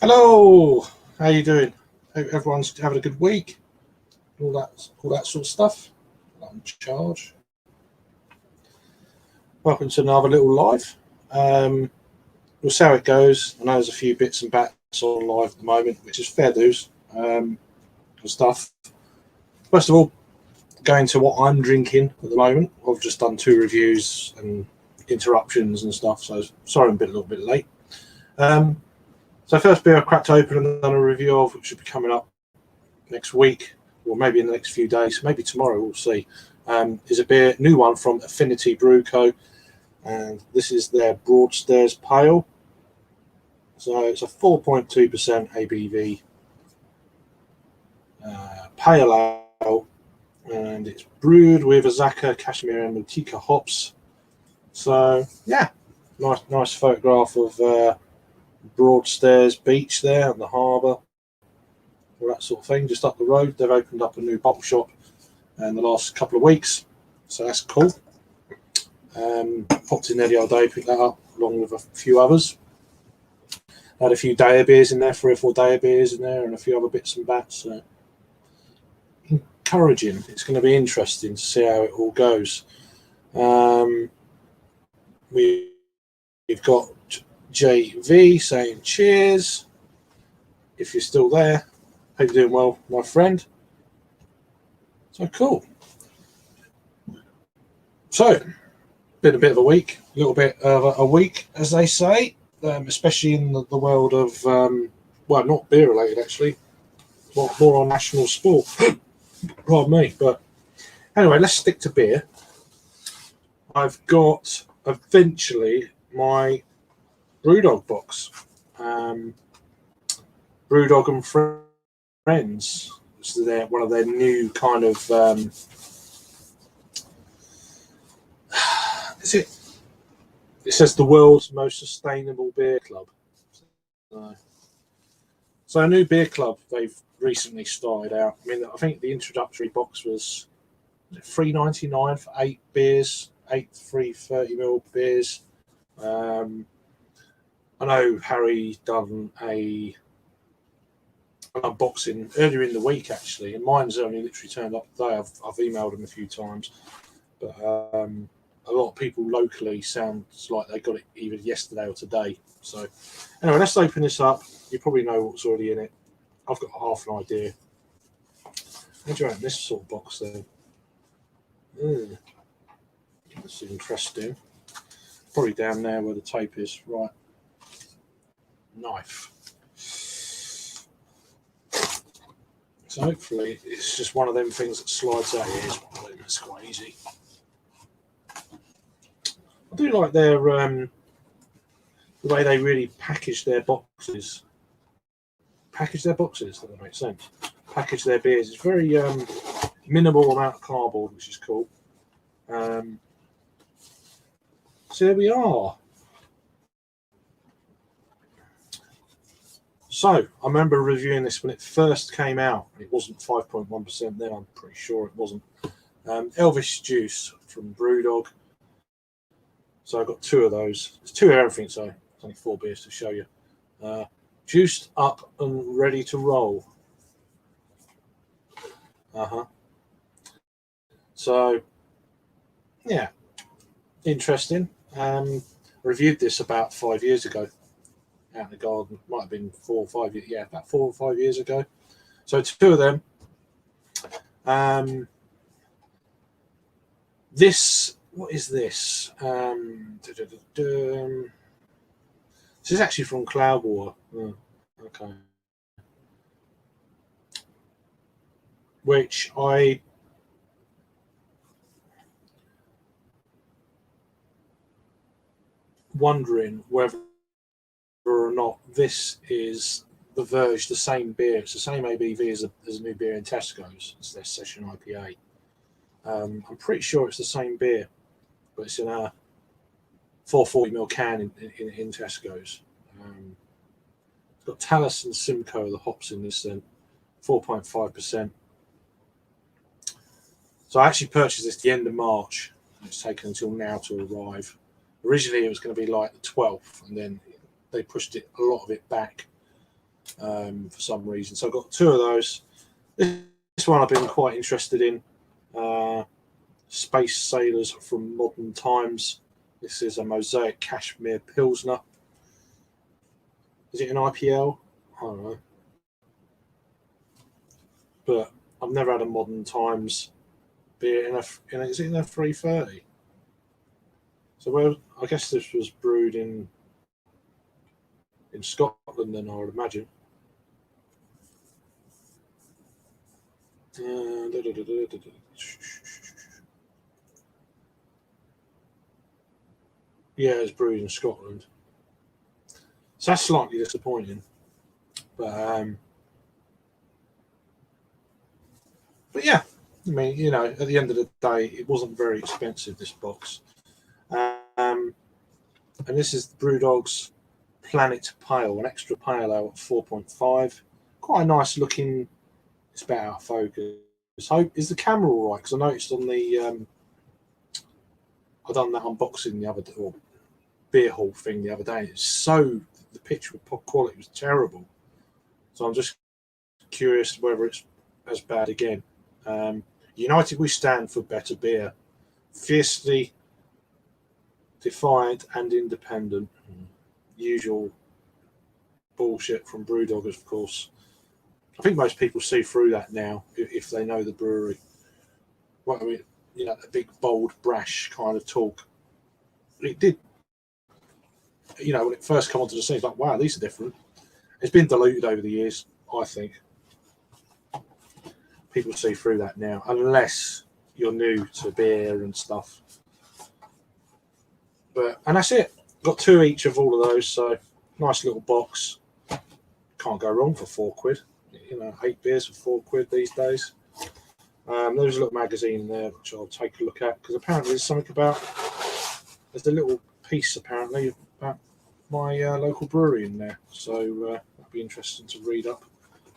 Hello, how you doing? Hope everyone's having a good week. All that sort of stuff. I'm in charge. Welcome to another little live. We'll see how it goes. I know there's a few bits and bats on live at the moment, which is fair dues and stuff. First of all, going to what I'm drinking at the moment. I've just done two reviews and interruptions and stuff, so sorry I'm a little bit late. So first beer I cracked open and done a review of, which should be coming up next week, or maybe in the next few days, maybe tomorrow, we'll see, is a new one from Affinity Brew Co. And this is their Broadstairs Pale. So it's a 4.2% ABV pale ale, and it's brewed with Azacca, Cashmere, and Motueka hops. So yeah, nice photograph of Broadstairs Beach there and the harbour, all that sort of thing. Just up the road, they've opened up a new bottle shop in the last couple of weeks, so that's cool. Popped in there the other day, picked that up along with a few others. Had a few day beers in there, 3 or 4 day beers in there, and a few other bits and bats. So encouraging. It's going to be interesting to see how it all goes. We've got JV saying cheers. If you're still there, hope you're doing well, my friend. So cool. So, been a bit of a week, a little bit of a week, as they say, especially in the world of, well, not beer related actually, more on national sport. Pardon me. But anyway, let's stick to beer. I've got eventually my Brewdog box. Brewdog and Friends. This is one of their new kind of. Is it? It says the world's most sustainable beer club. So a new beer club they've recently started out. I mean, I think the introductory box was $3.99 for 8 beers, 8 free 30ml beers. I know Harry done an unboxing earlier in the week actually, and mine's only literally turned up today. I've emailed him a few times, but a lot of people locally sounds like they got it either yesterday or today. So anyway, let's open this up. You probably know what's already in it. I've got half an idea. How do you open this sort of box then? That's interesting. Probably down there where the tape is. Right. Knife. So hopefully it's just one of them things that slides out. Here's one. That's quite easy. I do like their the way they really package their boxes. Does that make sense? Package their beers. It's very minimal amount of cardboard, which is cool. So there we are. So I remember reviewing this when it first came out. It wasn't 5.1% then. I'm pretty sure it wasn't. Elvis Juice from Brewdog. So I got 2 of those. There's 2 of everything, so it's only 4 beers to show you. Juiced up and ready to roll. So, yeah, interesting. Reviewed this about 5 years ago out in the garden. Might have been 4 or 5 years. Yeah, about 4 or 5 years ago. So 2 of them. This, what is this? This is actually from Cloudwater. Oh, okay. Which I wondering whether or not this is the same beer. It's the same ABV as a new beer in Tesco's. It's their Session IPA. I'm pretty sure it's the same beer, but it's in a 440ml can in Tesco's. It's got Talus and Simcoe, the hops in this then, 4.5%. So I actually purchased this at the end of March. It's taken until now to arrive. Originally, it was going to be like the 12th, and then they pushed a lot of it back for some reason. So I've got two of those. This one I've been quite interested in. Space Sailors from Modern Times. This is a Mosaic Cashmere Pilsner. Is it an IPL? I don't know. But I've never had a Modern Times beer is it in a 330? So I guess this was brewed in Scotland, then I would imagine. Yeah, it's brewed in Scotland. So that's slightly disappointing. But yeah, I mean, you know, at the end of the day, it wasn't very expensive, this box. And this is Brewdog's Planet Pale, an extra pale ale at 4.5. Quite a nice looking. It's better out of focus. So is the camera all right? Because I noticed on the I done that unboxing the other day, or beer hall thing the other day. It's so the picture quality was terrible. So I'm just curious whether it's as bad again. United we stand for better beer, fiercely defiant and independent. Usual bullshit from Brewdog, of course. I think most people see through that now if they know the brewery. Well, I mean, you know, the big, bold, brash kind of talk. It did, you know, when it first came onto the scene, it's like, wow, these are different. It's been diluted over the years, I think. People see through that now, unless you're new to beer and stuff. And that's it. Got two each of all of those, so nice little box. Can't go wrong for £4. You know, 8 beers for £4 these days. There's a little magazine there which I'll take a look at, because apparently there's something about, there's a little piece apparently about my local brewery in there, so that'd be interesting to read up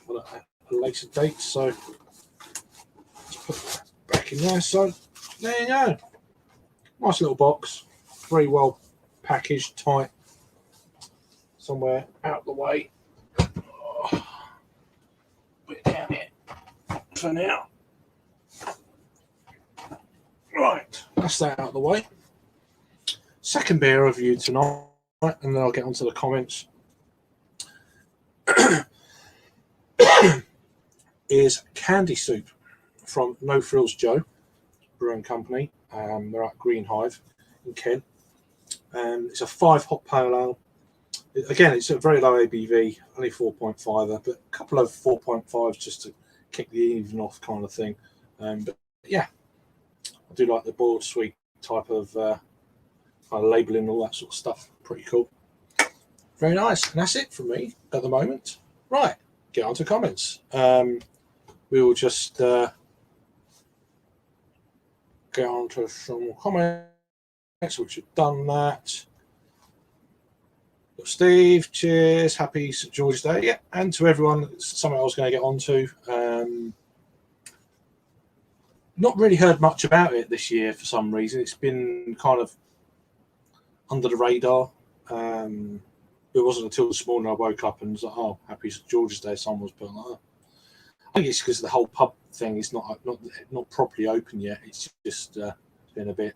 on a later date. So let's put that back in there. So there you go, nice little box, very well packaged, tight, somewhere out the way. Put it down here for now. Right, that's that out of the way. Second beer review tonight, and then I'll get onto the comments. Is Candy Soup from No Frills Joe Brewing Company. They're at Green Hive in Kent. It's a 5 hop pale ale. Again, it's a very low ABV, only 4.5, but a couple of 4.5s just to kick the even off kind of thing. But yeah, I do like the boiled sweet type of kind of labelling, all that sort of stuff. Pretty cool. Very nice. And that's it from me at the moment. Right, get on to comments. We will just get on to some comments, which have done that. Steve, cheers, happy St George's Day. Yeah, and to everyone, something I was going to get on to. Not really heard much about it this year for some reason. It's been kind of under the radar. It wasn't until this morning I woke up and was like, oh, happy St George's Day, someone was putting like that. I think it's because the whole pub thing is not properly open yet. It's just been a bit.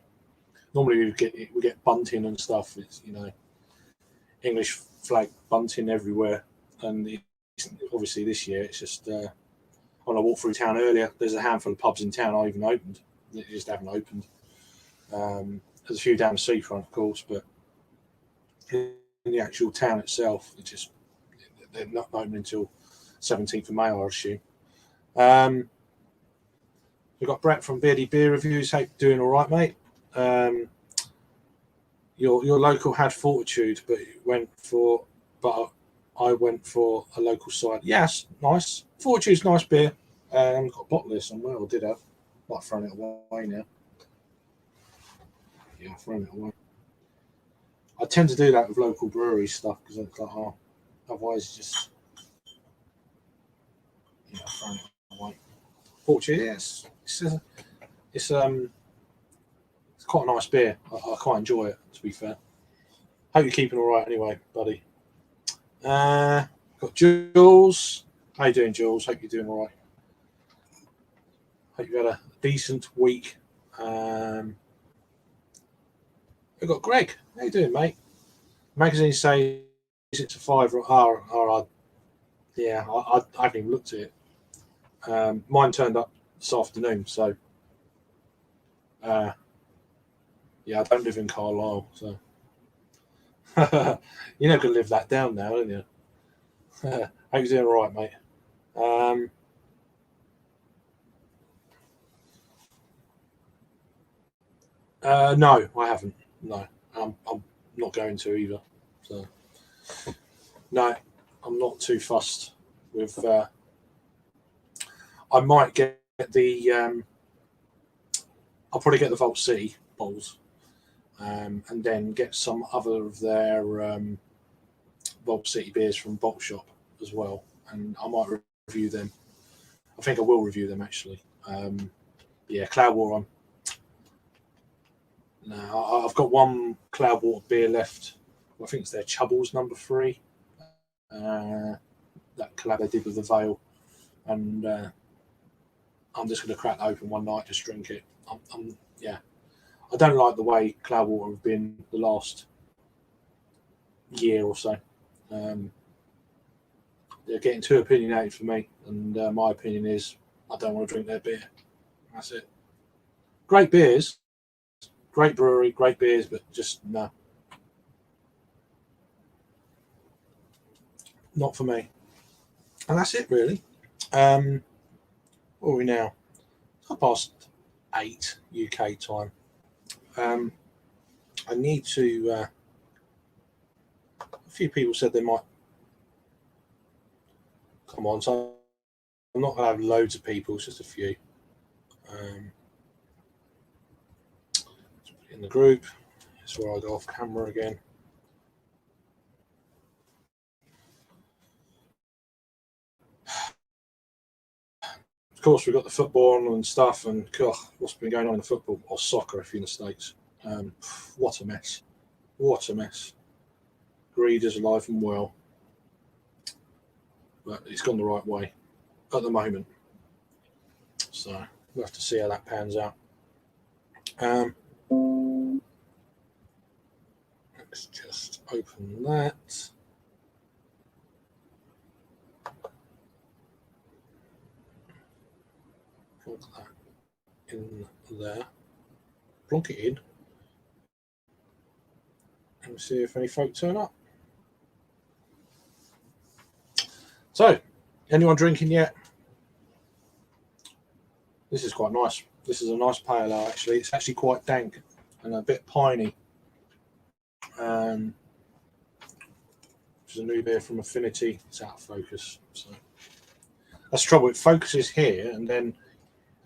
Normally we get bunting and stuff. It's, you know, English flag bunting everywhere, and obviously this year it's just. When I walked through town earlier, there's a handful of pubs in town I even opened. They just haven't opened. There's a few down the seafront, of course, but in the actual town itself, they're not open until 17th of May, I assume. We've got Brett from Beardy Beer Reviews. Hope you're doing all right, mate. Your local had Fortitude, but I went for a local side. Yes, nice. Fortune's nice beer. Got a bottle here somewhere, or did have. Might have thrown it away now. Yeah, I've thrown it away. I tend to do that with local brewery stuff because it's like, oh, otherwise just thrown it away. Fortune, yes, it's quite a nice beer. I quite enjoy it, to be fair. Hope you're keeping all right anyway, buddy. Got Jules. How you doing, Jules? Hope you're doing all right. Hope you've had a decent week. We've got Greg. How you doing, mate? Magazine says it's a 5 yeah, I haven't even looked at it. Mine turned up this afternoon, so yeah, I don't live in Carlisle, so you're not going to live that down now, aren't you? Hope you're doing all right, mate. No, I haven't. No, I'm not going to either. So no, I'm not too fussed with. I might get the. I'll probably get the Vault City bowls, and then get some other of their Vault City beers from Vault Shop as well, and I might review them. I think I will review them actually. Yeah, Cloudwater. No, I've got one Cloudwater beer left. I think it's their Chubbles number 3. That collab they did with the Vale, and I'm just going to crack that open one night, just drink it. Yeah, I don't like the way Cloudwater have been the last year or so. They're getting too opinionated for me, and my opinion is I don't want to drink their beer. That's it. Great beers, great brewery, great beers, but just no, not for me. And that's it really. What are we now? It's past 8 UK time. I need to. A few people said they might come on, so I'm not going to have loads of people. It's just a few. In the group. That's where I go off camera again. Of course, we've got the football on and stuff, and what's been going on in the football or soccer if you're in the States? What a mess! What a mess! Greed is alive and well, but it's gone the right way at the moment. So we'll have to see how that pans out. Let's just open that. Plonk that in there. Plonk it in. And see if any folk turn up. So, anyone drinking yet? This is quite nice. This is a nice pale ale, actually. It's actually quite dank and a bit piney. Which is a new beer from Affinity. It's out of focus. So that's the trouble. It focuses here, and then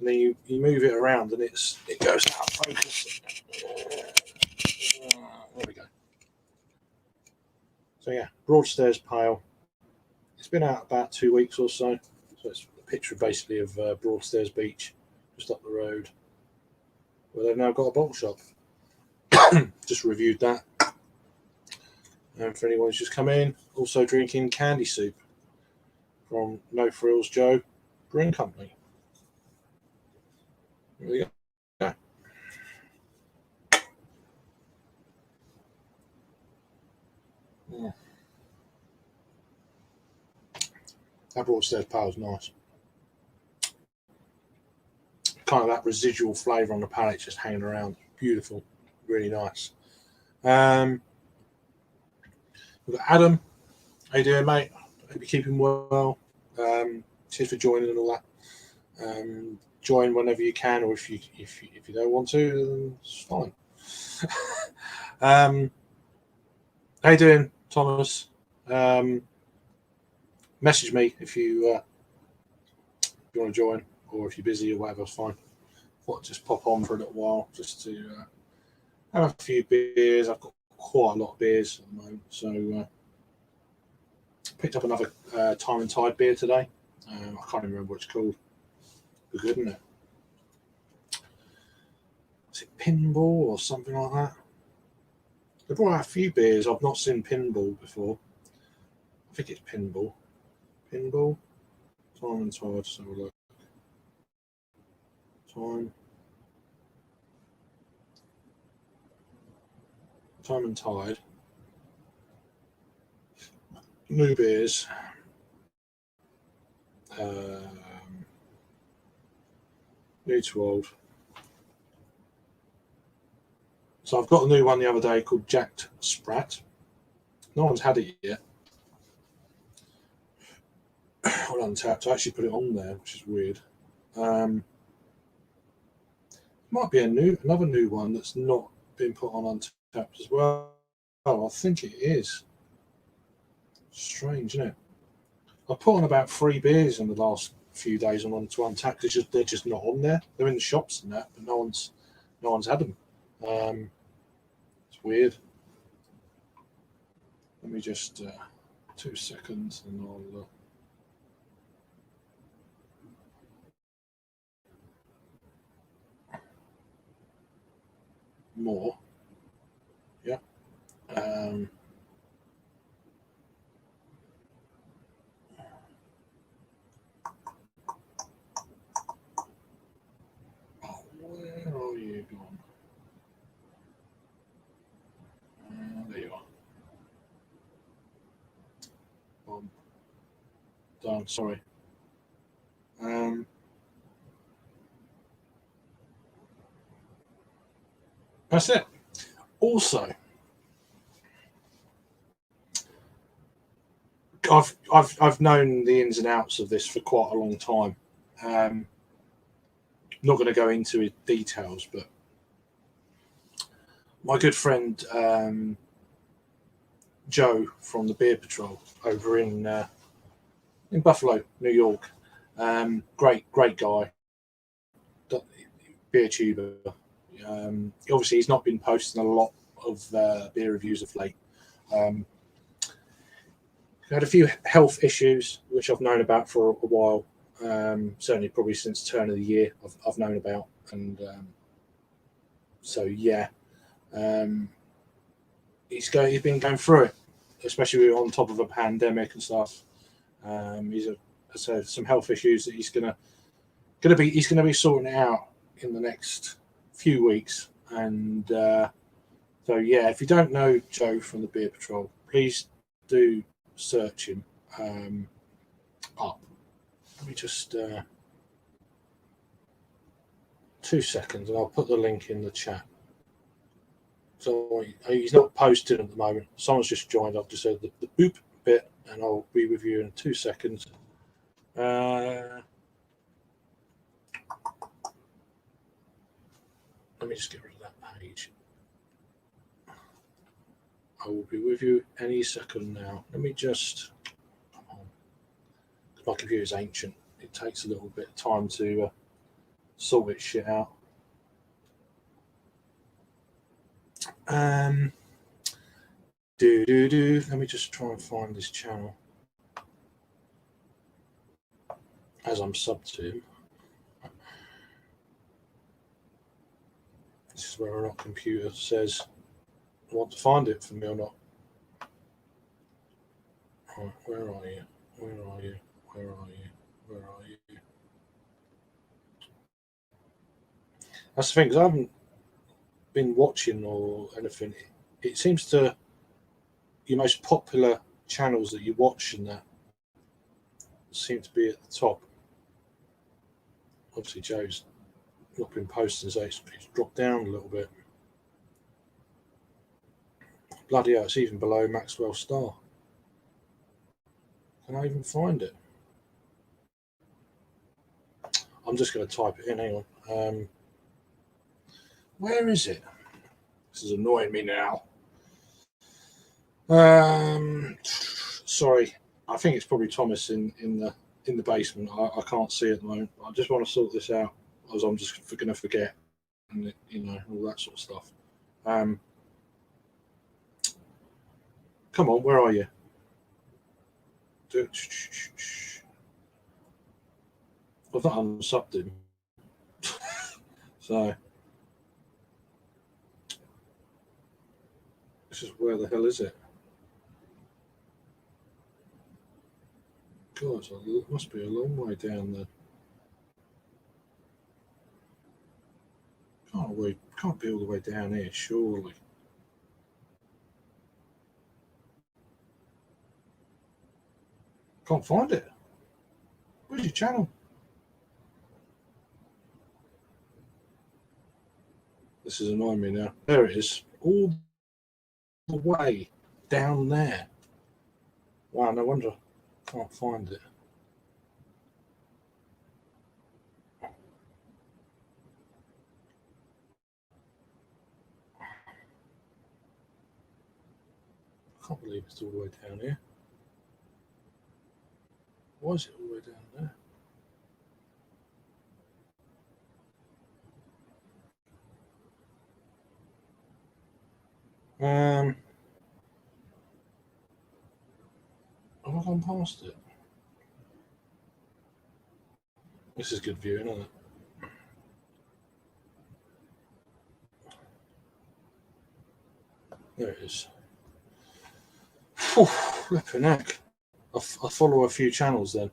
you move it around, and it goes out of focus. There we go. So yeah, Broadstairs Pale. It's been out about 2 weeks or so. So it's a picture basically of Broadstairs Beach, just up the road, where they've now got a bottle shop. Just reviewed that. And for anyone who's just come in, also drinking Candy Soup from No Frills Joe Brewing Company. There we go. Yeah. That Broadstairs Pale is nice. Kind of that residual flavour on the palate just hanging around. Beautiful. Really nice. We've got Adam. How you doing, mate? Hope you're keeping well. Cheers for joining and all that. Join whenever you can, or if you don't want to, then it's fine. How you doing, Thomas? Message me if you want to join, or if you're busy or whatever. It's fine. I'll just pop on for a little while just to have a few beers. I've got quite a lot of beers at the moment, so picked up another Time and Tide beer today. I can't remember what it's called. It's good, isn't it? Is it Pinball or something like that? They brought out a few beers I've not seen Pinball before. I think it's Pinball. Pinball. Time and tide. So we'll look. Time. Time and tide. New beers. New to old. So I've got a new one the other day called Jacked Sprat. No one's had it yet. I'll Untapped. I actually put it on there, which is weird. Might be another new one that's not been put on Untapped as well. Oh, I think it is. Strange, isn't it? I put on about 3 beers in the last few days on to Untapped. They're just not on there. They're in the shops and that, but no one's had them. It's weird. Let me just 2 seconds and I'll. More. Yeah. Oh, where are you gone? There you are. Done. Sorry. That's it. Also, I've known the ins and outs of this for quite a long time. Not going to go into details, but my good friend Joe from the Beer Patrol over in Buffalo, New York, great guy, beer tuber. Obviously, he's not been posting a lot of beer reviews of late. Had a few health issues, which I've known about for a while. Certainly, probably since turn of the year, I've known about, and so yeah, he's been going through it, especially on top of a pandemic and stuff. So some health issues that he's gonna be sorting it out in the next few weeks, and so yeah, if you don't know Joe from the Beer Patrol, please do search him up. Let me just 2 seconds, and I'll put the link in the chat. So he's not posted at the moment. Someone's just joined. I've just heard the boop bit, and I'll be with you in 2 seconds. Let me just get rid of that page. I will be with you any second now. Let me just. Come on. My computer's ancient. It takes a little bit of time to sort its shit out. Let me just try and find this channel as I'm sub to him. This is whether or not computer says I want to find it for me or not. Right, where are you? Where are you? Where are you? Where are you? That's the thing, because I haven't been watching or anything. It seems to your most popular channels that you watch and that seem to be at the top. Obviously, Joe's not been posting, so it's dropped down a little bit. Bloody hell, it's even below Maxwell Star. Can I even find it? I'm just going to type it in. Hang on. Where is it? This is annoying me now. Sorry, I think it's probably Thomas in the basement. I can't see it at the moment. I just want to sort this out, as I'm just going to forget, and all that sort of stuff. Come on, where are you? I've not unsubbed him. So this is where the hell is it? God, it must be a long way down there. Can't be all the way down here, surely. Can't find it. Where's your channel? This is annoying me now. There it is. All the way down there. Wow, no wonder I can't find it. I can't believe it's all the way down here. Why is it all the way down there? Have I gone past it? This is good viewing, isn't it? There it is. Flipping heck. I follow a few channels then.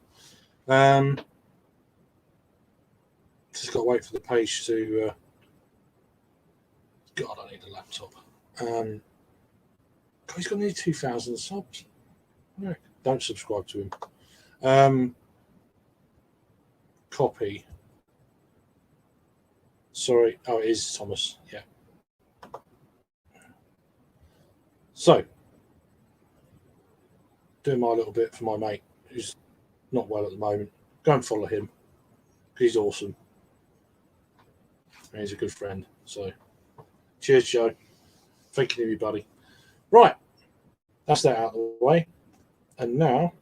Just got to wait for the page to. God, I need a laptop. God, he's got nearly 2,000 subs. No, don't subscribe to him. Copy. Sorry. Oh, it is Thomas. Yeah. So, doing my little bit for my mate who's not well at the moment. Go and follow him. He's awesome. And he's a good friend. So, cheers, Joe. Thinking of you, buddy. Right. That's that out of the way. And now,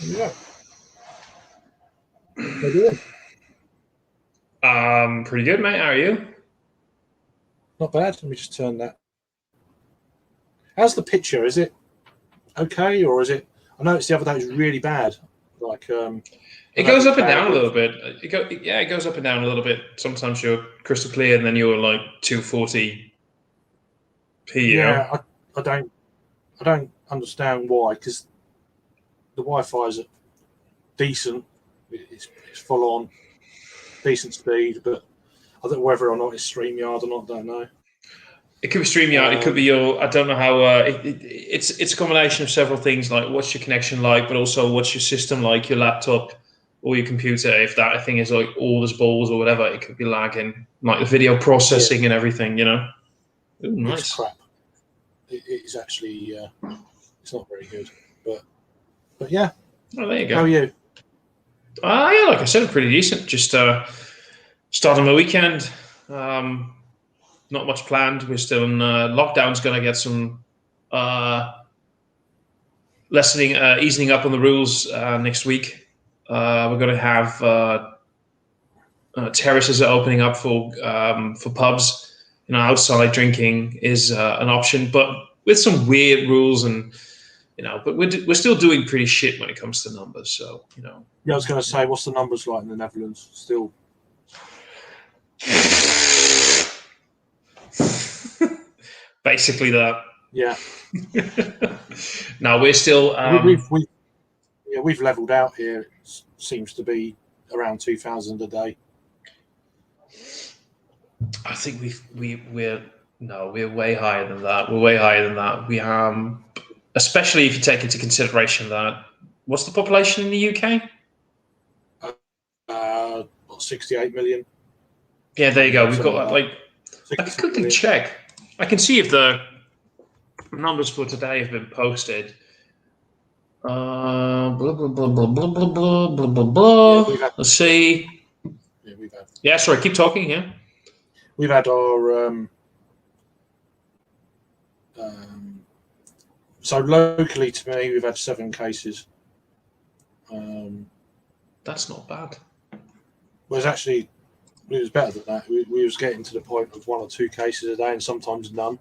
here we go. How you doing? Pretty good, mate. How are you? Not bad. Let me just turn that. How's the picture? Is it okay, or is it? I noticed the other day it was really bad. Like, it goes up and down a little bit. It goes up and down a little bit. Sometimes you're crystal clear, and then you're like 240p. Yeah, I don't understand why, because the Wi-Fi is decent. It's full on, decent speed, but I don't know whether or not it's StreamYard or not. Don't know. It could be StreamYard. It could be your. I don't know how. It's a combination of several things. Like, what's your connection like, but also what's your system like, your laptop or your computer. If that thing is like all this balls or whatever, it could be lagging. Like the video processing and everything. You know. Ooh, nice. It's crap. It is actually. It's not very good, but yeah. Oh, there you go. How are you? Yeah, like I said, pretty decent. Just starting my weekend. Not much planned. We're still in lockdown's going to get some easing up on the rules next week. We're going to have terraces are opening up for pubs. You know, outside drinking is an option, but with some weird rules and. You know, but we're still doing pretty shit when it comes to numbers. So, you know. Yeah, I was going to say, what's the numbers like in the Netherlands? Still. Basically that. Yeah. No, we're still. We've leveled out here. It seems to be around 2,000 a day. I think we're way higher than that. We're way higher than that. We especially if you take into consideration that what's the population in the UK? 68 million. Yeah, there you go. We've got like I can quickly check. I can see if the numbers for today have been posted. Blah blah blah blah blah blah blah blah blah blah. Let's see. Yeah, we've had. Yeah, sorry. Keep talking. Yeah. We've had our. So locally to me, we've had 7 cases. That's not bad. Well, it was better than that. We was getting to the point of 1 or 2 cases a day, and sometimes none.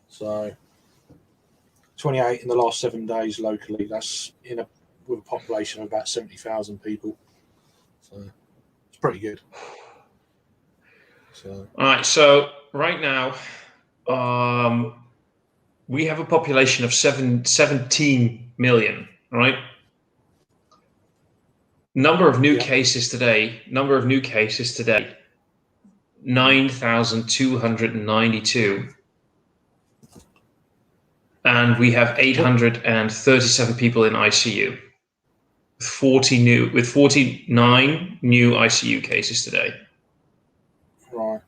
So 28 in the last 7 days locally. That's with a population of about 70,000 people. So it's pretty good. So all right. So right now, we have a population of 17 million, right? Number of new cases today, 9,292. And we have 837 people in ICU. 49 new ICU cases today. Right.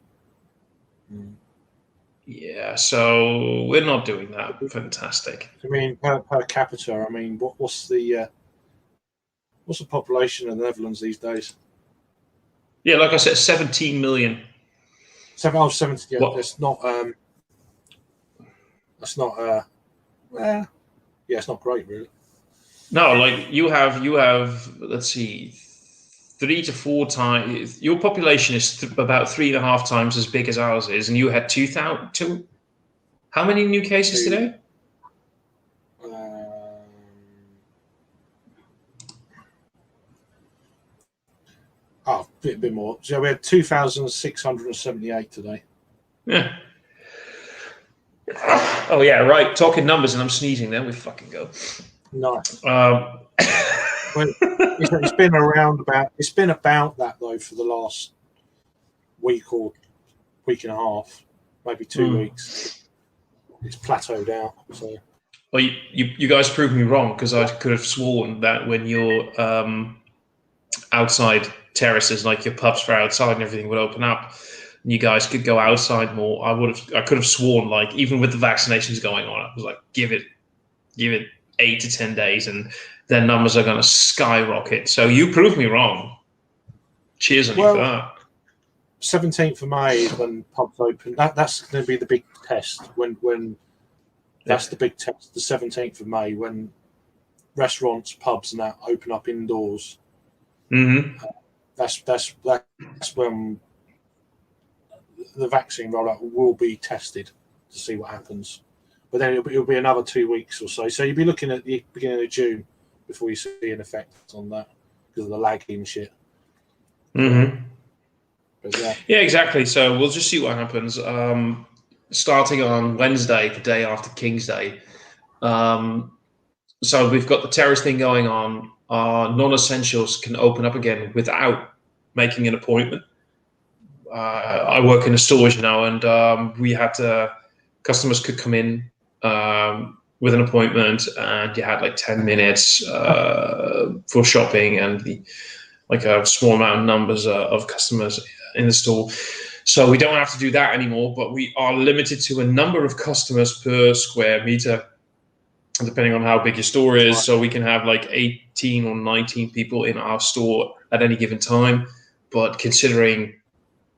Yeah, so we're not doing that. Fantastic. I mean, per capita, I mean, what's the population of the Netherlands these days? Yeah, like I said, 17 million. 70. Yeah, What? That's not. Well, yeah, it's not great, really. No, like you have. Let's see, 3 to 4 times. Your population is about 3.5 times as big as ours is, and you had 2,000. How many new cases today? A bit more. So we had 2,678 today. Yeah. Oh yeah, right. Talking numbers, and I'm sneezing. Then we fucking go. Nice. It's been around about. It's been about that though for the last week or week and a half, maybe 2 weeks. It's plateaued out. So. Well, you guys proved me wrong, because I could have sworn that when you're outside terraces, like your pubs for outside and everything would open up, and you guys could go outside more. I could have sworn, like, even with the vaccinations going on, I was like, give it 8 to 10 days, and their numbers are going to skyrocket. So you proved me wrong. Cheers on you for that. 17th of May is when pubs open. That's going to be the big test. When that's the big test. The 17th of May, when restaurants, pubs, and that open up indoors. Mm-hmm. That's when the vaccine rollout will be tested to see what happens. But then it'll be another 2 weeks or so. So you'll be looking at the beginning of June before you see an effect on that because of the lagging shit. Mm-hmm. But yeah, exactly. So we'll just see what happens. Starting on Wednesday, the day after King's Day. So we've got the terrace thing going on. Non-essentials can open up again without making an appointment. I work in a store, and we had customers could come in with an appointment, and you had like 10 minutes for shopping, and like a small amount of numbers of customers in the store. So we don't have to do that anymore, but we are limited to a number of customers per square meter, depending on how big your store is. So we can have like 18 or 19 people in our store at any given time. But considering,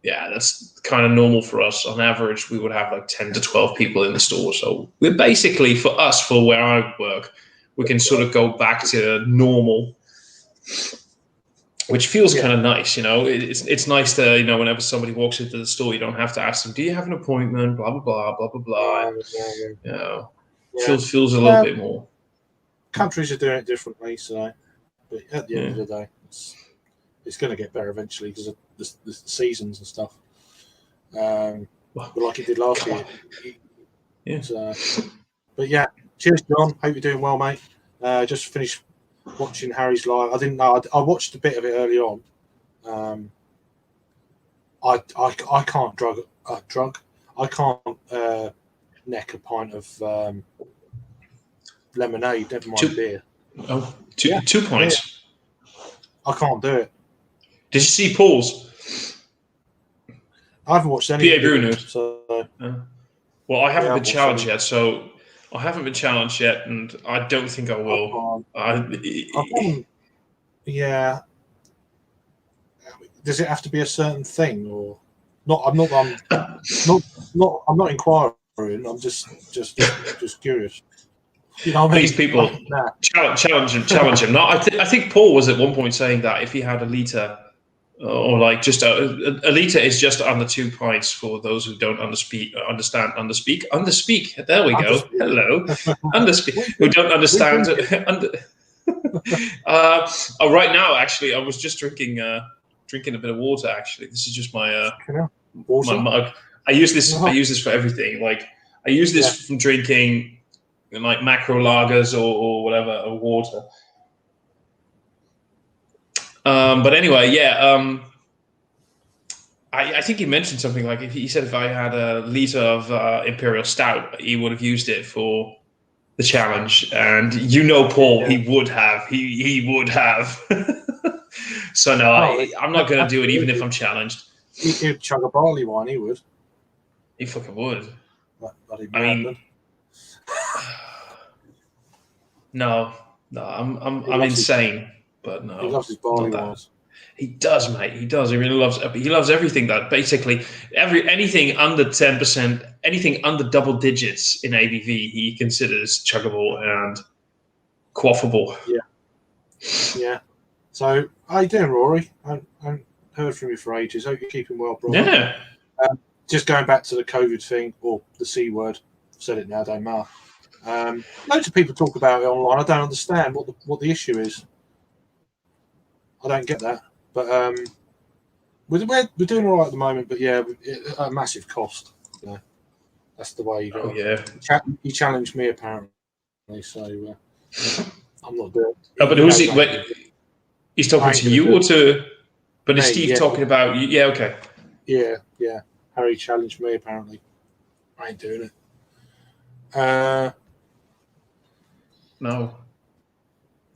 that's kind of normal for us. On average, we would have like 10 to 12 people in the store. So we're basically, for us, for where I work, we can sort of go back to normal, which feels kind of nice. It's nice to, whenever somebody walks into the store, you don't have to ask them, do you have an appointment, blah, blah, blah, blah, blah, blah. Feels a little bit more. Countries are doing it differently, so but at the end of the day, it's going to get better eventually because of the seasons and stuff. But like it did last year. Yeah. But yeah, cheers, John. Hope you're doing well, mate. Just finished watching Harry's live. I didn't know. I watched a bit of it early on. I can't I can't neck a pint of lemonade. Never mind beer. Oh, 2 pints. Yeah. I can't do it. Did you see Paul's? I haven't watched any. Pierre Bruno. So, well, I haven't been challenged yet, so I haven't been challenged yet, and I don't think I will. Yeah. Does it have to be a certain thing, or not? I'm not inquiring. I'm just curious. These people challenge him. No, I think Paul was at one point saying that if he had a liter, or like just a liter is just under 2 pints for those who don't underspeak. There we go. Hello, underspeak. Who don't understand. Right now, actually, I was just drinking a bit of water. Actually, this is just my mug. I use this for everything. Like I use this from drinking. like macro lagers or whatever, or water. But anyway, yeah. I think he mentioned something like he said if I had a liter of Imperial Stout, he would have used it for the challenge. And Paul, he would have. He would have. So no, I'm not going to do it even if I'm challenged. He'd chug a barley wine. He would. He fucking would. I mean, no, I'm insane. But no, he loves his barley wines. He does, mate. He does. He really loves. He loves everything that basically anything under 10%, anything under double digits in ABV, he considers chuggable and quaffable. Yeah. So, how you doing, Rory? I haven't heard from you for ages. Hope you're keeping well, brother. Yeah. Just going back to the COVID thing, or the C word. I've said it now, don't matter. Loads of people talk about it online. I don't understand what the issue is. I don't get that. But we're doing all right at the moment. But yeah, at a massive cost. You know, that's the way you go. Oh yeah. He challenged me apparently, so I'm not doing. Oh, but who's he? Wait, he's talking to you or to? But is Steve talking about you? Yeah. Okay. Yeah. Harry challenged me apparently. I ain't doing it. No.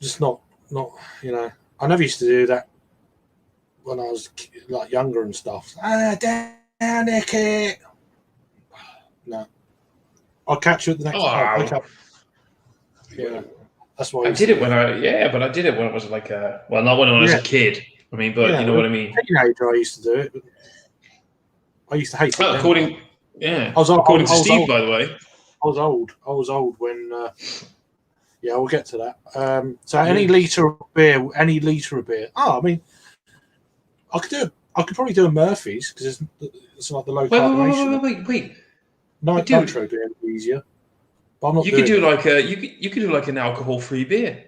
Just not. You know, I never used to do that when I was like younger and stuff. Down, Nicky. No. I'll catch you at the next time. Yeah. That's why I did it when I did it when I was like not when I was a kid. I mean, but you know what I mean. Teenager, I used to do it, but I used to hate it. According to Steve, by the way. I was old when. We'll get to that. So any liter of beer. Oh, I mean, I could probably do a Murphy's because it's like the low carbonation. Wait. Nitro beer would be easier. But I'm not. You could do you could do like an alcohol-free beer.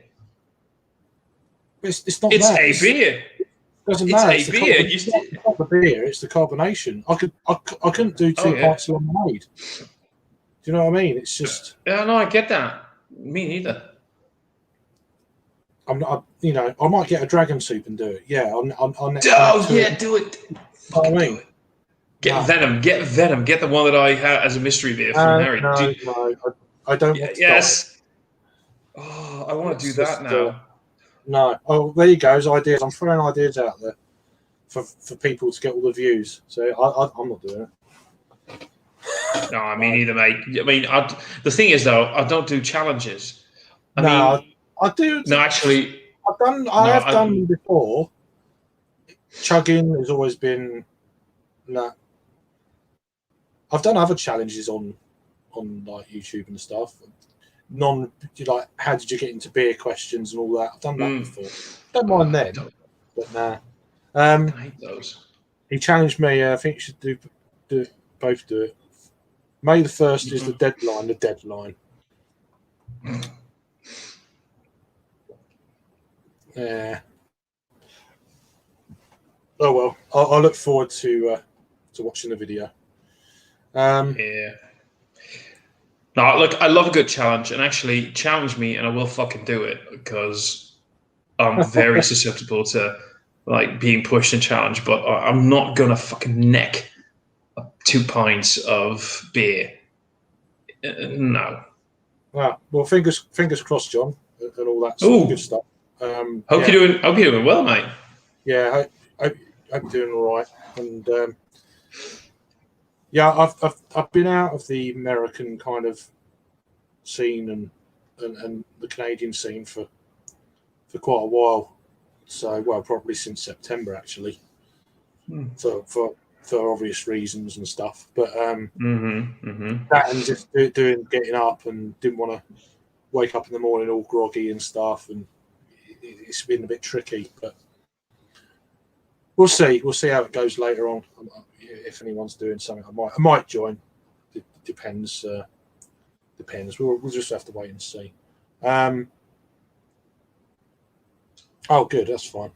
It's not. It's that. a beer. Doesn't matter. It's a beer. It's not the beer. It's the carbonation. I couldn't do 2 pints of lemonade. Do you know what I mean? It's just. Yeah, no, I get that. Me neither. I'm not. You know, I might get a dragon soup and do it. Yeah. Do it. I mean, get Venom. Get the one that I had as a mystery beer from Harry. No, I don't. Yes. Oh, I want to do that now. No. Oh, there you go. There's ideas. I'm throwing ideas out there for people to get all the views. So I'm not doing it. No, I mean neither, mate. I mean, the thing is though, I don't do challenges. I do. No, actually, I have done before. Chugging has always been. No. I've done other challenges on like YouTube and stuff. Like how did you get into beer questions and all that. I've done that before. Don't mind them, but nah. I hate those. He challenged me. I think you should do both do it. May the 1st is the deadline. The deadline. Yeah. Oh well. I'll look forward to watching the video. Yeah. No, look, I love a good challenge, and actually challenge me, and I will fucking do it because I'm very susceptible to like being pushed and challenged. But I'm not gonna fucking neck 2 pints of beer. No. Well, fingers crossed, John, and all that sort of good stuff. Hope you're doing well, mate. Yeah, I hope you're doing all right. And I've been out of the American kind of scene and the Canadian scene for quite a while. So, probably since September actually, for obvious reasons and stuff. But that and just getting up and didn't want to wake up in the morning all groggy and stuff, and it's been a bit tricky. But we'll see. We'll see how it goes later on. If anyone's doing something, I might join. It depends. We'll just have to wait and see. Oh, good. That's fine.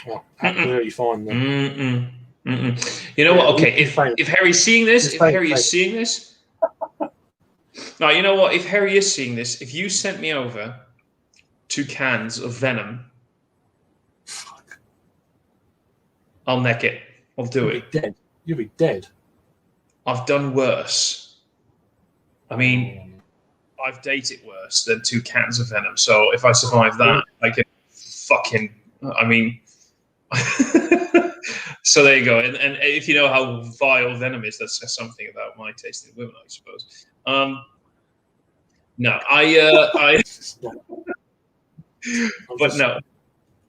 Well, absolutely fine then. You know what? Okay, if Harry's seeing this, if Harry is seeing this, Now, you know what? If Harry is seeing this, if you sent me over 2 cans of venom, Fuck. I'll neck it. I'll do You'll it. be dead. You'll be dead. I've done worse. I mean, I've dated worse than 2 cans of venom. So if I survive that, I can fucking. I mean. So there you go. And if you know how vile venom is, that says something about my taste in women, I suppose. No, I. But no,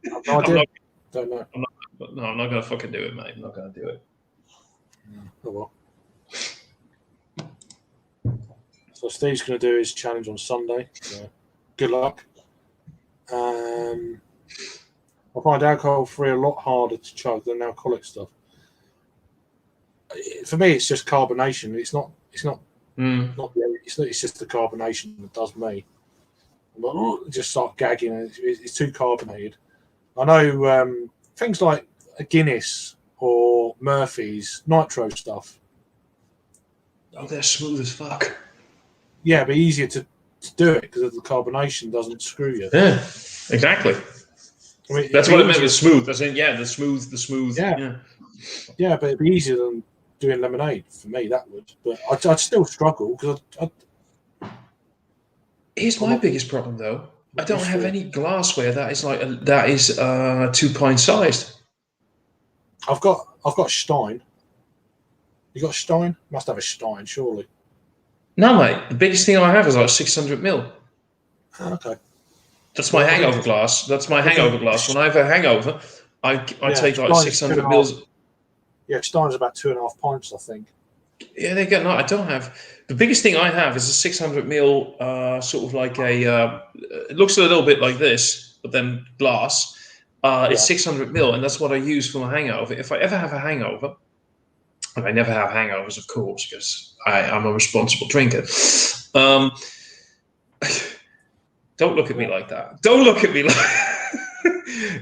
I've no I'm idea. not. Don't know. No, I'm not gonna fucking do it, mate. I'm not gonna do it. Oh well. So Steve's going to do his challenge on Sunday. So good luck. I find alcohol-free a lot harder to chug than alcoholic stuff. For me, it's just carbonation. It's not. It's just the carbonation that does me. I'm like, "Oh," just start gagging. And it's too carbonated. I know things like a Guinness or Murphy's nitro stuff. Oh, they're smooth as fuck. Yeah, but easier to do it because the carbonation doesn't screw you. Yeah, exactly. I mean, That's what I meant with smooth. As in, yeah, the smooth. Yeah. Yeah, but it'd be easier than doing lemonade for me. That would, but I'd still struggle because Here's my biggest problem, though. I don't have any glassware that is 2 pint sized. I've got Stein. You got Stein? Must have a Stein, surely. No, mate. The biggest thing I have is like 600 ml. Okay. That's my hangover glass. That's my hangover glass. When I have a hangover, I take like 600 ml. Yeah, Stein's about 2.5 pints, I think. Yeah, they get. No, I don't have. The biggest thing I have is a 600 ml, sort of like a. It looks a little bit like this, but then glass. It's 600 ml, and that's what I use for my hangover. If I ever have a hangover, and I never have hangovers, of course, because I'm a responsible drinker. Don't look at me like that. Don't look at me like.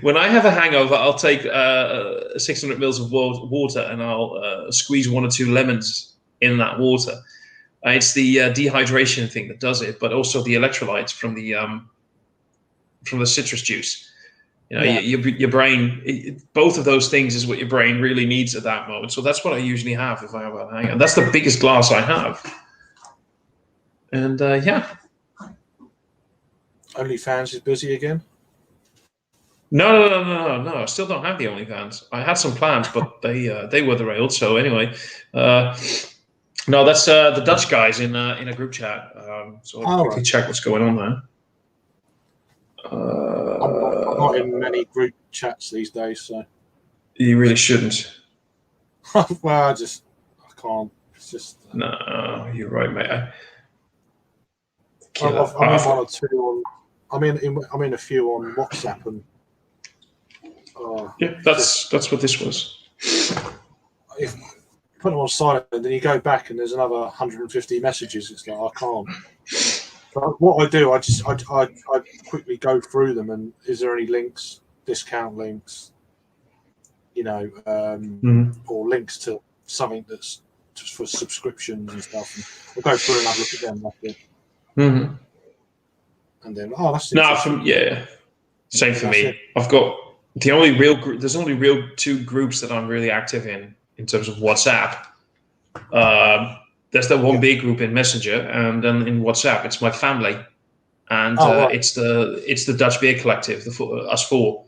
When I have a hangover, I'll take 600 mils of water and I'll squeeze 1 or 2 lemons in that water. It's the dehydration thing that does it, but also the electrolytes from the citrus juice. You know, your brain. Both of those things is what your brain really needs at that moment. So that's what I usually have if I have a hangover. That's the biggest glass I have. And yeah. OnlyFans is busy again. No. I still don't have the OnlyFans. I had some plans, but they were derailed. So anyway, no, that's the Dutch guys in a group chat. So I'll quickly check what's going on there. I'm not in many group chats these days, so you really shouldn't. Well, I can't. It's just no. You're right, mate. I'm in 1 or 2 on. I'm in a few on WhatsApp and. Yeah, that's what this was. If you put them on silent, and then you go back and there's another 150 messages. It's like I can't. But what I do, I quickly go through them and is there any links, discount links, or links to something that's just for subscriptions and stuff. And I'll go through and have a look at them. Like it. Mm-hmm. And then, that's interesting. Same for me. It. I've got the only real group. There's only real 2 groups that I'm really active in terms of WhatsApp. There's that one big group in Messenger, and then in WhatsApp, it's my family, and it's the Dutch Beer Collective, us 4.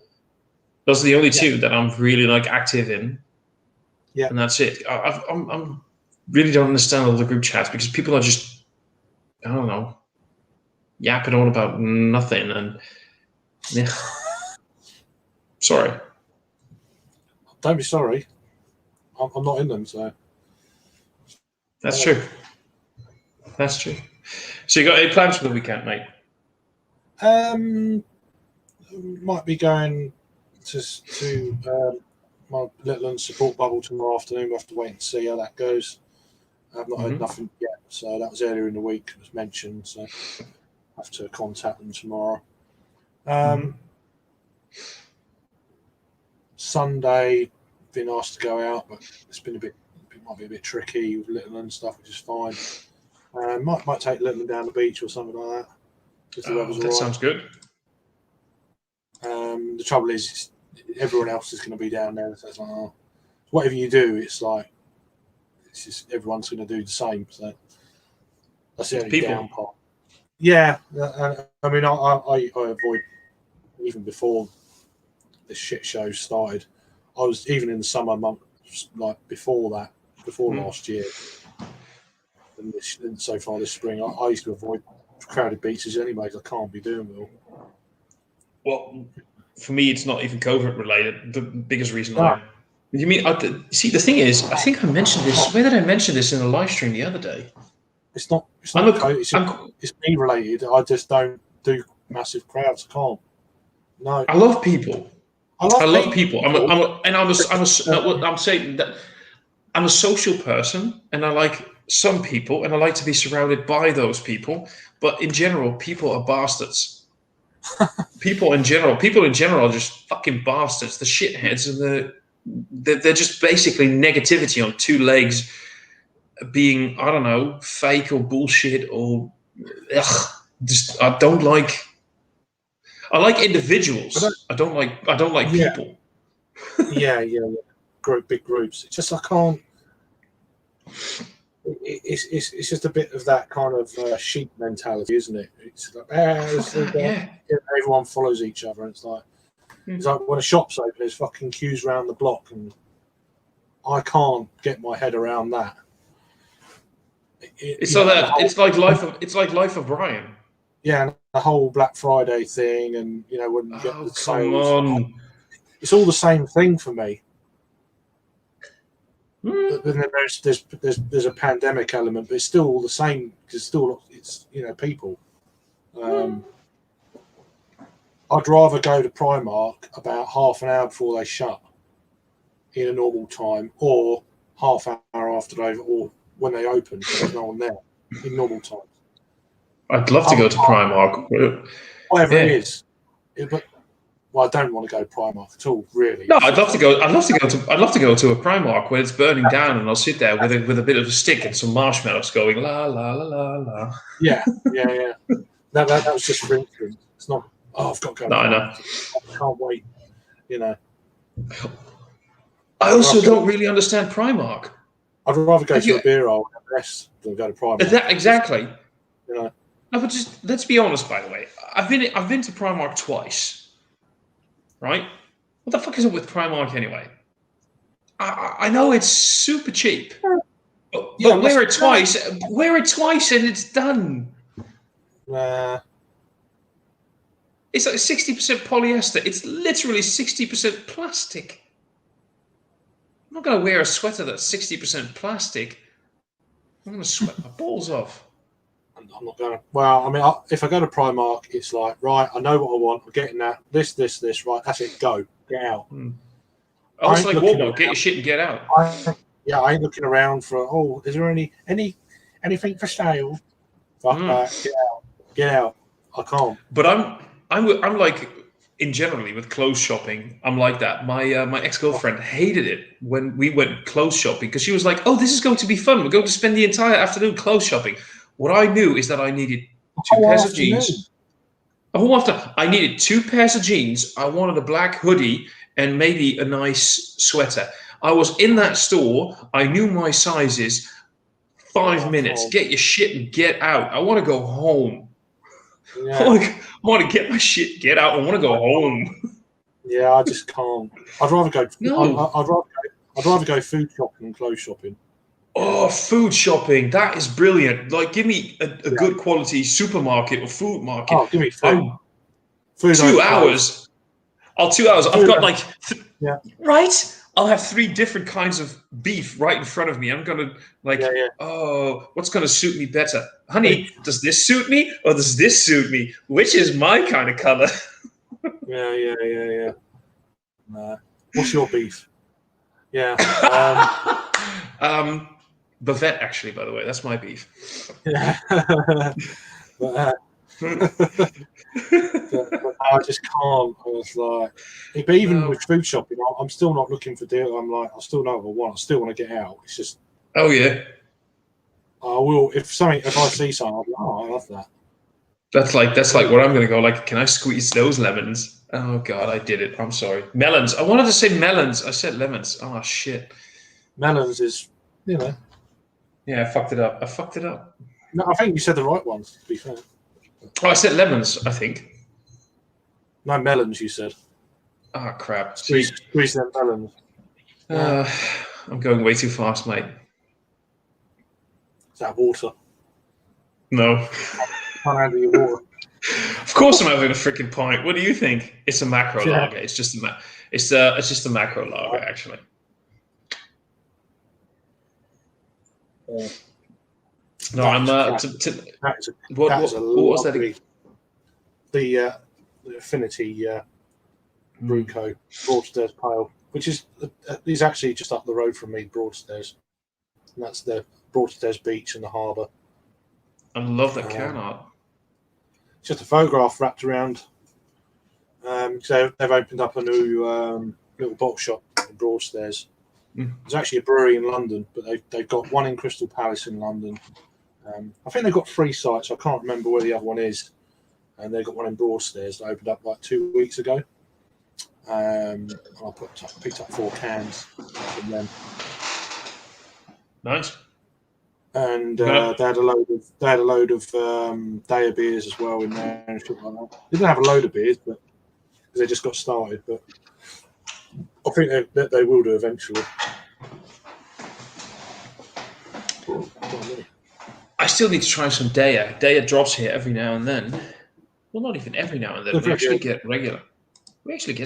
Those are the only 2 that I'm really active in. Yeah, and that's it. I'm really don't understand all the group chats because people are just, I don't know, yapping on about nothing and. Yeah. Sorry. Don't be sorry. I'm not in them, so. That's true. That's true. So you got any plans for the weekend, mate? Might be going to my Little support bubble tomorrow afternoon. We'll have to wait and see how that goes. I've not heard nothing yet, so that was earlier in the week. It was mentioned, so I have to contact them tomorrow. Sunday, been asked to go out, but it's been might be a bit tricky with Little and stuff, which is fine. Might take Littleton down the beach or something like that. If the weather's that all right. sounds good. The trouble is, everyone else is going to be down there. So it's like, whatever you do, it's like it's just everyone's going to do the same. So that's the only down part. Yeah, I mean, I avoid even before this shit show started. I was even in the summer months, like before last year, and so far this spring. I used to avoid crowded beaches anyways. I can't be doing well. Well, for me, it's not even COVID related. The biggest reason No. You mean? See, the thing is, I think I mentioned this. Where did I mention this in a live stream the other day? It's not it's me related. I just don't do massive crowds. I can't. No. I love people. I love people. I'm saying that I'm a social person, and I like some people, and I like to be surrounded by those people. But in general, people are bastards. people in general are just fucking bastards. The shitheads and they're just basically negativity on two legs, being, I don't know, fake or bullshit or just I like individuals. I don't like people. Yeah. Big groups. It's just I can't. It's just a bit of that kind of sheep mentality, isn't it? It's like everyone follows each other, and it's like when a shop's open, there's fucking queues around the block, and I can't get my head around that. It's like Life of Brian. Yeah, and the whole Black Friday thing, and when you get the sales, on. It's all the same thing for me. But then there's a pandemic element, but it's still all the same because it's people. I'd rather go to Primark about half an hour before they shut in a normal time, or half hour after or when they open. There's no one there in normal times. I'd love to go to Primark. Whatever it is, I don't want to go to Primark at all, really. No, I'd love to go to a Primark where it's burning down, and I'll sit there with a bit of a stick and some marshmallows, going la la la la la. Yeah. That was just for instance. It's not. Oh, I've got to go. No, I know. I can't wait. I also don't really understand Primark. I'd rather go to a beer hall than go to Primark. Exactly. No, but just let's be honest. By the way, I've been to Primark twice. Right? What the fuck is it with Primark anyway? I know it's super cheap, but wear it twice and it's done. It's like 60% polyester. It's literally 60% plastic. I'm not going to wear a sweater that's 60% plastic. I'm going to sweat my balls off. I'm not going to. Well, I mean, if I go to Primark, it's like, right, I know what I want. I'm getting that. This. Right, that's it. Go. Get out. Oh, it's like Walmart. Get your shit and get out. I ain't looking around for. Is there anything for sale? Fuck that. Get out. I can't. But I'm like, in generally with clothes shopping, I'm like that. My ex-girlfriend hated it when we went clothes shopping because she was like, "Oh, this is going to be fun. We're going to spend the entire afternoon clothes shopping." What I knew is that I needed two pairs of jeans. A whole afternoon. I needed 2 pairs of jeans. I wanted a black hoodie and maybe a nice sweater. I was in that store. I knew my sizes. 5 minutes. Get your shit and get out. I want to go home. Yeah. I want to get my shit, get out. I want to go home. Yeah, I just can't. I'd rather go. No. I'd rather go food shopping than clothes shopping. Oh, food shopping. That is brilliant. Like, give me a good quality supermarket or food market. Oh, give me food. Food 2 hours. 2 hours. I've got like, right? I'll have 3 different kinds of beef right in front of me. I'm going to oh, what's going to suit me better? Honey, does this suit me or does this suit me? Which is my kind of color? Yeah. What's your beef? Yeah. Bavette, actually, by the way, that's my beef. Yeah. but I just can't. I was like, but even with food shopping, I'm still not looking for deal. I'm like, I still know what I want. I still want to get out. It's just. Oh yeah. I will if I see something, I'll be like, oh, I love that. That's like where I'm gonna go. Like, can I squeeze those lemons? Oh god, I did it. I'm sorry. Melons. I wanted to say melons. I said lemons. Oh shit. Melons is, Yeah, I fucked it up. No, I think you said the right ones. To be fair. Oh, I said lemons. I think. No melons. You said. Ah, crap. See, Squeeze them melons. I'm going way too fast, mate. Is that water? No. Can't handle your water. Of course, I'm having a freaking pint. What do you think? It's a macro lager. It's just a macro lager, actually. No, I'm. What was that again? The Affinity Brewco Broadstairs Pale, which is actually just up the road from me, Broadstairs, and that's the Broadstairs Beach and the harbour. I love that can art. It's just a photograph wrapped around. So they've opened up a new little bottle shop in Broadstairs. There's actually a brewery in London, but they've got one in Crystal Palace in London. I think they've got 3 sites. I can't remember where the other one is. And they've got one in Broadstairs that opened up like 2 weeks ago. I picked up 4 cans from them. Nice. And they had a load of Daya beers as well in there and shit like that. They didn't have a load of beers, but because they just got started. But I think they will do eventually. I still need to try some Daya. Daya drops here every now and then. Well, not even every now and then. We actually get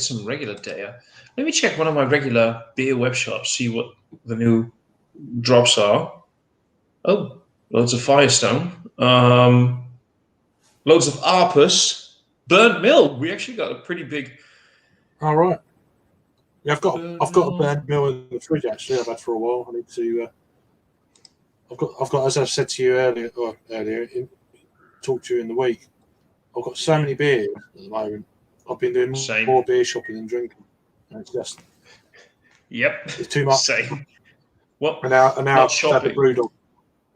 some regular Daya. Let me check one of my regular beer web shops, see what the new drops are. Oh, loads of Firestone. Loads of Arpus. Burnt Mill. We actually got a pretty big. All right. Yeah, I've got a burnt mill in the fridge. Actually, I've had for a while. I need to. I've got, as I said to you earlier, talked to you in the week. I've got so many beers at the moment. I've been doing more beer shopping than drinking. And it's just. Yep. It's too much. Same. Well, and now I've had the Brewdog.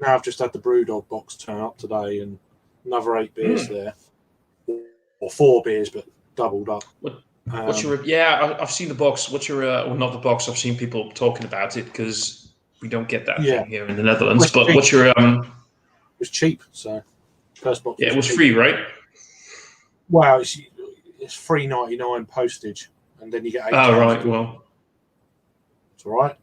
Now I've just had the Brewdog box turn up today, and another 8 beers there, or 4 beers, but doubled up. What's your? Yeah, I've seen the box. What's your? Well, not the box. I've seen people talking about it because we don't get that thing here in the Netherlands. But what's your? It was cheap, so first box. Yeah, it was free, right? Wow, it's $3.99 postage, and then you get 8. Oh right, well, it's all right.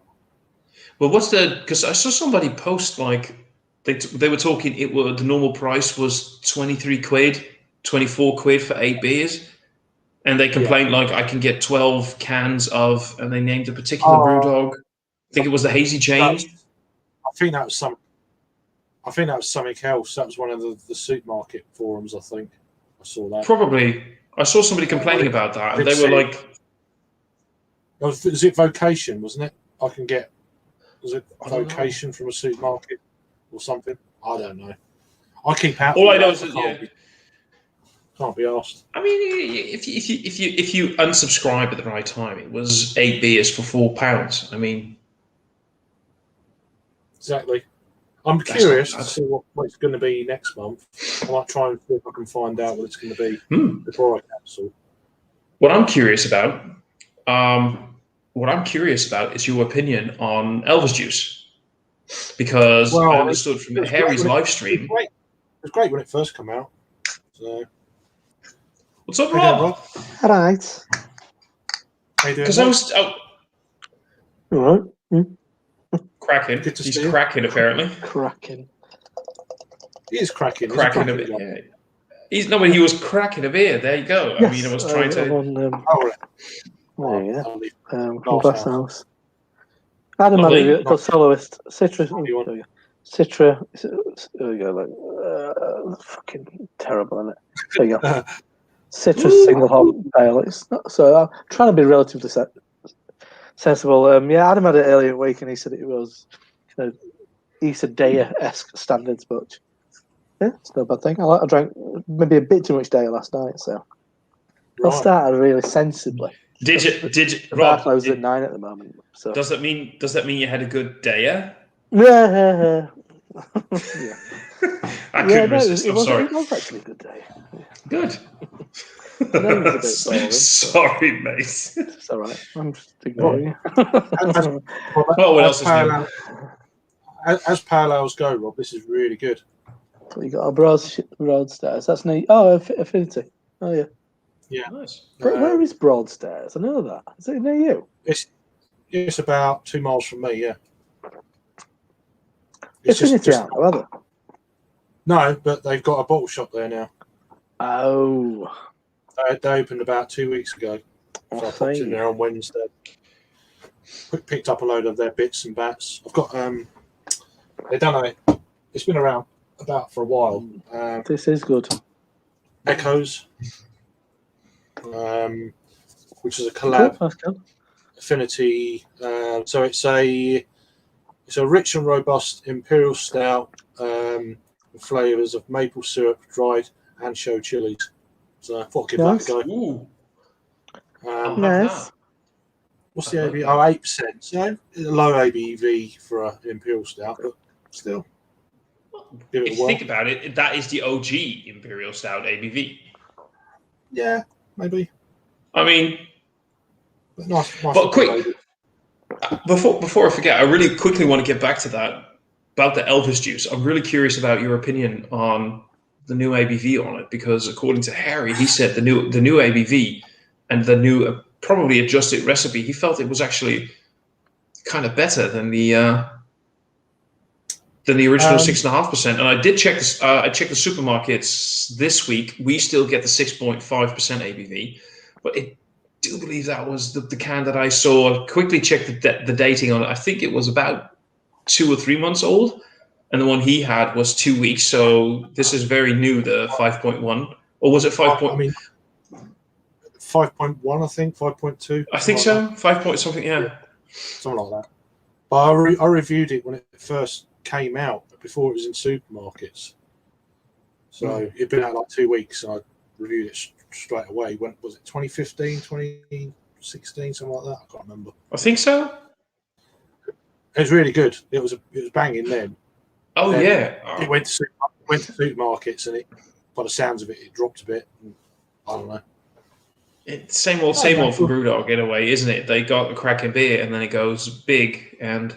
Well, what's the? Because I saw somebody post like they were talking. The normal price was 23 quid, 24 quid for 8 beers. And they complained like I can get 12 cans of, and they named a particular Brewdog. I think it was the Hazy Jane. I think that was something else. That was one of the supermarket forums. I think I saw that. Probably, I saw somebody complaining about that, and they were like, "Was it Vocation? Wasn't it? I can get. Was it Vocation from a supermarket or something? I don't know. I keep out. All I know is that can't be asked. I mean, if you unsubscribe at the right time, it was 8 beers for £4. I mean, exactly. I'm curious to see what it's going to be next month. I might try and see if I can find out what it's going to be before I cancel. What I'm curious about, is your opinion on Elvis Juice, because I understood from Harry's live stream. It was great when it first came out. So. What's up, Rob? All right. How you doing? Because I was all right. Cracking. He's cracking, apparently. Cracking. He is cracking. Cracking a bit. Yeah. He was cracking a beer. There you go. Yes, I mean, I was trying to. Glass House. Adam had got soloist. Citra. There you go. Fucking terrible, isn't it? There you go. Citrus single hop pale. It's not, so I'm trying to be relatively sensible. Adam had it earlier in the week, and he said it was Issa Daya-esque standards, but yeah, it's no bad thing. I drank maybe a bit too much Daya last night, so I started really sensibly. Did you Rob? I was at 9 at the moment. So does that mean you had a good Daya? Yeah. Yeah. I Yeah, couldn't no, resist. I'm sorry. it was actually a good day. Good. Today was a bit boring. Sorry, mate. It's all right. I'm just ignoring you. Well, what else is new? As parallels go, Rob, this is really good. You got a Broadstairs. That's near. Affinity. Oh yeah. Nice. Where is Broadstairs? I know that. Is it near you? It's about 2 miles from me. Yeah. It's Affinity aren't, are they? No, but they've got a bottle shop there now. Oh. They opened about 2 weeks ago. So I popped in there on Wednesday. Picked up a load of their bits and bats. I've got they've done it's been around about for a while. This is good. Echoes, which is a collab. Cool. Affinity. So it's a rich and robust imperial stout with flavors of maple syrup, dried and show chilies. So I thought I'd give that a go. Ooh. Nice. What's the ABV? Oh, 8%. So low ABV for an imperial stout, but still. Give it If a you whirl. think about it, that is the OG Imperial Stout ABV. Yeah, maybe. I mean, But nice but quick, before I forget, I really quickly want to get back to that about the Elvis juice. I'm really curious about your opinion on the new ABV on it, because according to Harry, he said the new ABV and the new probably adjusted recipe, he felt it was actually kind of better than the original 6.5%. And I did check this. I checked the supermarkets this week. We still get the 6.5% ABV, but I do believe that was the can that I saw. I quickly checked the dating on it. I think it was about 2 or 3 months old, and the one he had was 2 weeks. So this is very new. The 5.1, or was it 5. I mean, 5.1, I think 5.2. I think so. 5 point something. Yeah, something like that. But I reviewed it when it first came out, before it was in supermarkets. So it'd been out like 2 weeks, and I reviewed it straight away. When was it? 2015, 2016, something like that. I can't remember. I think so. It was really good. It was banging then. Oh then yeah. It went to supermarkets, and by the sounds of it, it dropped a bit. And I don't know. It's same old for Brewdog in a way, isn't it? They got the Kraken beer, and then it goes big. And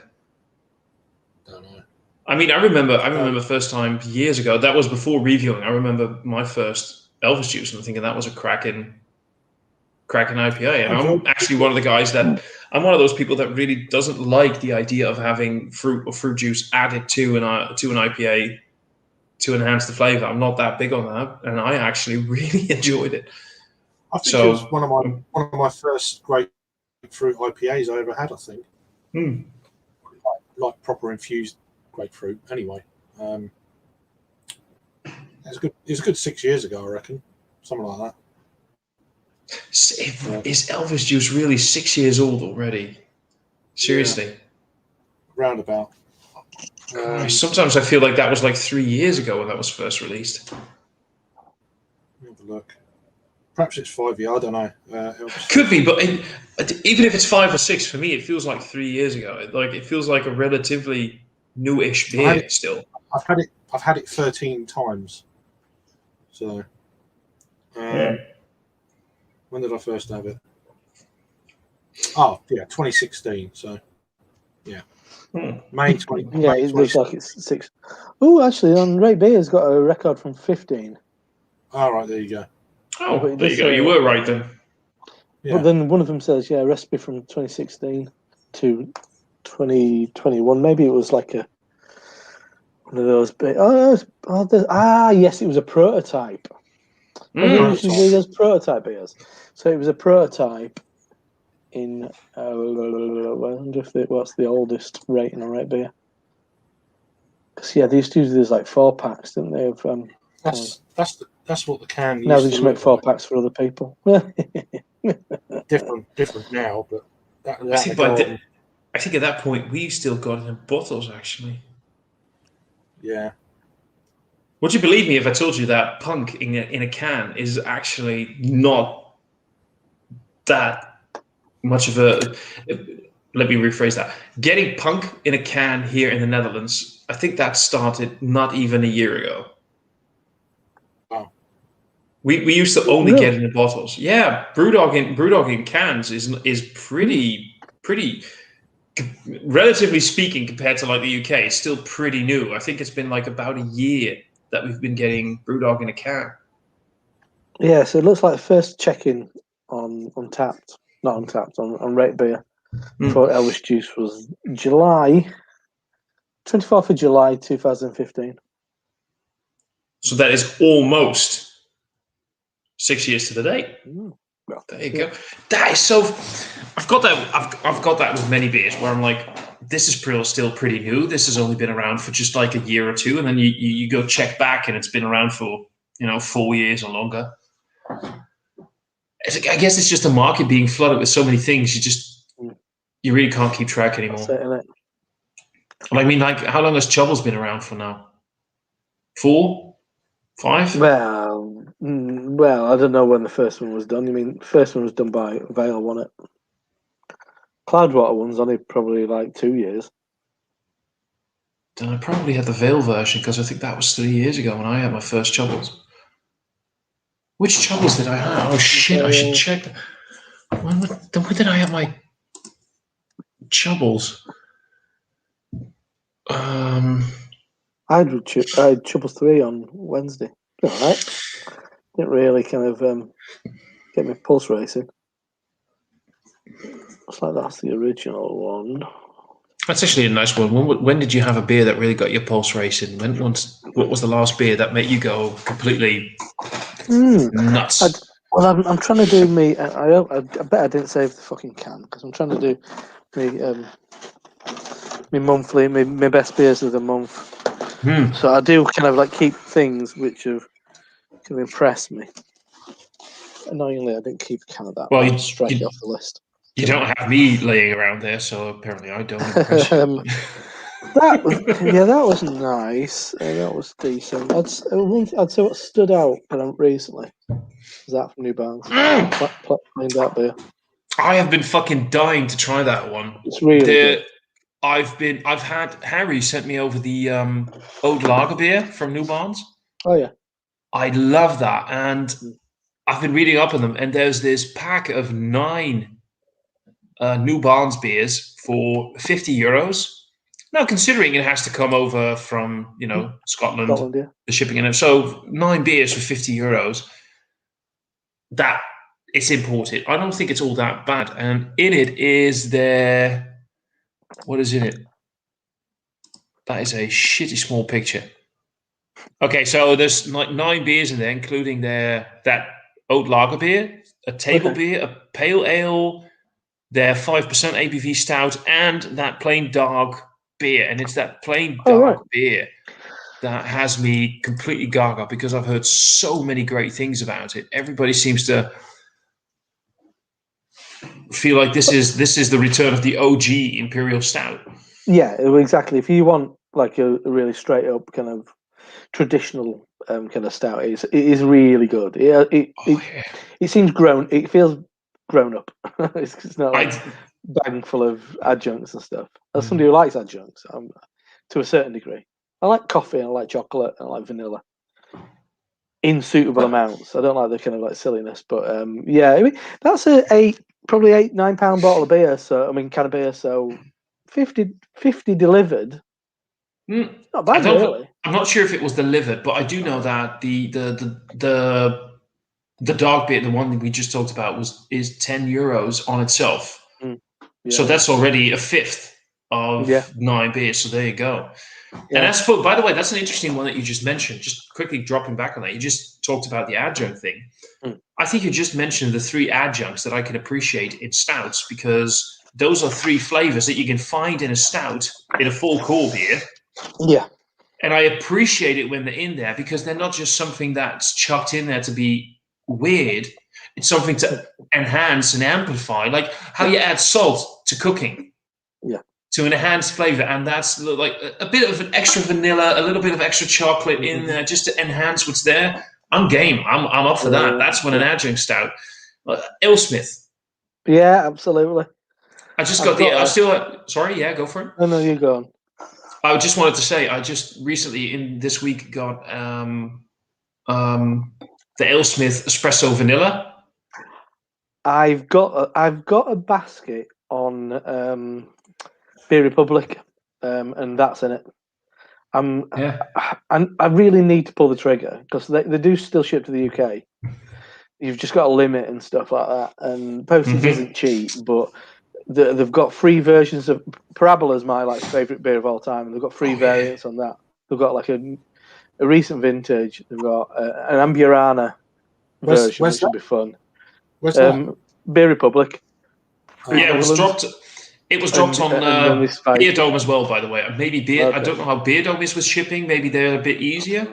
I don't know. I mean, I remember first time years ago. That was before reviewing. I remember my first Elvis juice, and I'm thinking that was a Kraken IPA. And I'm actually one of the guys that I'm one of those people that really doesn't like the idea of having fruit or fruit juice added to an IPA to enhance the flavor. I'm not that big on that, and I actually really enjoyed it. I think it was one of my first grapefruit IPAs I ever had. I think, like proper infused grapefruit. Anyway, it was a good 6 years ago, I reckon, something like that. Is Elvis juice really 6 years old already? Seriously, roundabout. Sometimes I feel like that was like 3 years ago when that was first released. Have a look. Perhaps it's 5 years. I don't know. Could be, but even if it's 5 or 6, for me, it feels like 3 years ago. It feels like a relatively newish beer still. I've had it 13 times. So, when did I first have it? Oh, yeah, 2016. So, yeah, May 20. Yeah, May it looks like it's 6. Oh, actually, on Ray Beer's got a record from 15. All right, there you go. Oh, there you go. You were right then. Yeah. But then one of them says, recipe from 2016 to 2021. Maybe it was like one of those. Yes, it was a prototype. Usually there's prototype beers. So it was a prototype in. I wonder what's the oldest rating on Ray Beer. Because they used to do these like 4-packs, didn't they? Of That's what the can. Now they just make 4-packs for other people. different now, but I think at that point we still got it in bottles. Actually, yeah. Would you believe me if I told you that Punk in a can is actually not that much of a let me rephrase that. Getting punk in a can here in the Netherlands, I think that started not even a year ago. Wow. We used to only get it in bottles. Yeah, BrewDog in cans is pretty, relatively speaking, compared to like the UK, it's still pretty new. I think it's been like about a year that we've been getting BrewDog in a can. Yeah, so it looks like the first check-in on Untapped, not Untapped, on Rate Beer for Elvish Juice was 24th of July 2015. So that is almost 6 years to the date. Well, there you go. That is so. I've got that with many beers where I'm like, this is still pretty new. This has only been around for just like a year or two, and then you go check back, and it's been around for 4 years or longer. I guess it's just a market being flooded with so many things. You really can't keep track anymore. That's it, innit? I mean, like, how long has Chubbles been around for now? 4? 5? Well, I don't know when the first one was done. You mean the first one was done by Vale, wasn't it? Cloudwater one's only probably like 2 years. Then I probably had the Vale version because I think that was 3 years ago when I had my first Chubbles. Which Chubbles did I have? Oh shit! I should check. When did I have my Chubbles? I had Chubbles 3 on Wednesday. All right. Didn't really kind of get my pulse racing. Looks like that's the original one. That's actually a nice one. When did you have a beer that really got your pulse racing? What was the last beer that made you go completely nuts? I'm trying to do me. I bet I didn't save the fucking can because I'm trying to do me monthly, my best beers of the month. So I do kind of like keep things which have kind of impressed me. Annoyingly, I didn't keep a can of that. Well, strike it off the list. You don't have me laying around there, so apparently I don't impress you. That was nice. That was decent. I'd say what stood out recently was that from New Barns. Playing that beer. I have been fucking dying to try that one. It's really good. I've had Harry sent me over the old lager beer from New Barns. Oh yeah, I love that, and I've been reading up on them. And there's this pack of 9 New Barns beers for €50. Now, considering it has to come over from Scotland, yeah. the shipping and so 9 beers for €50. That it's imported. I don't think it's all that bad. And in it is what is in it? That is a shitty small picture. Okay, so there's like 9 beers in there, including that oat lager beer, a table beer, a pale ale, their 5% ABV stout, and that plain dark beer. And it's that plain dark beer that has me completely gaga because I've heard so many great things about it. Everybody seems to feel like this is the return of the OG Imperial Stout. Yeah, exactly. If you want like a really straight up kind of traditional kind of stout, it is really good. It seems grown. It feels grown up. It's not like bang full of adjuncts and stuff. As somebody who likes adjuncts, to a certain degree, I like coffee and I like chocolate and I like vanilla in suitable amounts. I don't like the kind of like silliness, but I mean, that's probably £8-9 bottle of beer. So I mean, can of beer. So 50 delivered. Not bad, really. I'm not sure if it was delivered, but I do know that the dark beer, the one that we just talked about, is €10 on itself. So that's already a fifth of 9 beers. So there you go. Yeah. And by the way, that's an interesting one that you just mentioned. Just quickly dropping back on that, you just talked about the adjunct thing. I think you just mentioned the 3 adjuncts that I can appreciate in stouts, because those are 3 flavors that you can find in a stout in a full core beer. Yeah. And I appreciate it when they're in there because they're not just something that's chucked in there to be weird. It's something to enhance and amplify, like how you add salt to cooking. Yeah. To enhance flavor, and that's like a bit of an extra vanilla, a little bit of extra chocolate in there, just to enhance what's there. I'm game. I'm up for that. That's when an adjunct stout, AleSmith. Yeah, absolutely. I just I've got the. got I a- still. Sorry, yeah, go for it. Oh no, you go on. I just wanted to say I just recently in this week got the AleSmith Espresso Vanilla. I've got a basket on Beer Republic, and that's in it. Yeah. I really need to pull the trigger because they do still ship to the UK. You've just got a limit and stuff like that, and postage Mhm. isn't cheap, but they've got free versions of Parabola is my favorite beer of all time, and they've got free variants on that. They've got like a recent vintage. They've got an Amburana version, Where's which will be fun. Where's that? Beer Republic. Yeah, it was Netherlands. dropped. It was dropped on and then this fight. Beer Dome as well, by the way. Maybe Beer. I Okay. don't know how Beer Dome is with shipping. Maybe they're a bit easier.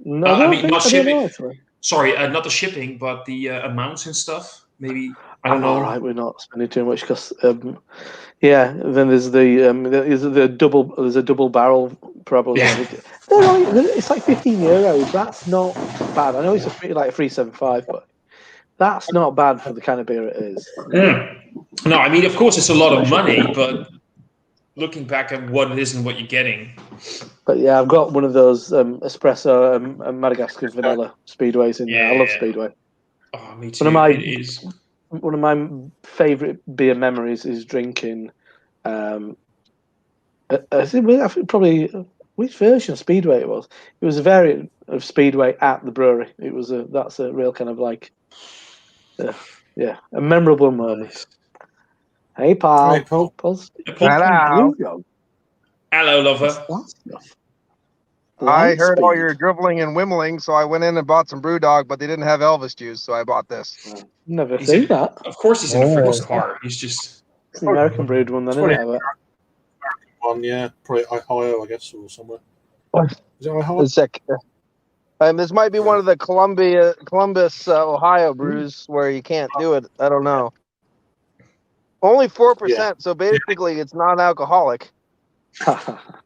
No, I I mean, not don't shipping. know, actually. Sorry, not the shipping, but the amounts and stuff. Maybe I don't I'm know. all right. We're not spending too much because, yeah. Then there's the double. There's a double barrel Parabola. Yeah. It's like €15. That's not bad. I know it's a $3.75, but that's not bad for the kind of beer it is. No, I mean, of course, it's a lot of money, but looking back at what it is and what you're getting. But yeah, I've got one of those espresso and Madagascar vanilla speedways in there. I love Yeah. Speedway. Oh, me too. One of my It is. one of my favorite beer memories is drinking. I think probably which version of Speedway it was. It was a variant of Speedway at the brewery. That's a real kind of a memorable moment. Hey, pal. Hey, Paul. Paul's Hello. Hello, lover. What's that stuff? I heard all Lightspeed. your dribbling and wimmling, so I went in and bought some BrewDog, but they didn't have Elvis juice, so I bought this. Never He's seen in- that. Of course, he's in a freaking Oh. car. He's just. It's the American brewed one, then, isn't it? I bet. One, yeah, probably Ohio, I guess, or somewhere. What? Is it Ohio? It's sick. This might be one of the Columbus, Ohio brews where you can't do it. I don't know. Only 4%, so basically it's non-alcoholic.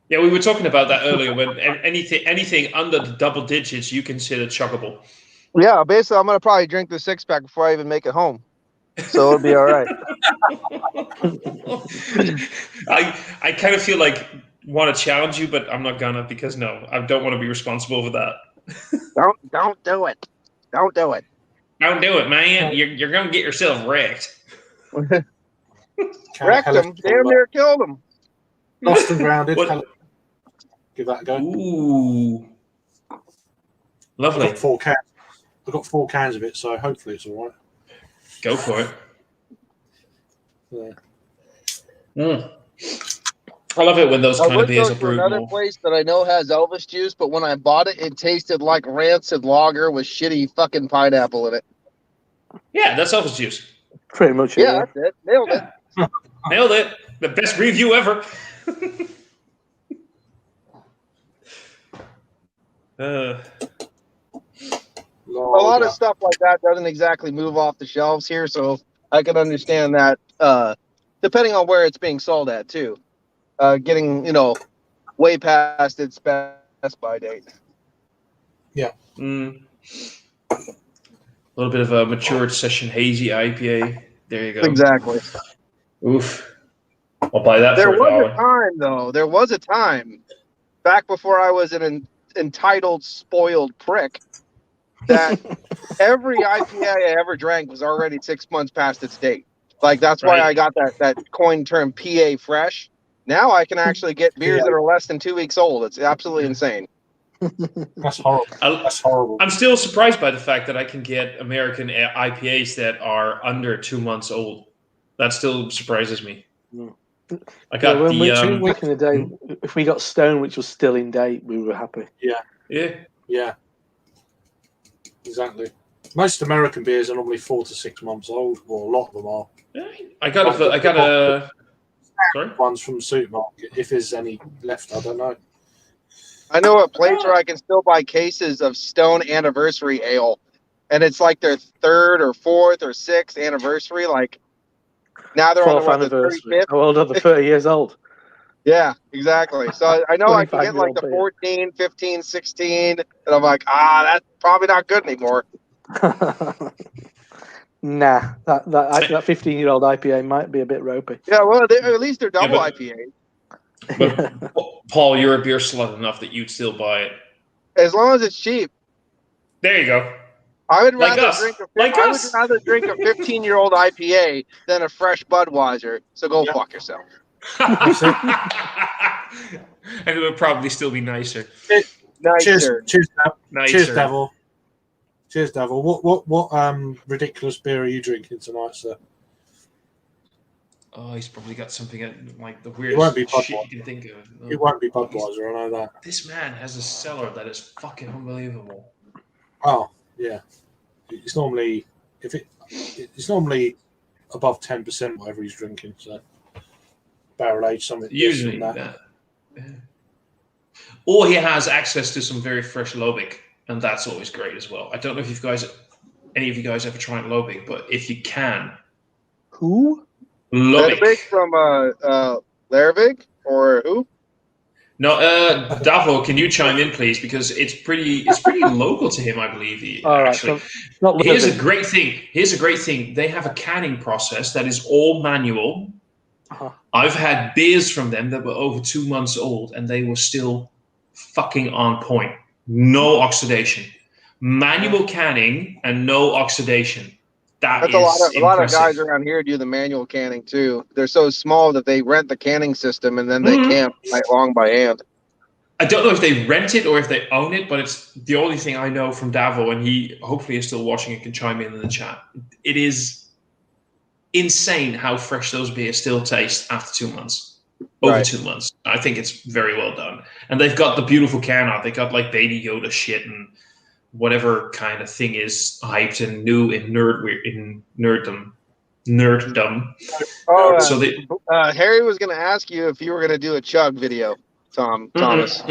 Yeah, we were talking about that earlier. When anything under the double digits, you consider chuggable. Yeah, basically I'm gonna probably drink the 6-pack before I even make it home, so it'll be all right. I kind of feel like want to challenge you, but I'm not gonna because no, I don't want to be responsible for that. Don't do it. Don't do it. Don't do it, man. You're gonna get yourself wrecked. Wrecked him. Damn near killed him. Lost and grounded. What? Give that a go. Ooh, I've lovely. got 4 cans. I've got 4 cans of it, so hopefully it's all right. Go for it. Yeah. I love it when those I kind of would beers go are to brewed another more. place that I know has Elvis juice, but when I bought it, it tasted like rancid lager with shitty fucking pineapple in it. Yeah, that's Elvis juice. Pretty much. Yeah, that's it. Nailed it. Nailed it. The best review ever. A lot of stuff like that doesn't exactly move off the shelves here, so I can understand that. Depending on where it's being sold at, too, getting way past its best by date. A little bit of a matured session hazy IPA. There you go. Exactly. Oof. I'll buy that There for was $1. a time, though. There was a time back before I was an entitled, spoiled prick that every IPA I ever drank was already 6 months past its date. Like, that's why Right. I got that coined term PA fresh. Now I can actually get beers that are less than 2 weeks old. It's absolutely insane. That's horrible. That's horrible. I'm still surprised by the fact that I can get American IPAs that are under 2 months old. That still surprises me. I got back in the day, if we got Stone, which was still in date, we were happy. Yeah. Yeah. Exactly. Most American beers are normally 4 to 6 months old, or a lot of them are. I got a. Sorry. Ones from the supermarket. If there's any left, I don't know. I know a place where I can still buy cases of Stone Anniversary Ale, and it's like their 3rd or 4th or 6th anniversary. Like, now they're on 4th the anniversary. 35th. How old are they? 30 years old. Yeah, exactly. So I know I can get like the 25-year-old 14, 15, 16, and I'm like, that's probably not good anymore. Nah, that 15-year-old IPA might be a bit ropey. Yeah, well, at least they're double but- IPA. But Paul, you're a beer slut enough that you'd still buy it. As long as it's cheap. There you go. I would Like rather us. drink Like I would us. rather drink a 15-year-old IPA than a fresh Budweiser. So go fuck yourself. And it would probably still be nicer. Nicer. Cheers, Nicer. Devil. Cheers, Devil. What ridiculous beer are you drinking tonight, sir? Oh, he's probably got something like the won't be weirdest shit Budweiser. you can think of. No. It won't be Budweiser, I know that. This man has a cellar that is fucking unbelievable. Oh, yeah. It's normally it's normally above 10% whatever he's drinking, so barrel aged something. Usually that. that. Yeah. Or he has access to some very fresh Lobik, and that's always great as well. I don't know if any of you guys ever tried Lobik, but if you can, Who? Lobik. Levig from Larvig or who? No, Davo, can you chime in, please? Because it's pretty local to him, I believe. All right. Actually, So not here's a Levig. great thing. They have a canning process that is all manual. Uh-huh. I've had beers from them that were over 2 months old, and they were still fucking on point. No oxidation, manual canning, and no oxidation. That's Is a lot of impressive. guys around here do the manual canning too. They're so small that they rent the canning system and then they Mhm. can night long by hand. I don't know if they rent it or if they own it, but it's the only thing I know from Davo, and he hopefully is still watching and can chime in the chat. It is insane how fresh those beers still taste after 2 months. Over Right. 2 months. I think it's very well done. And they've got the beautiful can art. They got like Baby Yoda shit and whatever kind of thing is hyped and new in nerddom. Oh, So they Harry was going to ask you if you were going to do a chug video, Thomas.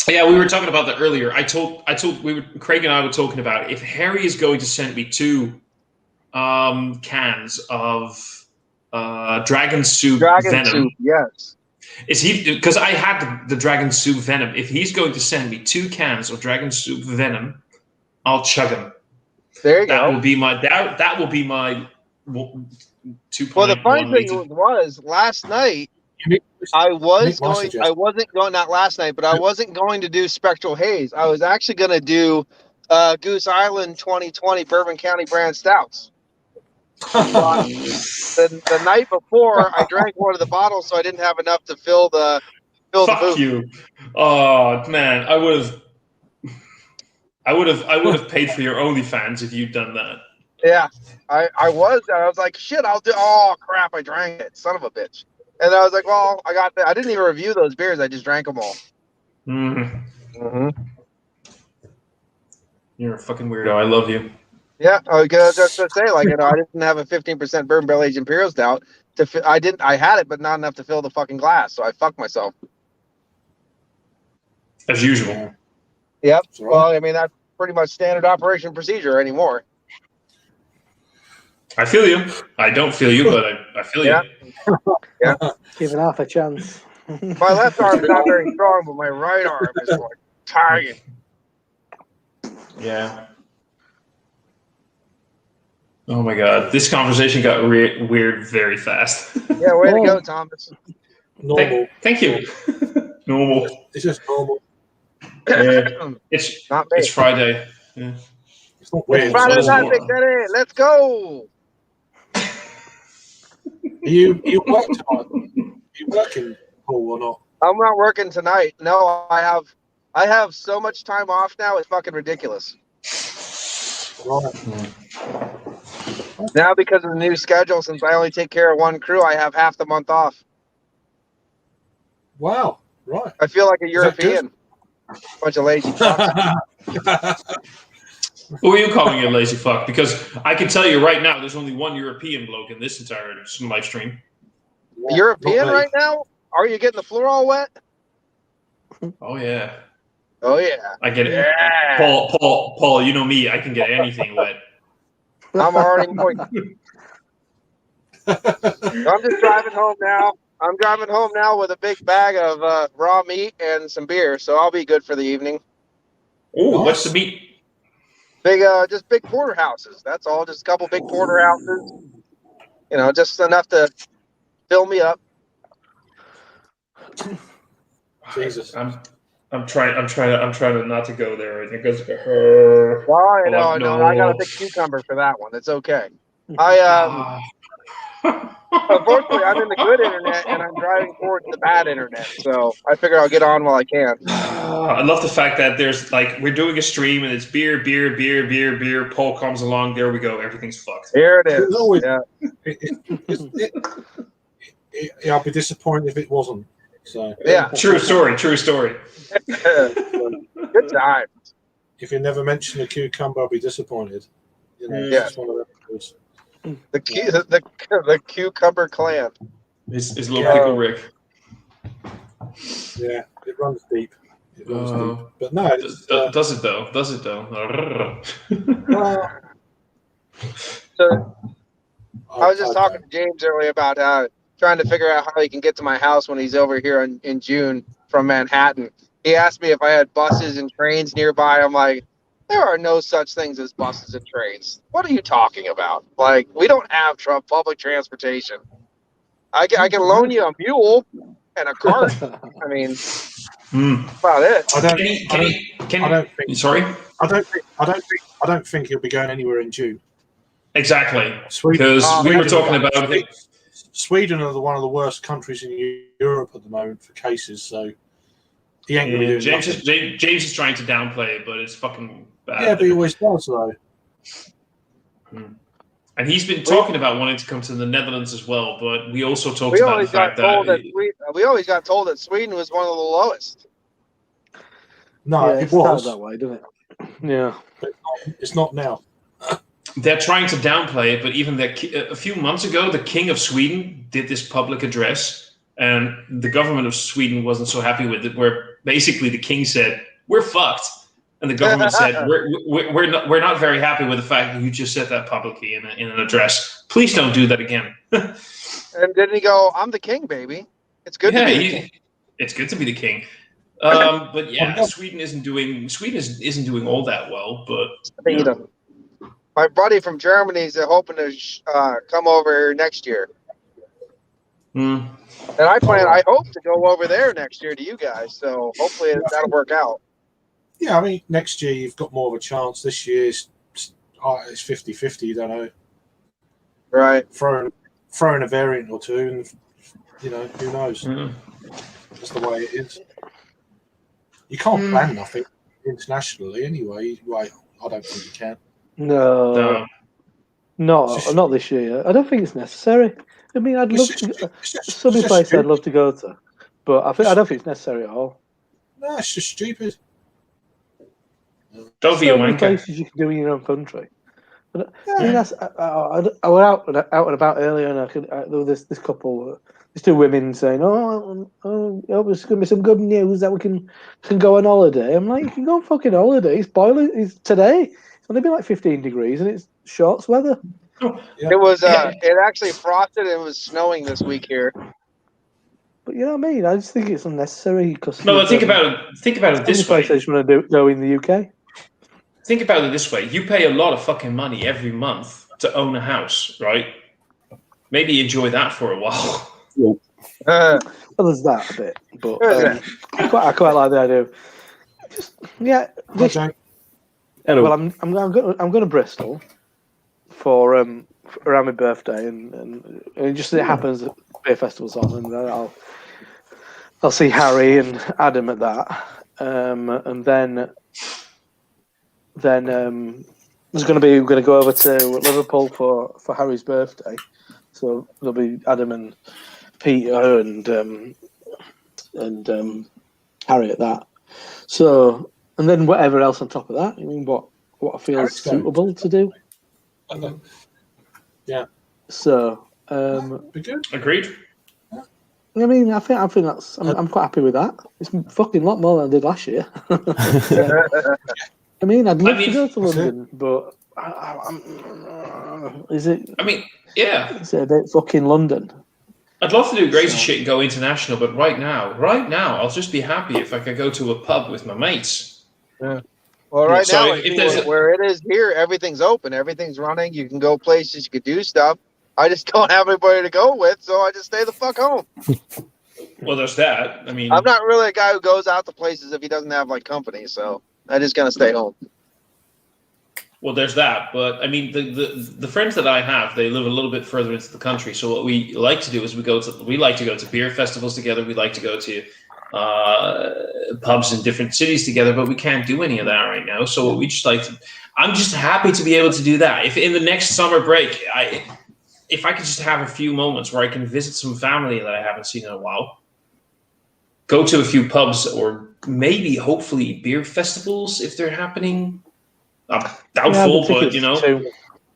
Yeah, we were talking about that earlier. Craig and I were talking about if Harry is going to send me 2 cans of Dragon Soup Dragon Venom. soup, yes. Is he? Because I had the Dragon Soup Venom. If he's going to send me 2 cans of Dragon Soup Venom, I'll chug them. There you That go. will be my 2.1 Well, the funny thing liter. was last night I wasn't going, not last night, but I wasn't going to do Spectral Haze. I was actually going to do Goose Island 2020 Bourbon County brand stouts. The night before, I drank one of the bottles, so I didn't have enough to fill the Fuck booth. you! Oh man, I would have paid for your OnlyFans if you'd done that. Yeah, I was like, shit, I'll do. Oh crap, I drank it, son of a bitch. And I was like, well, I didn't even review those beers. I just drank them all. Mm-hmm. You're a fucking weirdo. I love you. Yeah, I was just to say, like, I didn't have a 15% bourbon barrel aged imperial stout. I had it, but not enough to fill the fucking glass, so I fucked myself. As usual. Yep. That's all right. Well, I mean, that's pretty much standard operation procedure anymore. I feel you. I don't feel you, but I feel Yeah. you. Giving half a chance. My left arm is not very strong, but my right arm is like tired. Yeah. Oh my god, this conversation got weird very fast. Yeah, way to go, Thomas. Normal. Thank you. Normal. It's just normal. Yeah. It's Not me. Friday. Yeah. It's not weird. Friday It's night, normal. Big Daddy, let's go. You work tonight? You working, Paul, or not? I'm not working tonight. No, I have so much time off now. It's fucking ridiculous. Right. Now, because of the new schedule, since I only take care of one crew, I have half the month off. Wow. Right. I feel like a that good? European. Bunch of lazy fucks. Who are you calling a lazy fuck? Because I can tell you right now, there's only one European bloke in this entire live stream. European Not me. right now? Are you getting the floor all wet? Oh yeah, Oh yeah. I get it. Yeah. Paul, you know me. I can get anything wet. I'm already moist. I'm just driving home now. I'm driving home now with a big bag of raw meat and some beer, so I'll be good for the evening. Oh, Nice. what's the meat? just big porterhouses. That's all. Just a couple big porterhouses. You know, just enough to fill me up. Jesus. I'm trying to not to go there. I think it's Well, I know. no. I got a big cucumber for that one. It's okay. Unfortunately, I'm in the good internet, and I'm driving towards the bad internet. So I figure I'll get on while I can. I love the fact that there's like we're doing a stream and it's beer. Paul comes along. There we go. Everything's fucked. Here it is. It's always- Yeah. I'll be disappointed if it wasn't. So Yeah. True story. Good time. if you never mention a cucumber, I'll be disappointed. You know, Yeah. it's one of those. The cucumber clan. It's little Yeah. pickle Rick. Yeah, it runs deep. It runs Uh, deep. But no, it's, Does it though? well, So I was just talking to James earlier about trying to figure out how he can get to my house when he's over here in June from Manhattan. He asked me if I had buses and trains nearby. I'm like, there are no such things as buses and trains. What are you talking about? Like, we don't have public transportation. I can loan you a mule and a cart. I mean, that's about it. I don't think. Sorry. I don't think he'll be going anywhere in June. Exactly. Sweden, Because we were talking about Sweden are one of the worst countries in Europe at the moment for cases. So he ain't gonna be doing nothing. James is trying to downplay it, but it's fucking bad. Yeah, but he always does though. And he's been talking about wanting to come to the Netherlands as well, but we also talked We about the always got fact told that we always got told that Sweden was one of the lowest. No, Yeah, it it started was. that way, doesn't it? Yeah. It's not now. they're trying to downplay it, but even a few months ago, the King of Sweden did this public address, and the government of Sweden wasn't so happy with it, where basically the king said, "We're fucked," and the government said, "We're not very happy with the fact that you just said that publicly in an address. Please don't do that again." And didn't he go, "I'm the king, baby. It's good to be the king." It's good to be the king. But yeah, Sweden isn't doing all that well. But My buddy from Germany is hoping to come over here next year. And I hope to go over there next year to you guys. So hopefully that'll work out. Yeah, I mean, next year you've got more of a chance. This year it's 50-50, you don't know. Right. Throw in a variant or two, and who knows? That's the way it is. You can't plan nothing internationally anyway. Right? I don't think you can. No. Not this year. I don't think it's necessary. I mean, I'd love to. Some place I'd love to go to, but I don't think it's necessary at all. No, it's just stupid. Don't be a wanker. Places you can do in your own country. But, I mean, I went out and about earlier, and there was this couple, these two women saying, "Oh, it's going to be some good news that we can go on holiday." I'm like, "You can go on fucking holiday. It's boiling. It's today. It's only been like 15 degrees, and it's shorts weather." Yeah. It was. It actually frosted and it was snowing this week here. But you know what I mean? I just think it's unnecessary. No, but think about it this way. I just want to go in the UK. Think about it this way. You pay a lot of fucking money every month to own a house, right? Maybe enjoy that for a while. Well, there's that a bit, but I quite like the idea of just Well, I'm going to Bristol for around my birthday, and it just happens that beer festival's on, and then I'll see Harry and Adam at that, and then we're going to go over to Liverpool for Harry's birthday. So there'll be Adam and Peter and Harry at that. So, and then whatever else on top of that. I mean, what I feel is suitable to do. Yeah. So, be good. Agreed. I mean, I think that's. I'm quite happy with that. It's fucking lot more than I did last year. I mean, I'd love to go to London, but is it? I mean, yeah. Is it a bit fucking London? I'd love to do crazy shit and go international, but right now, I'll just be happy if I could go to a pub with my mates. Yeah. Well, right So now, if there's where it is here, everything's open, everything's running. You can go places, you can do stuff. I just don't have anybody to go with, so I just stay the fuck home. well, there's that. I mean, I'm not really a guy who goes out to places if he doesn't have like company, so I just kind of stay home. well, there's that. But I mean, the friends that I have, they live a little bit further into the country. So what we like to do is we like to go to beer festivals together. We like to go to pubs in different cities together, but we can't do any of that right now. So we just I'm just happy to be able to do that. If in the next summer break, if I could just have a few moments where I can visit some family that I haven't seen in a while, go to a few pubs or maybe hopefully beer festivals if they're happening. I'm doubtful, but you know.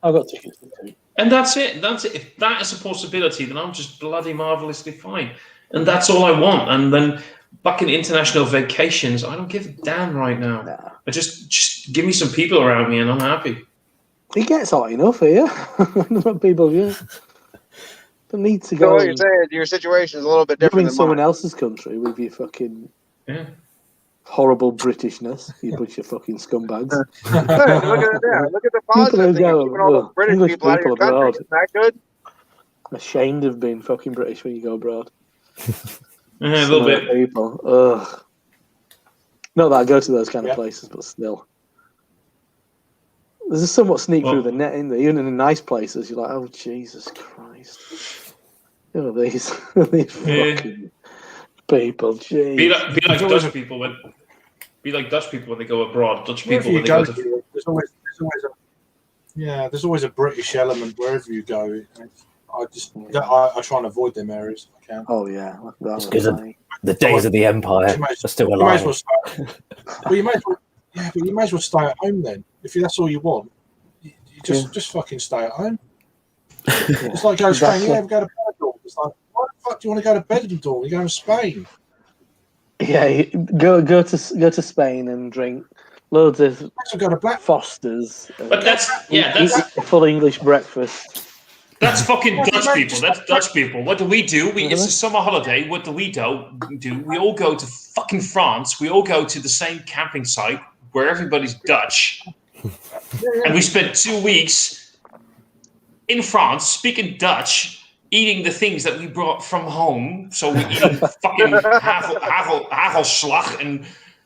I've got tickets for 2. And that's it. That's it. If that is a possibility, then I'm just bloody marvelously fine. And that's all I want. And then back in international vacations, I don't give a damn right now. Nah. I just give me some people around me and I'm happy. It gets hot enough here. People, yeah. Don't need to So go. what you're saying, your situation is a little bit You're different in than someone mine. else's country with your fucking Yeah. horrible Britishness. You bunch of fucking scumbags. Hey, look at that. Look at the People positive who thing. You're go, keeping all those British English people out of your people country. abroad. Isn't that good? Ashamed of being fucking British when you go abroad. A little Some of bit. the people. Ugh. Not that I go to those kind of Yeah. places, but still. There's a somewhat sneak through the net in there. Even in the nice places, you're like, oh, Jesus Christ. Who are these? These Yeah. fucking people. Jeez. Be like There's always Dutch people when Dutch people when they go abroad. Dutch Wherever people when you they go, go to. there's always a British element wherever you go. I try and avoid them areas if I can. Oh, yeah. It's because of the days of the Empire You may are still You may as alive. well stay. Well, you may as well stay at home then. If that's all you want, you just fucking stay at home. It's like going to Spain. Exactly. Yeah, we go to Benidorm. It's like, why the fuck do you want to go to Benidorm? You're going to Spain. Yeah, go to Spain and drink loads of Might as well go to Black. Fosters. But that's eat a full English breakfast. That's fucking Yeah, Dutch but people. That's Dutch people. What do? It's Really? a summer holiday. What do? We all go to fucking France. We all go to the same camping site where everybody's Dutch. And we spent 2 weeks in France speaking Dutch, eating the things that we brought from home. So we eat fucking hagelslag and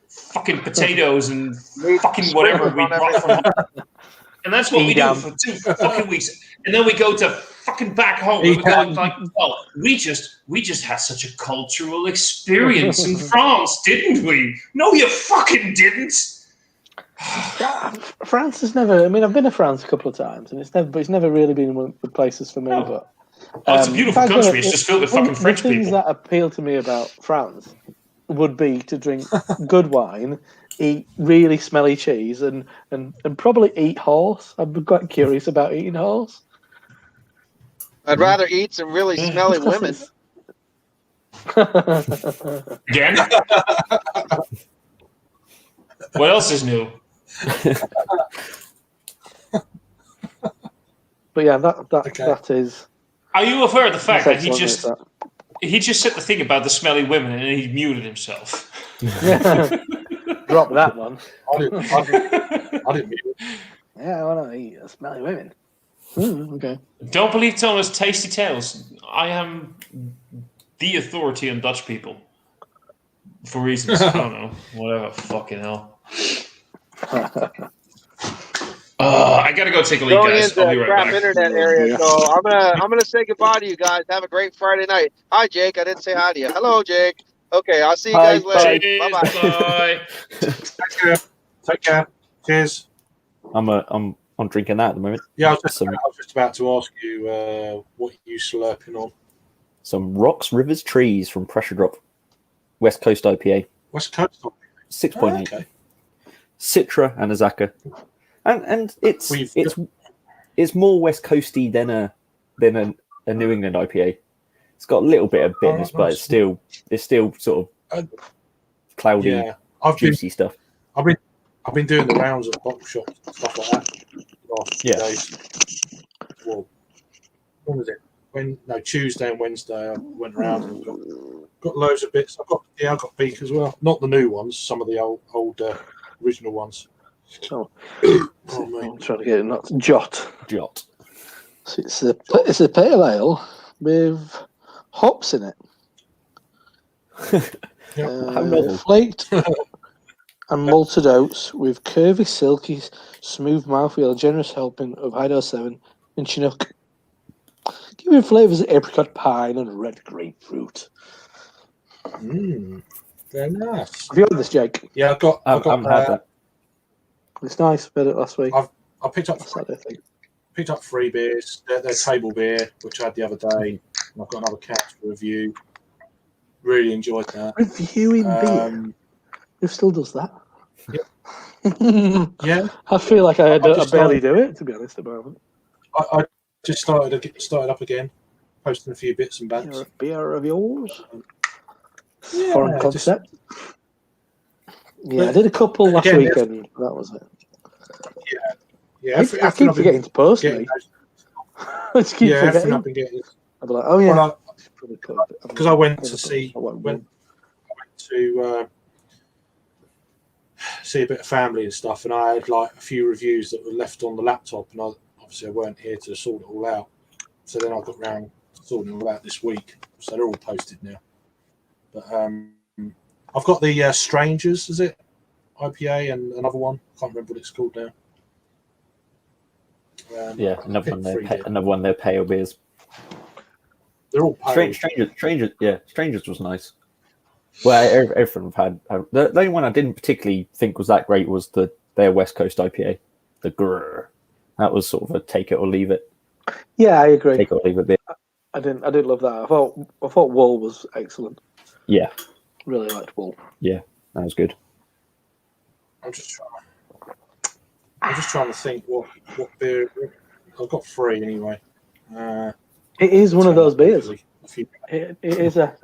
fucking potatoes and fucking whatever we brought from home. And that's what we do for 2 fucking weeks. And then we go to fucking back home. And we're going like, well, we just had such a cultural experience in France, didn't we? No, you fucking didn't. France has never. I mean, I've been to France a couple of times, and it's never really been one of the places for me. No. But Oh, it's a beautiful country. It's just filled with fucking French the things people. that appeal to me about France would be to drink good wine, eat really smelly cheese, and probably eat horse. I'd be quite curious about eating horse. I'd rather eat some really smelly women. Again? What else is new? But yeah, that Okay. that is. Are you aware of the fact that that's excellent, he just said the thing about the smelly women and then he muted himself? Yeah. Drop that one. I didn't mean it. Yeah, I want to eat smelly women. Okay. Don't believe Thomas' tasty tales. I am the authority on Dutch people. For reasons, I don't know. Whatever, fucking hell. I gotta go take a leak, Going guys. into I'll be right crap back. internet area, so I'm gonna say goodbye to you guys. Have a great Friday night. Hi, Jake. I didn't say hi to you. Hello, Jake. Okay, I'll see you Hi, guys later. Cheers, Bye bye. bye. Take care. Cheers. I'm drinking that at the moment. Yeah, I was Some just about to ask you what you slurping on. some rocks, rivers, trees from Pressure Drop, West Coast IPA, West Coast. 6.8, Okay. Citra and Azaka, and it's more West Coasty than a New England IPA. It's got a little bit of bitterness, but it's still sort of cloudy, Yeah, I've been juicy stuff. I've been doing the rounds at bottle shops and stuff like that the last few Yeah. days. Well, when was it? Tuesday and Wednesday I went around and got loads of bits. I've got Beak as well. Not the new ones, some of the old original ones. Oh, Oh, I'm trying to get it. Not Jot. Jot. So it's a pale ale with hops in it. How novel. Flaked and malted oats with curvy, silky, smooth mouthfeel, a generous helping of Idaho 7 and Chinook. Giving flavours of apricot pine and red grapefruit. Very nice. Have you had this, Jake? Yeah, I haven't had that. It's nice. I had it last week. I picked up Saturday, I think. picked up 3 beers. They're table beer, which I had the other day. And I've got another catch for review. Really enjoyed that. Reviewing beer. Who still does that? Yeah. Yeah. I feel like I just barely do it, to be honest, at the moment. I just started up again, posting a few bits and bats. Beer reviews. Yeah, Foreign concept. Yeah, I did a couple last weekend. That was it. Yeah. I keep forgetting to post, mate. I just keep forgetting. I've been getting. I'll be like, oh yeah. Because I went to see a bit of family and stuff, and I had like a few reviews that were left on the laptop, and obviously I weren't here to sort it all out. So then I got round to sorting it all out this week, so they're all posted now. But I've got the Strangers, is it? IPA and another one. I can't remember what it's called now. Yeah, another one. Their pale beers. They're all pale. Strangers was nice. Well, everything I've had. The only one I didn't particularly think was that great was their West Coast IPA, the Grrr. That was sort of a take it or leave it. Yeah, I agree. Take it or leave it beer. I didn't love that. I thought Wool was excellent. Yeah, really liked Wool. Yeah, that was good. I'm just trying to think what beer. I've got 3 anyway. It is one of those beers. It is a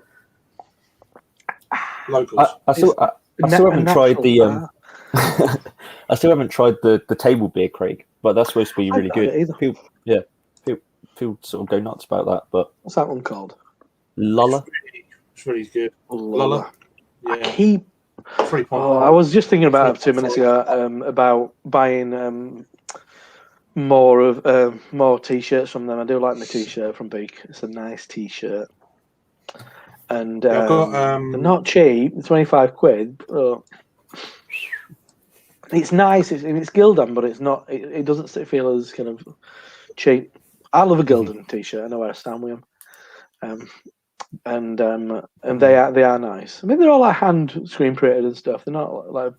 locals. I still haven't tried the. I still haven't tried the table beer, Craig, but that's supposed to be really good. People sort of go nuts about that. But what's that one called? Lulla. It's really good. Lulla. Yeah. I keep. I was just thinking about it 2 minutes ago about buying more t-shirts from them. I do like my t-shirt from Beak. It's a nice t-shirt, and they're not cheap. £25. It's nice. It's Gildan, but it's not. It doesn't feel as kind of cheap. I love a Gildan t-shirt. I know where I stand with them. And they are nice. I mean, they're all like hand screen printed and stuff. They're not like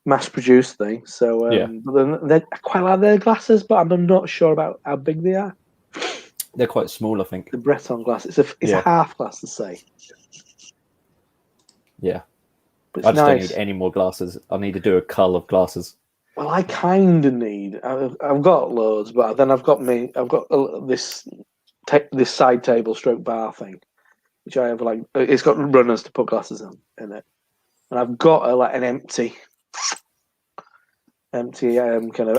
mass produced things. So but then I quite like their glasses, but I'm not sure about how big they are. They're quite small, I think. The Breton glass. It's a half glass to say. Yeah, but I just don't need any more glasses. I need to do a cull of glasses. Well, I kind of need. I've got loads, but then I've got this side table stroke bar thing, which I have it's got runners to put glasses in it, and I've got an empty kind of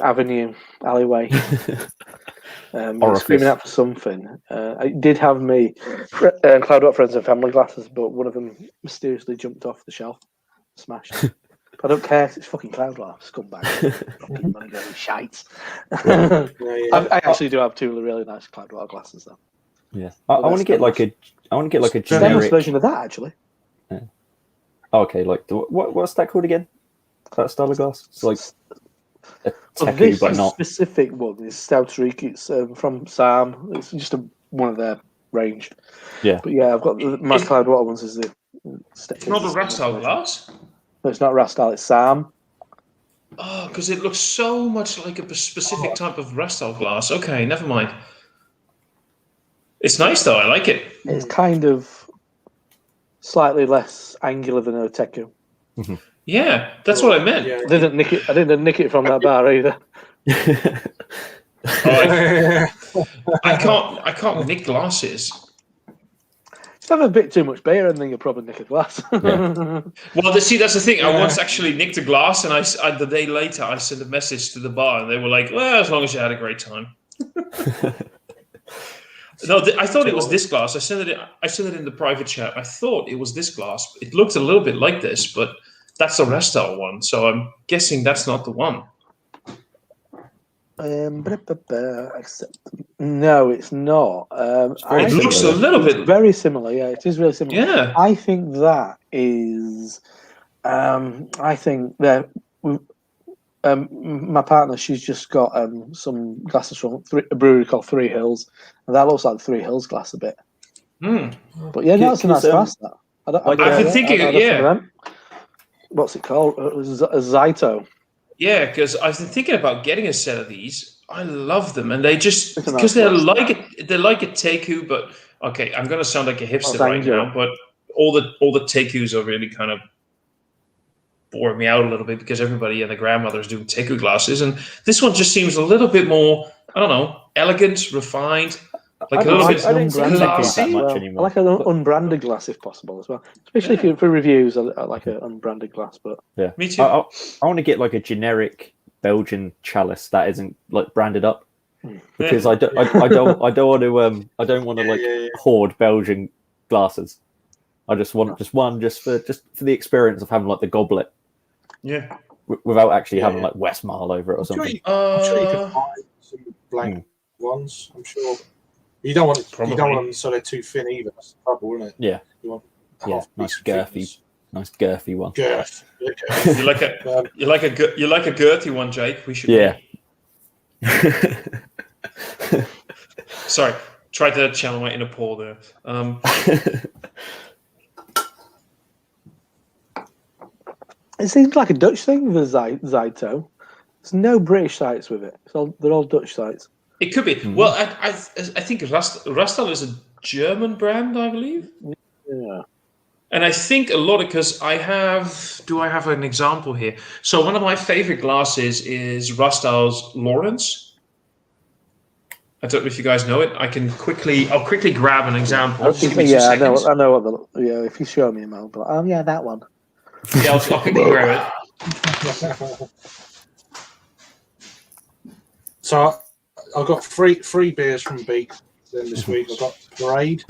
alleyway. Screaming out for something. I did have me Cloudwatt Friends and Family glasses, but one of them mysteriously jumped off the shelf, smashed. I don't care. It's fucking Cloudwatt scumbag. Fucking money going shite. I actually do have 2 really nice Cloudwatt glasses though. Yeah, I want to get like a generic version of that actually. Yeah. Oh, okay, like what's that called again? That style of glass? It's like a Teku, but not specific one. Is Stoutrick. It's from Sam. It's just one of their range. Yeah, but yeah, I've got my Cloudwatt ones. Is the it's not a Rastal glass? No, it's not Rastal. It's Sam. Oh, because it looks so much like a specific type of Rastal glass. Okay, never mind. It's nice though. I like it. It's kind of slightly less angular than a Teku. Mm-hmm. Yeah, that's what I meant. I didn't nick it from that bar either. I can't nick glasses. Just have a bit too much beer and then you'll probably nick a glass. Yeah. Well, that's the thing. I once actually nicked a glass, and the day later I sent a message to the bar, and they were like, "Well, as long as you had a great time." No, I thought it was this glass. I sent it in the private chat. I thought it was this glass. It looked a little bit like this, but that's the Restal one. So I'm guessing that's not the one. No, it's not. It looks a little bit very similar. Yeah, it is really similar. Yeah. I think that is. I think that my partner, she's just got some glasses from a brewery called Three Hills, and that looks like the Three Hills glass a bit. But yeah, that's a nice glass. That I've been thinking, what's it called? It was a Zyto. Yeah, because I've been thinking about getting a set of these. I love them, and they just because they're like a Teku, but okay, I'm gonna sound like a hipster right now, but all the Tekus are really kind of boring me out a little bit because everybody and their grandmothers do Teku glasses, and this one just seems a little bit more, I don't know, elegant, refined, like a little bit classy. Much anymore. I like an unbranded glass if possible as well, especially if for reviews. I like an unbranded glass, but yeah, me too. I want to get like a generic Belgian chalice that isn't like branded up because I don't want to like hoard Belgian glasses. I just want one just for the experience of having like the goblet. Yeah. Without actually having like Westmalle over it or something. I'm sure you can find some blank ones. I'm sure. You don't want them so they're too thin either. That's the trouble, isn't it? Yeah. You want nice girthy one. Girth. Okay. You like a girthy one, Jake. We should. Yeah. Sorry, tried to channel my inner Paul there. It seems like a Dutch thing, the Zyto. There's no British sites with it. They're all Dutch sites. It could be. Well, I think Rastal is a German brand, I believe. Yeah. And I think a lot because I have an example here? So one of my favorite glasses is Rastal's Lawrence. I don't know if you guys know it. I'll quickly grab an example. Yeah, I know what if you show me a moment, oh yeah, that one. Yeah, I'll quickly grab it. So I've got three beers from Beak this week. I've got Parade,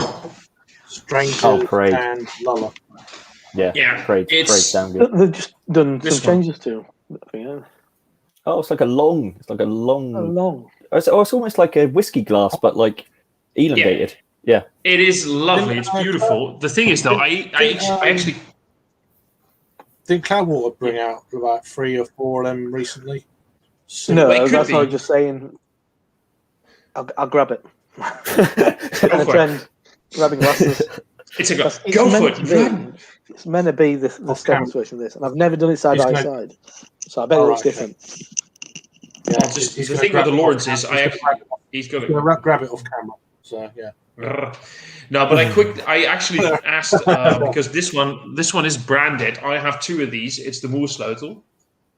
Stranger, and Lulla. Yeah. Parade sound good. They've just done some changes to it. Oh, it's like a long. It's almost like a whiskey glass, but like elongated. Yeah. It is lovely. It's beautiful. The thing is, though, I actually. Did Cloudwater bring out about 3 or 4 of them recently? No, that's what I was just saying. I'll grab it. A trend, grabbing glasses. It's a go for it. It's meant to be the Stebbins version of this, and I've never done it side by side, so I bet it looks different. Yeah, the thing with the Lawrence is, he's going to grab it off camera. So yeah. No, but I actually asked because this one is branded. I have 2 of these. It's the Moersleutel.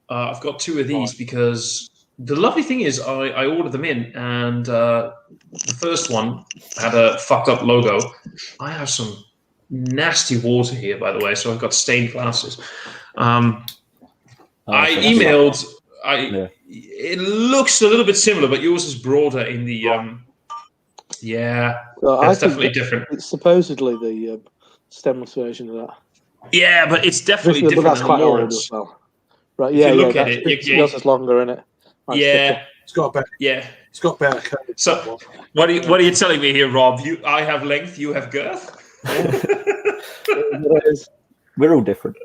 I've got 2 of these because the lovely thing is I ordered them in, and the first one had a fucked up logo. I have some nasty water here, by the way, so I've got stained glasses. I emailed. It looks a little bit similar, but yours is broader in the. That's definitely different. It's supposedly the stemless version of that. Yeah, but it's definitely different that's than quite Lawrence. Old as well. Right? Yeah, look at it, yours is longer, isn't it? It's got better. Yeah, it's got better. So, what are you telling me here, Rob? I have length, you have girth. We're all different.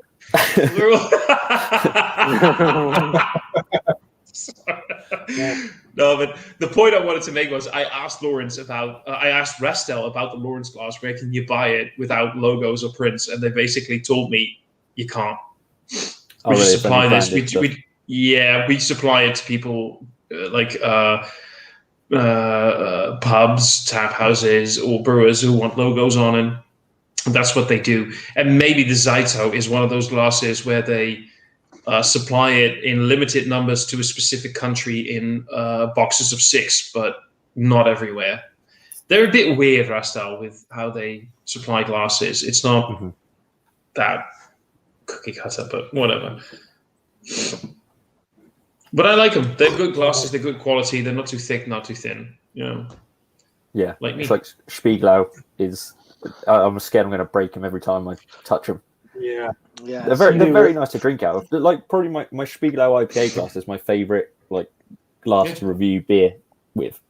No, but the point I wanted to make was I asked Restel about the Lawrence glass. Where can you buy it without logos or prints? And they basically told me you can't. We just supply this. We supply it to people like pubs, tap houses, or brewers who want logos on, and that's what they do. And maybe the Zyto is one of those glasses where they supply it in limited numbers to a specific country in boxes of 6, but not everywhere. They're a bit weird, Rastal, with how they supply glasses. It's not that cookie cutter, but whatever. But I like them. They're good glasses. They're good quality. They're not too thick, not too thin. You know. Yeah, like me. It's like Spiegelau is. I'm scared I'm going to break him every time I touch him. Yeah. They're very nice to drink out of. Like probably my Spiegelau IPA glass is my favorite glass to review beer with.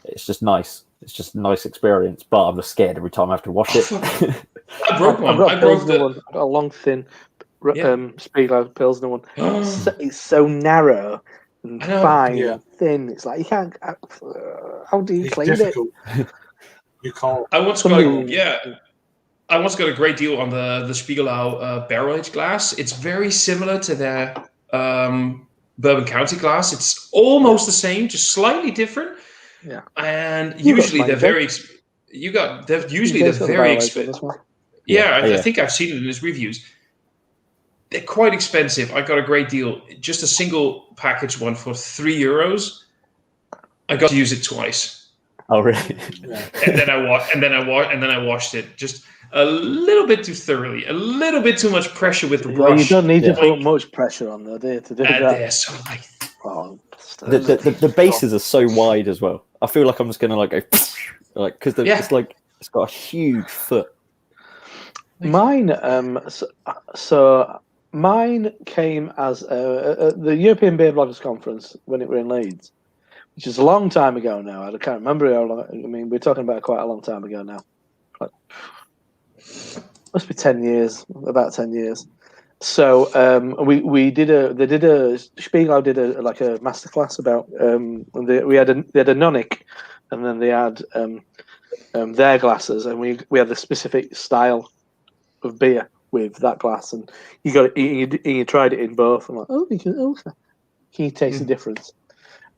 It's just nice. It's just a nice experience, but I'm just scared every time I have to wash it. I broke one. I've got a long, thin Spiegelau Pilsner one. It's so narrow and fine and thin. It's like you can't. How do you clean it? You can't. I once got a great deal on the Spiegelau barrel aged glass. It's very similar to their Bourbon County glass. It's almost the same, just slightly different. Yeah, and usually they're very. They're very expensive. I think I've seen it in his reviews. They're quite expensive. I got a great deal. Just a single package one for €3. I got to use it twice. Oh really? And then I washed it just a little bit too thoroughly, a little bit too much pressure with the brush. You don't need to put much pressure on there, do you, to do that? They're so light. The bases are so wide as well. I feel like I'm just gonna go because it's got a huge foot. Mine, mine came as the European Beer Bloggers Conference when it were in Leeds, which is a long time ago now. I can't remember how long. I mean, we're talking about quite a long time ago now. Must be 10 years, about 10 years. So Spiegelau did a masterclass about they had a Nonic, and then they had their glasses, and we had a specific style of beer with that glass, and you tried it in both. I'm like, can you taste the difference?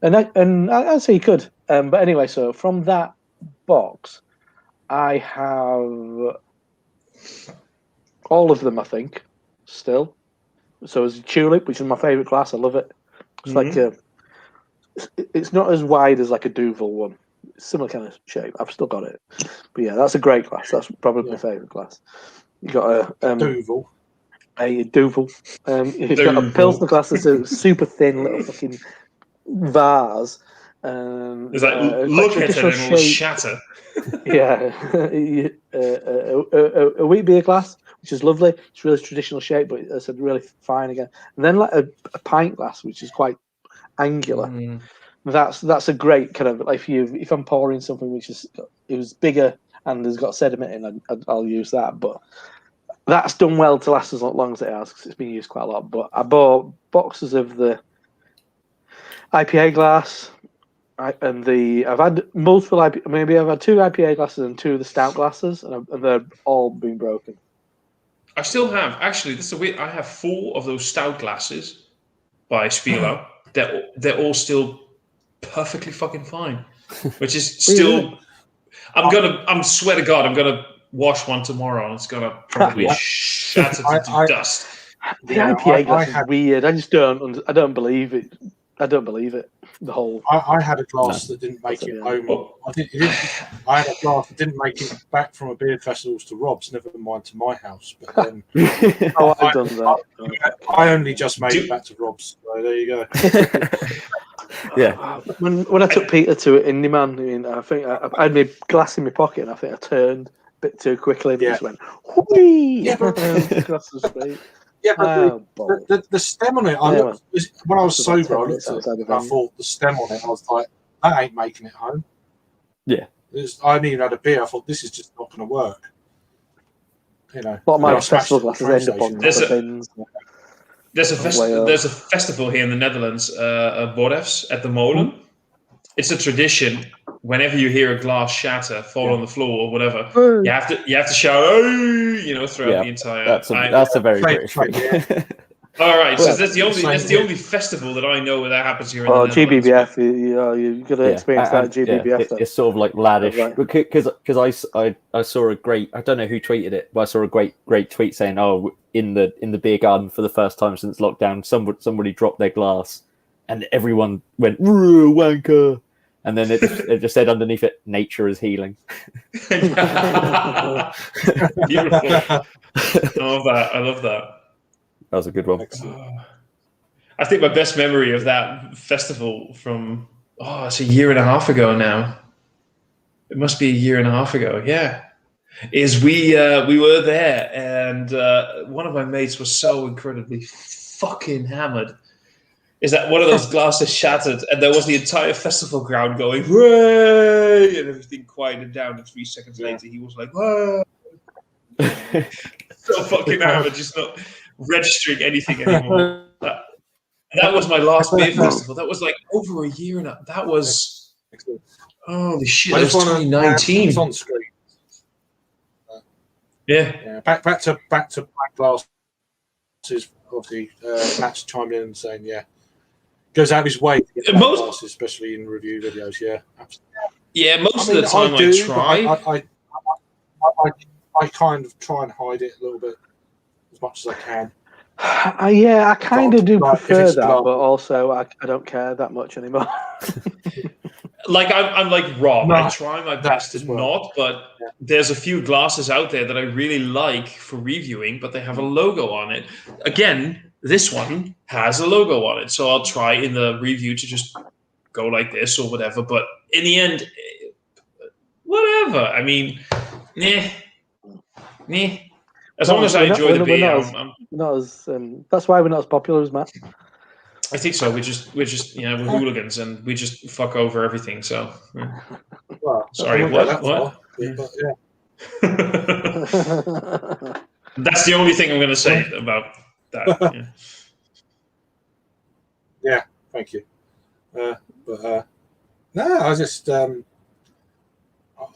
And I'd say you could. But anyway, so from that box, I have all of them, I think, still. So it's Tulip, which is my favourite glass. I love it. It's like it's not as wide as like a Duvel one. It's similar kind of shape. I've still got it. But yeah, that's a great glass. That's probably my favourite glass. You got a Duvel. A Duvel. You've got a Pilsner glass that's a super thin little fucking vase. It's like, look at it and it will shatter. Yeah. A wheat beer glass, which is lovely. It's really traditional shape, but it's really fine again. And then like a pint glass, which is quite angular. That's a great kind of like if I'm pouring something which is bigger and has got sediment in, I'll use that. But that's done well to last as long as it has, because it's been used quite a lot. But I bought boxes of the IPA glass. I've had multiple maybe I've had 2 IPA glasses and 2 of the stout glasses, and they're all been broken. I still have I have 4 of those stout glasses by Spiegelau. They're all still perfectly fucking fine, which is still. I'm swear to God, I'm gonna wash one tomorrow, and it's gonna probably shatter to dust. The IPA glass is weird. I just don't believe it. I don't believe it. The whole. I had a glass that didn't make it home. I had a glass that didn't make it back from a beer festivals to Rob's, never mind to my house. But then, I've done that. I only just made it back to Rob's. So there you go. Yeah. When I took Peter to Indie Man, I think I had my glass in my pocket, and I think I turned a bit too quickly, and it just went. Whee! Yeah, glass was straight. Yeah, but the stem on it, when I was sober, I looked at it and I thought the stem on it, I was like, that ain't making it home. Yeah. I hadn't even had a beer. I thought, this is just not going to work. What my festival glasses end up on There's a festival here in the Netherlands, Bordefs, at the Molen. It's a tradition. Whenever you hear a glass shatter, fall on the floor or whatever, you have to shout, "Oh!" throughout the entire. That's a very British thing. All right, so that's the only festival that I know where that happens here. In the GBBF, you've got to experience that GBBF. It's sort of like laddish, because I saw a great. I don't know who tweeted it, but I saw a great tweet saying, "Oh, in the beer garden for the first time since lockdown, somebody dropped their glass, and everyone went wanker." And then it just said underneath it, "Nature is healing." Beautiful. I love that. That was a good one. I think my best memory of that festival from it's a year and a half ago now. It must be a year and a half ago. Yeah, is we were there, and one of my mates was so incredibly fucking hammered. Is that one of those glasses shattered, and there was the entire festival ground going "Hooray!" and everything quieted down. And 3 seconds later, he was like, "Whoa!" So fucking hammered, just not registering anything anymore. That was my last beer festival. That was like over a year now. That was holy shit. That was 2019. It's on screen. Yeah. Back to Black Glasses. Obviously, Matt's chimed in and saying, goes out of his way to get Black Glasses, especially in review videos. Yeah, absolutely. Yeah, most of the time I try. I kind of try and hide it a little bit as much as I can. I kind of do prefer that, but also I don't care that much anymore. Like I'm like Rob. I try my best to not, but there's a few glasses out there that I really like for reviewing, but they have a logo on it. Again, this one has a logo on it, so I'll try in the review to just go like this or whatever. But in the end, whatever. I mean, as long as I enjoy the beer, that's why we're not as popular as Matt. I think so. We're just we're hooligans and we just fuck over everything. So, well, sorry, what? That's the only thing I'm going to say about that. Yeah, thank you. No, I just I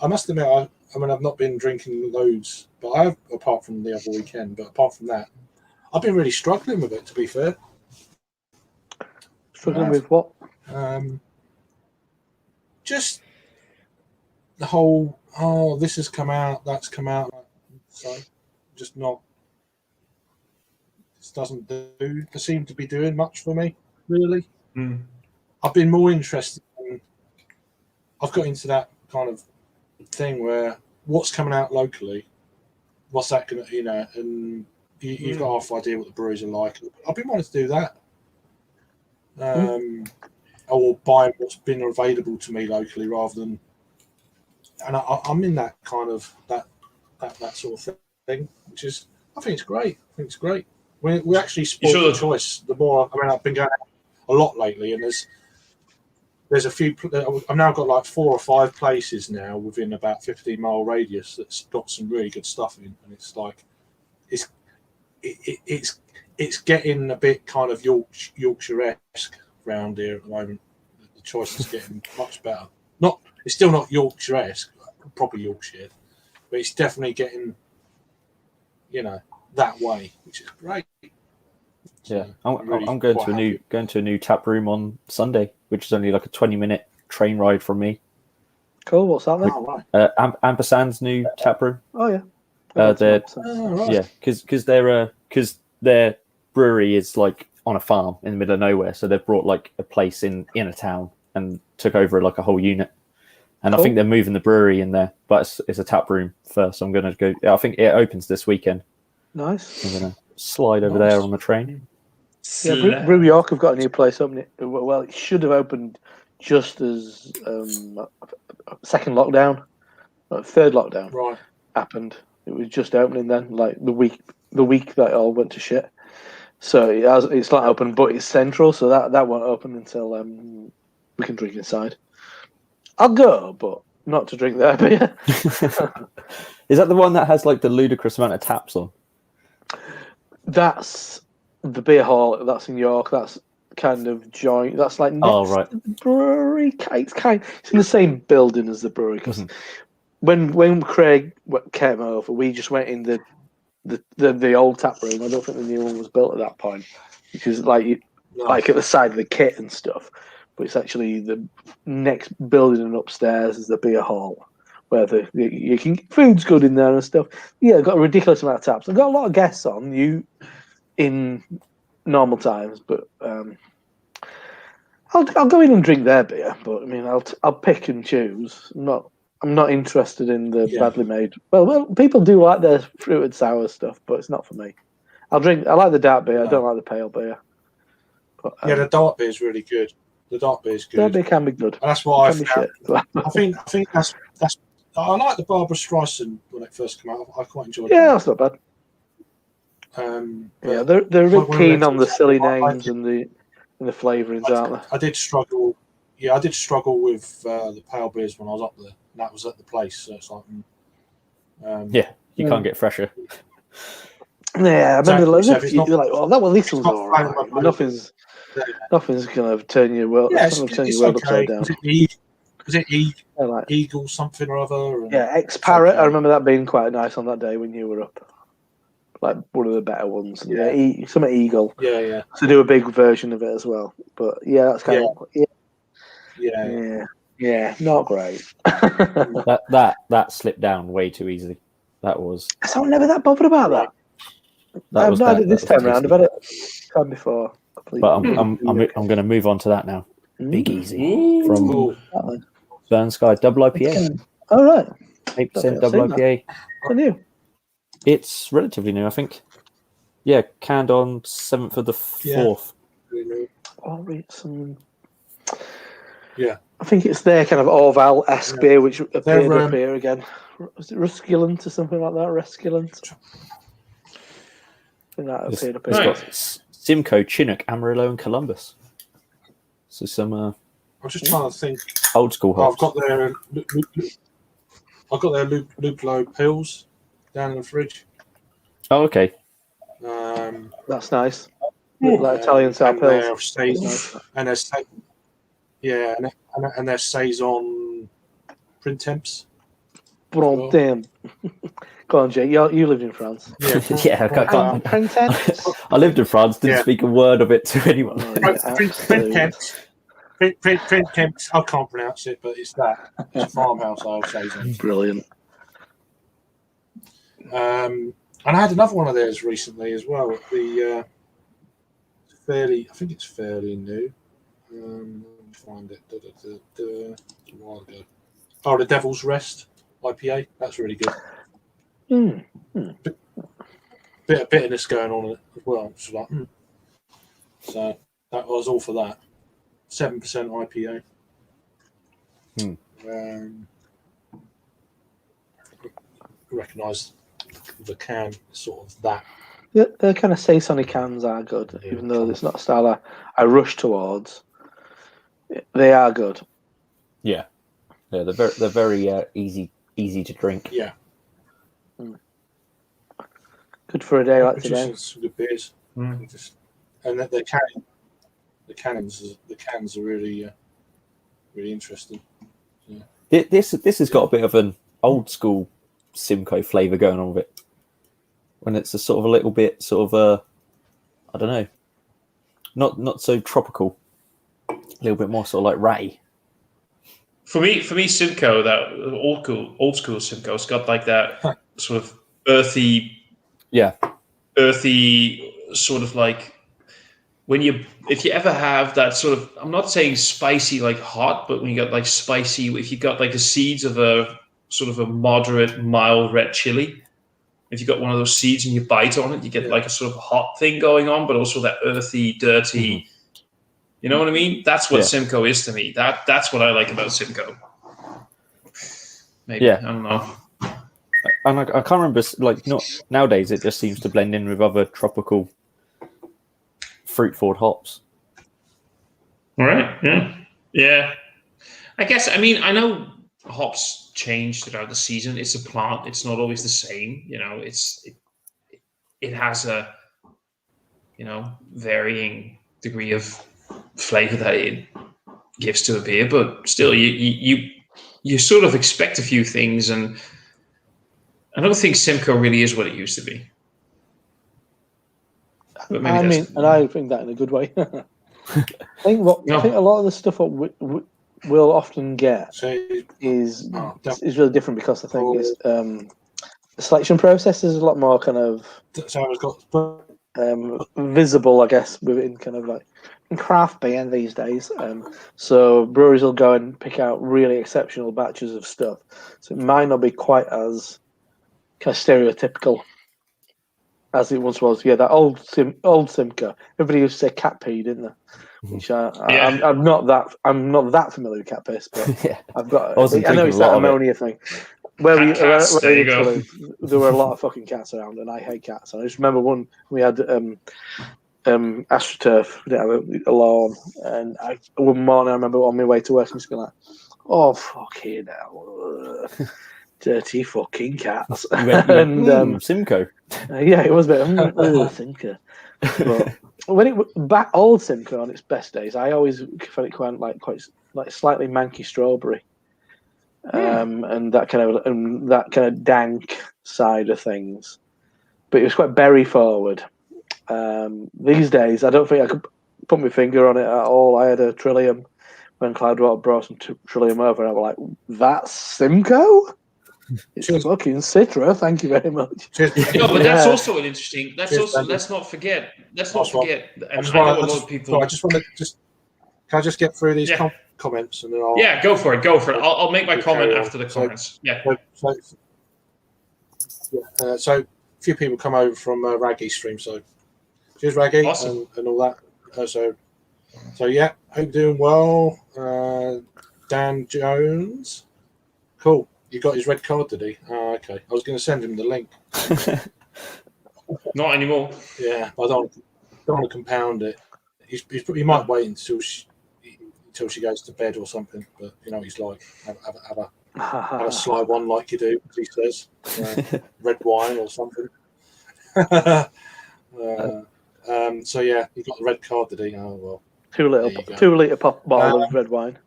must admit, I mean, I've not been drinking loads, but I have, apart from the other weekend. But apart from that, I've been really struggling with it, to be fair. Struggling with what? Just the whole, this has come out, that's come out. So, just not, this doesn't seem to be doing much for me, really. I've been more interested in, I've got into that kind of thing where what's coming out locally, what's that going to, and you've got half idea what the breweries are like. I've been wanting to do that. Or buying what's been available to me locally rather than, and I'm in that kind of that sort of thing, which is, I think it's great. We actually spoil the choice. The more, I mean, I've been going out a lot lately, and there's a few. I've now got like 4 or 5 places now within about 15-mile radius that's got some really good stuff in, and it's like it's getting a bit kind of Yorkshire-esque around here at the moment. The choice is getting much better. It's still not Yorkshire-esque, proper Yorkshire, but it's definitely getting, that way, which is great. Yeah, I'm going to a new tap room on Sunday, which is only like a 20-minute train ride from me. Cool. What's that then? Ampersand's new tap room. Oh yeah. Yeah, because their brewery is like on a farm in the middle of nowhere, so they've brought like a place in a town and took over like a whole unit. And cool. I think they're moving the brewery in there, but it's a tap room first. So I'm going to go. I think it opens this weekend. Nice. I'm going to slide over there on the train. Yeah, Brew York have got a new place opening. Well, it should have opened just as second lockdown, third lockdown happened. It was just opening then, like the week that it all went to shit. So it's not open, but it's central, so that won't open until we can drink inside. I'll go, but not to drink their beer. Is that the one that has like the ludicrous amount of taps on? That's the beer hall. That's in York. That's kind of joint. That's like next to the brewery. It's in the same building as the brewery. Because when Craig came over, we just went in the old tap room. I don't think the new one was built at that point, because like at the side of the kit and stuff. But it's actually the next building and upstairs is the beer hall, where you can food's good in there and stuff. Yeah, got a ridiculous amount of taps. I've got a lot of guests on in normal times, but I'll go in and drink their beer. But I mean, I'll pick and choose. I'm not interested in the badly made. Well, people do like their fruited sour stuff, but it's not for me. I like the dark beer. I don't like the pale beer. But, the dark beer is really good. The dark beer is good. Dark beer can be good. And that's what I think that's. I like the Barbara Streisand it first came out. I quite enjoyed Yeah, it. that's not bad. But They're a bit like one keen of on the those- silly I- names and the flavourings, aren't they? I did struggle. Yeah, I did struggle with the pale beers when I was up there. And that was at the place. So it's like, Yeah, you can't get fresher. Yeah, I Exactly. remember So if it's not- you're like, well, that one, this it's one's not all right. flavour But nothing's going to turn your world. Yeah, it's not going to turn it's your world okay. upside down. Was it Yeah, like, Eagle something or other? And yeah, X Parrot. okay. I remember that being quite nice on that day when you were up. Like one of the better ones. Yeah. Some Eagle. Yeah. To do a big version of it as well. But yeah, that's kind of yeah, not great. That slipped down way too easily. That was. So I'm never that bothered about that. I've not had it this time round. I've had it time before. But I'm going to move on to that now. Big Easy from Ooh. Burn Sky Double IPA. All right. 8% double I've seen IPA. I knew. It's relatively new, I think. Yeah, canned on 7th of the 4th. I'll read some. Yeah. I think it's their kind of Orval-esque beer, which appeared up here again. Was it Rusculent or something like that? Resculent? I think that appeared up It's here. got Simcoe, Chinook, Amarillo, and Columbus. So some I'm just trying to think. old school hops. I've got their Luplo pills down in the fridge. Oh, okay. That's nice. Like Italian sour and pills. their That's nice. and their and their saison print temps. Bon, damn. Go on, Jake. You lived in France. Yeah, Yeah, I can't. Printemps? I lived in France, didn't Yeah. speak a word of it to anyone. print temps. Print temps. I can't pronounce it, but it's that. It's a farmhouse ale saison. Brilliant. And I had another one of theirs recently as well. I think it's fairly new. Let me find it. A while ago. Oh, the Devil's Rest IPA. That's really good. Bit of bitterness going on in it as well. It's like, So that was all for that. 7% IPA. Recognise the can, sort of that. The kind of saison cans are good, even though it's not a style I rush towards. They are good. Yeah, they're very easy to drink. Yeah. Good for a day like today. Producing some good beers. And the cans are really really interesting. Yeah. This has got a bit of an old school Simcoe flavour going on with it. When it's a sort of a little bit sort of I don't know, not so tropical, a little bit more sort of like ratty. For me, Simcoe, that old school Simcoe's got like that sort of earthy sort of like if you ever have that sort of, I'm not saying spicy like hot, but when you got like spicy, if you got like the seeds of a sort of a moderate mild red chili, if you got one of those seeds and you bite on it, you get like a sort of hot thing going on, but also that earthy, dirty. You know what I mean? That's what Simcoe is to me. That's what I like about Simcoe. Maybe I don't know. And I can't remember, like, not nowadays. It just seems to blend in with other tropical fruit-forward hops. All right. Yeah. I guess. I mean, I know hops change throughout the season. It's a plant. It's not always the same. You know, it has a varying degree of flavor that it gives to a beer, but still, you sort of expect a few things, and I don't think Simcoe really is what it used to be. But maybe I think that in a good way. I think a lot of the stuff that we'll often get is really different because I think it's, the selection process is a lot more kind of visible, I guess, within kind of like in craft beer these days. So breweries will go and pick out really exceptional batches of stuff. So it might not be quite as kind of stereotypical as it once was. Yeah, that old Simcoe. Everybody used to say cat pee, didn't they? Which I'm not that familiar with cat piss, but I've got. I know it's that ammonia thing. Where we Cats, there you go. live, there were a lot of fucking cats around, and I hate cats. And I just remember one we had AstroTurf. We didn't have a lawn, and one morning I remember on my way to work, and just going like, "Oh fucking hell, dirty fucking cats!" And Simcoe. Yeah, it was a bit Simcoe. But when it back old Simcoe on its best days, I always found it quite slightly manky strawberry. And that kind of dank side of things, but it was quite berry forward. These days, I don't think I could put my finger on it at all. I had a Trillium when Cloudwater brought some Trillium over, and I was like, "That's Simcoe? It's fucking Citra. Thank you very much." No, but that's also an interesting. Let's not forget. And I know a lot of people. Can I just get through these comments and then I'll... Yeah, go for it. I'll make my comment after the comments. So a few people come over from Raggy's stream, so cheers Raggy. Awesome. and all that. So yeah, hope you're doing well. Dan Jones, cool. You got his red card, did he? Oh, okay. I was going to send him the link. Not anymore. Yeah, I don't want to compound it. He might wait until she goes to bed or something, but you know he's like have a sly one like you do, as he says, red wine or something. So yeah, he got the red card today. Oh well, 2 litre pop bottle of red wine.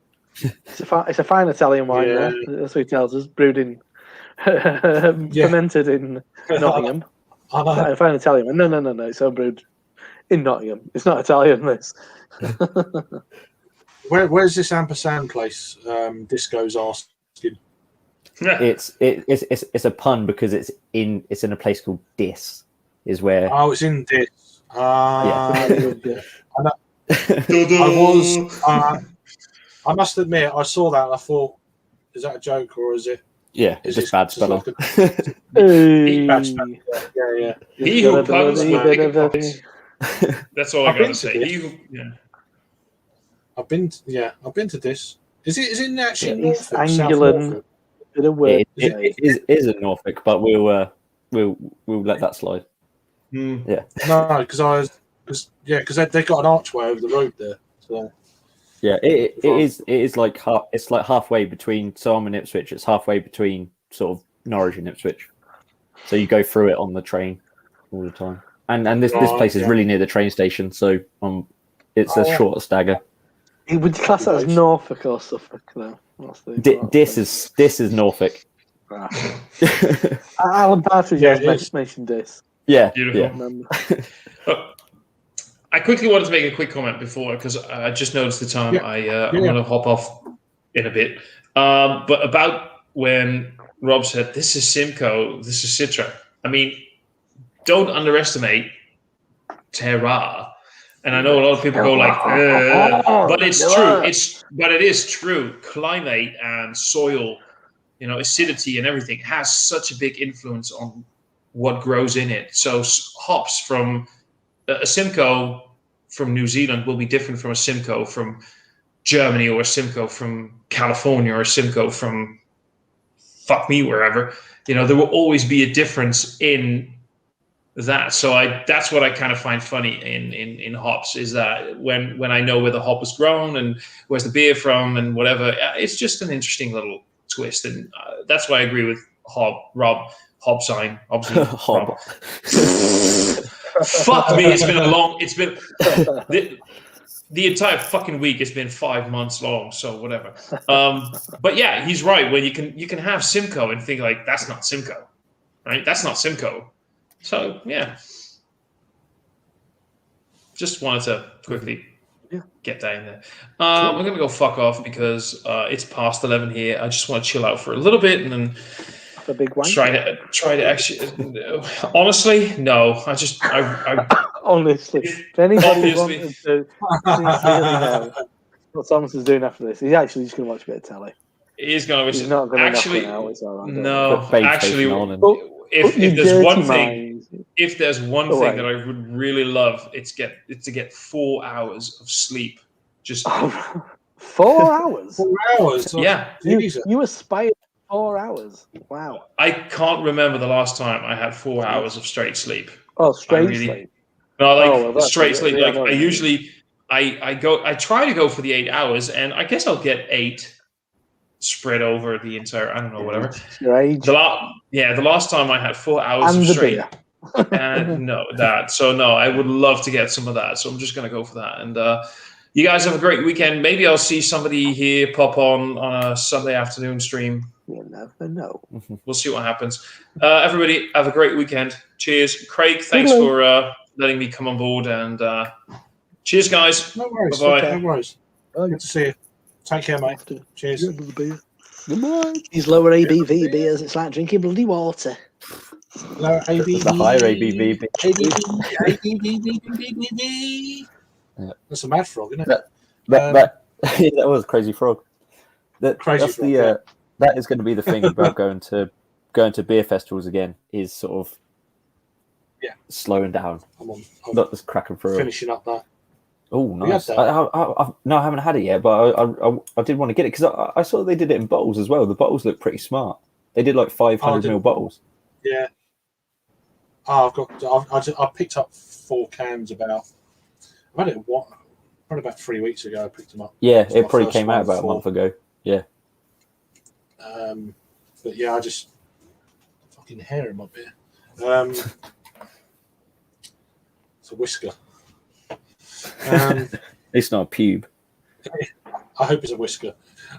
It's a fine Italian wine. Yeah. That's what he tells us. Brewed in, fermented in Nottingham. A fine Italian wine. No. It's all brewed in Nottingham. It's not Italian. This. Where's this ampersand place? Disco's asking. It's a pun because it's in a place called Dis. Is where. Oh, it's in Dis. Yeah. I must admit, I saw that and I thought, is that a joke or is it? Yeah, it's just bad spelling. Bad spelling. Yeah. He who puns will pick a pocket. That's all I got to say. I've been to this. Is it actually East Anglian? It is in Norfolk, but we'll let that slide. Yeah. No, because they've got an archway over the road there. So yeah, it is like halfway between. So I'm in Ipswich. It's halfway between sort of Norwich and Ipswich. So you go through it on the train all the time. And this place is really near the train station, so it's a shorter stagger. Would you class that as Norfolk or Suffolk though? This is Norfolk. Alan Partridge mentioned this. Yeah, beautiful. Yeah. I quickly wanted to make a quick comment before because I just noticed the time. I'm going to hop off in a bit. But about when Rob said, "This is Simcoe, this is Citra." I mean, don't underestimate Terra. And I know a lot of people go like, but it's true. It is true. Climate and soil, acidity and everything has such a big influence on what grows in it. So hops from a Simcoe from New Zealand will be different from a Simcoe from Germany or a Simcoe from California or a Simcoe from fuck me wherever. There will always be a difference in that. So that's what I kind of find funny in hops is that when I know where the hop was grown and where's the beer from and whatever, it's just an interesting little twist. And that's why I agree with Rob Hopsine. Hob. Fuck me, it's been the entire fucking week has been 5 months long, so whatever. But yeah, he's right. When you can have Simcoe and think like that's not Simcoe, right? That's not Simcoe. So yeah, just wanted to quickly get that in there. We're gonna go fuck off because it's past 11 here. I just want to chill out for a little bit and then a big one. Try to actually. Honestly, no. I honestly, if anybody wanted to know what Thomas is doing after this, he's actually just going to watch a bit of telly. He's going to watch. He's not going to actually. Knock it out, it's all right, no, actually, if there's one thing, that I would really love, it's to get 4 hours of sleep. Just 4 hours. 4 hours. Yeah, you aspire 4 hours. Wow. I can't remember the last time I had 4 hours of straight sleep. Oh, straight sleep. No, like that's straight sleep. yeah, Like I usually, I try to go for the 8 hours, and I guess I'll get 8 spread over the entire. I don't know, whatever. Your age. The last time I had 4 hours And of the straight. beer. No, I would love to get some of that. So I'm just gonna go for that. And you guys have a great weekend. Maybe I'll see somebody here pop on a Sunday afternoon stream. You never know. We'll see what happens. Everybody, have a great weekend. Cheers. Craig, thanks for letting me come on board. And cheers, guys. No worries. Bye-bye. No worries. Good to see you. Take care, mate. Cheers. Goodbye. These lower ABV beers, it's like drinking bloody water. Lower ABV. The higher ABV. ABV. That's a mad frog, isn't it? That was Crazy Frog. Crazy that's Frog, that is going to be the thing about going to beer festivals again, is sort of slowing down. I'm not just cracking through. Finishing up that. Oh, nice. I haven't had it yet, but I did want to get it because I saw they did it in bottles as well. The bottles look pretty smart. They did like 500ml bottles. Yeah. I picked up 4 cans about. I've had it probably about 3 weeks ago. I picked them up. Yeah, it probably came out about a month ago. Yeah. But yeah, I just fucking hair in my beer. It's a whisker. It's not a pube. I hope it's a whisker.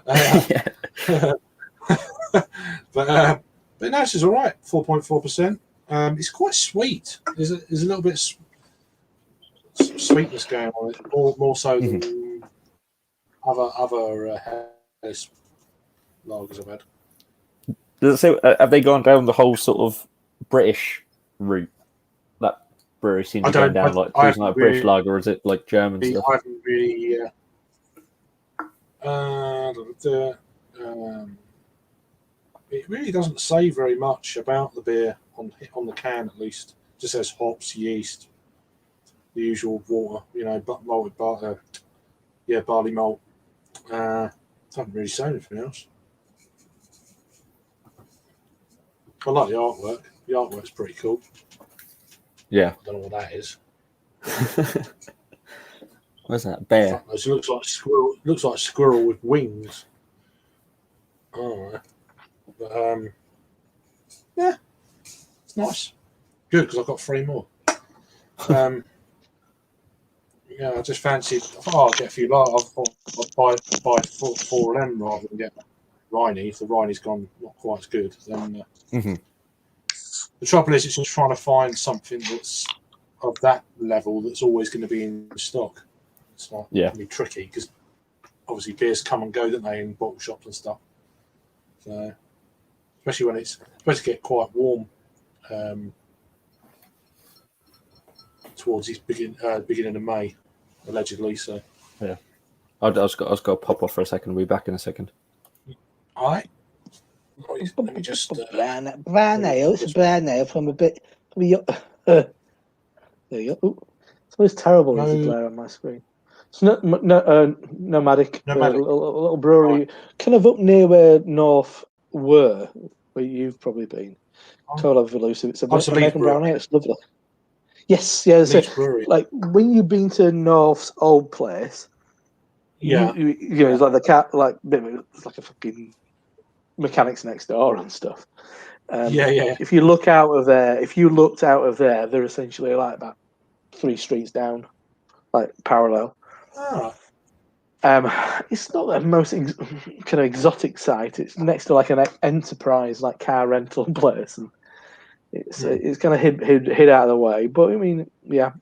But no, this is all right. 4.4%. It's quite sweet. There's a little bit of sweetness going on it, more so than other Helles lagers I've had. Does it say, have they gone down the whole sort of British route? That brewery seems to go down like British lager, or is it like German stuff? I haven't really. It really doesn't say very much about the beer on the can, at least. It just says hops, yeast, the usual water, malted barley malt. Doesn't really say anything else. I like the artwork. The artwork's pretty cool. Yeah. I don't know what that is. What's that? Bear. It looks like a squirrel. Looks like a squirrel with wings. Oh, but yeah, it's nice. Good, because I've got 3 more. Yeah, I just fancied. I'll get a few. I'll buy 4 of them rather than get Rhiney. If the Rhiney's gone not quite as good, then the trouble is, it's just trying to find something that's of that level that's always going to be in stock. It's not going to be tricky because obviously beers come and go, don't they, in bottle shops and stuff. So, especially when it's supposed to get quite warm towards this beginning of May, allegedly. So, yeah, I was got to pop off for a second. We'll be back in a second. All right. Let me just brown ale. It's a brown ale from a bit. There you go. Ooh, it's always terrible as a glare on my screen. It's Nomadic. A little brewery, right. Kind of up near where North were, where you've probably been. Total Elusive. It's a American brown ale. It's lovely. Yes, yeah. So, like when you've been to North's old place, it's like the cat, like it's like a fucking mechanics next door and stuff. If you looked out of there, they're essentially like about 3 streets down, like parallel. Oh. It's not the most kind of exotic site. It's next to like an enterprise, like car rental place, and it's kind of hid out of the way. But I mean, yeah,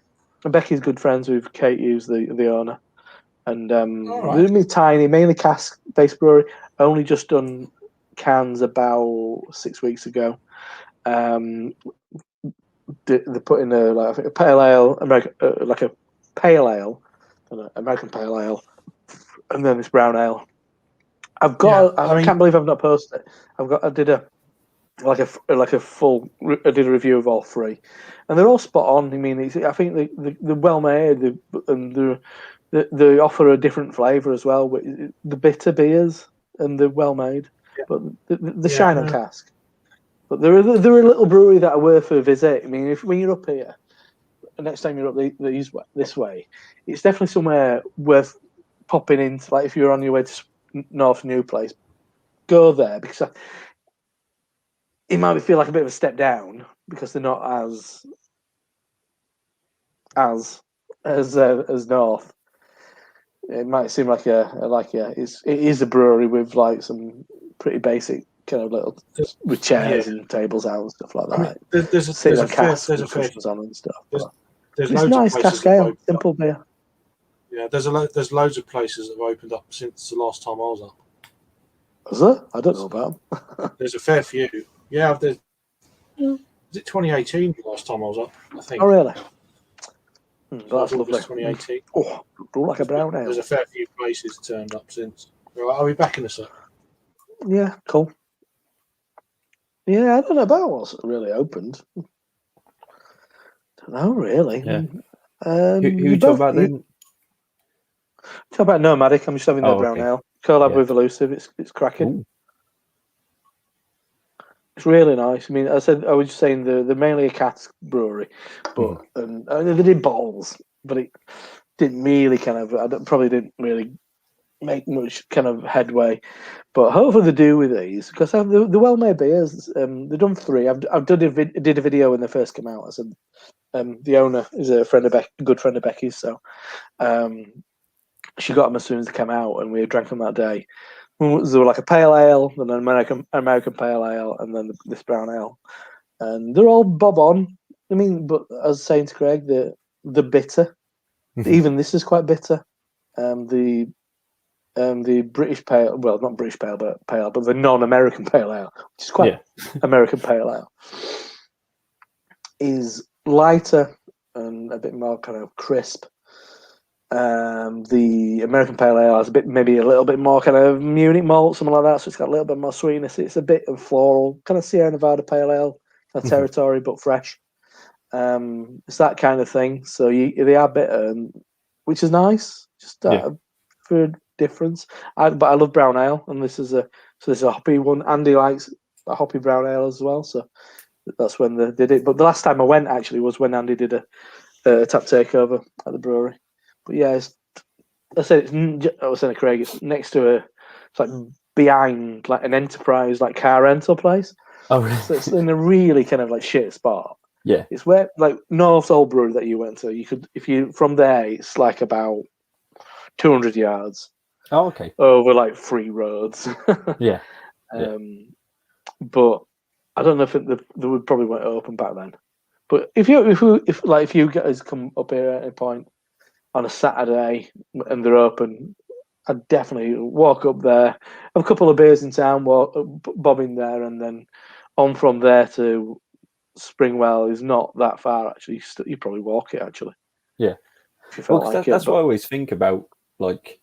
Becky's good friends with Kate Hughes, the owner, and they're tiny, mainly cask-based brewery. Only just done cans about 6 weeks ago. They put in a pale ale, American pale ale, and then this brown ale. I can't believe I've not posted it. I did a review of all 3, and they're all spot on. I mean, I think they're well made, and they offer a different flavour as well. With the bitter beers, and they're well made. but the shine on cask. But they're a little brewery that are worth a visit. I mean, when you're up here, the next time you're up this way, it's definitely somewhere worth popping into. Like if you're on your way to North New Place, go there because it might feel like a bit of a step down because they're not as North. It might seem like it is a brewery with like some pretty basic kind of little with chairs and tables out and stuff like that. I mean, there's a fair on and stuff. There's it's loads nice of cask ale, simple beer. Yeah, there's loads of places that have opened up since the last time I was up. Is there? I don't know about them. There's a fair few. Yeah, was it 2018 the last time I was up? I think. Oh really? That's lovely. 2018. Oh, like a brown ale. There's a fair few places turned up since. Right, I'll be back in a sec. Yeah, cool. Yeah, I don't know about what's really opened. Don't know really. Yeah. Who talk about then? Talk about Nomadic. I'm just having their brown ale. Collab with Elusive. It's cracking. Ooh. It's really nice. I mean, I was just saying they're mainly a cask brewery, but and they did bottles, but it didn't really probably didn't really make much kind of headway. But hopefully they do with these because the well-made beers. They've done 3. I've did a video when they first came out. I said the owner is a good friend of Becky's, so she got them as soon as they came out, and we drank them that day. They were like a pale ale, then an American pale ale, and then this brown ale, and they're all bob on. I mean, but as I was saying to Craig, the bitter, even this is quite bitter. The British pale, well, not British pale, but the non-American pale ale, which is quite American pale ale, is lighter and a bit more kind of crisp. The American pale ale has maybe a little bit more kind of Munich malt, something like that. So it's got a little bit more sweetness. It's a bit of floral, kind of Sierra Nevada pale ale kind of territory, but fresh. It's that kind of thing. So they are bitter, which is nice. Just for a difference. But I love brown ale, and this is a hoppy one. Andy likes a hoppy brown ale as well, so that's when they did it. But the last time I went actually was when Andy did a tap takeover at the brewery. But yeah, I was saying to Craig, it's next to it's like behind like an enterprise like car rental place. Oh, really? So it's in a really kind of like shit spot. Yeah, it's where like North's old brewery that you went to. You could from there, it's like about 200 yards. Oh, okay. Over like 3 roads. Yeah. But I don't know if they would probably won't open back then. But if you guys come up here at any point on a Saturday and they're open, I'd definitely walk up there, have a couple of beers in town, bob in there, and then on from there to Springwell is not that far actually. You probably walk it actually. Yeah. That's what I always think about, like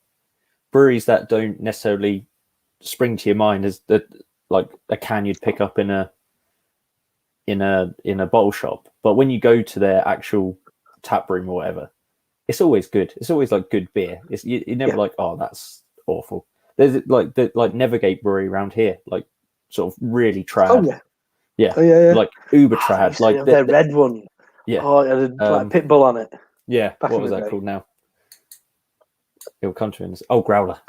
breweries that don't necessarily spring to your mind as like a can you'd pick up in a bottle shop, but when you go to their actual tap room or whatever, it's always good. It's always like good beer. You're never like, oh, that's awful. There's like the Nevergate Brewery around here, like sort of really trad. Oh yeah. Like uber trad, like the red one. Yeah. Oh, it had like Pitbull on it. Yeah. What was that called now? It'll come to us. Oh, Growler.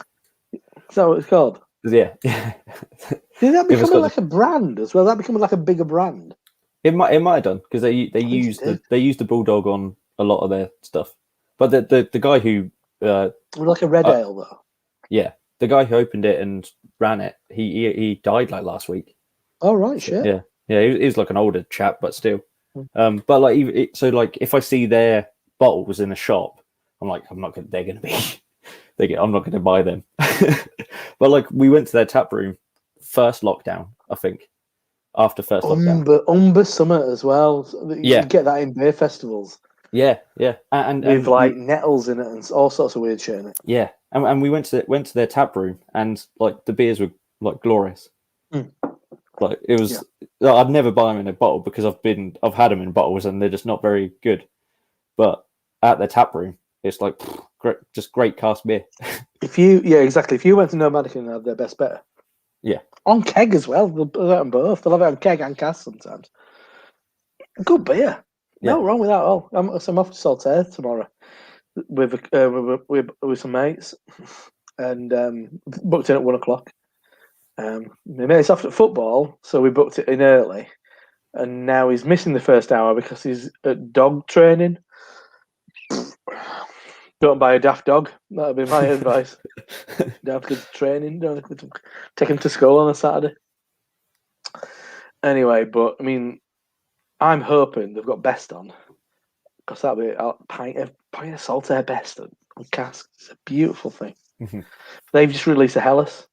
Is that what it's called? Yeah. Did that become like a brand as well? That become like a bigger brand. It might have done because they use the Bulldog on a lot of their stuff. But the guy who like a red ale though. Yeah, the guy who opened it and ran it, he died like last week. Oh right, shit. Yeah, he was like an older chap, but still. But like so, like if I see their bottles in a shop, I'm like, I'm not going to buy them. But like we went to their tap room first lockdown, I think. After first lockdown, Umber Summit as well. You get that in beer festivals. Yeah, and with like nettles in it and all sorts of weird shit in it. Yeah, and we went to their tap room, and like the beers were like glorious. Like it was. Yeah. I'd never buy them in a bottle because I've had them in bottles and they're just not very good. But at their tap room, it's like great cask beer. If you went to Nomadic and had their best better, Yeah. On keg as well. They'll do that on both. They'll have it on keg and cask sometimes. Good beer. No wrong with that at all. I'm off to Saltaire tomorrow with some mates, and booked in at 1 o'clock. My mate's off at football, so we booked it in early, and now he's missing the first hour because he's at dog training. Don't buy a daft dog. That'd be my advice. Don't go to training. Don't take him to school on a Saturday. Anyway, but I mean, I'm hoping they've got Best on, because that'll be a pint of Saltaire Best on cask. It's a beautiful thing. Mm-hmm. They've just released a Hellas,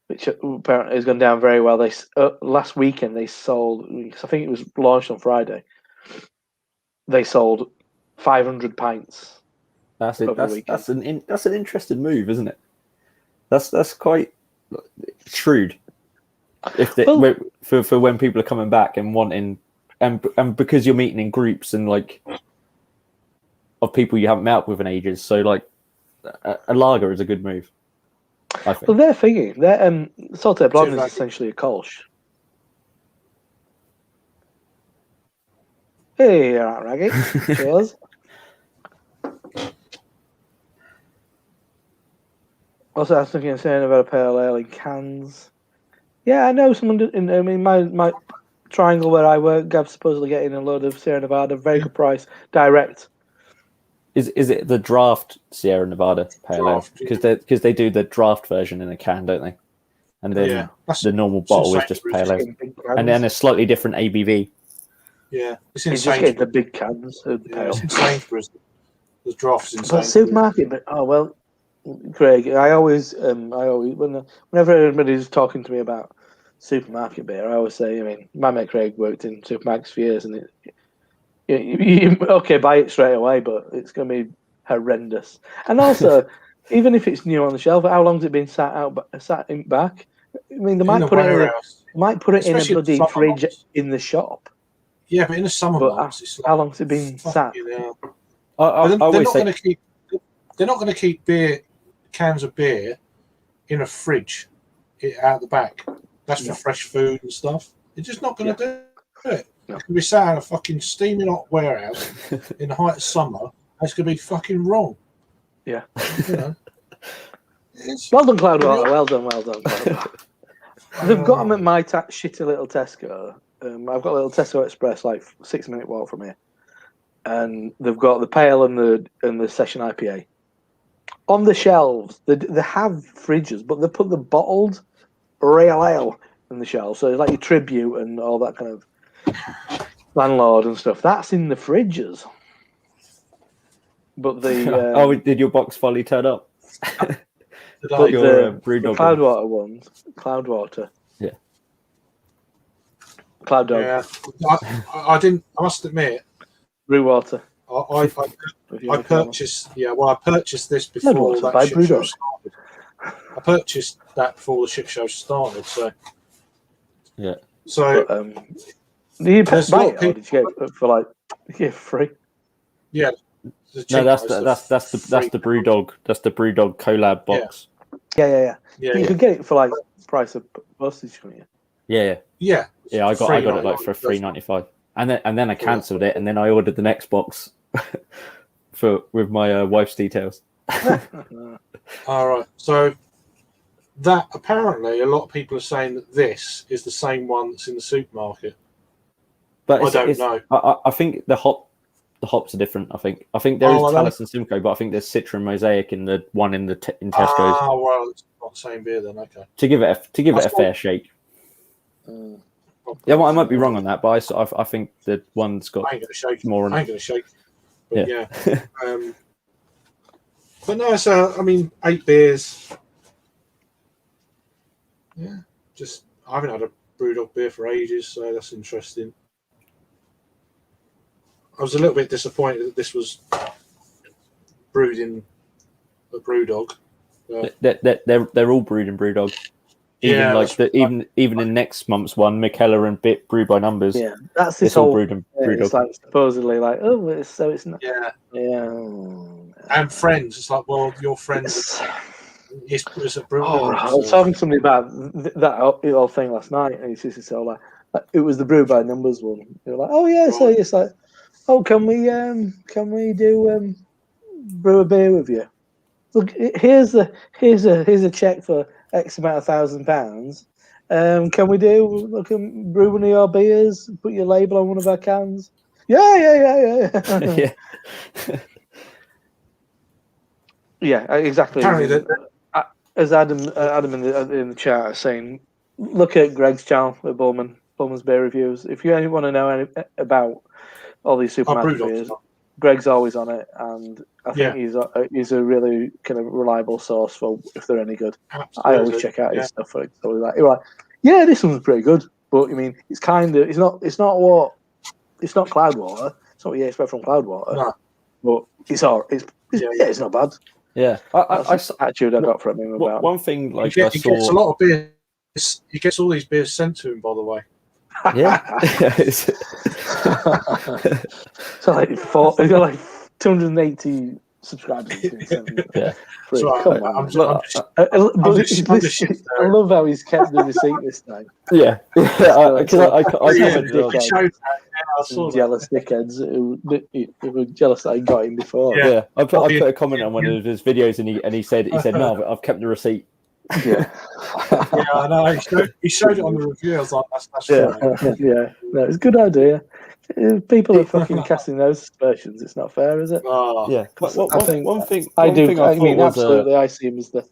which apparently has gone down very well. They last weekend they sold, I think it was launched on Friday. They sold 500 pints. That's it. That's an interesting move, isn't it? That's quite shrewd. If for when people are coming back and wanting, and because you're meeting in groups and like of people you haven't met up with in ages, so like a lager is a good move, I think. Well, they're thinking Saltaire Blonde is essentially a Kolsch. Hey, all right, Raggy. Cheers. Also, I was thinking of saying about a pale ale in cans. Yeah, I know someone. I mean, my triangle where I work, Gav's supposedly getting a load of Sierra Nevada, very good price, direct. Is it the draft Sierra Nevada pale ale? Because they do the draft version in a can, don't they? And then the normal bottle is just pale ale, and then a slightly different ABV. Yeah, it's insane. He's just getting the big cans of the pale. It's insane for us. The draft's insane. But supermarket, Craig, I always whenever anybody's talking to me about supermarket beer, I always say, I mean, my mate Craig worked in supermarkets for years, and okay, buy it straight away, but it's going to be horrendous. And also, even if it's new on the shelf, how long's it been sat in back? I mean, they might put it in a bloody fridge in the shop. Yeah, but in the summer months, it's like, how long's it been sat? They're not going to keep cans of beer in a fridge out the back. That's for fresh food and stuff. They're just not going to do it. No. It's going to be sat in a fucking steaming hot warehouse in the height of summer. That's going to be fucking wrong. Yeah. You know. Well done, Cloudwater. Well done. They've got them at my shitty little Tesco. I've got a little Tesco Express, like 6-minute walk from here, and they've got the pale and the session IPA on the shelves. They have fridges, but they put the bottled real ale in the shelves. So it's like your Tribute and all that kind of Landlord and stuff. That's in the fridges. But the did your box fully turn up? But your the Cloudwater ones, Cloudwater. Yeah. Cloud Dog. Yeah. I didn't. I must admit. Brew Water. I purchased. Yeah. Well, I purchased this before that shit show started. I purchased that before the shit show started. So. Yeah. So. Did you buy it, or did you get it for free? Yeah. No, that's the BrewDog. That's the BrewDog collab box. Yeah. You could get it for price of postage, couldn't you? Yeah. I got it for $3.95, and then I cancelled it, and then I ordered the next box with my wife's details. All right. So that apparently a lot of people are saying that this is the same one that's in the supermarket. But I don't know. I think the hops are different. I think there is Talus and Simcoe, but I think there's Citra and Mosaic in the one in Tesco's. Oh well, it's not the same beer then. Okay. To give it a fair shake. Yeah, well, I might be wrong on that, but I think the one's got more. I ain't gonna shake. But yeah. But no, so I mean, 8 beers. Yeah, I haven't had a BrewDog beer for ages, so that's interesting. I was a little bit disappointed that this was brewed in a BrewDog. They're all brewed in BrewDog. Even in next month's one, McKellar and Bit Brew by Numbers. Yeah, that's this it's all brewed in BrewDog. It's supposedly it's not. Yeah. Yeah. And friends, it's like, well, your friends. it's a brilliant. Oh, I was talking to somebody about that whole thing last night, and he said, like, it was the Brew by Numbers one. They were like, oh yeah, so it's like, oh, can we do brew a beer with you? Look, here's a check for X amount of £1,000. Can we brew one of your beers? Put your label on one of our cans. Yeah. Yeah. Yeah, exactly. Apparently As Adam in the chat is saying, look at Greg's channel at Bullman's Beer Reviews. If you want to know about all these supermarket beers, Greg's always on it, and I think he's a really kind of reliable source for if they're any good. Absolutely. I always check out his stuff for it. So you're like, yeah, this one's pretty good, but I mean, it's not Cloudwater. It's not what you expect from Cloudwater. No. But it's not bad. Yeah, That's the attitude I got from him about. One thing, like he gets a lot of beers. He gets all these beers sent to him, by the way. Yeah. So he's got like 280 subscribers. Yeah. Come on. I love how he's kept the receipt this time. Yeah. Jealous dickheads who were jealous that I got him before. Yeah. I put a comment on one of his videos, and he said no, I've kept the receipt. Yeah. Yeah, I know. He showed it on the review. I was like, that's right. Yeah. No, it's a good idea. If people are fucking casting those aspersions, it's not fair, is it? Oh. Yeah. One thing I mean, absolutely, I see him as the.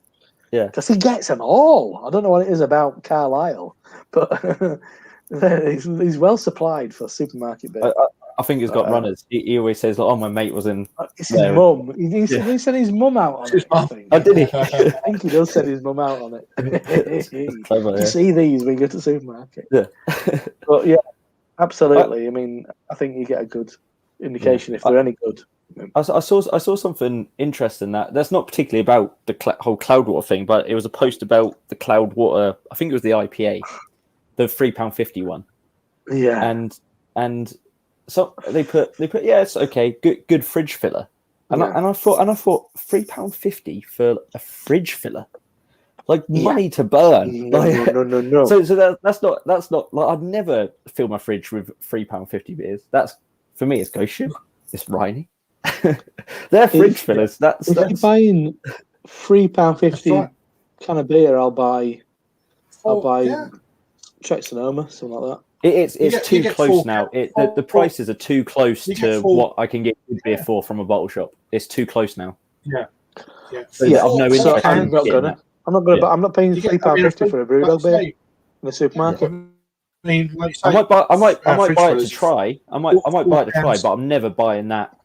Yeah. Because he gets them all. I don't know what it is about Carlisle, but he's well supplied for supermarket beer. I think he's got runners. He always says, like, "Oh, my mate was in." It's his mum. He sent his mum out on it. I think. Oh, did he? I think he does send his mum out on it. Clever, You see these when you go to the supermarket. Yeah. But yeah, absolutely. I mean, I think you get a good indication if they're any good. I saw something interesting that's not particularly about the whole Cloudwater thing, but it was a post about the Cloudwater. I think it was the IPA, the £3.50 one. Yeah. And so they put yeah, it's okay, good fridge filler, and I thought £3.50 for a fridge filler, like money to burn. No. So that's not like I'd never fill my fridge with £3.50 beers. That's for me. It's Ghost Ship. It's Riney. They're fridge fillers. That's if you're buying £3.50 kind of beer, I'll buy Czech Sonoma, something like that. It's too close now. The prices are too close to what I can get good beer from a bottle shop. It's too close now. Yeah. I've no interest. I'm not paying £3.50 for a Brewdog beer in the supermarket. I mean, like I might buy it to try. I might buy it to try, but I'm never buying that.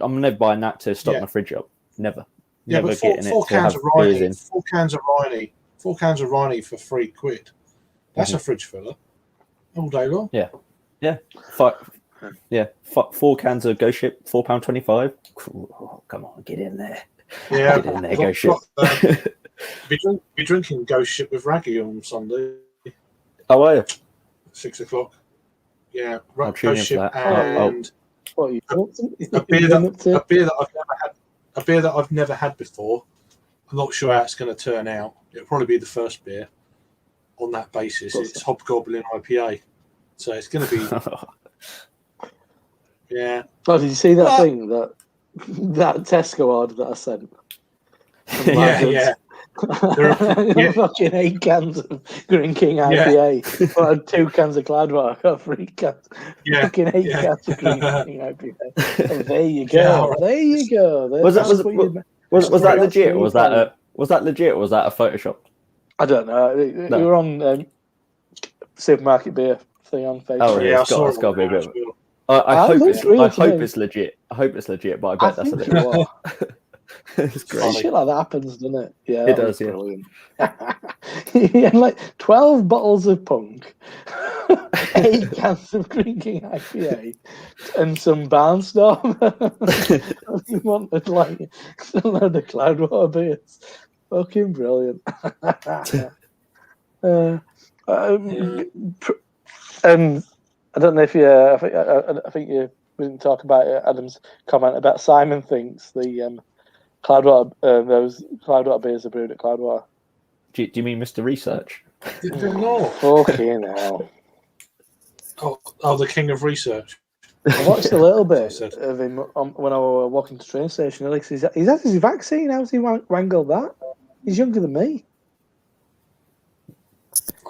I'm never buying that to stock my fridge up. Never. Yeah, never but getting four it to have cans of beers Riney, in. 4 cans of Riney for £3. That's a fridge filler all day long. Yeah. 4 cans of Ghost Ship, £4.25. Oh, come on, get in there. Yeah, get in there, Ghost Ship. Be drinking Ghost Ship with Raggy on Sunday. Oh, are you? 6 o'clock. Yeah, Ghost Ship and a beer that I've never had before. I'm not sure how it's going to turn out. It'll probably be the first beer on that basis. It's Hobgoblin IPA, so it's going to be. Yeah. Oh, did you see that thing that Tesco order that I sent? Yeah. Fucking 8 cans of Green King IPA. Well, 2 cans of Cloudwater. I got 3 cans. Fucking 8 cans of Green King IPA. And there you go. There you go. Was that legit? Or was that legit? Or was that a Photoshop? I don't know. We were on supermarket beer thing on Facebook. Oh, yeah. It's got to be a bit. I hope it's legit. I hope it's legit, but I bet that's a little. It's great. Shit like that happens, doesn't it? Yeah, it does. Yeah, like 12 bottles of Punk, 8 cans of Green King IPA, and some Barnstorm. You wanted like a load of Cloudwater beers. Fucking brilliant. I don't know if you. I think you didn't talk about Adam's comment about Simon thinks the Cloudwater. There was Cloudwater beers are brewed at Cloudwater. Do you mean Mr. Research? No. Fucking hell. Oh, the king of research. I watched a little bit Said. of him when I was walking to the train station. Alex, he's had his vaccine. How's he wrangled that? He's younger than me.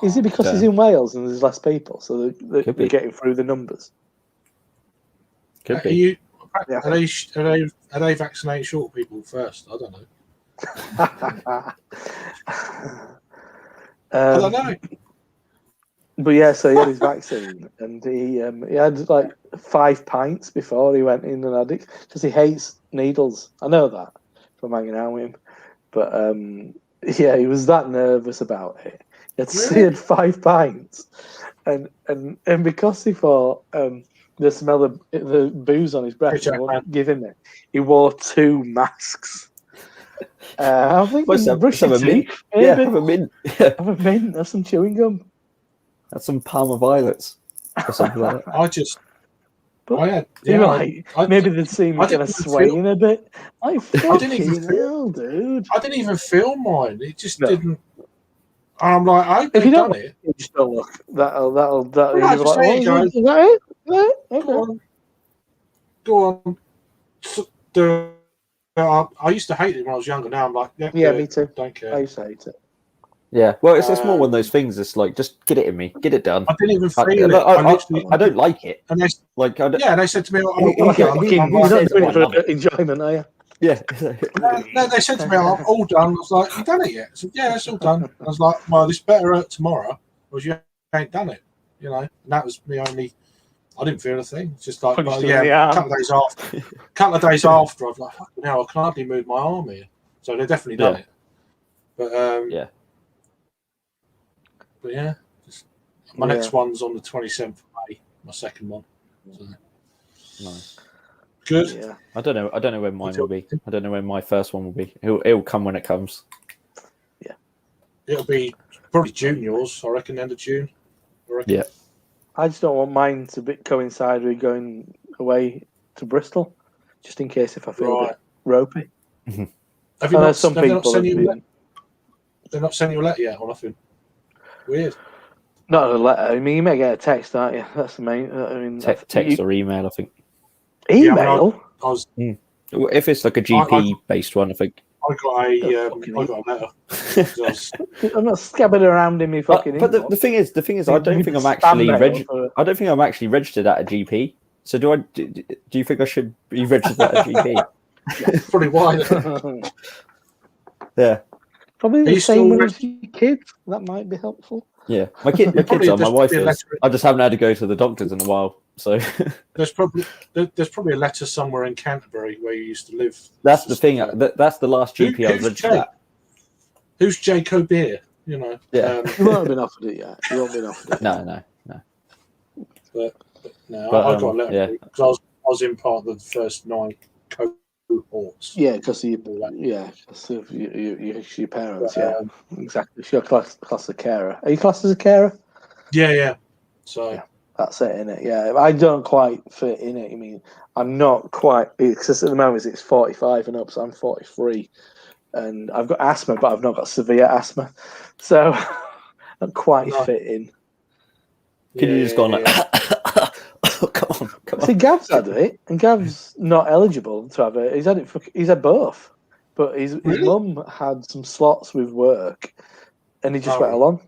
Is it because he's in Wales and there's less people, so they're getting through the numbers? Could be. Are they vaccinating short people first? I don't know. I don't know. But yeah, so he had his vaccine, and he had like 5 pints before he went in and had it because he hates needles. I know that from hanging out with him, but yeah, he was that nervous about it. He had 5 pints, and because he thought the smell of the booze on his breath won't give him it, he wore 2 masks. I think brush your teeth. Yeah, have a mint. Have a mint. Have some chewing gum. That's some Palmer Violets or something like that. Maybe they'd see me kind of swaying a bit. I didn't even feel, dude. I didn't even feel mine. It just didn't. I'm like, I hope if you don't done it. You just don't look. That'll. Right, just like, go. Is that it? Okay. Go on. I used to hate it when I was younger. Now I'm like, yeah, me too. Don't care. I used to hate it. Yeah, well, it's more one of those things. It's like, just get it in me, get it done. I didn't even feel it. I don't like it. And they, like, I don't, yeah, they said to me, you're not doing it for enjoyment, are you? Yeah. No, they said to me, I'm all done. I was like, you done it yet? I said, yeah, it's all done. I was like, well, this better hurt tomorrow, because you ain't done it, you know. And that was me only. I didn't feel a thing. It's just like, well, yeah, a couple of days after, I was like, fucking hell, I can hardly move my arm here. So they definitely done it. But yeah. But yeah, my next one's on the 27th of May. My second one. So. Nice. Good. Yeah. I don't know when mine will be. I don't know when my first one will be. It'll come when it comes. Yeah. It'll be probably June. Yours, I reckon, end of June. Yeah. I just don't want mine to coincide with going away to Bristol, just in case if I feel a bit ropey. Mm-hmm. Have you not? They're not sending you a letter yet or nothing. Weird. Not a letter. I mean, you may get a text, aren't you? That's the main. I mean, text or email, I think. Email. Yeah, I was. If it's like a GP-based one, I think. I got a letter. I'm not scabbing around in me fucking. But the thing is, I don't think I'm actually registered. I don't think I'm actually registered at a GP. So do you think I should be registered at a GP? Yeah, probably why. Yeah. Probably the same with your kids. That might be helpful. Yeah, my kids are. My wife is. I just haven't had to go to the doctors in a while. So there's probably a letter somewhere in Canterbury where you used to live. That's the thing. That's the last GP I was registered at. Who's Jacob Beer? You know. Yeah. You won't have been offered it yet. You won't have been offered it. No. But I got a letter because I was in part of the first 9 cohorts. Yeah, because of your parents. Yeah, exactly. So you're classed as a carer. Are you classed as a carer? Yeah. So. Yeah. That's it, innit? Yeah, I don't quite fit in it. I mean, I'm not quite, because at the moment it's 45 and up, so I'm 43. And I've got asthma, but I've not got severe asthma. So I don't quite fit in. Can you just go on like, oh, come on. See, Gav's had it, and Gav's not eligible to have it. He's had both. But his mum had some slots with work, and he just went along.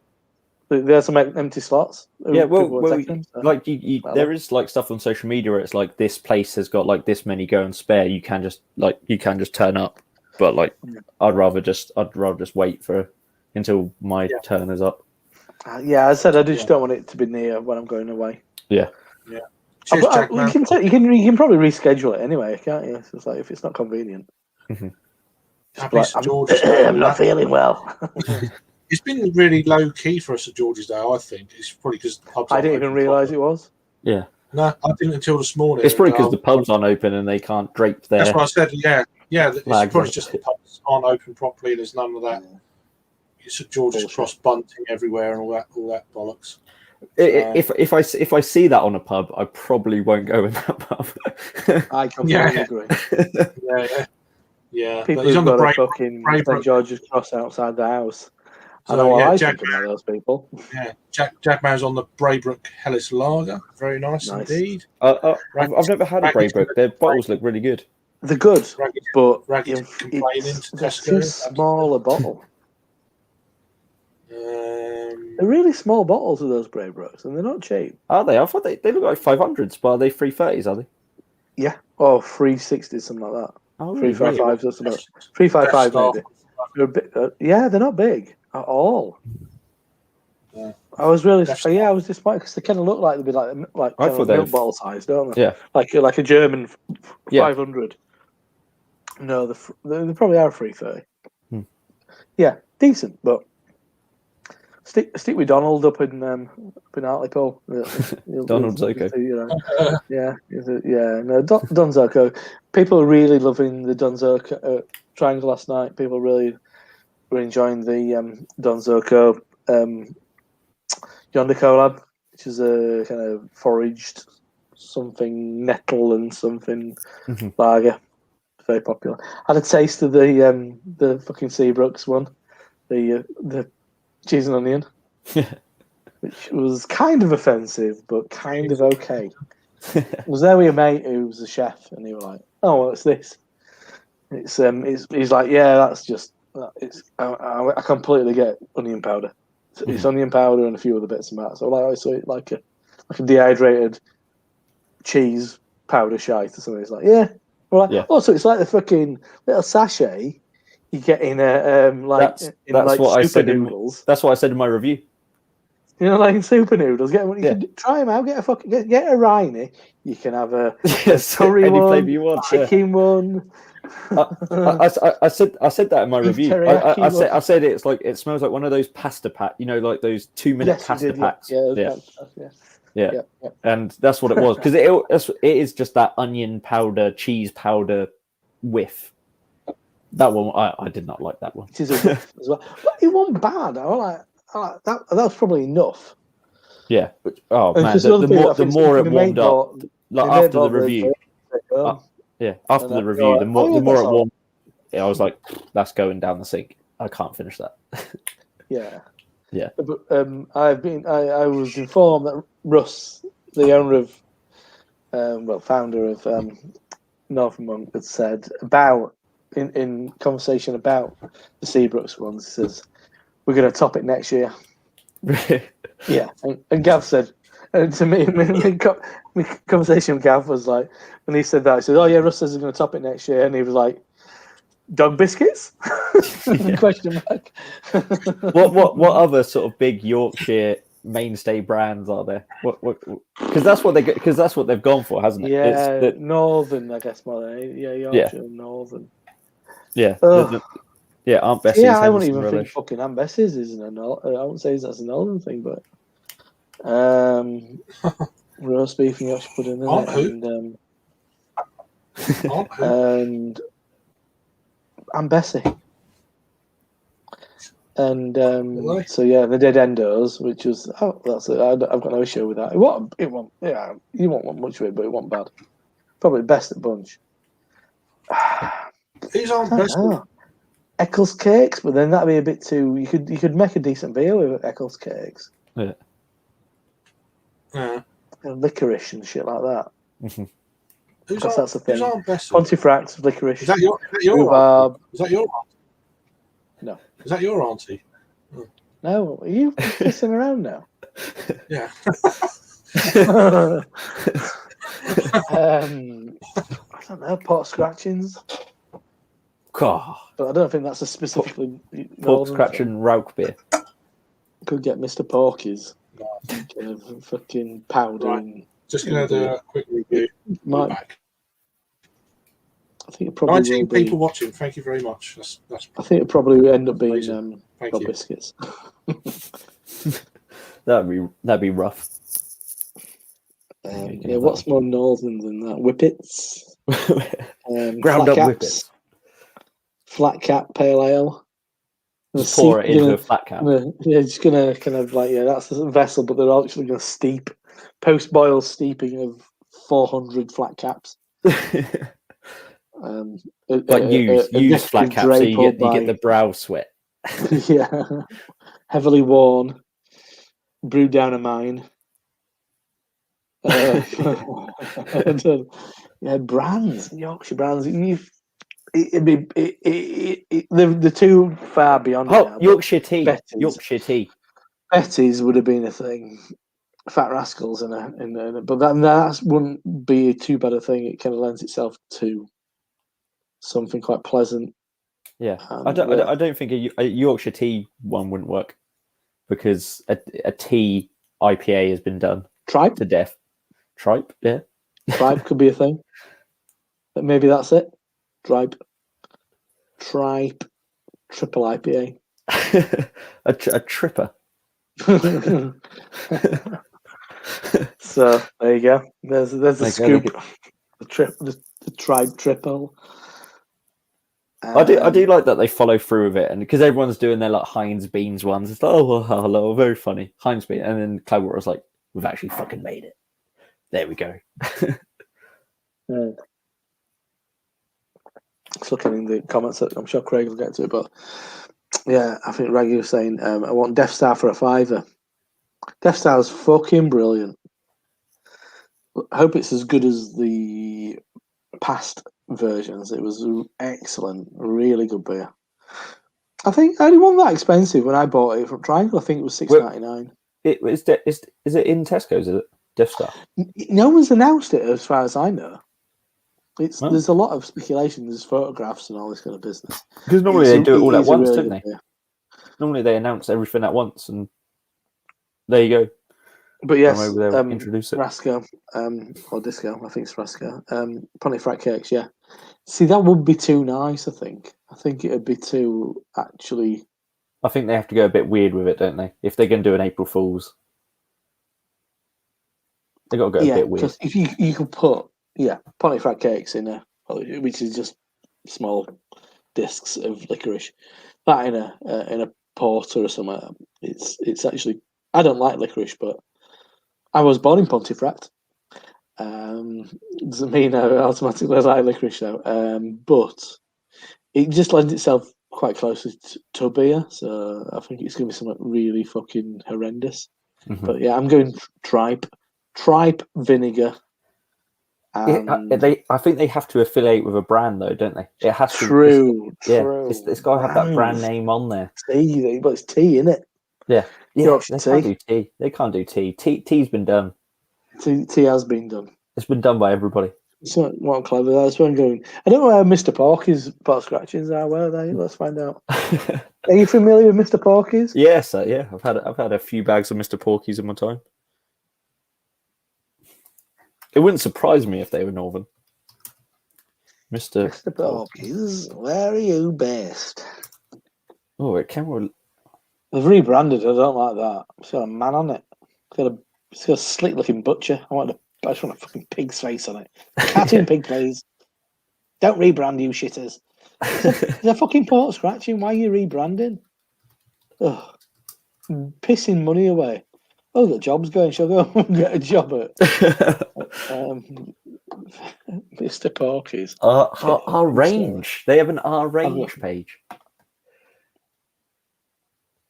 There's some empty slots. Yeah, like there is like stuff on social media where it's like this place has got like this many go and spare. You can just turn up, but like I'd rather just wait until my turn is up. Yeah, I said I just don't want it to be near when I'm going away. Yeah. Cheers, Jack, man. You can probably reschedule it anyway, can't you? It's like if it's not convenient. Mm-hmm. I'm not feeling well. It's been really low key for us at George's Day, I think. It's probably because the pubs. I didn't even realise it was. Yeah. No, I didn't until this morning. It's probably because the pubs aren't open and they can't drape their. That's what I said. Yeah. It's probably just the pubs aren't open properly. There's none of that. It's at George's Cross bunting everywhere and all that bollocks. If I see that on a pub, I probably won't go in that pub. I completely agree. Yeah. Yeah, People but he's who've on the got a Braybrook. fucking Braybrook. St George's cross outside the house. I So, know what yeah, I Jack- think about those people. Yeah, Jack Mao's on the Braybrook Hellas Lager. Very nice indeed. I've never had a Braybrook. Their bottles look really good. They're good, but Raggy's complaining it's to a too Tesco. small a bottle. They're really small bottles of those Braybrooks, and they're not cheap. Are they? I thought they look like 500s, but are they 330s? Are they? Yeah, or 360s, something like that. Oh, 355s or something. 355 maybe. They're a bit, yeah, they're not big at all. Yeah. I was really, I was disappointed because they kind of look like they'd be like I kind thought of they milk were- bottle size, don't they? Yeah. Like a German Yeah. 500. No, they probably are 330. Yeah, decent, but stick with Donald up in Hartlepool. Donald Zoko. No, Don Zoko. People are really loving the Don Zoko triangle last night. People really were enjoying the Don Zoko Yonder collab, which is a kind of foraged something nettle and something lager. Very popular. I had a taste of the fucking Seabrooks one, the cheese and onion, which was kind of offensive, but kind of okay. I was there with a mate who was a chef, and he was like, "Oh, what's this?" He's like, "Yeah, that's just it's." I completely get onion powder. It's onion powder and a few other bits and bats. So like a dehydrated cheese powder shite or something. It's like, yeah. Well, Yeah. Oh, so it's like the fucking little sachet you get in a That's what I super said noodles. That's what I said in my review. You know, like in super noodles. Can try them out. Get a Rhiney. You can have a curry Any one, flavour you want, chicken one. I said that in my Beef review. teriyaki I said it's like it smells like one of those pasta pack. You know, like those 2-minute pasta packs. Yeah. And that's what it was because it is just that onion powder, cheese powder whiff. That one, I did not like that one. Which is a whiff as well. But it wasn't bad. I like that. That was probably enough. Yeah. But, oh And man, the more it warmed up, like after the review. After the review, the more it warmed. I was like, that's going down the sink. I can't finish that. Yeah. But I was informed that Russ, the owner of, founder of Northern Monk, had said about in conversation about the Seabrooks ones. He says we're going to top it next year. Yeah, and Gav said to me, my conversation with Gav was like when he said that, he said, "Oh yeah, Russ says he's going to top it next year," and he was like, "Dog biscuits?" Question mark. What other sort of big Yorkshire mainstay brands are there? Because that's what they've gone for, hasn't it? Yeah, Northern, I guess more than Yorkshire Northern. Yeah, Aunt Bessie's. Yeah, I wouldn't even think fucking Aunt Bessie's isn't a Northern. I wouldn't say that's a Northern thing, but roast beef and Yorkshire pudding and Aunt Bessie. And so yeah, the Dead Endos, which was I've got no issue with that. It won't. Yeah, you won't want much of it, but it wasn't bad. Probably best at bunch. Who's on best? Eccles cakes, but then that'd be a bit too. You could make a decent beer with Eccles cakes. Yeah. And licorice and shit like that. Mm-hmm. That's the thing. Who's on best? Pontefract, licorice. Is that your rhubarb. Is that your auntie? No. Is that your auntie? No, are you pissing around now? Yeah. I don't know, pork scratchings. God. But I don't think that's a specifically pork scratching Rauk beer. Could get Mr. Porky's kind of fucking powder. Right. And, just going to do a quick review. Back. I think it probably 19 people watching. Thank you very much. That's I think it probably will end up being dog biscuits. That'd be rough. What's more northern than that? Whippets. Ground up whippets. Flat cap pale ale. Just pour it into a flat cap. Yeah, just gonna kind of like that's the vessel, but they're actually gonna steep post boil steeping of 400 flat caps. Like use flat cap, so you get the brow sweat. Yeah, heavily worn, brewed down a mine. Yeah, brands, Yorkshire brands. They're too far beyond. Oh, now, Yorkshire tea. Betty's. Yorkshire tea. Betty's would have been a thing. Fat Rascals but that wouldn't be too bad a thing. It kind of lends itself to something quite pleasant. Yeah, I don't think a Yorkshire tea one wouldn't work because a tea IPA has been done Tripe to death. Tripe, yeah. Tripe could be a thing. But maybe that's it. Tripe, triple IPA. a tripper. So there you go. There's a scoop. The Tripe triple. I do like that they follow through with it, and because everyone's doing their like Heinz Beans ones, it's like, oh hello, very funny Heinz Bean, and then Cloudwater was like, we've actually fucking made it. There we go. Just looking in the comments, I'm sure Craig will get to it, but yeah, I think Raggy was saying, I want Death Star for a £5. Death Star is fucking brilliant. I hope it's as good as the past versions. It was excellent, really good beer. I think I only wasn't that expensive when I bought it from Triangle. I think it was $6.99. Is it in Tesco's? Is it Death Star? No one's announced it, as far as I know. There's a lot of speculation. There's photographs and all this kind of business. Because normally they do it all at once, really don't they? Normally they announce everything at once, and there you go. But yes, introduce it. Rasco, or Disco, I think it's Rasco. Pontefract cakes, yeah. See, that would be too nice, I think. I think it would be too, actually... I think they have to go a bit weird with it, don't they? If they're going to do an April Fool's. They've got to go a bit weird. Because if you could put, Pontefract cakes in a, which is just small discs of licorice, that in a porter or something, it's actually... I don't like licorice, but I was born in Pontefract. Doesn't mean I automatically like licorice though. But it just lends itself quite closely to a beer, so I think it's going to be something really fucking horrendous. Mm-hmm. But yeah, I'm going tripe vinegar. I think they have to affiliate with a brand though, don't they? It has to. True. It's got to have that brand name on there. Tea, but it's tea, isn't it? Yeah. They can't do tea. They can't do tea. Tea's been done. Tea has been done. It's been done by everybody. So what clever that's where I'm going. I don't know where Mr. Porky's pot scratchings are. Where are they? Let's find out. Are you familiar with Mr. Porky's? Yes, yeah. I've had a few bags of Mr. Porky's in my time. It wouldn't surprise me if they were Northern. Mr. Porky's, where are you based? Oh, it came. They've rebranded. I don't like that. It's got a man on it. It's got a slick-looking butcher. I just want a fucking pig's face on it. Cartoon pig, please. Don't rebrand, you shitters. It's a fucking port scratching. Why are you rebranding? Ugh. Pissing money away. Oh, the job's going. Shall I go and get a job at Mr. Porky's? Our range. They have an our range page.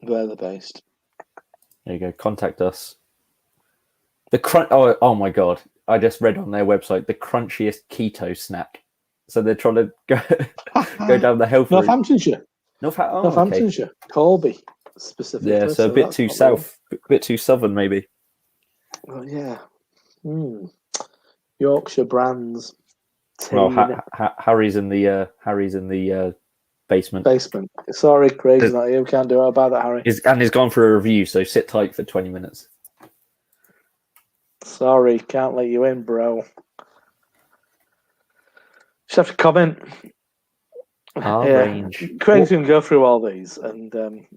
Where they're based. There you go. Contact us. The oh my god! I just read on their website the crunchiest keto snack. So they're trying to go down the health route. Northamptonshire. Northamptonshire. Okay. Colby specifically. Yeah, so a bit too south, a bit too southern, maybe. Oh yeah. Yorkshire brands. Well, Harry's in the basement. Sorry, Craig's not here. We can't do it about that, Harry. He's gone for a review, so sit tight for 20 minutes. Sorry, can't let you in, bro. Just have to comment. Range. Craig's going to go through all these, and I'm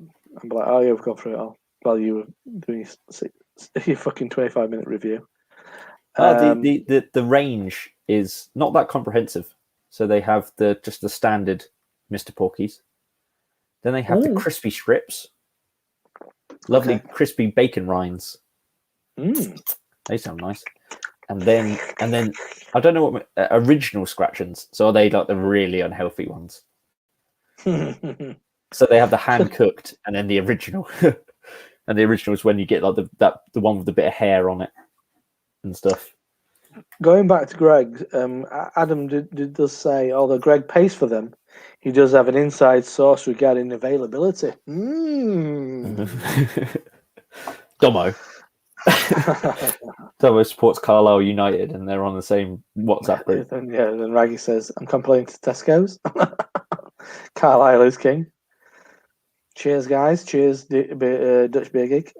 like, oh yeah, we've gone through it all while you were doing your fucking 25-minute review. The range is not that comprehensive. So they have just the standard Mr. Porky's. Then they have the crispy strips. Lovely crispy bacon rinds. Mm. They sound nice. and then I don't know what original scratchings. So are they like the really unhealthy ones? So they have the hand cooked, and then the original, and the original is when you get like the one with the bit of hair on it and stuff. Going back to Greg, Adam does say, although Greg pays for them, he does have an inside source regarding availability. Domo. Domo supports Carlisle United, and they're on the same WhatsApp group. And then Raggy says, I'm complaining to Tesco's. Carlisle is king. Cheers, guys. Cheers, Dutch Beer Geek.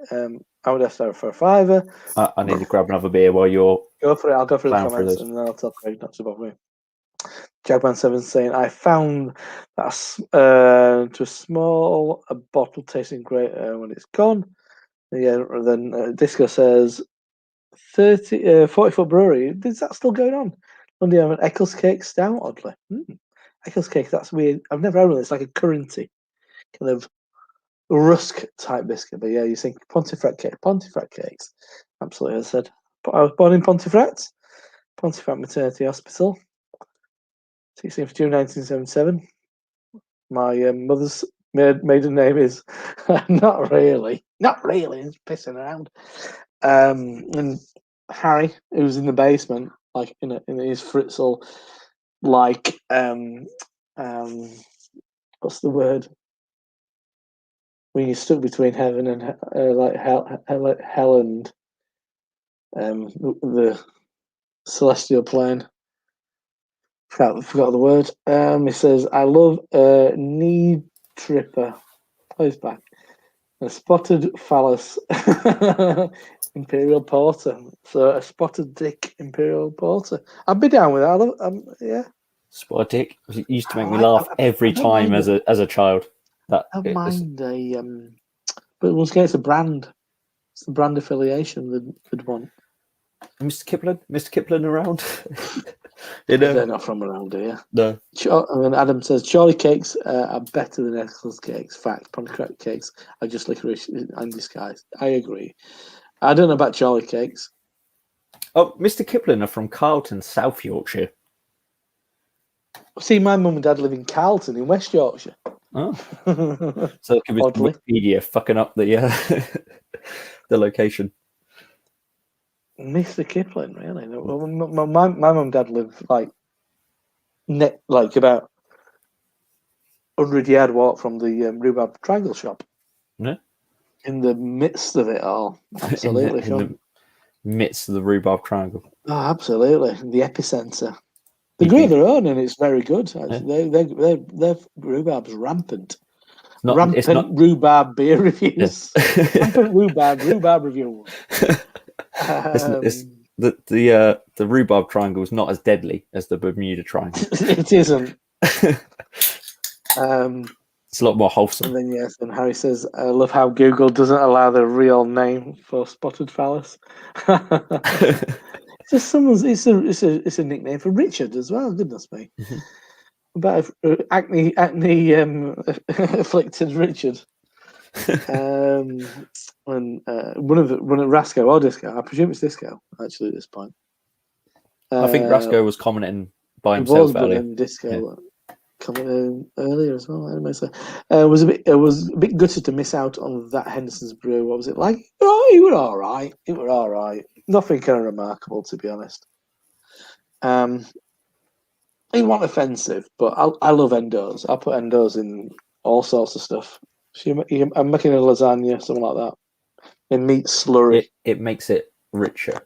I would have to for a $5. I need to grab another beer while you're... Go for it. I'll go through the Down for comments this. and then I'll tell Craig not to bother me. Jagman7 saying, I found that to a small bottle tasting great when it's gone. Yeah, then Disco says 40-foot brewery. Is that still going on? Monday have an Eccles cake stout, oddly. Eccles cake, that's weird. I've never had one. It's like a currency, kind of rusk type biscuit. But yeah, you think Pontefract cakes. Absolutely, as I said. I was born in Pontefract Maternity Hospital. 16th of June 1977. My mother's maiden name is not really, it's pissing around. And Harry, who's in the basement, like in his Fritzl, like what's the word? When you're stuck between heaven and like hell and the celestial plane. Forgot the word. He says, I love knee tripper. Plays back. A spotted phallus Imperial Porter. So a spotted dick Imperial Porter. I'd be down with that. Yeah. Spotted dick. It used to make me laugh every time as a child. I don't mind but once again, it's a brand. It's the brand affiliation they'd want. Mr. Kipling around? They're not from around here. No. Adam says Charlie cakes are better than Eccles cakes. Fact, Pontefract cakes are just licorice in disguise. I agree. I don't know about Charlie cakes. Oh, Mr. Kipling are from Carlton, South Yorkshire. See, my mum and dad live in Carlton in West Yorkshire. Oh, so it could be Wikipedia fucking up the the location. Mr. Kipling, really? My mum and dad live like about 100-yard walk from the Rhubarb Triangle shop. No, in the midst of it all, absolutely. in the midst of the Rhubarb Triangle. Oh, absolutely, the epicenter. They grow their own, and it's very good. Yeah. Their rhubarb's rampant. Rampant rhubarb beer reviews. Yes. Rampant rhubarb reviews. The Rhubarb Triangle is not as deadly as the Bermuda Triangle. It isn't. It's a lot more wholesome. And then and Harry says, "I love how Google doesn't allow the real name for spotted phallus." It's a nickname for Richard as well. Goodness me. Mm-hmm. About acne afflicted Richard. And one of Rasco or Disco, I presume it's Disco actually at this point. I think Rasco was commenting by himself earlier. Disco commenting earlier as well. Anyway, so it was a bit gutted to miss out on that Henderson's brew. What was it like? Oh, he were all right. Nothing kind of remarkable, to be honest. He wasn't offensive, but I love endos. I put endos in all sorts of stuff. So I'm making a lasagna, something like that. A meat slurry. It makes it richer.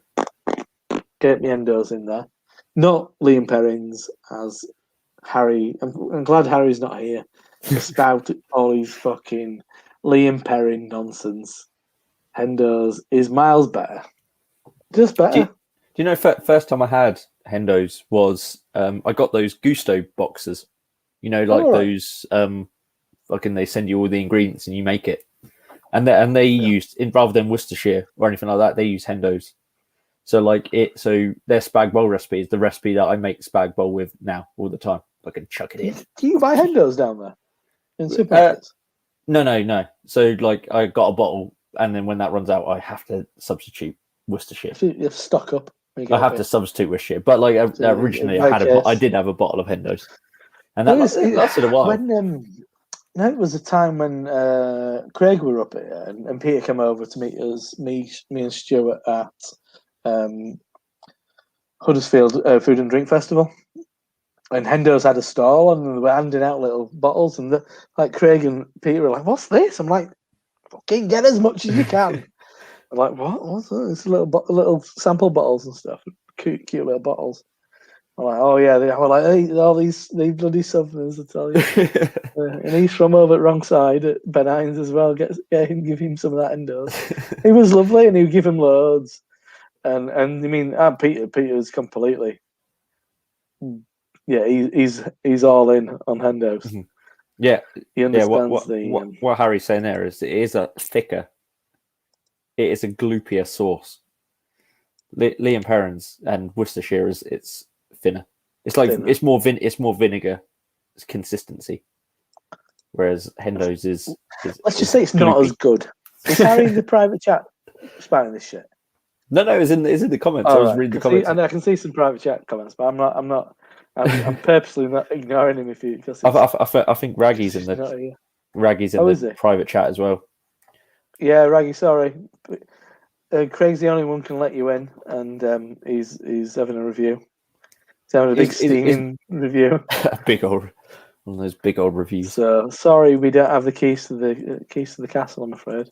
Get me endos in there. Not Liam Perrins as Harry. I'm glad Harry's not here to spout all his fucking Liam Perrin nonsense. Hendos is miles better. Just better. Do you know, first time I had Hendos was I got those Gusto boxes. You know, like those fucking they send you all the ingredients and you make it. And they used rather than Worcestershire or anything like that, they use Hendos. So their spag bowl recipe is the recipe that I make spag bowl with now all the time. I can chuck it in. Do you buy Hendos down there in supermarkets? No. So I got a bottle, and then when that runs out, I have to substitute Worcestershire. You have to stock up. I have to substitute with shit, but like originally, I did have a bottle of Hendo's, and that lasted a while. No, it was a time when Craig were up here and Peter came over to meet us, me and Stuart at Huddersfield Food and Drink Festival. And Hendo's had a stall and they were handing out little bottles. And like Craig and Peter were like, "What's this?" I'm like, "Fucking get as much as you can." I'm like, "What's that?" It's little sample bottles and stuff. Cute little bottles. I'm like, "Oh yeah," they were like, "Hey, all these bloody souvenirs, I tell you." And he's from over at wrong side at Ben Hines as well. Give him some of that Hendo's. He was lovely, and he would give him loads. And I mean, Peter's completely, yeah, he's all in on Hendo's. Yeah, he understands what Harry's saying there is it is a thicker, it is a gloopier sauce. Liam Perrins and Worcestershire it's thinner. It's like thinner. It's more vinegar. It's consistency. Whereas Hendo's is let's just say it's not as good. Is Harry in the private chat spouting this shit? No, it's in the comments. I was reading the comments. I can see some private chat comments, but I'm purposely not ignoring him. I think Raggy's in the private chat as well. Yeah, Raggy, sorry. Craig's the only one can let you in, and he's having a review. He's having a big steaming review. One of those big old reviews. So sorry, we don't have the keys to the castle, I'm afraid.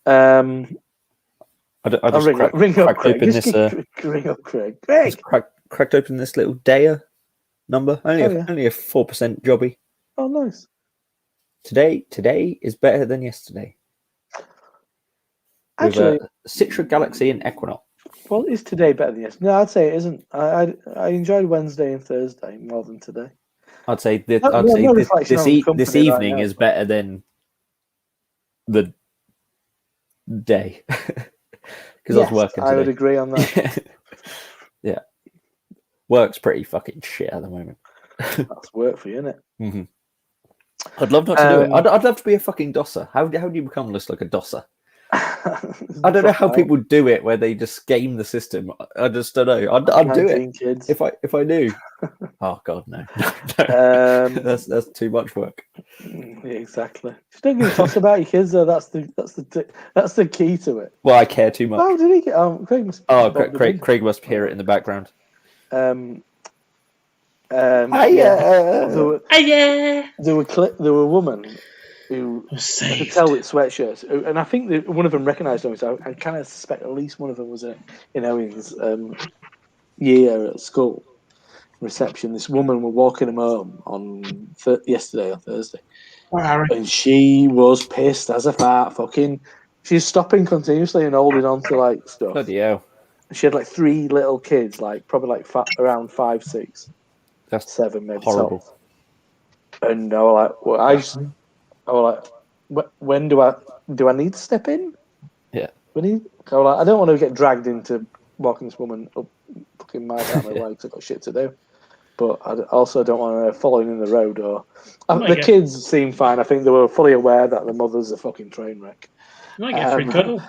I just ring up Craig. Ring up Craig. Just cracked open this little Daya number. Only a 4% jobby. Oh, nice. Today is better than yesterday. Actually, with Citra Galaxy and Equinox. Well, is today better than yesterday? No, I'd say it isn't. I enjoyed Wednesday and Thursday more than today. I'd say this evening is better than the day because I was working today. I would agree on that. Yeah, work's pretty fucking shit at the moment. That's work for you, isn't it? Mm-hmm. I'd love not to do it. I'd love to be a fucking dosser. How do you become just like a dosser? I don't know how people do it where they just game the system. I just don't know. I'd do it kids. if I knew. Oh God, no. That's too much work. Yeah, exactly. Just don't give a toss about your kids though. That's the key to it. Well, I care too much. Oh, did he get? Craig must. Craig must hear it in the background. There were a woman who I could tell with sweatshirts, and I think that one of them recognised them. So I kind of suspect at least one of them was in Owen's year at school reception. This woman were walking him home on yesterday or Thursday, and she was pissed as a fart. She's stopping continuously and holding on to like stuff. Bloody hell! She had like 3 little kids, like probably like around 5, 6. That's 7, maybe. Horrible. And I was like, well, I was like, when do I need to step in? Yeah. I don't want to get dragged into walking this woman up fucking my family way because I've got shit to do. But I also don't want her following in the road. The kids seem fine. I think they were fully aware that the mother's a fucking train wreck. You might get a free cuddle.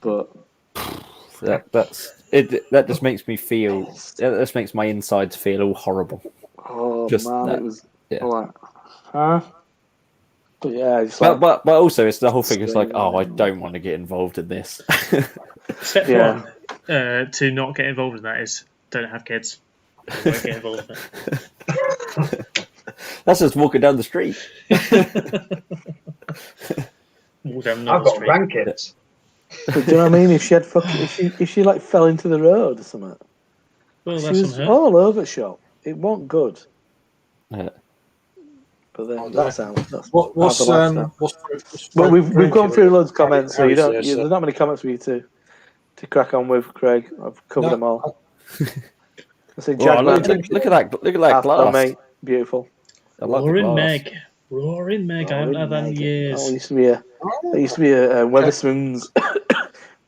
But that just makes me feel. That just makes my insides feel all horrible. Oh just man, that, it was like, huh? But yeah, it's but also it's the whole thing. It's like, I don't want to get involved in this. Step one to not get involved in that is don't have kids. Won't get involved in it. That's just walking down the street. Walk down I've got grandkids. But do you know what I mean? If she like fell into the road or something, well, she was all over shop. It wasn't good. Yeah. But then that's well, we've gone through loads of comments, so there's not many comments for you to crack on with, Craig. I've covered them all. I say, look at that glass, mate. Beautiful. Roaring Meg. I haven't had that in years. That used to be a Wetherspoons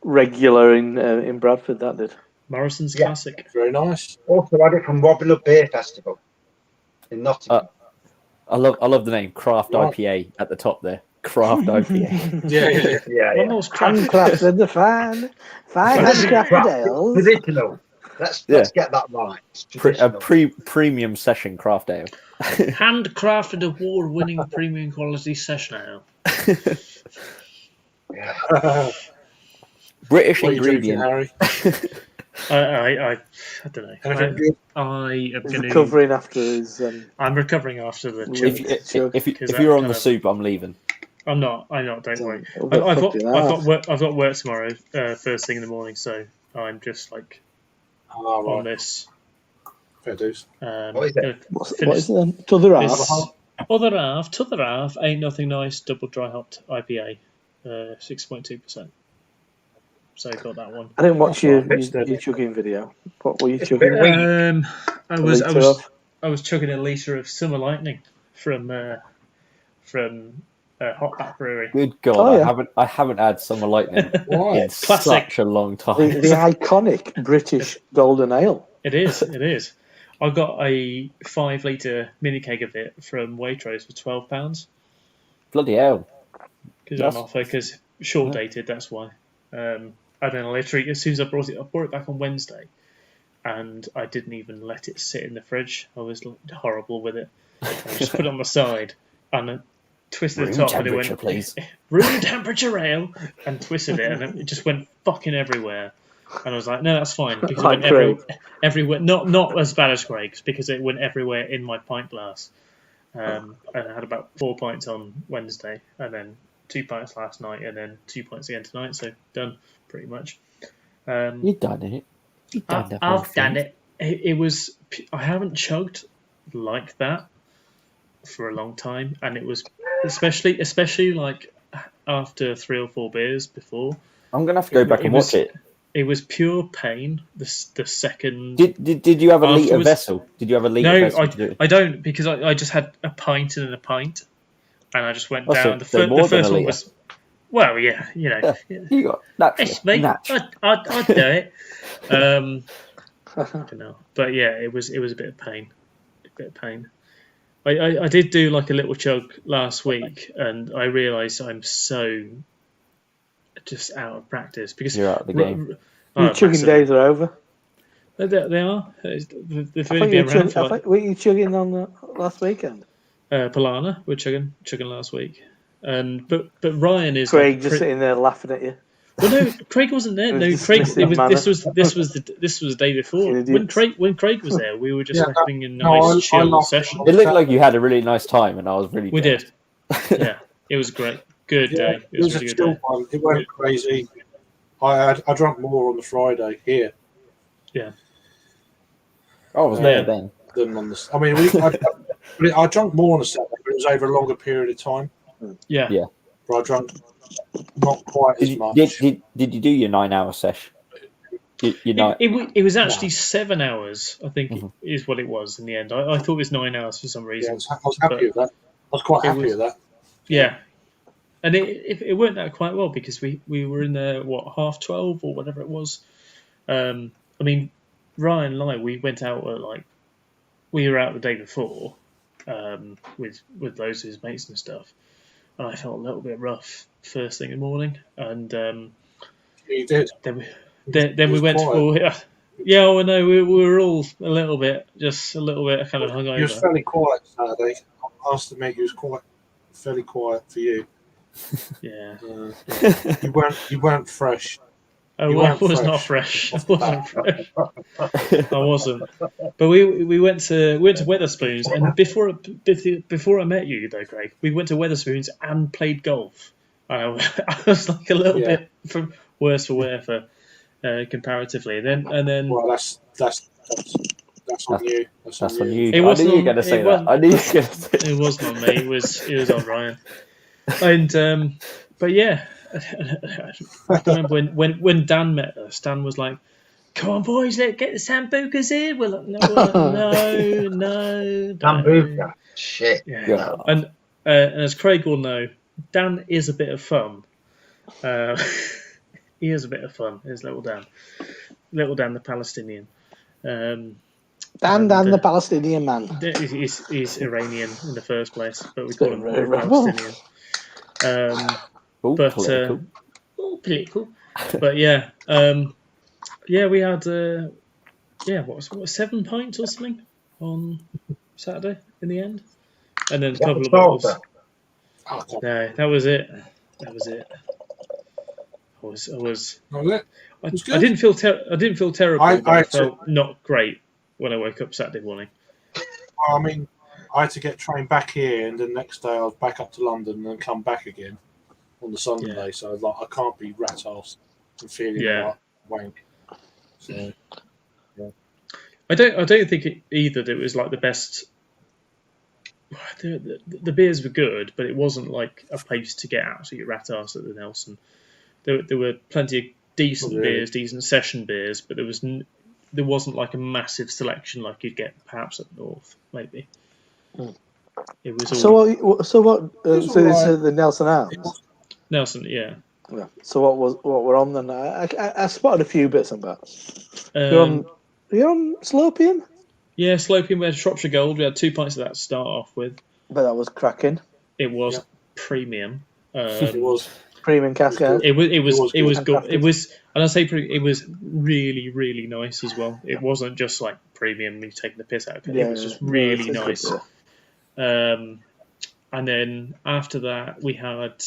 regular in Bradford. That did. Morrison's Classic. Very nice. Also had it from Robin Hood Beer Festival in Nottingham. I love the name Craft IPA at the top there. craft IPA. Yeah. One most craft. Handcrafted the fine handcrafted ales. Traditional. Let's get that right. It's A traditional. premium session craft ale. Handcrafted award-winning premium quality session ale. British What are you drinking, ingredient. Harry? I don't know. Anything good? I am He's going recovering after his. I'm recovering after the If, chug. if, Because if that you're on kind the of- soup, I'm leaving. I'm not. Don't worry. I've I've got work tomorrow, first thing in the morning. So I'm just like Oh, on right. this. Fair dues. What is it? What is it then? To the This half. other half ain't nothing nice. Double dry hopped IPA, 6.2%. So got that one. I didn't watch your That's fine. chugging video. What were you It's chugging? a bit weak. I was chugging a litre of Summer Lightning from Hot Back Brewery. Good God, Oh, yeah. I haven't had Summer Lightning in Right. Classic. such a long time. The iconic British golden ale. It is. I got a 5 litre mini keg of it from Waitrose for £12 Bloody hell. because I'm off because short dated. That's why. And then I literally, as soon as I brought it back on Wednesday, and I didn't even let it sit in the fridge. I was horrible with it. I just put it on the side and I twisted the top, and it went please. room temperature ale, and twisted it, and it just went fucking everywhere. And I was like, no, that's fine because it went everywhere. Not as bad as Craig's because it went everywhere in my pint glass. And I had about 4 pints on Wednesday, and then 2 pints last night, and then 2 pints again tonight. So done, pretty much. You've done it. You've done the whole I've done thing. it. It was. I haven't chugged like that for a long time, and it was especially like after 3 or 4 beers before. I'm gonna have to go back and watch it. It was pure pain. The second. Did you have a litre Afterwards- vessel? Did you have a litre No, vessel? to do it? I don't because I just had a pint and then a pint, and I just went Oh, so down. The more than first a one litre. was. Well, yeah, you know. You got naturally. It's me. Natch. I'd do it. I don't know. But yeah, it was a bit of pain. I did do like a little chug last week, and I realised I'm so just out of practice because You're out of the game. Your chugging massive. days are over. They are. They've I only thought been around for were you chugging on the last weekend? Polana. We're chugging last week, and but Ryan is Craig like, just sitting there laughing at you. Well, no, Craig wasn't there. No, Just Craig. missing This was the day before. Idiots. When Craig was there, we were just Yeah, having a no, nice I chill laughed. session. It looked like you had a really nice time, and I was really. We jealous. did. Yeah, it was great. Good Yeah, day. it was a a really good chill day. one. It went crazy. I drank more on the Friday here I was there then. than on the. I mean, I drank more on the Saturday, but it was over a longer period of time. Yeah. Yeah. But I drank not quite as much. Did you do your 9-hour sesh? It was actually 7 hours, I think, is what it was in the end. I thought it was 9 hours for some Yeah, reason. I was happy with that. I was quite happy with that. Yeah. And it worked out quite well because we were in there, 12:30 or whatever it was. I mean, Ryan and I, we went out at we were out the day before with those of his mates and stuff. And I felt a little bit rough first thing in the morning. And You did. then we went quiet. for... Yeah, well, no, we were all a little bit kind of hungover. You was fairly quiet Saturday. I must admit, you was fairly quiet for you. Yeah. You weren't fresh. Oh, You well, I weren't was not fresh. I wasn't fresh. I wasn't. But we went to Weatherspoons, and before I met you, though, Craig, we went to Weatherspoons and played golf. I was like a little bit from worse for wear for comparatively. And then Well, that's on you. That's on you. It I wasn't knew you were on- going to say it that. wasn't- I knew you were going to say that. it wasn't on me. It was on Ryan. And but yeah, I remember when Dan met us. Dan was like, "Come on, boys, let's get the Sambucas here." We're like, no. Sambuca. Shit. Yeah. Yeah. And as Craig will know, Dan is a bit of fun. He is a bit of fun. Is little Dan the Palestinian. Dan, the Palestinian man. He's Iranian in the first place, but we call him Right. Palestinian. All but political. all political. But yeah, we had what was 7 pints or something on Saturday in the end, and then a couple of bottles. No, that was it. That was it. I didn't feel terrible, but I felt not great when I woke up Saturday morning. Well, I mean, I had to get trained back here, and the next day I was back up to London and then come back again on the Sunday. Yeah. So I was like, I can't be rat-arsed and feeling like wank. So, yeah. I don't think either that it was like the best. The beers were good, but it wasn't like a place to get absolutely rat-arsed at the Nelson. There were plenty of decent beers, decent session beers, but there wasn't like a massive selection like you'd get perhaps up north, maybe. It was all... So this is the Nelson Arms? Nelson, yeah. So what we're on then? I spotted a few bits on that. You're on Slopian? Yeah, Slopian. We had Shropshire Gold. We had 2 pints of that to start off with. But that was cracking. It was premium. It was premium cascade. It was good. It was, and I say it was really, really nice as well. It wasn't just like premium, me taking the piss out of it. It was just really nice. And then after that, we had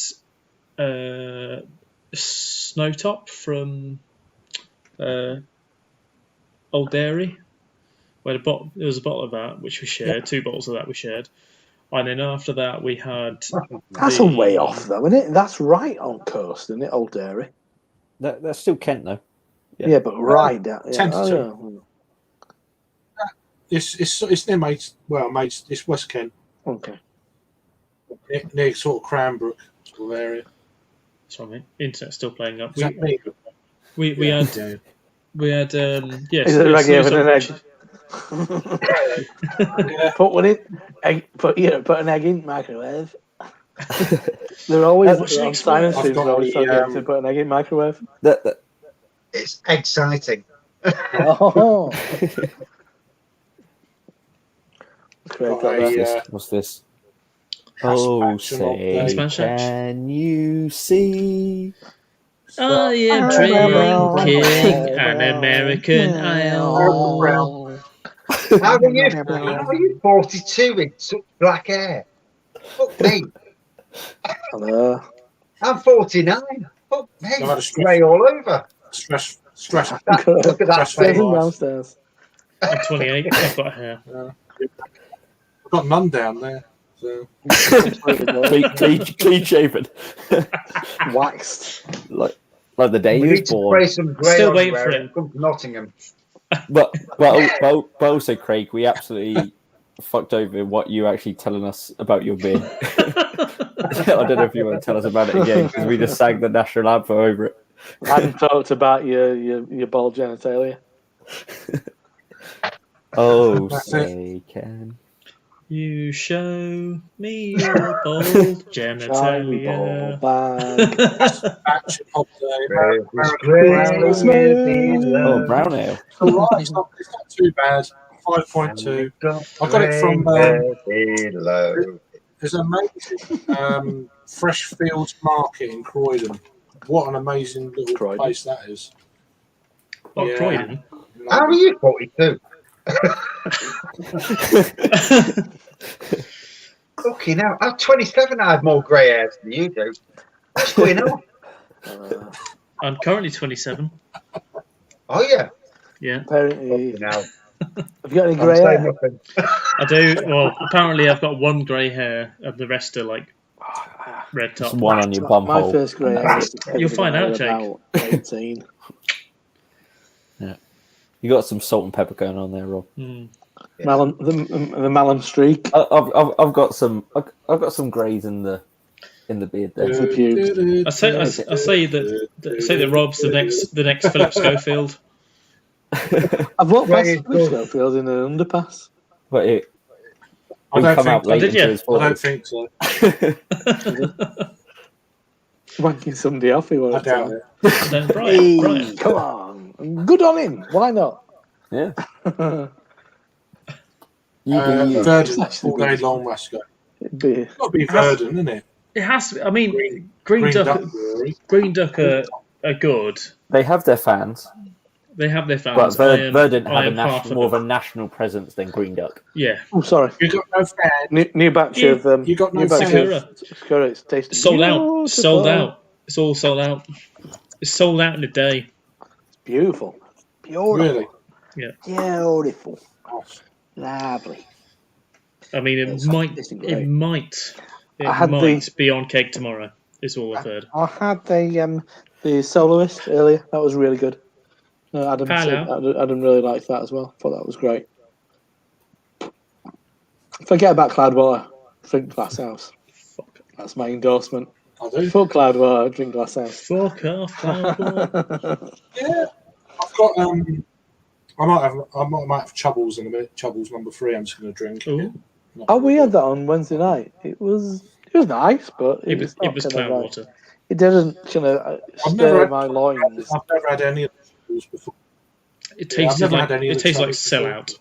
Snowtop from Old Dairy. There was a bottle of that which we shared. 2 bottles of that we shared. And then after that, we had... That's a way off, though, isn't it? That's right on coast, isn't it, Old Dairy? That's still Kent, though. Yeah, but right down... Yeah. Tentative. It's near Mates... Well, Mates... It's West Kent. Okay. Near sort of Cranbrook sort of area. Sorry, mate. Internet's still playing up. We had... Is it reggae with an egg? Put one in. Put an egg in microwave. They're always on silent streams. They're always telling to put an egg in microwave. It's exciting. Oh. What's this? Oh, say, can you see? I am drinking an American ale. How are you 42 with such black hair? Fuck me. Hello. I'm 49. Fuck me. Grey all over. Stress. Look at that thing. Downstairs. I'm 28. I've got hair. I've got none down there. So. clean shaven. Waxed. Like the day we he was need to born. spray some grey Still on waiting where for it comes to Nottingham. But also, Craig, we absolutely fucked over what you actually telling us about your beer. I don't know if you want to tell us about it again, because we just sang the national anthem over it. I hadn't talked about your bald genitalia. Oh, say can you show me your bold genitalia? Oh, brown ale. It's not too bad. 5.2. I got it from. There's an amazing Fresh Fields Market in Croydon. What an amazing little place that is. Croydon. How are you 42? Fucking hell. I'm 27. I have more grey hairs than you do. What's going on? I'm currently 27. Oh, yeah? Yeah. Apparently. Now. Have you got any grey hair? I do. Well, apparently I've got 1 grey hair, and the rest are like red top. Just one on your bum hole. My first grey hair. You'll find out, Jake. 18. Yeah. You got some salt and pepper going on there, Rob. Mm. Malum, the Malum streak. I've got some greys in the beard there. The pubes. I say that Rob's the next Philip Schofield. I've walked past Schofield in an underpass. But it did you? I don't think so. Wanking somebody off, he was. I doubt it. Brian. Come on. Good on him. Why not? Yeah. Verdon, all day long, Masco. It'd be Got to be Verdon, isn't it? It has to be. I mean, Green Duck are good. They have their fans. They have their fans. But Verdant have more of a them. national presence than Green Duck. Yeah. Oh, sorry. You got no fans. New batch Yeah, of you got no new batch Sakura. of Sakura. It's tasty. Sold out. Beautiful. Sold out. It's all sold out. It's sold out in a day. It's beautiful. Beautiful. Really? Yeah. Beautiful. Gosh. Lovely. I mean, It's it great. might I had be on cake tomorrow. Is all I've heard. I had the soloist earlier. That was really good. Adam really liked that as well. Thought that was great. Forget about Cloudwater. Drink Glass House. Fuck. That's my endorsement. I do. Fuck Cloudwater. Drink Glass House. Fuck off, Cloudwater. Yeah. I've got I might have Chubbles in a bit. Chubbles number 3. I'm just going to drink. Ooh. Oh, we had that on Wednesday night. It was nice, but It was not kind of Cloudwater. it didn't kind of stir my loins. I've never had any of those before. It tastes I've never like had any of the sellout.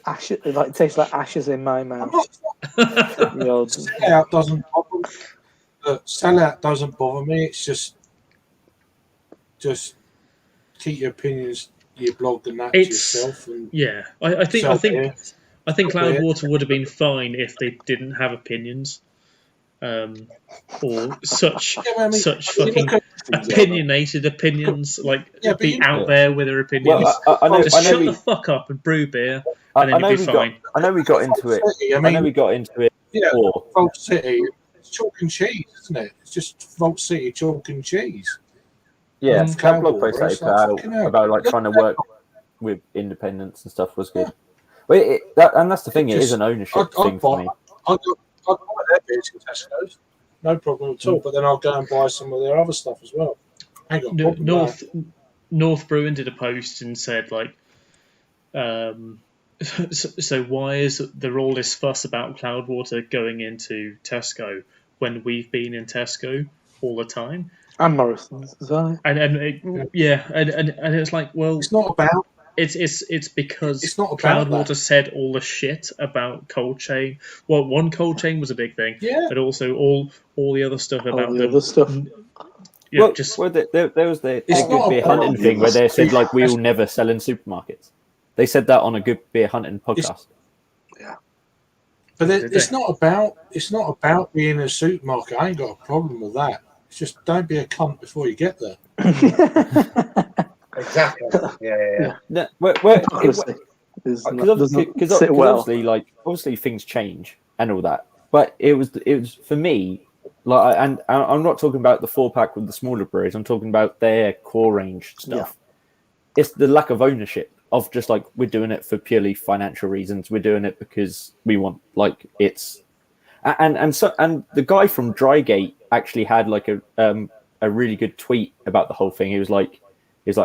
Ashes, it tastes like ashes in my mouth. Sellout doesn't bother me. Sellout doesn't bother me. It's just keep your opinions, your blog, and that to yourself. And yeah, I think Cloudwater would have been fine if they didn't have opinions, or such fucking opinionated opinions, be out there with their opinions. Well, shut the fuck up and brew beer, and then you'll be fine. I know we got into it. I know we got into it. Yeah, before. Vault City, it's chalk and cheese, isn't it? It's just Vault City chalk and cheese. Yeah, that blog post that he put out about trying to work with independents and stuff was good. But that's the thing; it is an ownership thing for me. I'll buy their beers in Tesco's, no problem at all. But then I'll go and buy some of their other stuff as well. Hang on, North Brewing did a post and said so why is there all this fuss about Cloudwater going into Tesco when we've been in Tesco all the time? And Morrison's as well. And it's like, well, it's not about. It's because it's not about Cloudwater said all the shit about cold chain. Well, one cold chain was a big thing, but also all the other stuff about the other stuff. Yeah, there was the Good Beer Hunting thing where they said we'll never sell in supermarkets. They said that on a Good Beer Hunting podcast. But it's not about being in a supermarket. I ain't got a problem with that. It's just don't be a cunt before you get there. Exactly. Yeah. Because obviously things change and all that. But it was for me, and I'm not talking about the 4-pack with the smaller breweries. I'm talking about their core range stuff. Yeah. It's the lack of ownership of just we're doing it for purely financial reasons. We're doing it because we want it's, and the guy from Drygate actually had a really good tweet about the whole thing. He was like,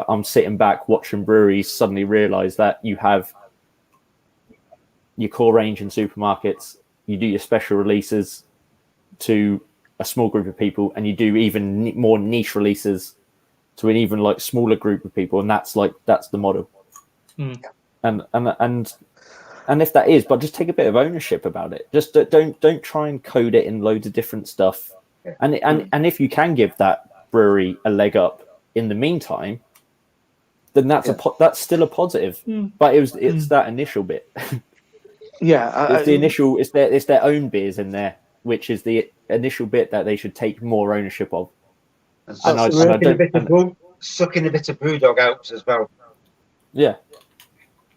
I'm sitting back watching breweries suddenly realize that you have your core range in supermarkets, you do your special releases to a small group of people, and you do even more niche releases to an even smaller group of people, and that's the model. And if that is, but just take a bit of ownership about it. Just don't try and code it in loads of different stuff. And if you can give that brewery a leg up in the meantime, then that's still a positive. But it's that initial bit. It's their own beers in there, which is the initial bit that they should take more ownership of. Sucking a bit of Brewdog out as well. Yeah.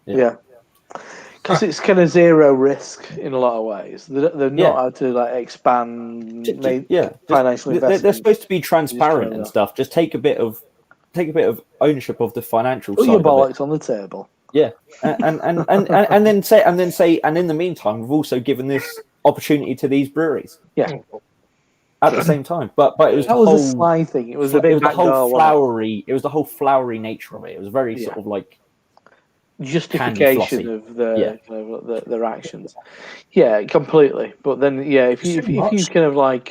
Because it's kind of zero risk in a lot of ways. They're not how to expand financial investment. They're supposed to be transparent and stuff. Just take a bit of ownership of the financial side. Put your bollocks on the table. Yeah, and then say, and in the meantime, we've also given this opportunity to these breweries. Yeah. At the same time, but it was a sly thing. It was a bit. It was the whole flowery. It was the whole flowery nature of it. It was very sort of justification of their actions. Yeah, completely. But then, if you kind of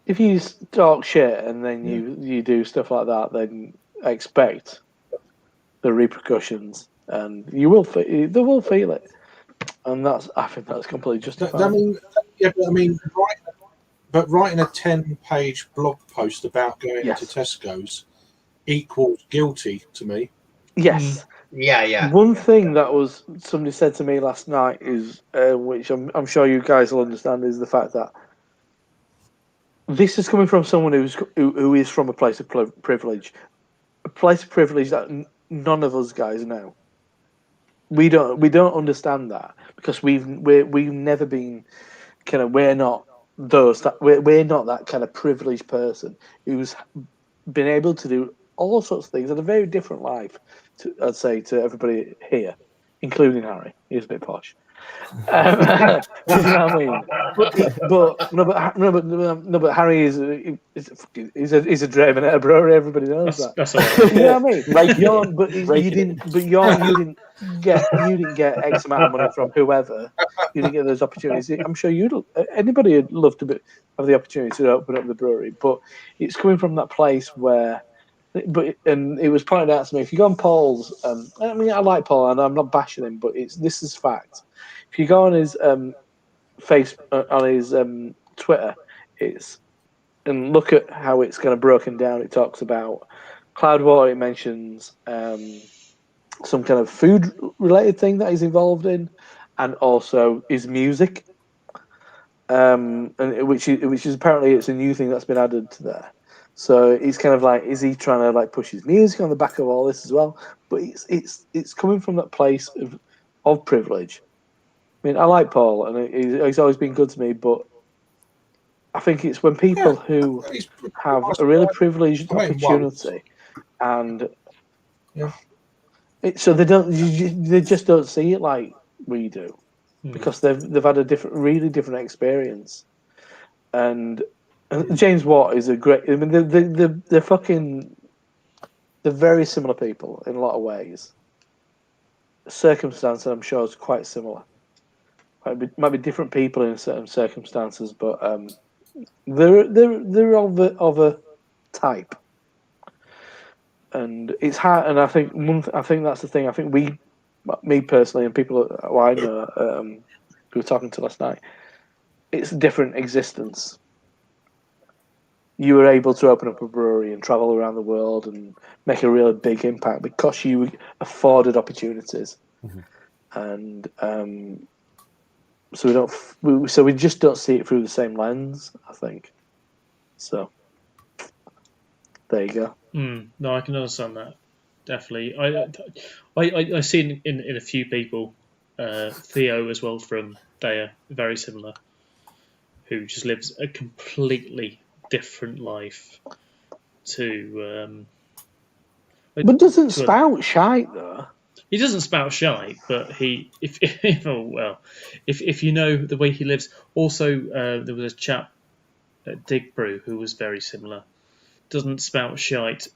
if you talk shit and then you do stuff like that, then expect the repercussions, and they will feel it, and I think that's completely justified. but writing a 10-page blog post about going Yes. to Tesco's equals guilty to me. Yes. Yeah. One thing that was somebody said to me last night is, which I'm sure you guys will understand, is the fact that this is coming from someone who is from a place of privilege, a place of privilege that none of us guys know. We don't understand that because we've never been kind of, we're not those that we're not that kind of privileged person who's been able to do all sorts of things and a very different life I'd say to everybody here, including Harry. He's a bit posh. You know what I mean? But Harry is he's a Draven at a brewery. Everybody knows that. That's all right. You know what I mean? Raking You didn't get X amount of money from whoever. You didn't get those opportunities. I'm sure anybody would love to have the opportunity to open up the brewery, but it's coming from that place where. And it was pointed out to me, if you go on Paul's, I mean, I like Paul and I'm not bashing him, but this is fact. If you go on his Twitter, and look at how it's kind of broken down. It talks about Cloudwater. It mentions some kind of food related thing that he's involved in, and also his music, and which is apparently it's a new thing that's been added to there. So he's kind of like, is he trying to like push his music on the back of all this as well? But it's coming from that place of privilege. I mean, I like Paul, and he's always been good to me, but I think it's when people who have a really privileged opportunity, and so they just don't see it like we do, because they've had a really different experience, and James Watt is a great. I mean, they're very similar people in a lot of ways. Circumstance, I'm sure, is quite similar. Might be different people in certain circumstances, but they're of a type, and it's hard. And I think that's the thing. I think me personally, and people who I know who were talking to last night, it's a different existence. You were able to open up a brewery and travel around the world and make a really big impact because you were afforded opportunities, and so we just don't see it through the same lens, I think. So there you go. No, I can understand that, definitely. I see in a few people, Theo as well from Daya, very similar, who just lives a completely different life to. But doesn't spout shite though. He doesn't spout shite, but if you know the way he lives. Also, there was a chap at Dig Brew who was very similar. Doesn't spout shite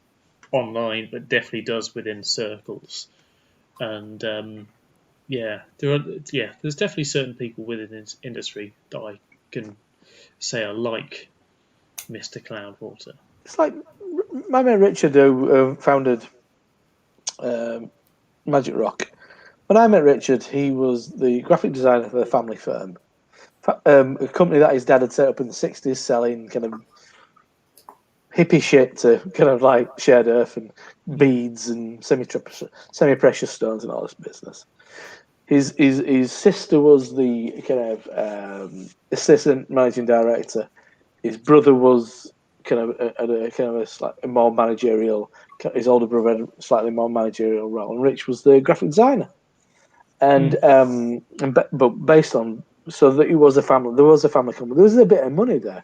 online, but definitely does within circles. And there's definitely certain people within this industry that I can say I like Mr. Cloudwater. It's like my man Richard, who founded Magic Rock. When I met Richard, he was the graphic designer for the family firm, a company that his dad had set up in the 60s, selling kind of hippie shit to kind of like shared earth and beads and semi-precious stones and all this business. His sister was the kind of assistant managing director. His brother was kind of a more managerial. His older brother had a slightly more managerial role, and Rich was the graphic designer. But based on that, it was a family. There was a family company. There was a bit of money there,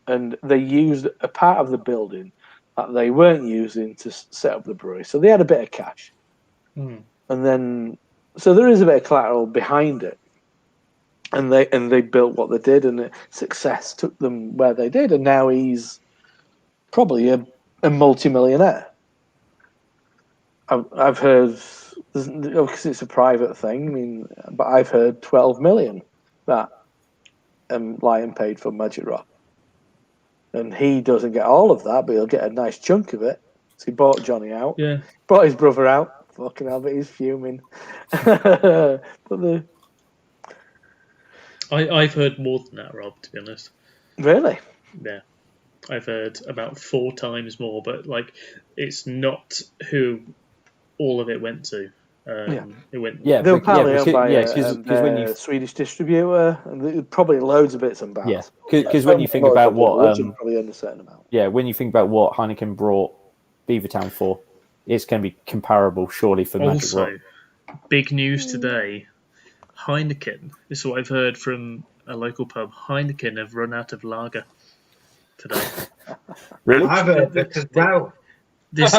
and they used a part of the building that they weren't using to set up the brewery. So they had a bit of cash, and then so there is a bit of collateral behind it. And they built what they did, and the success took them where they did, and now he's probably a multi-millionaire. I've heard, because it's a private thing. I mean, but I've heard 12 million that Lion paid for Magic Rock, and he doesn't get all of that, but he'll get a nice chunk of it. So he bought Johnny out, bought his brother out. Fucking hell, but he's fuming. But I've heard more than that, Rob, to be honest. Really? Yeah, I've heard about 4 times more, but like it's not who all of it went to. It went. Yeah, They were but- partly yeah, owned because- by yeah, 'cause when you- Swedish distributor, and probably loads of bits and bats. Yeah, because when you think about what, probably owned a certain amount. yeah, when you think about what Heineken brought Beavertown for, it's going to be comparable, surely, for Magic Rock. Also, big news today: Heineken. This is what I've heard from a local pub. Heineken have run out of lager today. Really? I've heard this as well. This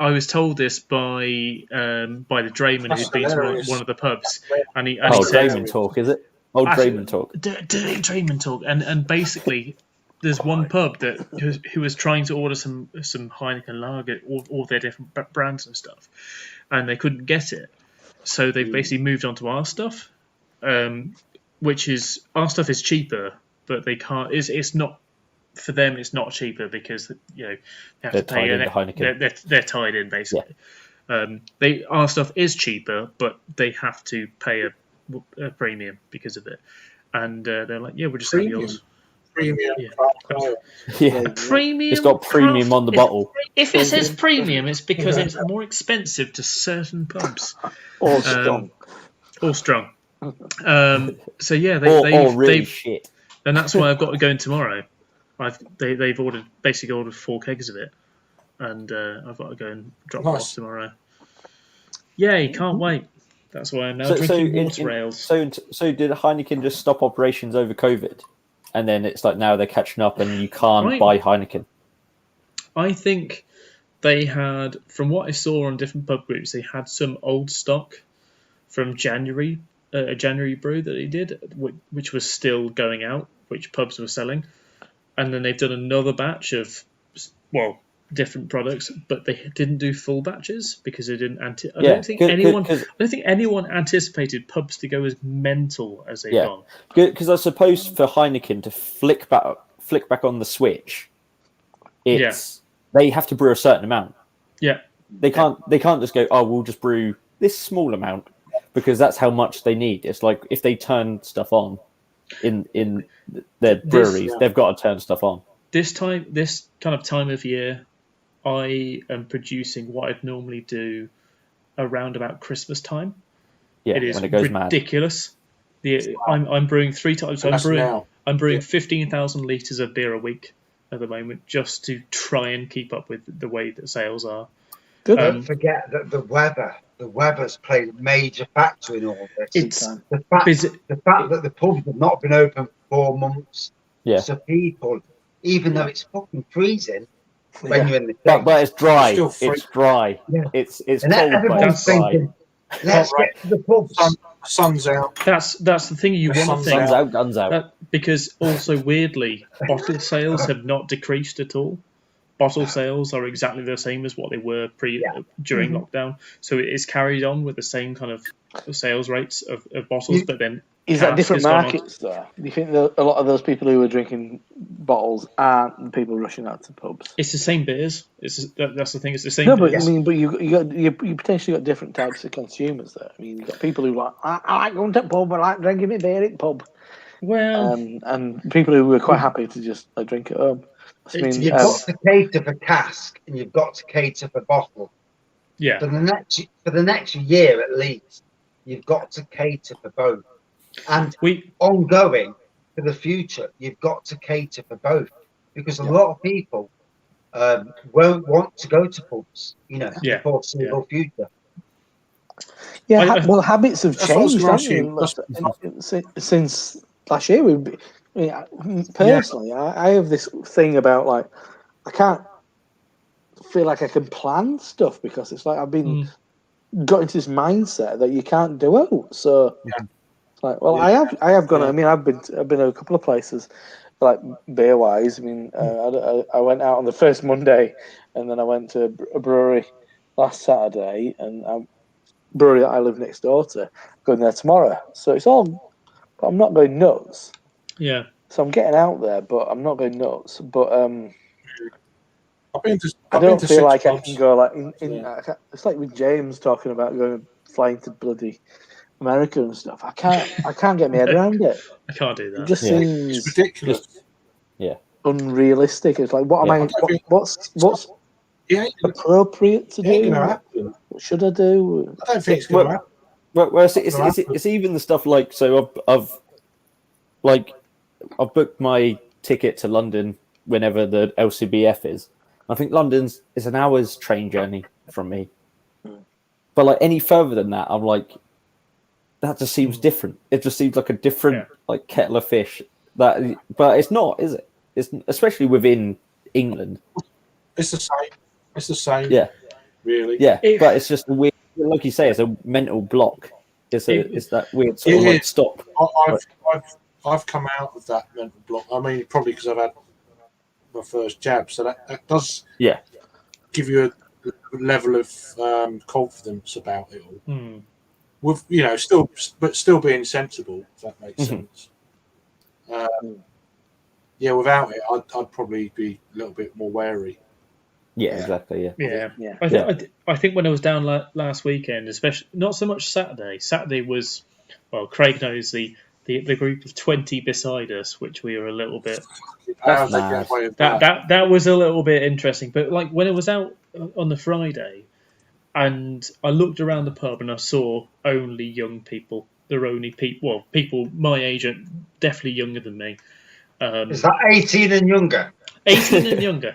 I was told this by the drayman That's who'd been to hilarious. one of the pubs, and he Oh, said, Drayman talk, is it? Old Drayman talk. Dirty drayman talk, and basically, there's one pub who was trying to order some Heineken lager, all their different brands and stuff, and they couldn't get it, so they've basically moved on to our stuff, which is our stuff is cheaper, but they can't. It's not. For them, it's not cheaper because they have They're to pay. tied into Heineken. They're tied in basically. Our stuff is cheaper, but they have to pay a premium because of it. And they're like, yeah, we'll just have yours. Premium. Yeah. Yeah, Premium. it's got premium on the bottle. If it says premium, it's because it's more expensive to certain pubs. Or strong. Or strong. So yeah, Or really shit. and that's why I've got to go in tomorrow. They've basically ordered 4 kegs of it, and I've got to go and drop it off tomorrow. Yay! Can't wait. That's why I'm now drinking water rails. So did Heineken just stop operations over COVID, and then it's like now they're catching up, and you can't buy Heineken? I think they had, from what I saw on different pub groups, they had some old stock from January, a January brew that they did, which was still going out, which pubs were selling. And then they've done another batch of, different products, but they didn't do full batches because they didn't. I don't think anyone anticipated pubs to go as mental as they've gone. Because I suppose for Heineken to flick back on the switch, they have to brew a certain amount. Yeah, they can't just go, oh, we'll just brew this small amount because that's how much they need. It's like if they turn stuff on in their breweries, they've got to turn stuff on. This kind of time of year, I am producing what I'd normally do around about Christmas time. Yeah, it is when it goes ridiculous. I'm brewing 3 times. So I'm brewing 15,000 litres of beer a week at the moment, just to try and keep up with the way that sales are. Don't forget that the weather's played a major factor in all this. It's the fact that the pubs have not been open for 4 months. Yeah. So people, even though it's fucking freezing when you're in the but it's dry. It's dry. Yeah. It's and cold, but it's dry. thinking, let's get to the pubs. Sun's out. That's the thing you want to think. Sun's out, guns out. Because also weirdly, bottle sales have not decreased at all. Bottle sales are exactly the same as what they were during lockdown. So it is carried on with the same kind of sales rates of bottles, but then is that different markets though? Do you think that a lot of those people who are drinking bottles aren't the people rushing out to pubs? It's the same beers. That's the thing. It's the same. No, but beers. I mean, but you potentially got different types of consumers there. I mean, you got people who I like going to the pub. I like drinking my beer at the pub. Well, and people who are quite happy to just drink at home. I mean, you've got to cater for cask and you've got to cater for bottle. Yeah. For the next year at least, you've got to cater for both. And ongoing for the future, you've got to cater for both, because a lot of people won't want to go to pubs, for the foreseeable future. Yeah, habits have changed since last year. Personally, I have this thing about I can't feel like I can plan stuff because it's like I've been got into this mindset that you can't do it. So it's like, I have gone. I mean, I've been to a couple of places, like beer wise. I mean, I went out on the first Monday, and then I went to a brewery last Saturday, and a brewery that I live next door to. Going there tomorrow. So it's all. But I'm not going nuts. Yeah. So I'm getting out there, but I'm not going nuts. But I don't feel like I can go it's like with James talking about flying to bloody America and stuff. I can't get my head around it. I can't do that. It just seems it's ridiculous. Unrealistic. It's like, what am I? What's appropriate to do? What should I do? I don't think it's going to happen. Well, it's even the stuff like, so I've booked my ticket to London whenever the LCBF is. I think London's is an hour's train journey from me. But like any further than that, I'm like, that just seems different. It just seems like a different like kettle of fish. But it's not, is it? It's especially within England. It's the same. It's the same. Yeah. Really. Yeah. But it's just a weird, like you say, it's a mental block. It's that weird sort of like stop. I've come out of that mental block. I mean, probably because I've had my first jab, so that does give you a level of confidence about it all. With still being sensible, if that makes sense. Without it, I'd probably be a little bit more wary. Yeah, exactly. I think when I was down last weekend, especially not so much Saturday. Saturday was, well, Craig knows the group of 20 beside us, which we were a little bit. That was a little bit interesting. But like when it was out on the Friday, and I looked around the pub and I saw only young people. There were only people my age, definitely younger than me. Is that 18 and younger? 18 and younger.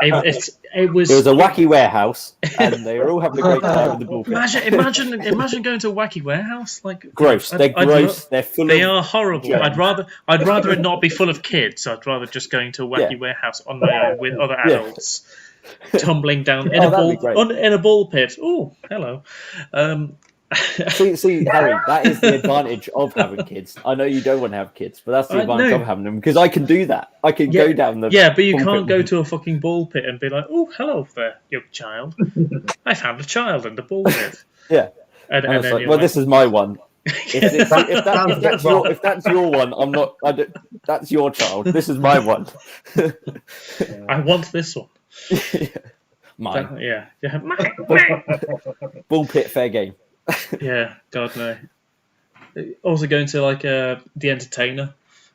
It was a wacky warehouse, and they were all having a great time with the ball. Imagine going to a wacky warehouse. Like gross. They're gross. They are horrible. Yeah. I'd rather it not be full of kids. I'd rather just going to a wacky warehouse on my own with other adults tumbling down in a ball pit. Oh, hello. See, Harry, that is the advantage of having kids. I know you don't want to have kids, but that's the advantage of having them, because I can do that. I can go down the... Yeah, but you can't go to a fucking ball pit and be like, oh, hello there, young child. I found a child in the ball pit. Yeah. And it's like, well, this is my one. If that's your one, I'm not... that's your child. This is my one. I want this one. Mine. Yeah. Ball pit, fair game. Yeah, God no. Also going to like the Entertainer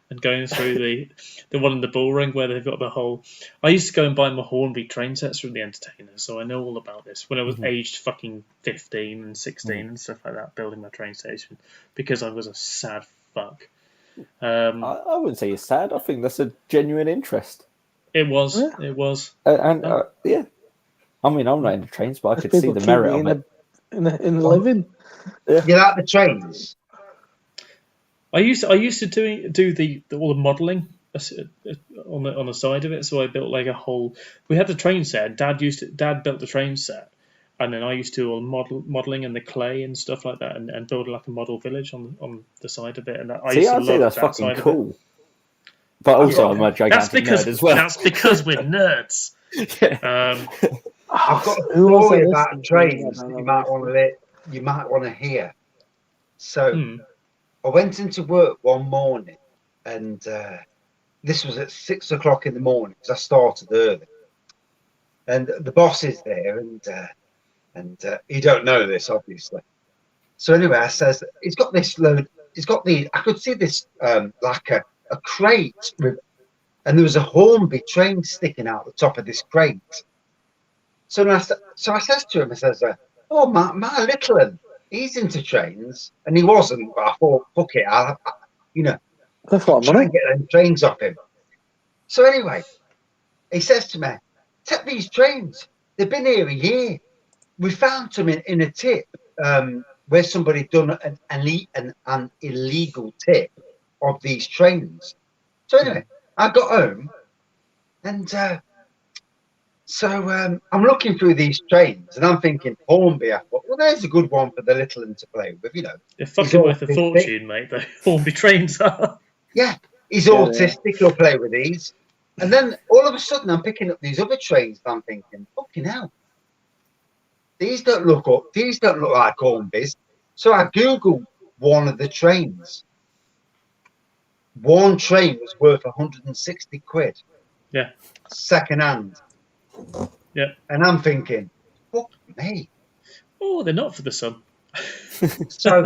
and going through the one in the bull ring where they've got the whole. I used to go and buy my Hornby train sets from the Entertainer, so I know all about this. When I was aged fucking 15 and 16 and stuff like that, building my train station because I was a sad fuck. I wouldn't say you're sad. I think that's a genuine interest. It was. Yeah. It was. Yeah. I mean, I'm not into trains, but I could see the merit of it. In the living. You like the trains? I used to do all the modelling on the side of it. So I built like a whole. We had the train set. Dad built the train set, and then I used to do all modelling and the clay and stuff like that, and build like a model village on the side of it. And I'd say that's fucking cool. But also, I'm a gigantic nerd as well. That's because we're nerds. I've got a story about trains that you might want to hear. So I went into work one morning, and this was at 6 o'clock in the morning because I started early. And the boss is there, and he don't know this obviously. So anyway, I says he's got this load. I could see this like a crate and there was a Hornby train sticking out the top of this crate. So I says to him, I says, "Oh, my little one, he's into trains," and he wasn't. But I thought, "Fuck it, I'll try and get them trains off him." So anyway, he says to me, "Take these trains. They've been here a year. We found them in a tip where somebody done an illegal tip of these trains." So anyway, I got home, and so I'm looking through these trains, and I'm thinking Hornby. I thought, well, there's a good one for the little one to play with, you know. They're fucking worth a fortune, mate. The Hornby trains are. Yeah, he's autistic. He'll play with these. And then all of a sudden, I'm picking up these other trains. And I'm thinking, fucking hell, these don't look like Hornbys. So I googled one of the trains. One train was worth 160 quid. Yeah. Second hand. Yeah. And I'm thinking, fuck me. Oh, they're not for the sun. So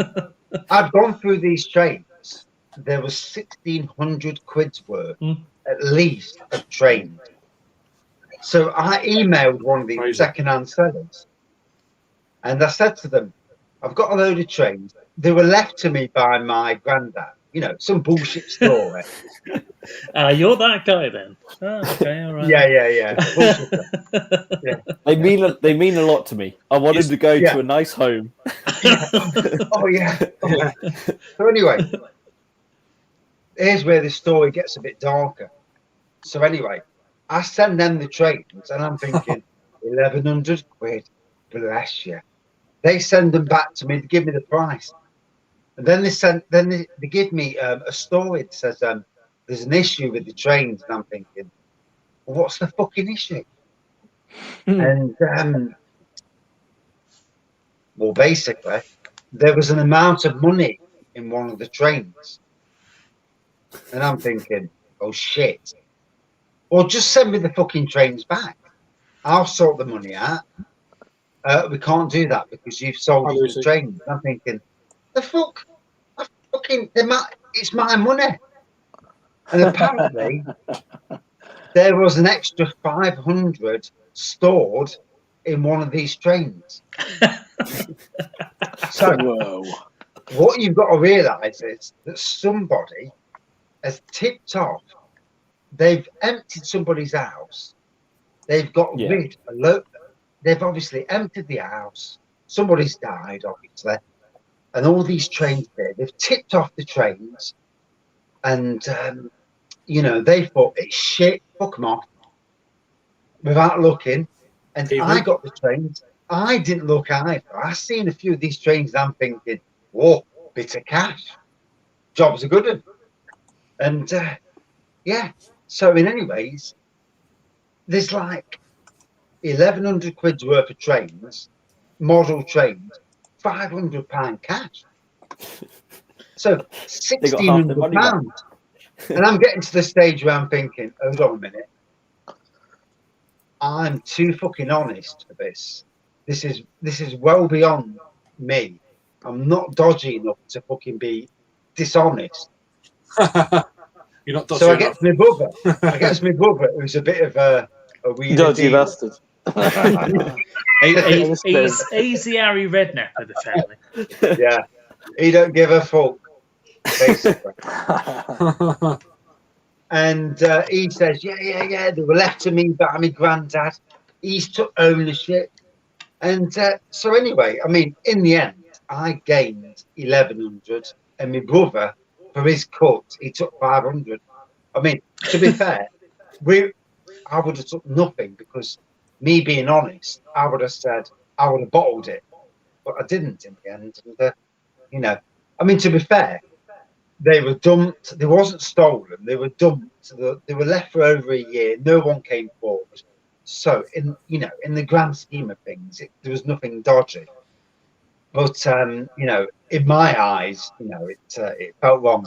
I'd gone through these trains. There was 1,600 quid's worth, at least, of trains. So I emailed one of these second-hand sellers, and I said to them, I've got a load of trains. They were left to me by my granddad. You know, some bullshit story. You're that guy then. Oh, okay, all right. Yeah. Yeah. They mean a lot to me. I wanted to go to a nice home. Oh yeah. So anyway, here's where the story gets a bit darker. So anyway, I send them the trains, and I'm thinking, 1,100 quid, bless you. They send them back to me to give me the price. And then they give me a story that says there's an issue with the trains, and I'm thinking, well, what's the fucking issue? And well, basically, there was an amount of money in one of the trains, and I'm thinking, oh shit! Well, just send me the fucking trains back. I'll sort the money out. We can't do that because you've sold the trains. I'm thinking, the fuck? It's my money. And apparently, there was an extra 500 stored in one of these trains. So, what you've got to realise is that somebody has tipped off. They've emptied somebody's house. They've got rid of load. They've obviously emptied the house. Somebody's died, obviously. And all these trains there, they've tipped off the trains. And, you know, they thought, it's shit, fuck them off. Without looking. And I got the trains. I didn't look either. I seen a few of these trains and I'm thinking, whoa, bit of cash. Job's a good one. And, yeah. So in any ways, there's like 1,100 quid's worth of trains, model trains, £500 cash. So £1,600. And I'm getting to the stage where I'm thinking, hold on a minute. I'm too fucking honest for this. This is well beyond me. I'm not dodgy enough to fucking be dishonest. You're not dodgy so I get to my brother. Who's a bit of a weird dodgy bastard. He's the Harry Redknapp of the family. Yeah, he don't give a fuck, basically. And he says, yeah, they were left to me by my granddad. He's took ownership. And so anyway, I mean, in the end, I gained 1,100, and my brother, for his cut, he took 500. I mean, to be fair, I would have took nothing because me being honest, I would have said I would have bottled it, but I didn't in the end. And, you know, I mean, to be fair, they were dumped. They wasn't stolen. They were dumped. They were left for over a year. No one came forward. So, in the grand scheme of things, there was nothing dodgy. But you know, in my eyes, you know, it felt wrong.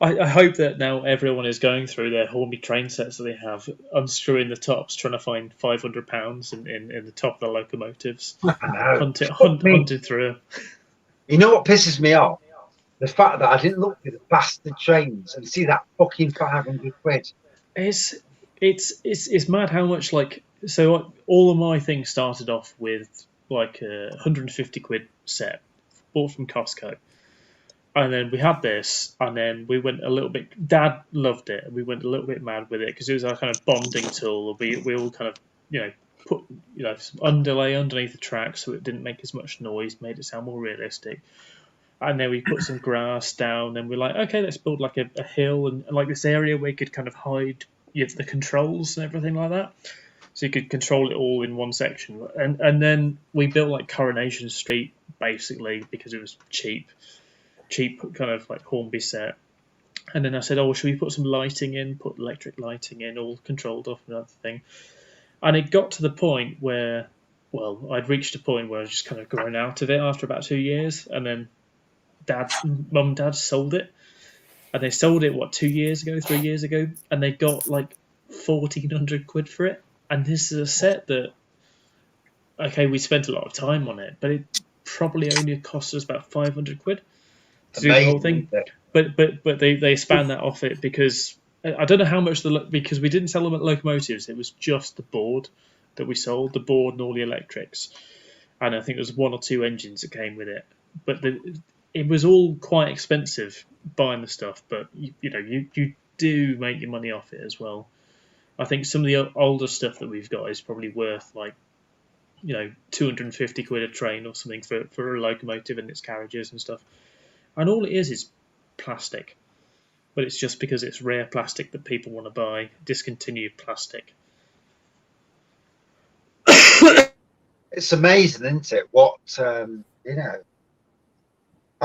I hope that now everyone is going through their Hornby train sets that they have, unscrewing the tops, trying to find £500 in the top of the locomotives, hunted through. You know what pisses me off? The fact that I didn't look through the bastard trains and see that fucking 500 quid. It's mad how much, like, so all of my things started off with like a 150 quid set bought from Costco, and then we had this, and then we went a little bit. Dad loved it, and we went a little bit mad with it because it was our kind of bonding tool. We all kind of put some underlay underneath the track so it didn't make as much noise, made it sound more realistic. And then we put some grass down, and we're like, okay, let's build like a hill and like this area where you could kind of hide the controls and everything like that. So you could control it all in one section. And then we built like Coronation Street basically because it was cheap kind of like Hornby set. And then I said, oh, should we put some lighting in, put electric lighting in, all controlled off and everything. And it got to the point where, well, I'd reached a point where I was just kind of grown out of it after about 2 years. And then Mum and Dad sold it. And they sold it, 3 years ago? And they got like 1,400 quid for it. And this is a set that, okay, we spent a lot of time on it, but probably only cost us about 500 quid to do the whole thing. But they span that off it because I don't know how much because we didn't sell them at locomotives. It was just the board that we sold, the board and all the electrics, and I think there was 1 or 2 engines that came with it. But it was all quite expensive buying the stuff. But you do make your money off it as well. I think some of the older stuff that we've got is probably worth 250 quid a train or something for a locomotive and its carriages and stuff. And all it is plastic. But it's just because it's rare plastic that people want to buy, discontinued plastic. It's amazing, isn't it? What, I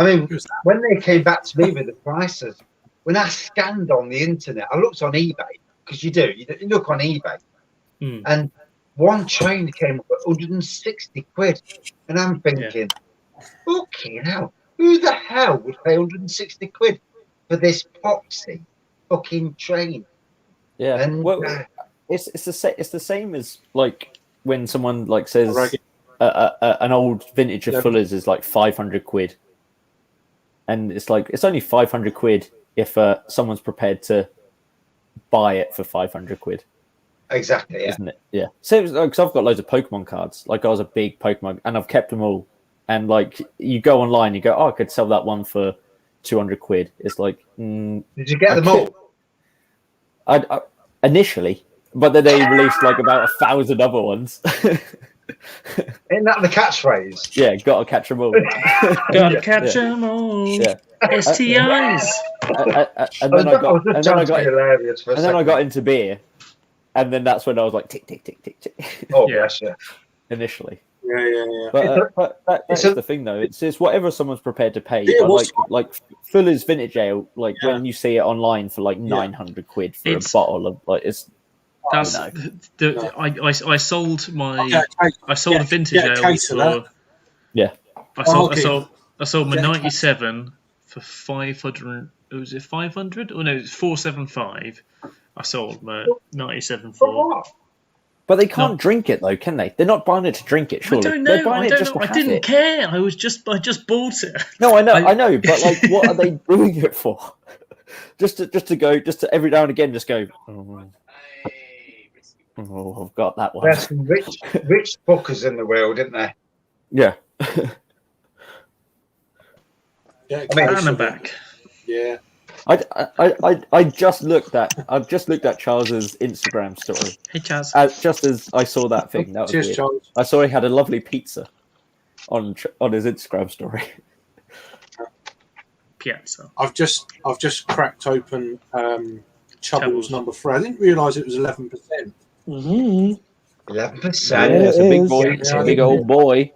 mean, when they came back to me with the prices, when I scanned on the internet, I looked on eBay, because you look on eBay, and one train came up at 160 quid. And I'm thinking, fucking hell, who the hell would pay 160 quid for this poxy fucking train? Yeah, and it's the same as like when someone like says an old vintage of Fuller's is like 500 quid, and it's like it's only 500 quid if someone's prepared to buy it for 500 quid. Exactly, isn't it? Yeah. So because I've got loads of Pokemon cards, like I was a big Pokemon, and I've kept them all. And like you go online, you go, oh, I could sell that one for 200 quid. It's like, did you get them all? I initially, but then they released like about 1,000 other ones. Isn't that the catchphrase? Yeah, gotta catch them all. Gotta catch them all. Yeah. STIs. And then I got into beer, and then that's when I was like tick tick tick tick tick. Oh yes, yeah. Initially. Yeah. But that's the thing, though. It's whatever someone's prepared to pay. Yeah, but like Fuller's Vintage Ale, when you see it online for like 900 quid for a bottle of it's. That's I sold my a vintage ale for I sold my 97 for 500. Was it 500? Oh no, it's 475. I sold my 97 for. But they can't drink it though, can they? They're not buying it to drink it, surely. I don't know. I didn't care. I just bought it. No, I know. But like, what are they doing it for? just to every now and again, just go. Oh, I've got that one. There's some rich fuckers in the world, isn't there? Yeah. And I'm back. Yeah. I've just looked at Charles's Instagram story. Hey Charles. Just as I saw that thing, that was Cheers, weird. Charles. I saw he had a lovely pizza on his Instagram story. Piazza. I've just cracked open Chubble's number 3. I didn't realise it was 11%. 11%. Yeah, it's a big boy. It's a big old boy.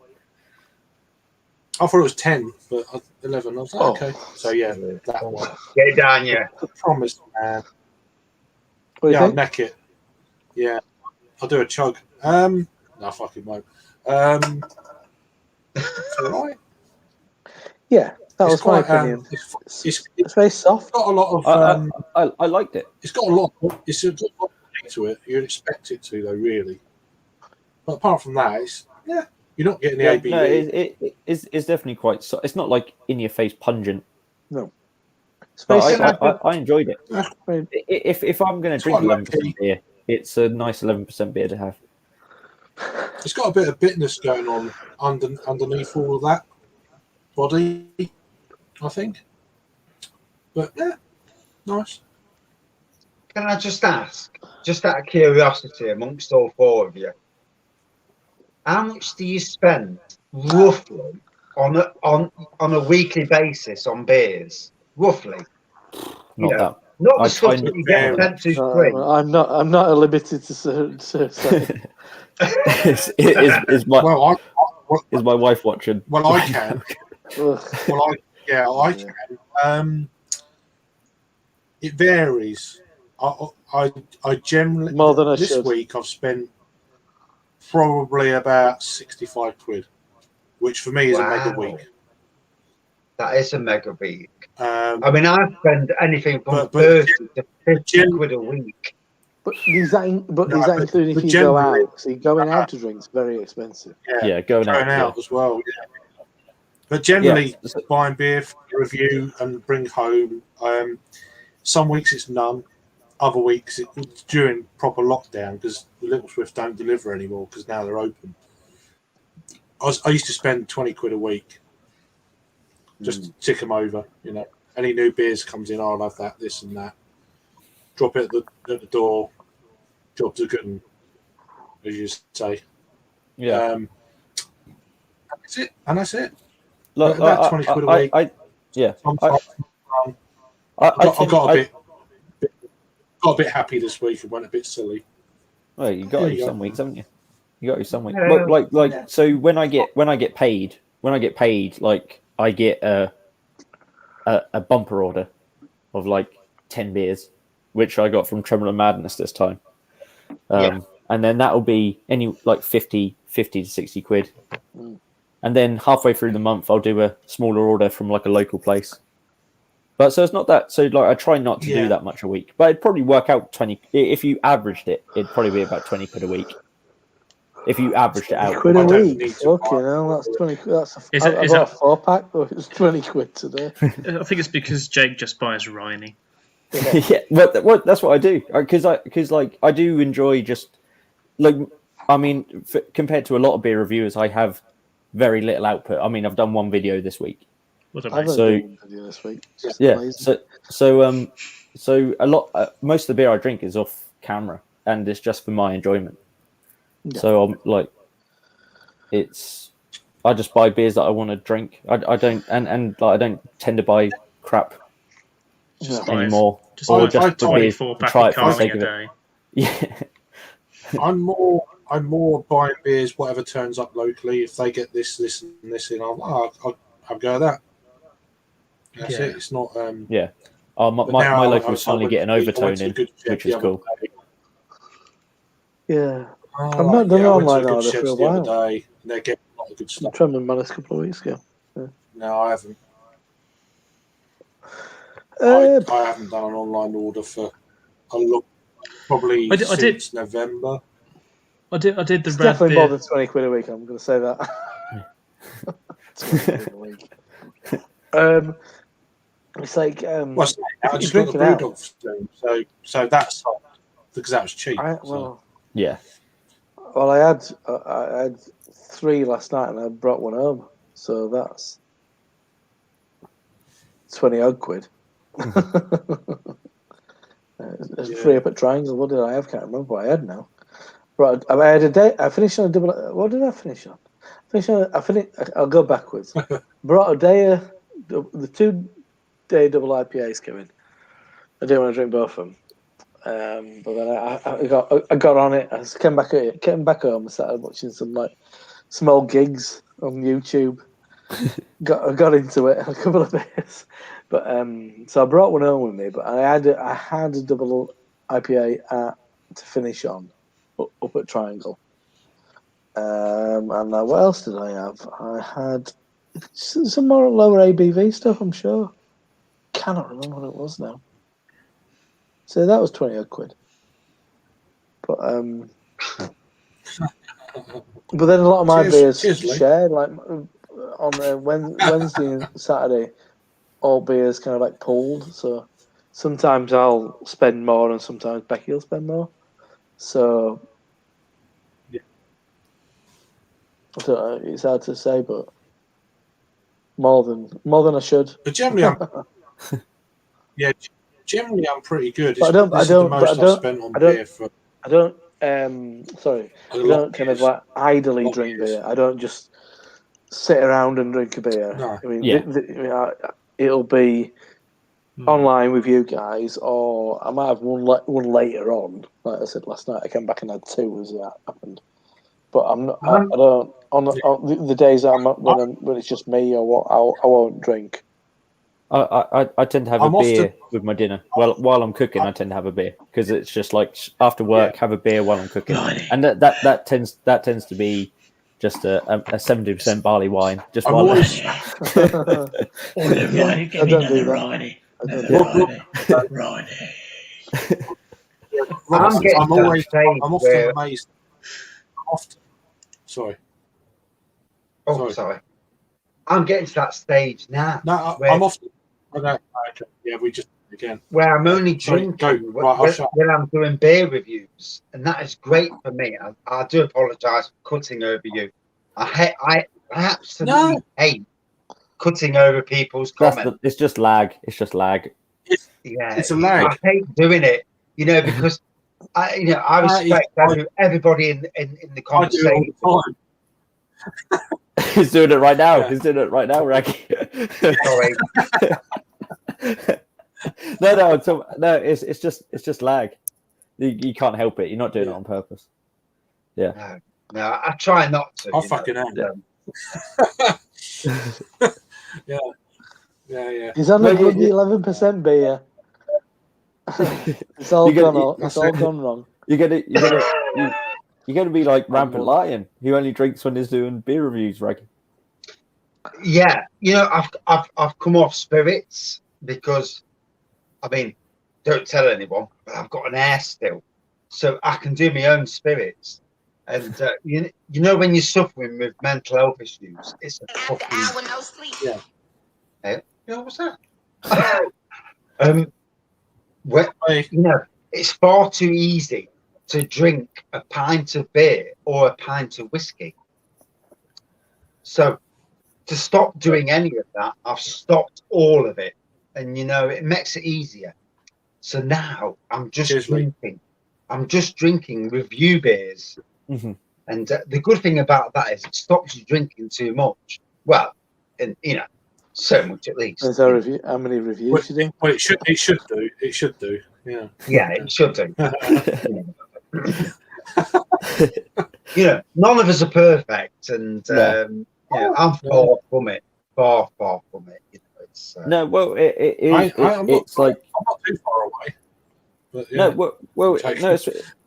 I thought it was 10, but 11. I was like, okay. So yeah, that one. Get it down, yeah. I promised, man. I'll neck it. Yeah, I'll do a chug. No, I fucking won't. It's all right. Yeah, that was my opinion. It's very soft. Got a lot of. I liked it. It's got a lot. It's a lot to it. You'd expect it to, though, really. But apart from that, you're not getting the ABV. No, it's definitely quite. It's not like in your face pungent. No. I enjoyed it. If I'm going to drink 11% beer, it's a nice 11% beer to have. It's got a bit of bitterness going on underneath all of that body, I think. But yeah, nice. Can I just ask, just out of curiosity, amongst all 4 of you, how much do you spend roughly on a weekly basis on beers? Roughly, Not the stuff that you get sent to free. I'm not limited to say. Is my wife watching? Well, I can. I can. It varies. I generally more than this week I've spent probably about 65 quid, which for me is a mega week. That is a mega week. I mean, I spend anything from 30 to 50 quid a week. But is that including if you go out? So going out to drink is very expensive. Yeah, going out as well. But generally, buying beer for review and bring home. Some weeks it's none. Other weeks it's during proper lockdown because the Little Swift don't deliver anymore because now they're open. I used to spend 20 quid a week just to tick them over. You know, any new beers comes in, I'll have that, this and that. Drop it at the door. Jobs are good, and, as you say. Yeah. That's it. And that's it. Look, about 20 quid a week. I got a bit happy this week and went a bit silly. Well, you got to some weeks, haven't you? You got to some weeks. Like so when I get paid, like I get a bumper order of like 10 beers, which I got from Tremolo Madness this time. And then that'll be any like 50 to 60 quid. And then halfway through the month, I'll do a smaller order from like a local place. But so it's not that. So like I try not to do that much a week, but it'd probably work out 20. If you averaged it, it'd probably be about 20 quid a week. If you averaged it out, quid a week. Okay, now that's 20. That's I got a 4-pack, but it's 20 quid today. I think it's because Jake just buys Riney. Yeah, well, that's what I do because I do enjoy just like I mean compared to a lot of beer reviewers, I have very little output. I mean, I've done one video this week. Video this week. So a lot most of the beer I drink is off camera and it's just for my enjoyment. Yeah. So I'm like I just buy beers that I want to drink. I don't and like, I don't tend to buy crap anymore. Just like 24 pack of Carling a day. Yeah. I'm more buying beers whatever turns up locally. If they get this and this in, I'll have a go at that. That's it. It's not. Yeah. Oh, my local's finally getting overtone in, which is cool. Yeah. I've not done online order for a while. The other day, and they're getting a lot of good stuff. I tried them a couple of weeks ago. Yeah. No, I haven't. I haven't done an online order for a lot, probably since November. I did the it's red definitely beer. more than 20 quid a week. I'm going to say that. 20 quid a week. It's like I just got the Brewdog, so that's hot because that was cheap. Yeah. Well, I had 3 last night and I brought one home, so that's 20 odd quid. It's free up at Triangle. What did I have? Can't remember what I had now. Right, I had a day. I finished on a double. What did I finish on? I'll go backwards. Brought a day. The 2-day double IPAs came in. I didn't want to drink both of them, but then I got on it. I came back home and started watching some like small gigs on YouTube. got into it a couple of beers, but so I brought one home with me. But I had a double IPA to finish on up at Triangle. And what else did I have? I had some more lower ABV stuff, I'm sure. Cannot remember what it was now. So that was 20 odd quid. But then a lot of my beers shared, like on Wednesday and Saturday, all beers kind of like pooled. So sometimes I'll spend more and sometimes Becky will spend more. So I don't know, it's hard to say, but more than I should. But generally, I'm pretty good. But I don't kind of like idly drink beer. I don't just sit around and drink a beer. No. I mean, it'll be online with you guys, or I might have one later on. Like I said last night, I came back and had 2 as that happened. But I'm not. I don't. On the days that when it's just me, I won't drink. I tend to have a beer with my dinner. Well, while I'm cooking, I tend to have a beer because it's just like after work, have a beer while I'm cooking, and that tends to be just a 70% barley wine. Just while I don't do that. I'm often amazed. Sorry. Sorry. I'm getting to that stage now. No, I'm often. Okay, yeah, we just again where I'm only drinking when I'm doing beer reviews, and that is great for me. I do apologise for cutting over you. I absolutely hate cutting over people's comments. It's just lag. It's just lag. It's a lag. I hate doing it, because I respect everybody in the conversation. He's doing it right now. Yeah. He's doing it right now, Raggy. Sorry. No. It's just lag. You can't help it. You're not doing it on purpose. Yeah. No, I try not to. I fucking am. Yeah. He's on a good 11% beer. It's all gone wrong. You're gonna be like Rampant Lion, who only drinks when he's doing beer reviews, Raggy. Yeah, I've come off spirits because, don't tell anyone, but I've got an air still, so I can do my own spirits. And when you're suffering with mental health issues, it's a fucking yeah. Hey, what's that? It's far too easy to drink a pint of beer or a pint of whiskey. So to stop doing any of that, I've stopped all of it, and it makes it easier. So now I'm just drinking. I'm just drinking review beers. Mm-hmm. And the good thing about that is it stops you drinking too much. Well, and so much at least. Is there how many reviews you do? Well, it should do. It should do. Yeah. Yeah, it should do. None of us are perfect, and I'm far from it. Far from it. It's no. Well, it's like I'm not too far away. But, no,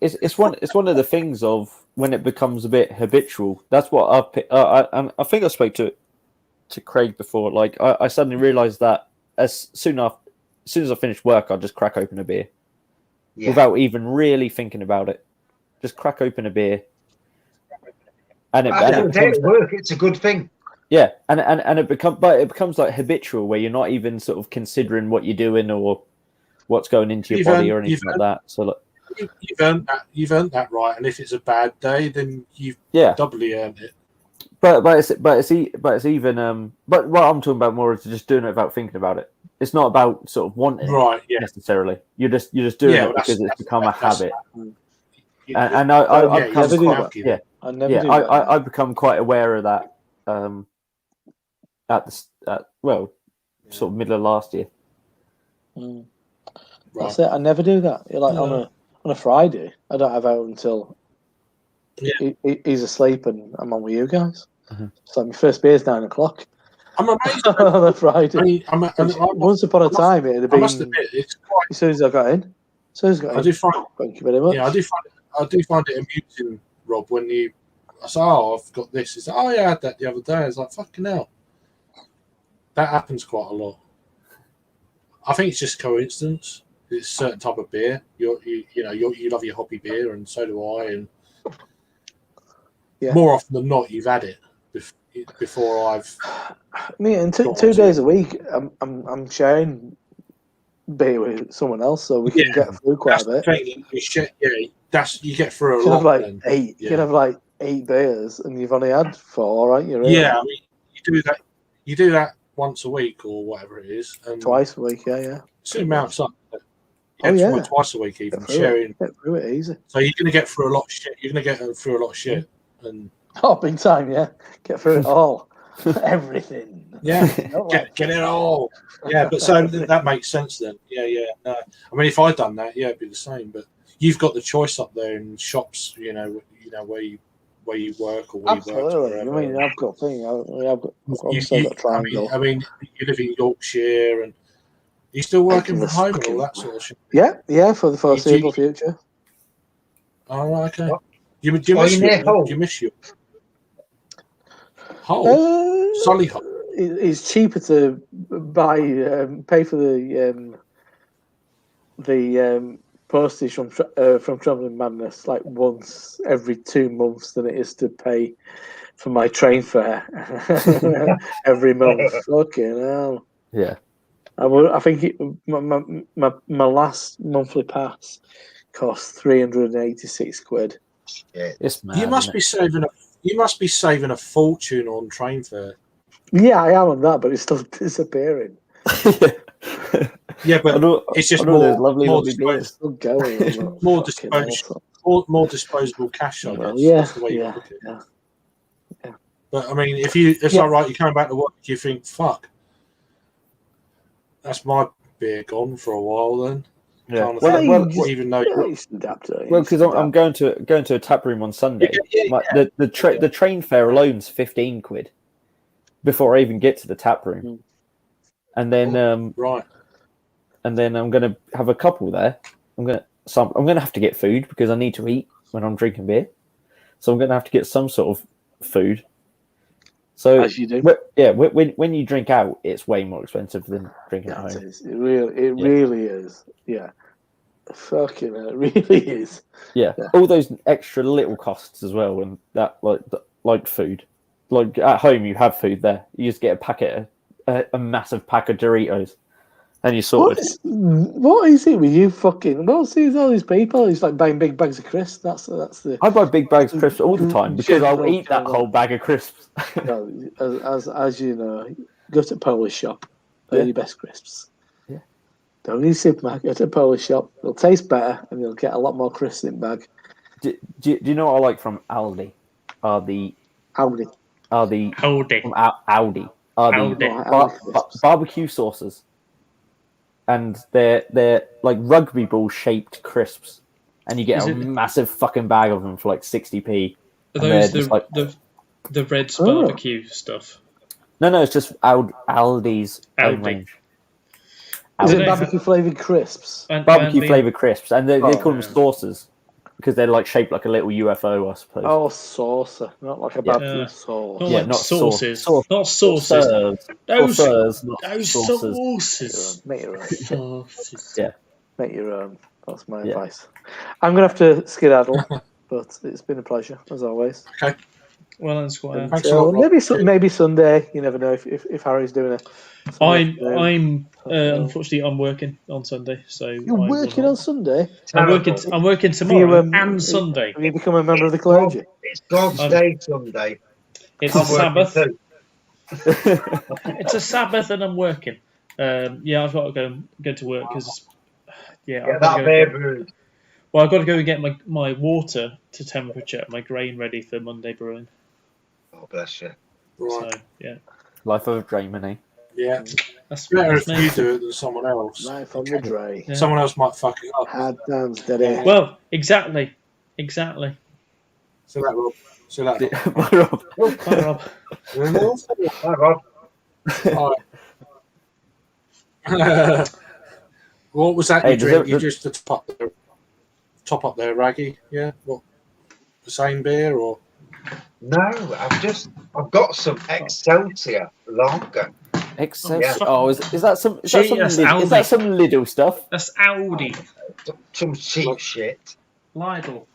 it's one of the things of when it becomes a bit habitual. That's what I think I spoke to Craig before. Like I suddenly realised that as soon as I finish work, I'll just crack open a beer without even really thinking about it. Just crack open a beer, and it work. It's a good thing. Yeah, and it becomes like habitual where you're not even sort of considering what you're doing or what's going into your body or anything like that. So you've earned that right, and if it's a bad day, then you've doubly earned it. But it's even but what I'm talking about more is just doing it without thinking about it. It's not about sort of wanting it necessarily. You're just doing it because it's become a habit. And I've become quite aware of that sort of middle of last year. Mm. That's it. I never do that. On a Friday, I don't have out until he's asleep and I'm on with you guys. Mm-hmm. So my first beer's 9 o'clock. I'm amazed on a Friday. Once upon a time, it had been. As soon as I got in. Thank you very much. Yeah, I do find it amusing, Rob, when I say, I've got this. It's like, I had that the other day. I was like, fucking hell. That happens quite a lot. I think it's just coincidence. It's a certain type of beer. You love your hoppy beer, and so do I. And more often than not, you've had it before I've. Two days a week, I'm sharing beer with someone else, so we can get through quite a bit. You get through a lot. You can have like 8 beers, and you've only had 4, right? You do that once a week or whatever it is, and twice a week. Soon amounts up. Twice a week, even sharing. Get through it easy. So you're going to get through a lot of shit. You're going to get through a lot of shit, and big time, get through it all, everything. Get it all. But so that makes sense then. No, I mean, if I'd done that, it'd be the same. But you've got the choice up there in shops. Where you work or where Absolutely. you work. I've got thing. I've got Triangle. I mean, you live in Yorkshire, and you're still working from home and all that sort of shit. Yeah, for the foreseeable future. Oh, right, okay. Do you miss you? Hull? Solihull? It's cheaper to pay for the postage from Travelling Madness like once every 2 months than it is to pay for my train fare every month. Fucking hell. Yeah. I think my last monthly pass cost £386. It's mad, You must isn't be saving a fortune on train fare. Yeah, I am on that, but it's still disappearing. it? Yeah, but it's just more more disposable cash. I guess that's the way you look at it. Yeah. But I mean, it's all right. You're coming back to work. You think, fuck, that's my beer gone for a while. Then, Yeah. Even though, because I'm going to a tap room on Sunday. The train fare alone's £15 before I even get to the tap room, and then right, and then I'm going to have a couple there. I'm going to have to get food because I need to eat when I'm drinking beer. So I'm going to have to get some sort of food. So as you do, when you drink out, it's way more expensive than drinking at home. It really is. Yeah, fucking, it really is. Yeah, all those extra little costs as well, and that like food. Like at home, you have food there. You just get a packet, a massive pack of Doritos. And you sort of. What is it with you fucking? What's with all these people? It's like buying big bags of crisps. That's the. I buy big bags of crisps all the time because I'll eat that whole bag of crisps. as you know, go to a Polish shop, buy your best crisps. Yeah. Don't need a supermarket. Go to a Polish shop. It'll taste better, and you'll get a lot more crisps in bag. Do you know what I like from Aldi? Audi. Barbecue sauces. And they're like rugby ball shaped crisps, and you get a massive fucking bag of them for like 60p. Are those the Red's barbecue stuff? No, it's just Aldi's own range. Is it barbecue flavoured crisps? Barbecue flavoured crisps, and they call them sauces because they're like shaped like a little UFO, I suppose. Oh, saucer, not like a barbecue sauce. Not sauces. Not sauces. Those sauces. Make your own. Yeah. Make your own. That's my advice. I'm going to have to skedaddle, but it's been a pleasure, as always. Okay. Well done, Squire. Maybe Sunday. You never know if Harry's doing it. I'm unfortunately I'm working on Sunday, so you're working on Sunday. I'm working tomorrow and Sunday. Have you become a member of the clergy? It's God's Day Sunday. It's a Sabbath. It's a Sabbath, and I'm working. I've got to go to work because I've got to I've got to go and get my water to temperature, my grain ready for Monday brewing. Oh, bless you. Right. So Life of a drayman, eh? Yeah. That's better if you do it than someone else. Life on the dray. Yeah. Someone else might fuck it up. Hard times, daddy. Well, exactly. So that, Rob. Bye, Rob. Bye, Rob. All right. What was that you drink? You just top up there, Raggy? Yeah. What? The same beer or? No, I've got some Excelsior lager. Excelsior. Yeah. Oh, is that some Lidl stuff? That's Aldi. Some cheap shit. Lidl.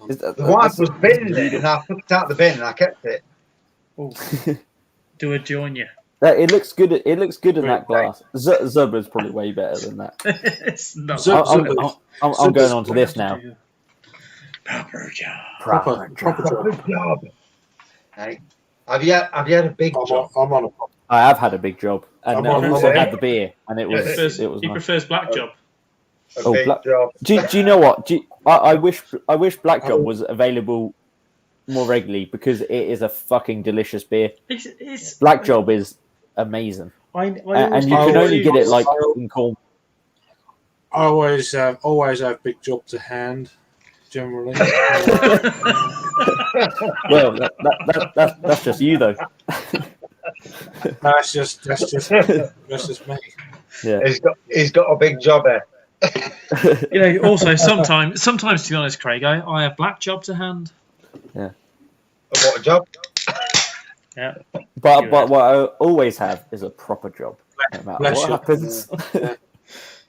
The wife was binning it, and I took it out the bin and I kept it. Do a join you. It looks good. It looks good in that glass. Zubba's probably way better than that. It's not. I'm going on to this now. Proper job. Proper job. Hey, have you had a big job? I have had a big job, and I also had the beer, and it was. He prefers black job. Black job. Do you know what? I wish Black Job was available more regularly because it is a fucking delicious beer. Black Job is amazing, and you can only get it like in Cornwall. I always have Big Job to hand. Generally. Well, that's just you though. That's just me. Yeah, he's got a big job there. Also sometimes to be honest, Craig, I have Black Job to hand. Yeah. What a job? Yeah. But what I always have is a proper job. No matter what happens,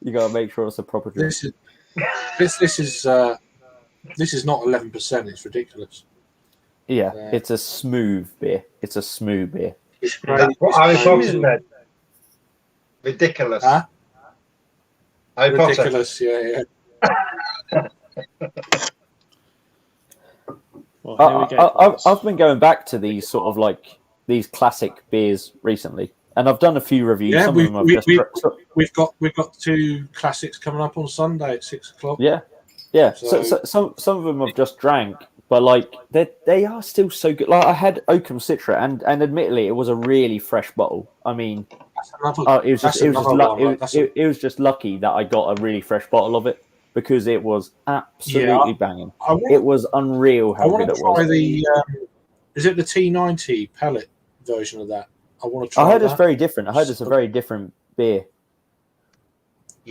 you gotta make sure it's a proper job. This is not 11%. It's ridiculous. Yeah, it's a smooth beer. It's a smooth beer. It's great. That's what Harry Potter said. Ridiculous. Huh? Harry Ridiculous, yeah. Well, I've been going back to these sort of like these classic beers recently, and I've done a few reviews. Yeah, Some of them we've got 2 classics coming up on Sunday at 6:00. Yeah. So some of them I've just drank, but like they are still so good. Like I had Oakham Citra, and admittedly, it was a really fresh bottle. I mean, it was just lucky that I got a really fresh bottle of it because it was absolutely banging. It was unreal how good it was. I want to try the is it the T90 pellet version of that? I want to try. I heard that. it's very different. I heard it's a very different beer.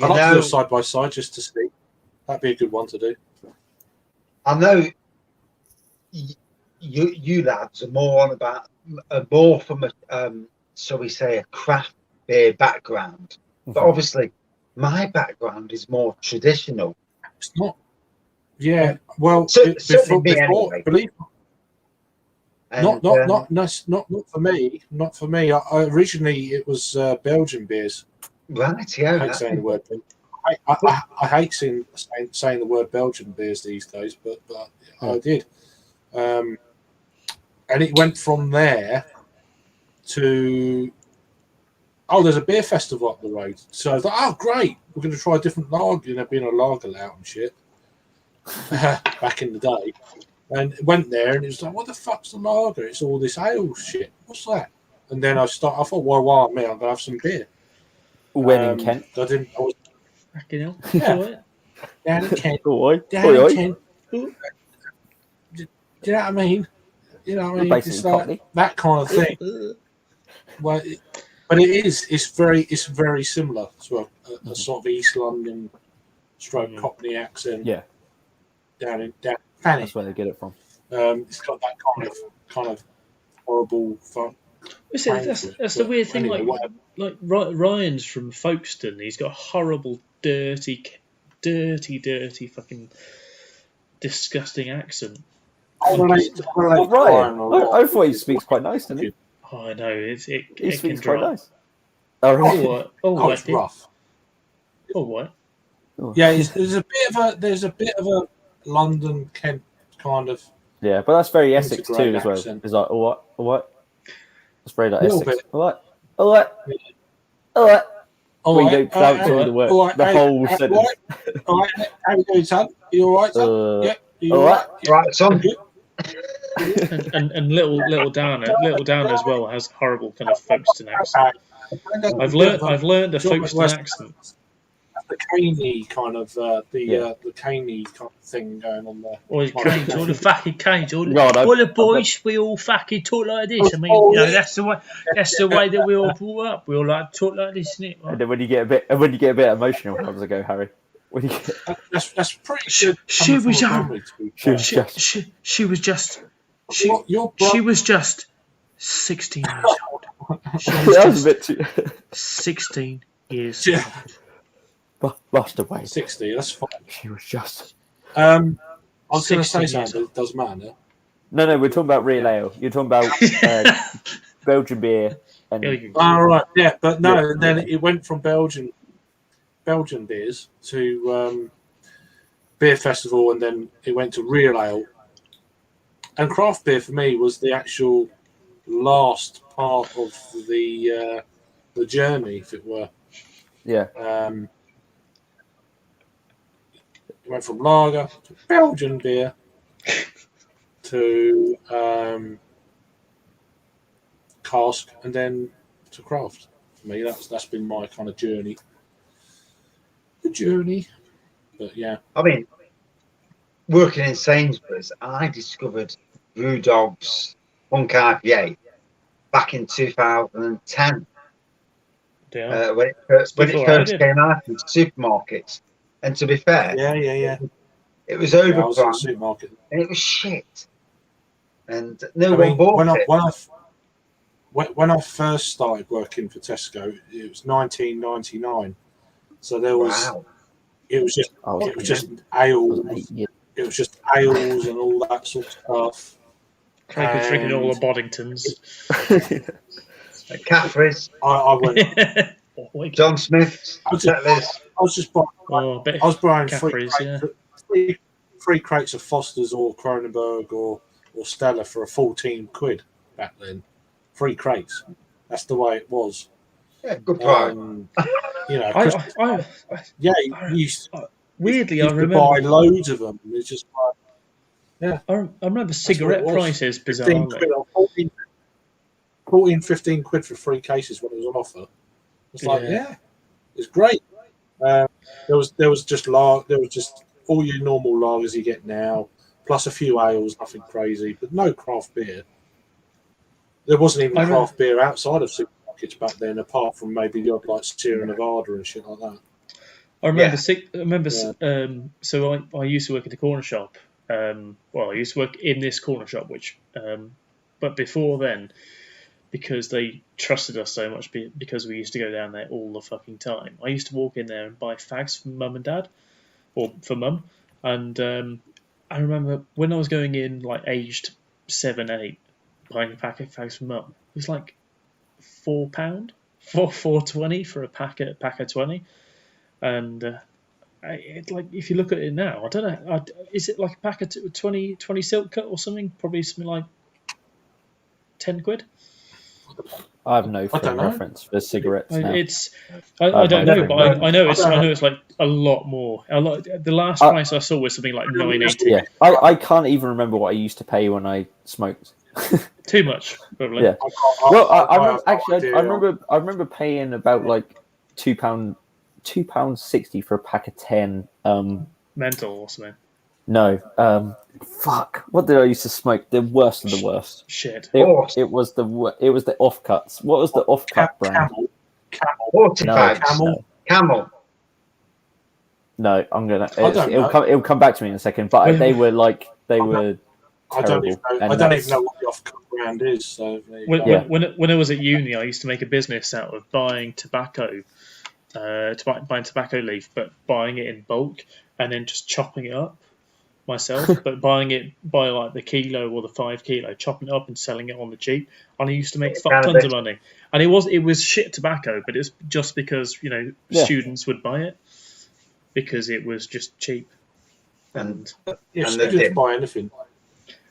I'd like to do a side by side just to see. That'd be a good one to do. I know you lads are more from a shall we say a craft beer background, but obviously my background is more traditional. It's not. Yeah, well, anyway. Believe. Not for me. Not for me. Originally, it was Belgian beers. Right. Yeah. I hate saying the word. I hate saying the word Belgian beers these days, but I did. And it went from there to there's a beer festival up the road. So I was like, great, we're going to try a different lager. There being a lager out and shit back in the day. And went there and it was like, what the fuck's the lager? It's all this ale shit. What's that? And then I thought, well, I'm going to have some beer. When in Kent? I was fucking hell. Yeah. Down in Kent. Down in Kent. Do you know what I mean? You know what I mean? It's like that kind of thing. Well, but it's very similar to a sort of East London stroke Cockney accent. Yeah. Down Fanny. That's where they get it from. It's got that kind of horrible fun. That's the weird thing. Anyway, like Ryan's from Folkestone. He's got a horrible, dirty, fucking disgusting accent. Ryan, I thought he speaks quite nice, didn't he? Oh, I know. He speaks quite nice. Oh, really? It's rough. Oh, what? Yeah, there's a bit of a London Kent kind of. Yeah, but that's very Essex too as well. It's like what? It's very like Essex. What? We don't pronounce all the word. The whole sentence. All right, how you doing, son? You all right, son? Yeah. You all right? Right, son. and little Down as well has horrible kind of Folkestone accent. I've learned a Folkestone accent. The Caney kind of the Caney kind of thing going on there. All the fucking canes, all the boys, we all fucking talk like this. I mean, that's the way that we all brought up. We all like to talk like this, isn't it? Right? And then when you get a bit emotional, how does it go, Harry? That's pretty good. She was just 16 years old. That was a bit too. 16 years old. Lost away. 60, that's fine. She was just. I was going to say something, but it doesn't matter. No, we're talking about real ale. You're talking about Belgian beer. Right, yeah, but no, and then it went from Belgian beers to beer festival, and then it went to real ale. And craft beer for me was the actual last part of the journey, if it were. Yeah. It went from lager to Belgian beer to cask, and then to craft. For me, that's been my kind of journey. The journey, but yeah. I mean, working in Sainsbury's, I discovered Brewdog's Punk IPA back in 2010. When it first came out in supermarkets. And to be fair, it was overpriced and it was shit. And no one bought it. When I first started working for Tesco, it was 1999. So there was, it was just ale. It was just ales and all that sort of stuff. Craig was drinking all the Boddingtons. Caffrey's. I went. John Smith's. I was just buying. I was buying three crates of Foster's or Kronenberg or Stella for £14 back then. 3 crates. That's the way it was. Yeah, good price. You know, weirdly, I remember buy loads of them. It's just like, I remember cigarette prices bizarrely. 15 quid for 3 cases when it was on offer. It's like, it's great. There was just all your normal lagers you get now, plus a few ales, nothing crazy, but no craft beer. There wasn't even craft beer outside of supermarkets back then, apart from maybe the odd like Sierra Nevada and shit like that. I remember. So I used to work at the corner shop. I used to work in this corner shop, but before then, because they trusted us so much, because we used to go down there all the fucking time, I used to walk in there and buy fags for mum and dad, or for mum. And I remember when I was going in, like aged 7, 8, buying a pack of fags for mum. It was like £4, $4.20 for a pack of 20. And if you look at it now, I don't know, is it like a pack of 20 silk cut or something? Probably something like £10. I have no frame reference for cigarettes now. I don't know, but I know it's like a lot more. The last price I saw was something like $9.80. Yeah, I can't even remember what I used to pay when I smoked. Too much, probably. Yeah. Well, I remember paying about like £2.60 for a pack of 10. Mental or something. No. Fuck. What did I used to smoke? The worst of the worst. Shit. It was the offcuts. What was the offcut brand? Camel. No, I'm gonna. It'll come back to me in a second. But they were terrible. I don't even know what the offcut brand is. So when I was at uni, I used to make a business out of buying tobacco. Buying tobacco leaf, but buying it in bulk and then just chopping it up myself. But buying it by like the kilo or the 5 kilo, chopping it up and selling it on the cheap. And I used to make tons of money. And it was shit tobacco, but it's just because students would buy it because it was just cheap. And students buy anything.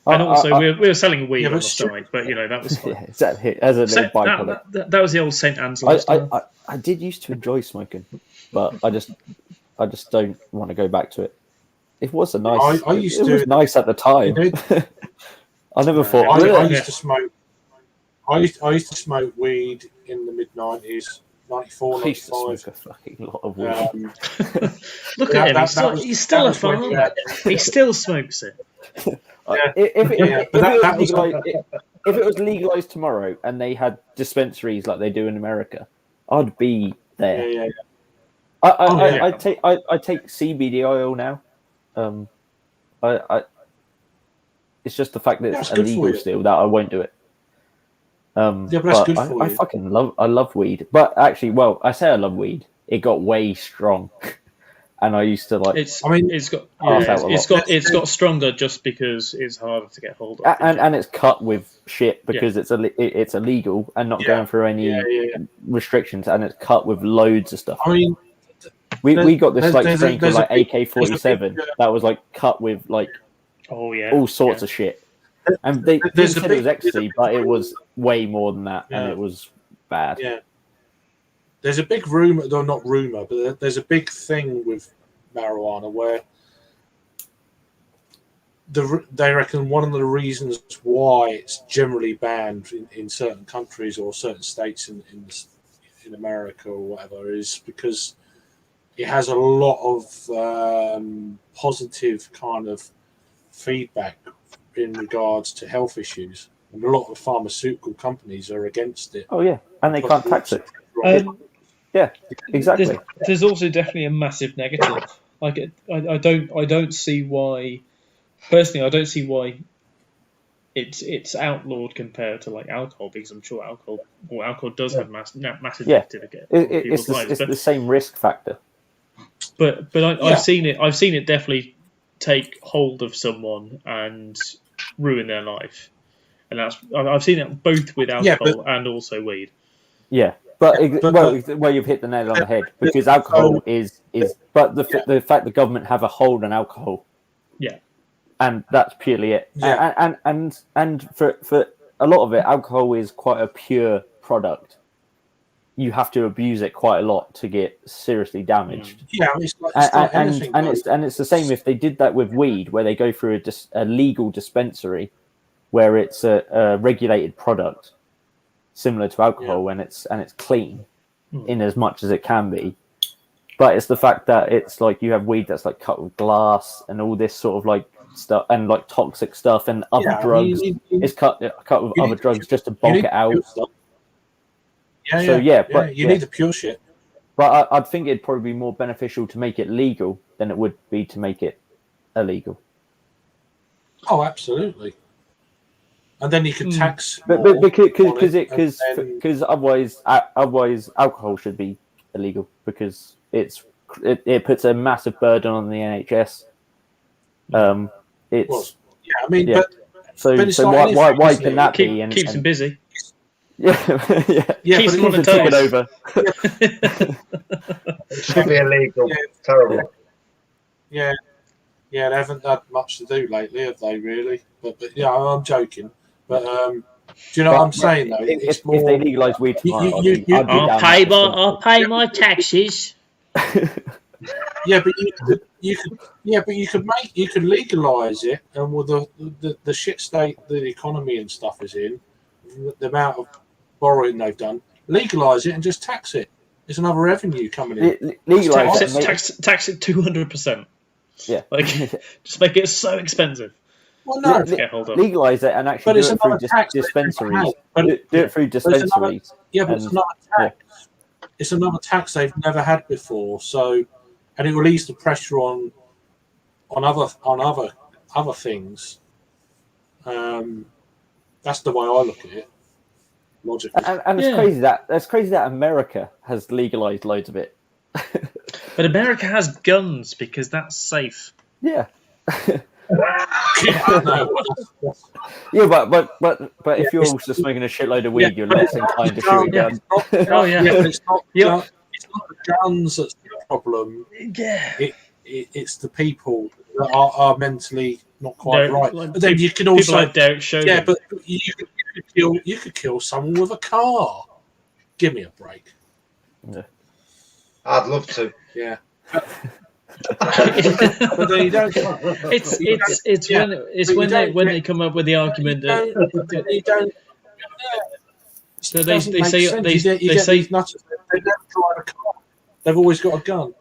And also, we were selling weed on the side, but that was fine. Yeah, exactly. As a little byproduct. That was the old St. Anne's lifestyle. I did used to enjoy smoking, but I just don't want to go back to it. It was a nice. It was nice at the time. I never thought. I used to smoke. I used to smoke weed in the mid-90s. 94, 95. I used to smoke a fucking lot of weed. Look at him. He's still a farmer. He still smokes it. If it was legalized tomorrow and they had dispensaries like they do in America, I'd be there. I take CBD oil now. It's just the fact that it's illegal still that I won't do it. But that's good for you. I love weed, but actually, I say I love weed. It got way strong. And I used to like. It's got stronger just because it's harder to get hold of. And it's cut with shit because it's illegal and not going through any restrictions, and it's cut with loads of stuff. I mean, we got this thing called like AK-47 that was like cut with like all sorts of shit, and they said it was ecstasy, but it was way more than that, and it was bad. Yeah. There's a big rumor, though not rumor, but there's a big thing with marijuana where they reckon one of the reasons why it's generally banned in certain countries or certain states in America or whatever is because it has a lot of positive kind of feedback in regards to health issues, and a lot of pharmaceutical companies are against it. Oh yeah, and they can't tax it. Yeah, exactly. There's also definitely a massive negative. Like, I don't see why. Personally, I don't see why it's outlawed compared to like alcohol, because I'm sure alcohol does have massive negative. It's the same risk factor. But I've seen it definitely take hold of someone and ruin their life. and I've seen it both with alcohol and also weed. Yeah, but you've hit the nail on the head, because alcohol is the fact the government have a hold on alcohol. Yeah, and that's purely it. Yeah. And for a lot of it, alcohol is quite a pure product. You have to abuse it quite a lot to get seriously damaged. Yeah, it's like anything. And it's the same if they did that with weed, where they go through a legal dispensary, where it's a regulated product, similar to alcohol, and it's clean in as much as it can be. But it's the fact that it's like you have weed that's like cut with glass and all this sort of like stuff, and like toxic stuff and other drugs. It's cut with other drugs just to bulk it out. You need the pure shit. But I'd think it'd probably be more beneficial to make it legal than it would be to make it illegal. Oh, absolutely. And then you could tax, because otherwise alcohol should be illegal, because it puts a massive burden on the NHS. Why can that be? And keeps them busy. Yeah, keeps them on the toes. Over. It should be illegal. Yeah. Terrible. Yeah, they haven't had much to do lately, have they? Really? But yeah, I'm joking. But do you know what I'm saying though? If they legalise weed tomorrow, I'll pay my taxes. Yeah, but you could legalise it, and with the shit state the economy and stuff is in, the amount of borrowing they've done, legalise it and just tax it. It's another revenue coming in. Tax it 200%. Yeah, like just make it so expensive. Well, no, legalise it and actually do it through dispensaries. Do it through dispensaries. It's not a tax. It's another tax they've never had before. So, and it will ease the pressure on other things. That's the way I look at it. Logically. And it's crazy that America has legalized loads of it. But America has guns because that's safe. Yeah. Yeah, but if you're also smoking a shitload of weed, you're less inclined to shoot a gun. It's not the guns that's the problem. Yeah, it's the people that are mentally not quite right. Like, but then you can also like Derek showed. Yeah, but you could kill someone with a car. Give me a break. Yeah. I'd love to. Yeah. But then you don't. When they come up with the argument that you don't. So they say nutters. They never drive a car. They've always got a gun.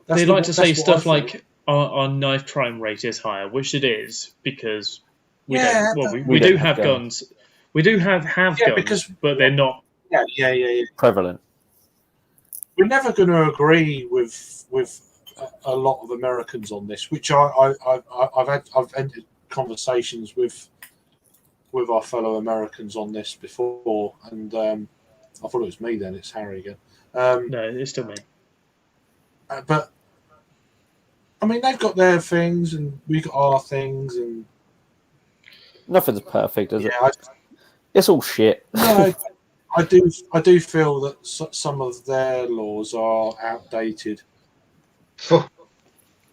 They like to say stuff like our knife crime rate is higher, which it is because we do have guns. We do have guns, but they're not prevalent. We're never going to agree with a lot of Americans on this, which I've ended conversations with our fellow Americans on this before, and I thought it was me. Then it's Harry again. No, it's still me. But I mean, they've got their things, and we got our things, and nothing's perfect, is it? It's all shit. No, I do feel that some of their laws are outdated.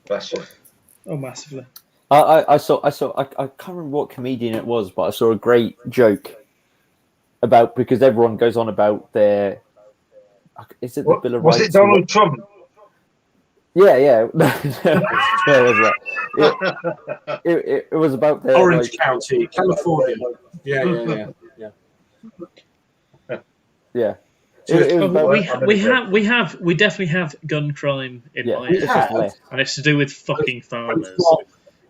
Bless you. Oh, massively. I can't remember what comedian it was, but I saw a great joke about, because everyone goes on about their. Is it the Bill of Rights? Was it Donald Trump? Yeah. It was about their Orange County, California. Yeah. Yeah. We definitely have gun crime in mind, and it's to do with fucking farmers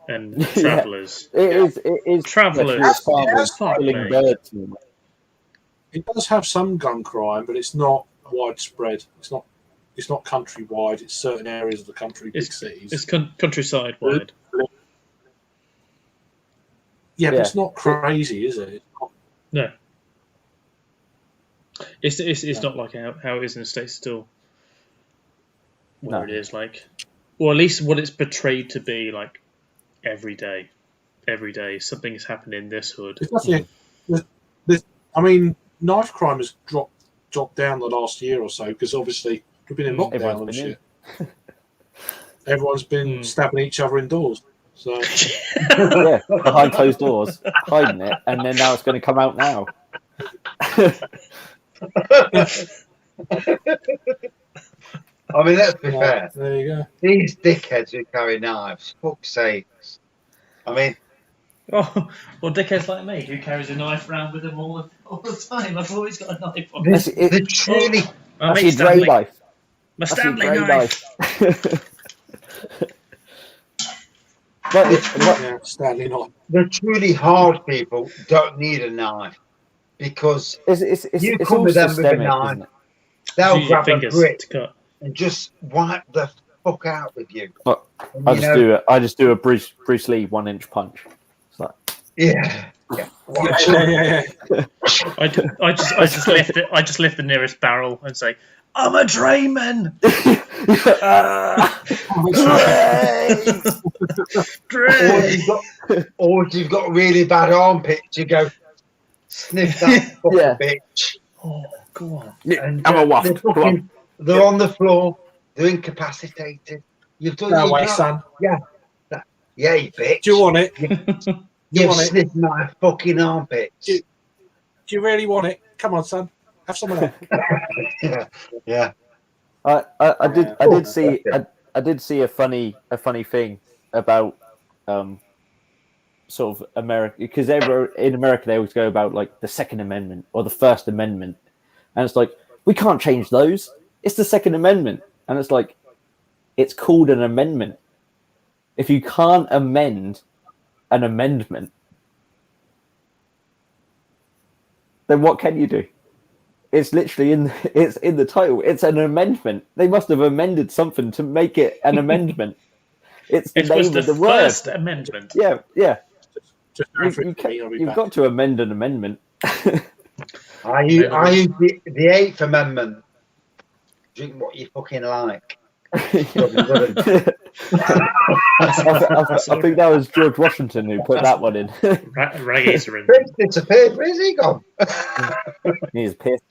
and travellers. It is travellers. Killing birds. It does have some gun crime, but it's not widespread. It's not countrywide. It's certain areas of the country, big cities. It's countryside wide. Yeah, but it's not crazy, is it? No. It's not like how it is in the States still. It is like, or at least what it's portrayed to be like every day. Every day something is happening in this hood. I mean, knife crime has dropped down the last year or so because obviously we've been in lockdown and shit. Everyone's been stabbing each other indoors. So yeah, behind closed doors, hiding it, and then now it's going to come out now. I mean, let's be fair. There you go. These dickheads who carry knives, fuck's sakes. I mean, well, dickheads like me who carries a knife around with them all the time. I've always got a knife on. They're truly. That's your Dre knife. My Stanley knife. Stanley knife. The truly hard people don't need a knife because you come with them with a knife, they'll grab a brick and just wipe the fuck out with you. But I just do a Bruce Lee 1-inch punch. It's like, yeah. I just lift the nearest barrel and say, "I'm a Drayman." Or if you've got really bad armpits, you go sniff that fucking bitch. Oh, go on. And, they're on the floor. They're incapacitated. You've done no way, son. Yeah, you bitch. Do you want it? You've sniffed my fucking armpits. Do you really want it? Come on, son. Have some of that. Yeah. I did see a funny thing about sort of America, because in America they always go about like the Second Amendment or the First Amendment, and it's like, we can't change those. It's the Second Amendment, and it's like, it's called an amendment. If you can't amend an amendment, then what can you do? It's literally it's in the title. It's an amendment. They must have amended something to make it an amendment. It's the name of the word. First Amendment. Yeah. You've got to amend an amendment. I use the Eighth Amendment. Drink what you fucking like. I think that was George Washington who put that one in. Prince disappeared. Where's he gone? He's pissed.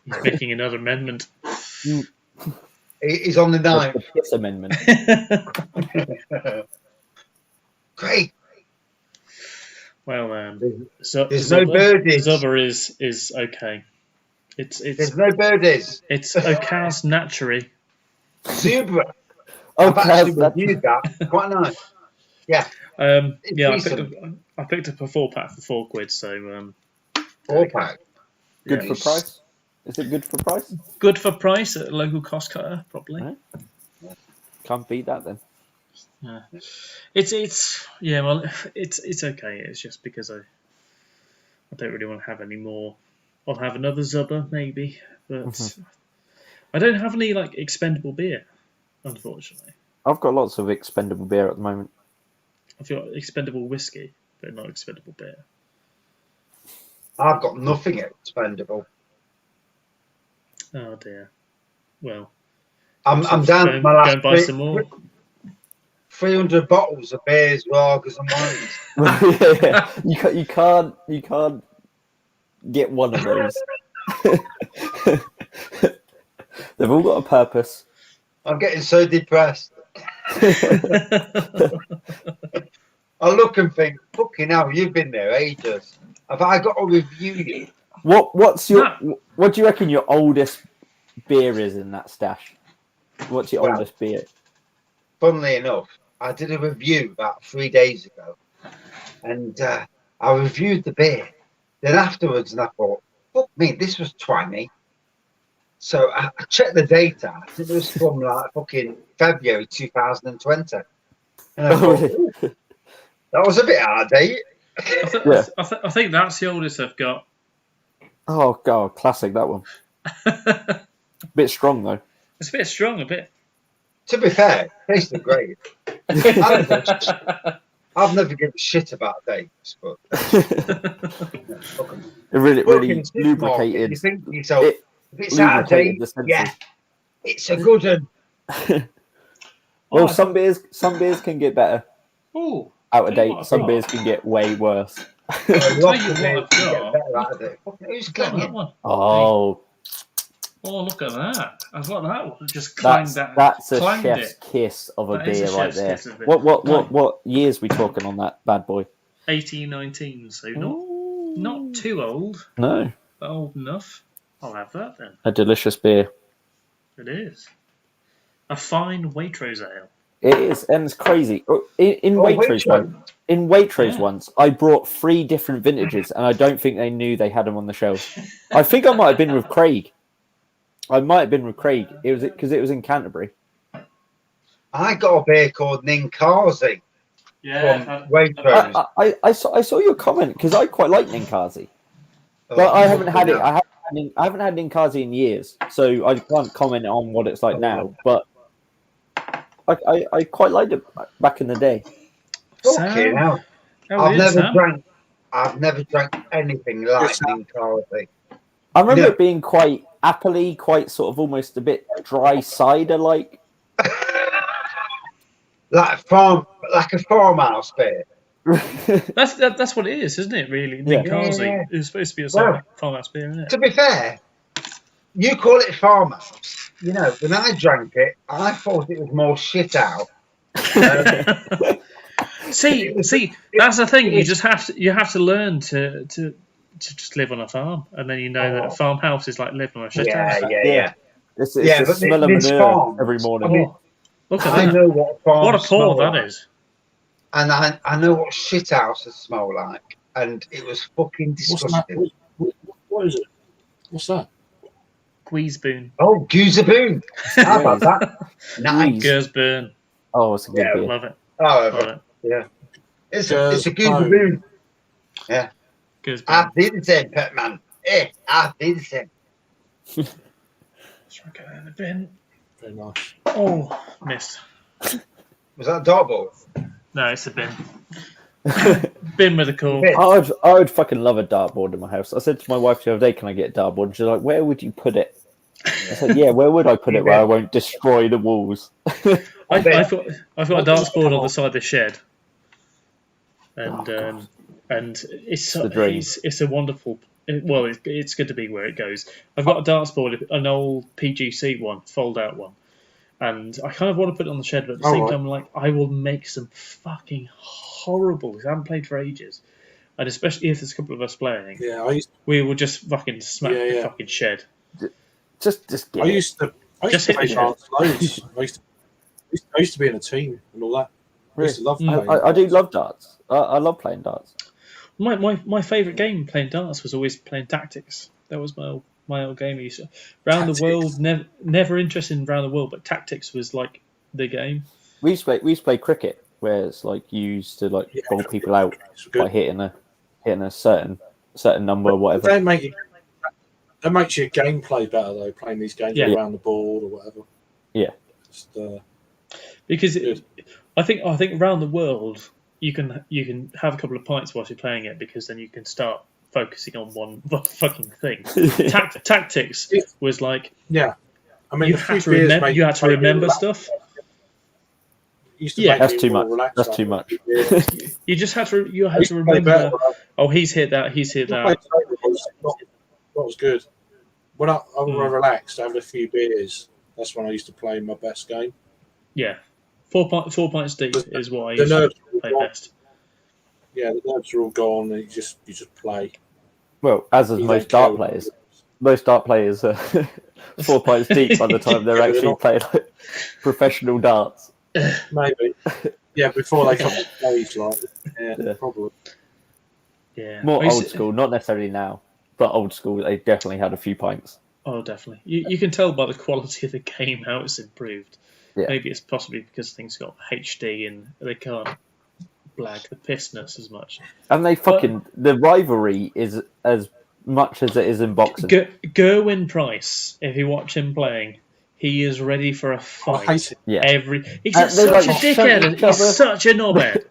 He's making another amendment. He's on the ninth. The piss amendment. Great. Well, there's no birdies. Zubber is okay. There's no birdies. It's Okaz Naturally. Super. I've actually reviewed that. Quite nice. Yeah. I picked up a 4-pack for £4. So 4-pack. Good for price. Is it good for price? Good for price at a local cost cutter, probably. Right. Can't beat that then. Yeah. It's okay. It's just because I don't really want to have any more. I'll have another Zubber maybe, but I don't have any like expendable beer, unfortunately. I've got lots of expendable beer at the moment. I've got expendable whiskey, but not expendable beer. I've got nothing expendable. Oh dear. Well, I'm down to my last. Go and buy some more. 300 bottles of beers, lagers, and wines. You can't get one of those. They've all got a purpose. I'm getting so depressed. I look and think, fucking hell, you've been there ages. Have I got to review you? What do you reckon your oldest beer is in that stash? What's your oldest beer? Funnily enough, I did a review about 3 days ago, and I reviewed the beer. Then afterwards, and I thought, fuck me, this was 20. So I checked the data. I think it was from like fucking February 2020. And I thought, that was a bit out of date. I think that's the oldest I've got. Oh god, classic that one. Bit strong though. It's a bit strong, a bit. To be fair, it tasted great. I've never given a shit about dates, but it really lubricated. You think to yourself, if it's out of date, yeah, it's a good one. Well, some beers can get better. Ooh, out of date. Some beers can get way worse. Who's Glenn? Oh. Oh, look at that! I've got that one. Just clanged that. That's a clanged chef's it. kiss of a That is beer a right chef's there. kiss of it. What years we talking on that bad boy? 1819, so not too old, No. but old enough. I'll have that then. A delicious beer. It is. A fine Waitrose ale. It is, and it's crazy. In Waitrose once, I brought 3 different vintages, and I don't think they knew they had them on the shelf. I think I might have been with Craig. It was because it was in Canterbury. I got a beer called Ninkasi. Yeah, Waitrose. I saw your comment because I quite like Ninkasi, but I haven't had it. I haven't had Ninkasi in years, so I can't comment on what it's like now. But I quite liked it back in the day. Okay, now I've never drank anything like Ninkasi. I remember it being quite appley, quite sort of almost a bit dry cider like. like a farmhouse beer. That's what it is, isn't it? Really, Ninkasi. Yeah. It's supposed to be a farmhouse beer, isn't it? To be fair, you call it farmhouse. You know, when I drank it, I thought it was more shit out. See, that's the thing. You have to learn to just live on a farm, and then you know that a farmhouse is like living on a shit house. Yeah. It's the smell of manure every morning. Look at I that! know what farm What a pour that like. is! And I know what shit houses smell like, and it was fucking disgusting. What is it? What's that? Guiseboon. Oh, Goozaboon. How about that? Nice. Gersburn. Oh, it's a good beer. Love it. Oh, yeah. It's a Goozaboon. Yeah. Gersburn. I did the same, Pet Man. I did the same. Let's drink it in the bin. Very nice. Oh, missed. Was that a dartboard? No, it's a bin. Bin with a call. I would fucking love a dartboard in my house. I said to my wife the other day, "Can I get a dartboard?" And she's like, "Where would you put it?" I said, "Yeah, where would I put it where I won't destroy the walls?" I've got a darts board on the side of the shed, and it's a wonderful. Well, it's good to be where it goes. I've got a darts board, an old PGC one, fold out one, and I kind of want to put it on the shed, but at the same time, I'm like, I will make some fucking horrible. Because I haven't played for ages, and especially if there's a couple of us playing, we will just fucking smack the fucking shed. Just I used to play darts loads. I used to be in a team and all that. I used to love playing. I do love darts. I love playing darts. My favourite game playing darts was always playing Tactics. That was my old game. Round the World, never interested in Round the World, but Tactics was like the game. We used to play cricket, where it's like you used to like bowl people out by hitting a certain number or whatever. That makes your gameplay better though, playing these games around the board or whatever. Yeah. Just, because I think Round the World you can have a couple of pints whilst you're playing it, because then you can start focusing on one fucking thing. Tactics was like I mean you had to remember stuff. That's too much. That's too much. You just had to remember. Oh, he's hit that. He's hit that. That was good. When I was relaxed, having a few beers, that's when I used to play my best game. Yeah, 4 pints deep is what I used to play best. Yeah, the nerves are all gone, and you just play. Well, as is most dart players. Most dart players are 4 pints deep by the time they're actually playing like professional darts. Maybe. Yeah, before they come to stage, like, probably. Yeah. More old school, not necessarily now, but old school, they definitely had a few pints. Oh, definitely. You can tell by the quality of the game how it's improved. Yeah. Maybe it's possibly because things got HD and they can't blag the pissness as much. And the rivalry is as much as it is in boxing. Gerwyn Price, if you watch him playing, he is ready for a fight. He's such a dickhead. He's such a knobhead.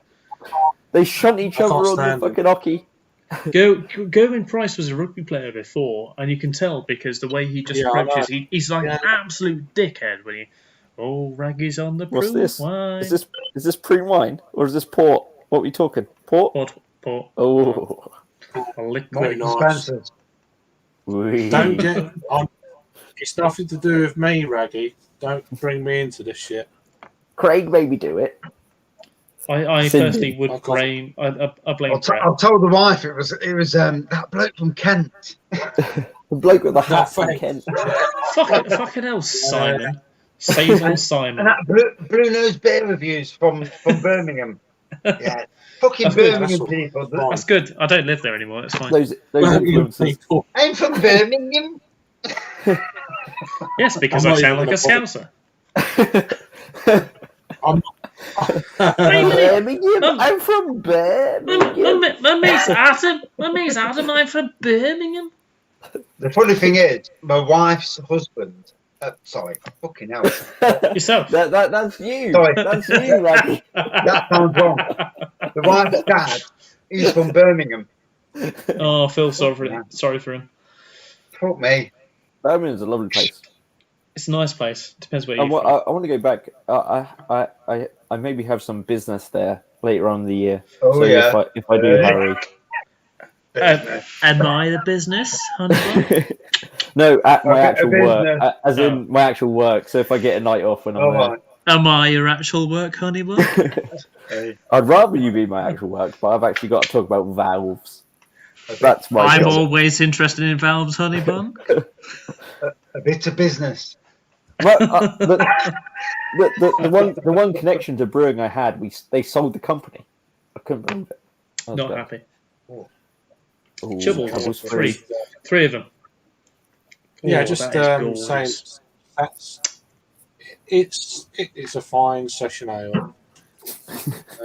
They shunt each other on the fucking hockey. Gerwyn Price was a rugby player before, and you can tell because the way he just approaches, he's like an absolute dickhead when he. Oh, Raggy's on the What's prune this? wine. Is this prune wine or is this port? What are we talking? Port? Port. Oh, A liquid. Very nice. Spencer's. Don't get. It's nothing to do with me, Raggy. Don't bring me into this shit. Craig made me do it. I Cindy. personally would blame. I blame I Brett. told the wife it was that bloke from Kent. The bloke with the hat from thanks. Kent. Fucking hell, Simon. Save Simon. And that Bruno's beer reviews from Birmingham. Yeah, fucking That's good. Birmingham That's people. That's good. I don't live there anymore. It's fine. Those influences. I'm from Birmingham. Yes, because I'm I not sound like even a Scouser. Birmingham. I'm from Birmingham. My mate's Adam. I'm from Birmingham. The funny thing is, my wife's husband. Sorry, fucking hell. Yourself. That's you. Sorry. That's you, Raggy. That sounds wrong. The wife's dad, he's from Birmingham. Oh, Phil, sorry for him. Fuck me. Birmingham's a lovely place. It's a nice place. Depends where I you're want to go back. I maybe have some business there later on in the year. Oh, so yeah. if I do hurry. Am I the business, honey? No, at my actual business. work, as in my actual work. So if I get a night off when I'm there, Right. Am I your actual work, honey bun? I'd rather you be my actual work, but I've actually got to talk about valves. That's my I'm job. always interested in valves, honey bun. A bit of business. Well, the one connection to brewing I had, they sold the company. I couldn't believe it. Not happy. Ooh, Chubbles, three of them. Yeah, Oh, just that is saying gorgeous. it's a fine session ale.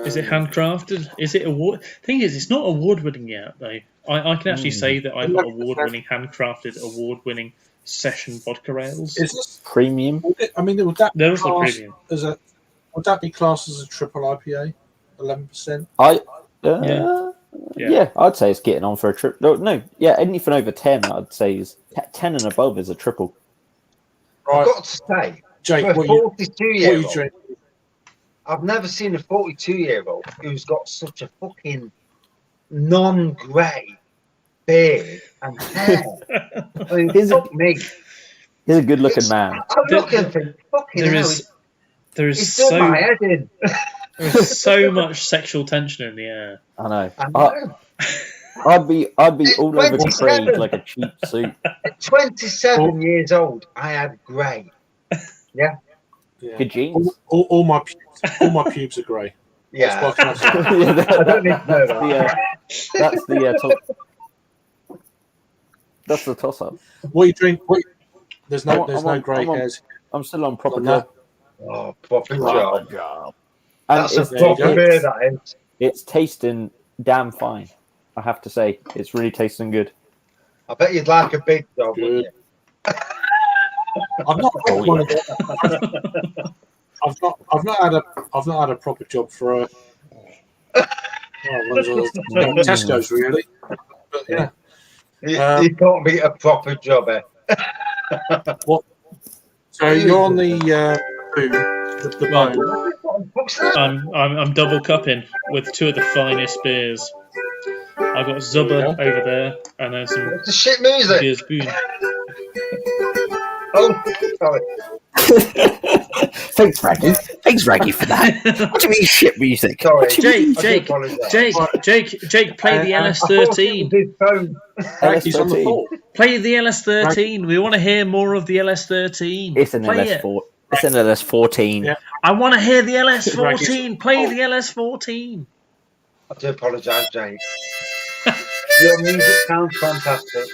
Is it handcrafted? Is it award? Thing is, it's not award-winning yet, though. I can actually say that I've got award-winning, handcrafted, award-winning session vodka ales. Is this premium? I mean, would that be They're also classed premium. would that be classed as a triple IPA? 11%. Yeah, I'd say it's getting on for a trip. No, anything over 10, I'd say is 10 and above is a triple. Right, I've got to say, Jake, for a what are you 42-year-old, drinking? I've never seen a 42-year-old who's got such a fucking non-grey beard and hair. I mean, fuck me. He's a good-looking man. I look and think, fucking hell, there is he's doing my head in. There's so much sexual tension in the air. I know. I know. I'd be all over the 27. Craig like a cheap suit. At 27 years old, I had grey. Yeah. Good genes. All my pubes are grey. Yeah. That's what I can say. I don't need to know that. That's the that's the toss-up. What you drink? There's no grey hairs. I'm still on proper No. job. Oh, proper job. And That's a it's, proper beer, that is. it's tasting damn fine. I have to say, it's really tasting good. I bet you'd like a big job, wouldn't you? I've not had one of them. I've not had a proper job for Tesco's really. But yeah. You can't beat a proper job, eh? What? So you're on the bone. I'm double cupping with two of the finest beers. I've got Zubba over there, and then some It's a shit music. beers Boone. Oh, sorry. Thanks, Raggy, for that. What do you mean shit music? Sorry. Jake, play the LS13. His phone. He's on the floor. Play the LS13. We want to hear more of the LS13. It's an Play LS4. It's an LS14. Yeah. I want to hear the LS14. Play the LS14. I do apologise, Jake. Your music sounds fantastic.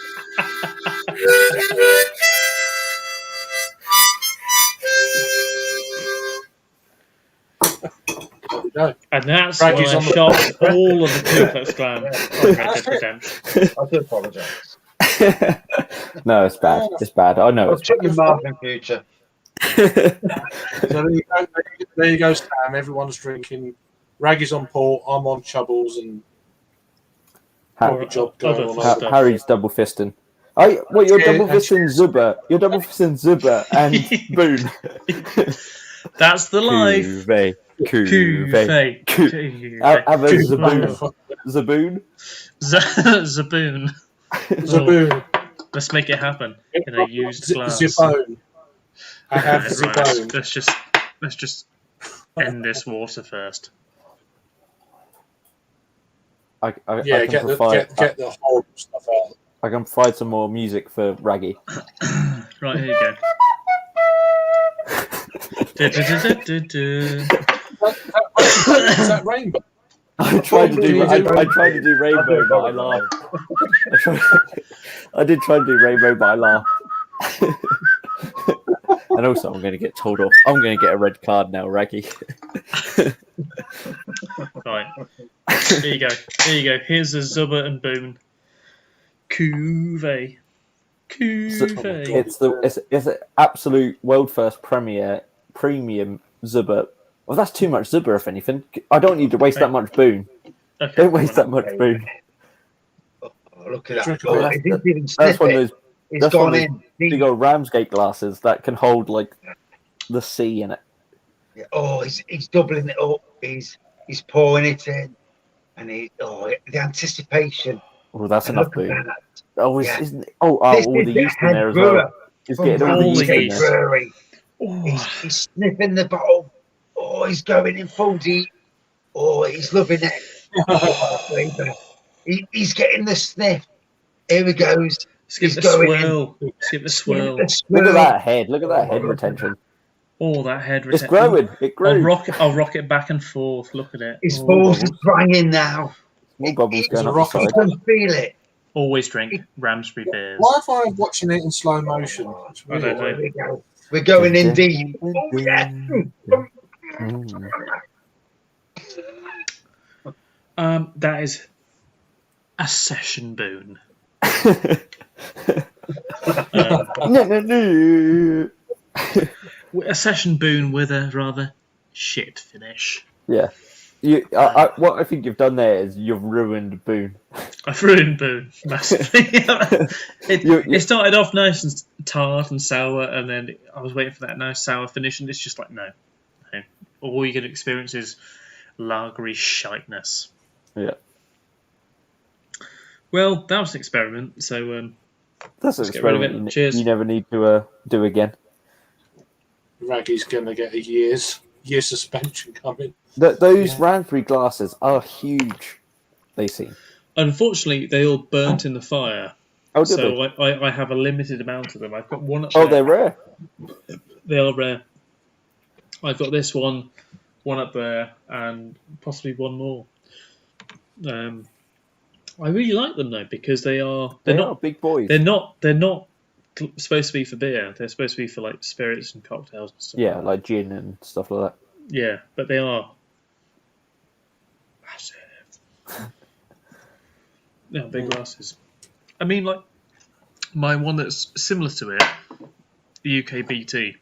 No. And that's Raggie's why I on the- shot all of the Ku Klux Klan on Red Dead Redemption. I do apologise. No, it's bad. It's bad. I know I'll it's check bad. your mouth in future. So there you go, Sam. Everyone's drinking. Raggy's on port. I'm on Chubbles, and Har- good job going on. Stuff. Harry's double fisting. You're Yeah, double fisting Zuba. You're double fisting Zuba and Boone. That's the life. Cuvée. Cuvée. Have a Zaboon. Zaboon. Zaboon. Zaboon. Let's make it happen in a used glass. Zipone. I have Right, Zipone. let's just end this water first. I can Get provide, the horrible stuff out. I can provide some more music for Raggy. Right, here you go. Is that Rainbow? I tried to do Rainbow, but I laughed. I did try to do Rainbow, but I laughed. And also, I'm going to get told off. I'm going to get a red card now, Raggy. Right. Here you go. Here's a Zubba and Boone. Cuvée. It's an absolute world first premium Zubba. Well, that's too much Zubba, if anything. I don't need to waste that much Boone. Okay, don't waste that much Boone. Oh, look at that. Oh, it didn't even sniff That's one of those. It's That's gone one of in. those big old Ramsgate glasses that can hold like the sea in it. Yeah. Oh, he's doubling it up. He's pouring it in, and the anticipation. Oh, that's And enough look at Boone. that. Oh, Yeah. isn't it? All This the is the yeast in head there as brewer well. He's getting all the Holy yeast in yeast. there. Brewery. He's sniffing the bottle. Oh, he's going in full deep. Oh, he's loving it. He's getting the sniff. Here he goes. Let's give He's the going swirl. Let's give the swirl. Look at that head. Look at that head retention. Oh, that head It's retention. growing. It grew. I'll rock it back and forth. Look at it. His balls are banging now. More bubbles going up the I side. can feel it. Always drink Ramsbury beers. Why am I watching it in slow motion? It's I don't weird. know. Here we go. We're going in deep. Oh, yeah. That is a session Boone. No. A session Boone with a rather shit finish. Yeah. What I think you've done there is you've ruined Boone. I've ruined Boone massively. It started off nice and tart and sour, and then I was waiting for that nice sour finish, and it's just like, no. All you're going to experience is lagery shiteness. Yeah. Well, that was an experiment, so That's an let's get rid of experiment it. Cheers. you never need to do again. Raggy's going to get a year suspension coming. Those Ramsbury glasses are huge. They seem. Unfortunately, they all burnt in the fire. Oh, did So they? I have a limited amount of them. I've got one up Oh, there. they're rare. They are rare. I've got this one up there, and possibly one more. I really like them though because they're They not are big boys. They're not supposed to be for beer. They're supposed to be for like spirits and cocktails and stuff. Yeah, like gin and stuff like that. Yeah, but they are massive. Yeah, big glasses. I mean, like my one that's similar to it, the UK BT,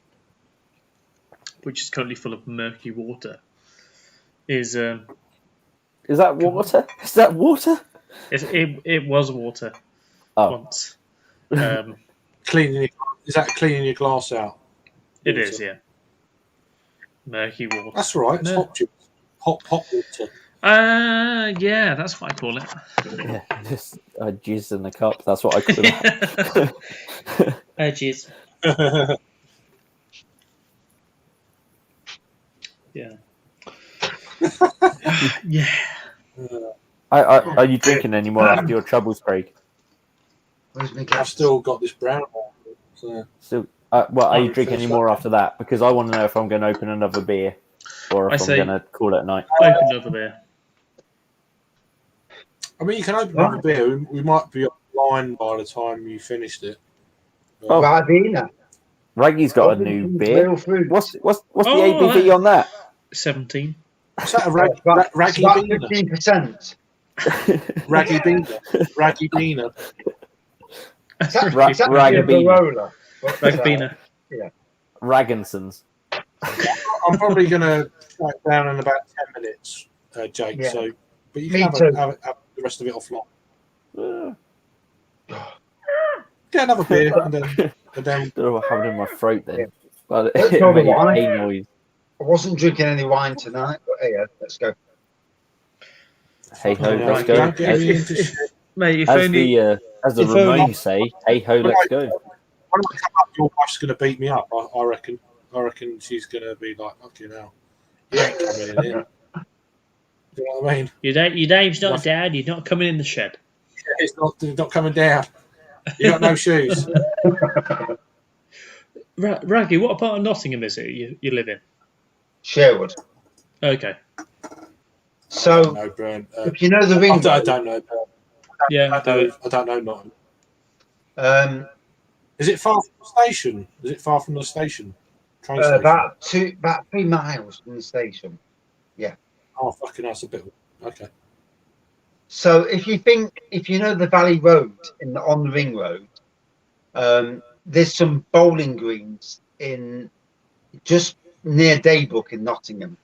which is currently full of murky water, is that water? Is that water? it was water once. Cleaning is that cleaning your glass out? It is, yeah. Murky water. That's right. It's hot water. Yeah, that's what I call it. Yeah, just jizz in the cup. That's what I call it. Jizz. Yeah. Yeah. Are you drinking any more after your troubles, Craig? I've still got this brown one. Still, are you drinking any more after that? Because I want to know if I'm going to open another beer or if I'm going to call it a night. Open another beer. I mean, you can open another beer. We might be offline by the time you finished it. Oh, Ribena. Raggy's got a new beer. What's the ABV on that? 17. Is that a Raggy Beaner? 15%. Raggy Beaner. Raggy Beaner. Raggy Beaner. Raggy Beaner. Yeah. Ragginsons. I'm probably going to back down in about 10 minutes, Jake. Yeah. So, but you Me can too. have the rest of it offline. Get another beer and then I don't know what happened in my throat then. Yeah. But Let's it go made with wine. a noise. I wasn't drinking any wine tonight, but hey, let's go. Hey ho, Oh, let's go. Don't get me into shit. Mate, if As only. the if only- Ramones say, hey ho, let's go. When I come up, your wife's going to beat me up. I reckon. I reckon she's going to be like, "Fucking hell, you ain't coming in here." Do you know what I mean? Your name's not Dad. You're not coming in the shed. It's not coming down. You got no shoes. Raggy, what part of Nottingham is it you live in? Sherwood. Okay. So, No, Brian. if you know the ring, I don't know. Yeah, I don't know Nottingham. Is it far from the station? Is it far from the station? Train station? about 3 miles from the station. Yeah. Oh, fucking that's a bit. Okay. So if you know the Valley Road on the Ring Road, there's some bowling greens in just near Daybrook in Nottingham.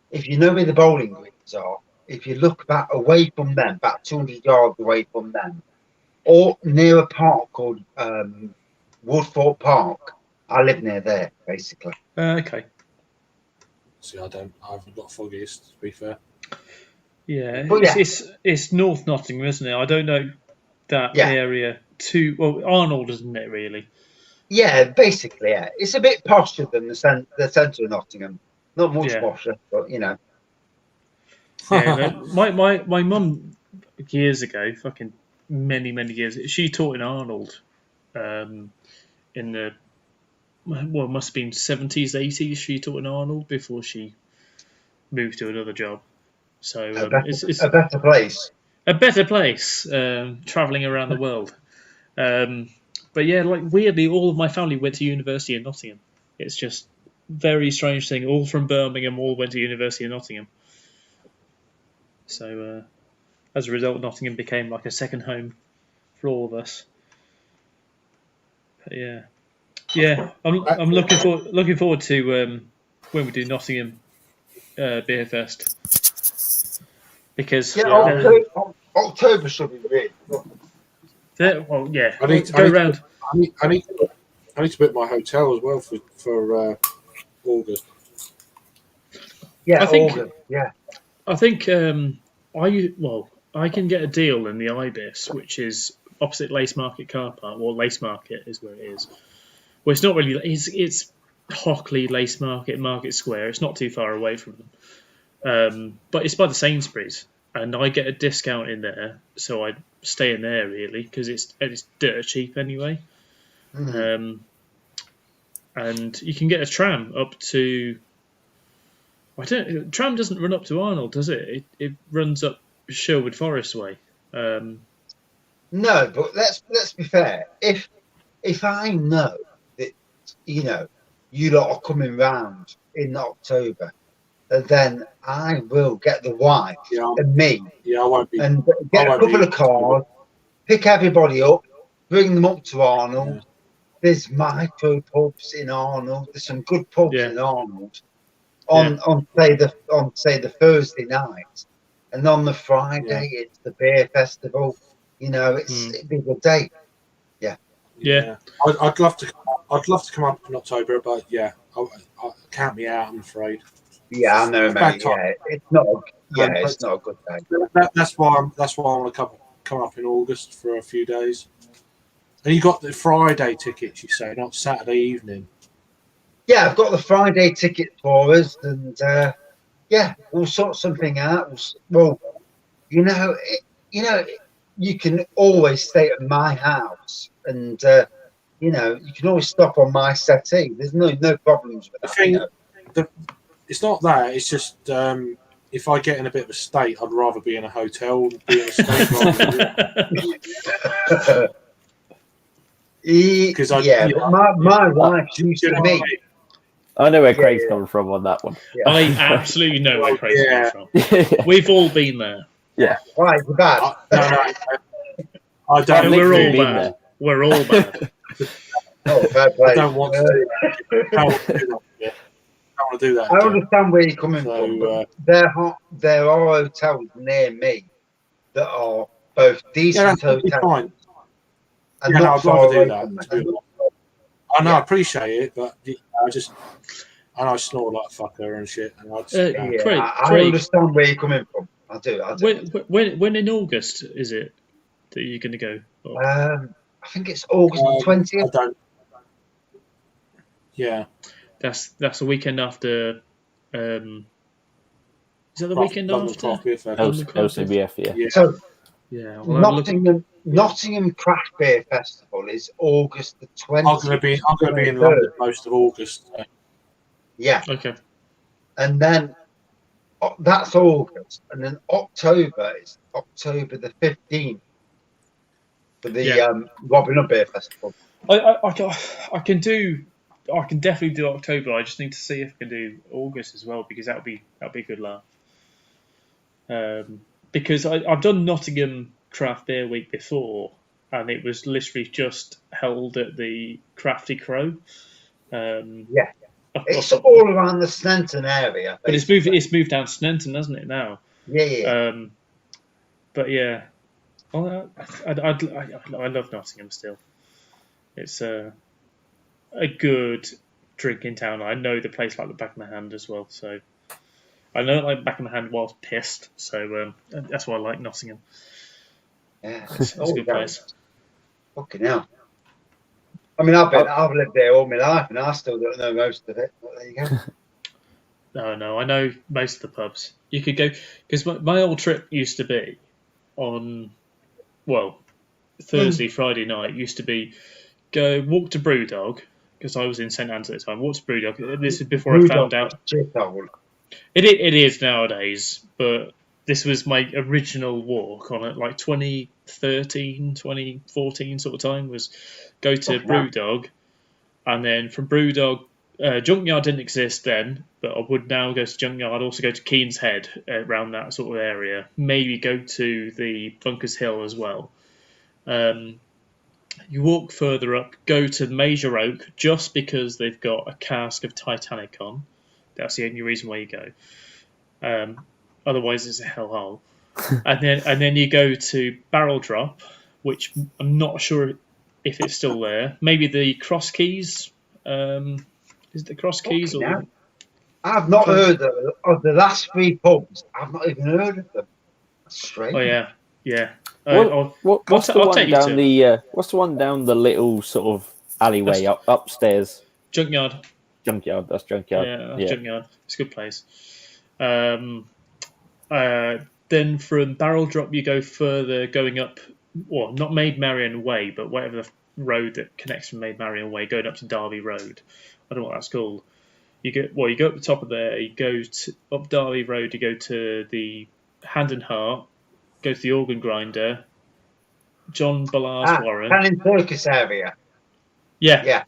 If you know where the bowling greens are, if you look away from them, about 200 yards away from them, or near a park called Woodford Park, I live near there, basically. Okay. See, I haven't got foggiest, to be fair. Yeah, But yeah. It's North Nottingham, isn't it? I don't know that area too well. Arnold, isn't it? Really? Yeah, basically, yeah. It's a bit posher than the centre of Nottingham. Not much posher, but you know. Yeah, my mum years ago, fucking many years, she taught in Arnold, in the it must have been 70s, 80s. She taught in Arnold before she moved to another job. So it's a better place. A better place, travelling around the world. But yeah, like weirdly, all of my family went to university in Nottingham. It's just very strange thing. All from Birmingham, all went to university in Nottingham. So as a result, Nottingham became like a second home for all of us. But yeah, I'm looking forward to when we do Nottingham Beer Fest. Because October should be really good. Well, yeah. I need to book my hotel as well for August. Yeah, I think. August. Yeah. I think I can get a deal in the Ibis, which is opposite Lace Market car park. Well, Lace Market is where it is. Well, it's not really. It's Hockley, Lace Market, Market Square. It's not too far away from them. But it's by the Sainsbury's, and I get a discount in there, so I stay in there really because it's dirt cheap anyway. Mm-hmm. And you can get a tram up to. Tram doesn't run up to Arnold, does it? It runs up Sherwood Forest way. No, but let's be fair. If I know that you lot are coming round in October, then I will get the wife and me. Yeah, I won't be. And get a couple of cars, pick everybody up, bring them up to Arnold. Yeah. There's micro pubs in Arnold. There's some good pubs in Arnold. On say the Thursday night, and on the Friday it's the beer festival. It'd be a good day. Yeah. I'd love to come up in October, but I count me out. I'm afraid. Yeah, I know, mate. Yeah, it's not. It's not a good day. That's why I want to come up in August for a few days. And you got the Friday tickets, you say, not Saturday evening. Yeah, I've got the Friday ticket for us, and we'll sort something out. Well, you can always stay at my house, and you can always stop on my settee. There's no problems with that. It's not that. It's just if I get in a bit of a state, I'd rather be in a hotel than be in a state. Because my wife used to me. I know where Craig's coming from on that one. Yeah. I absolutely know where Craig's coming from. We've all been there. Yeah. Why? You're bad. I don't. We're all bad. We're all bad. Fair play. I don't want to do that. I understand where you're coming from. There are hotels near me that are both decent hotels. Fine. And not I'd rather do that. I know, I appreciate it, but I snore like a fucker and shit. And I understand where you're coming from. I do. When in August is it that you're going to go? I think it's August 20th. I don't. Yeah. That's the weekend after. Is that the weekend London after? Craft Beer Fest. LCBF, yeah. So yeah, Nottingham Craft Beer Festival is August the 20th. I'm going to be in London most of August. So. Yeah. Okay. And then that's August, and then October is October the 15th for the Robin Hood Beer Festival. I can definitely do October. I just need to see if I can do August as well, because that'll be a good laugh. Because I've done Nottingham Craft Beer Week before, and it was literally just held at the Crafty Crow. It's all around the Sneinton area. But it's moved down to Sneinton, hasn't it, now? Yeah. But yeah, I love Nottingham still. It's a good drinking town. I know the place like the back of my hand as well, so I know it like the back of my hand whilst pissed. So that's why I like Nottingham. Yeah, it's a good place. Fucking hell. I mean, I've lived there all my life, and I still don't know most of it. But there you go. No, I know most of the pubs. You could go, because my old trip used to be on, Thursday, Friday night used to be go walk to Brewdog, because I was in St Anne's at the time. Walk to Brewdog. This is before I found out. It is nowadays, but this was my original walk on it, like 2013, 2014 sort of time, was go to Brewdog, and then from Brewdog, Junkyard didn't exist then, but I would now go to Junkyard, also go to Keen's Head, around that sort of area, maybe go to the Bunkers Hill as well. You walk further up, go to Major Oak, just because they've got a cask of Titanic on. That's the only reason why you go. Otherwise, it's a hellhole. and then you go to Barrel Drop, which I'm not sure if it's still there. Maybe the Cross Keys. Is it the Cross Keys? Or I've not heard of the last three pubs. I've not even heard of them. That's strange. Oh yeah. What's the one down the little sort of alleyway upstairs? Junkyard. That's Junkyard. Yeah, that's Junkyard. It's a good place. Then from Barrel Drop you go further, going up, not Maid Marian Way, but whatever the road that connects from Maid Marian Way, going up to Derby Road. I don't know what that's called. You go up the top of there, you go up Derby Road, you go to the Hand and Heart, go to the Organ Grinder, John Ballard's Warren. Canning Circus area. Yeah,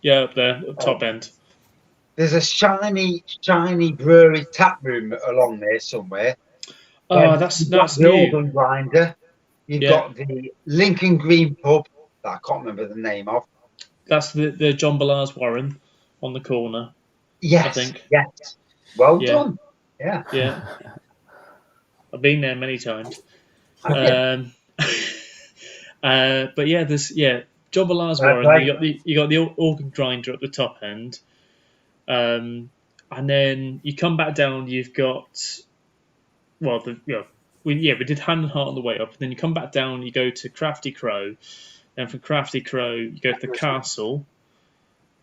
up there, up top end. There's a shiny brewery tap room along there somewhere. Oh, that's the Organ Grinder. You've got the Lincoln Green pub that I can't remember the name of. That's the John Ballard's Warren on the corner. Yes, I think. Yes. Well done. Yeah. Yeah. I've been there many times. But yeah, there's John Ballard's Warren. Right. You got the Organ Grinder at the top end, and then you come back down. You've got we did Hand and Heart on the way up, and then you come back down. You go to Crafty Crow, and from Crafty Crow you go to the castle,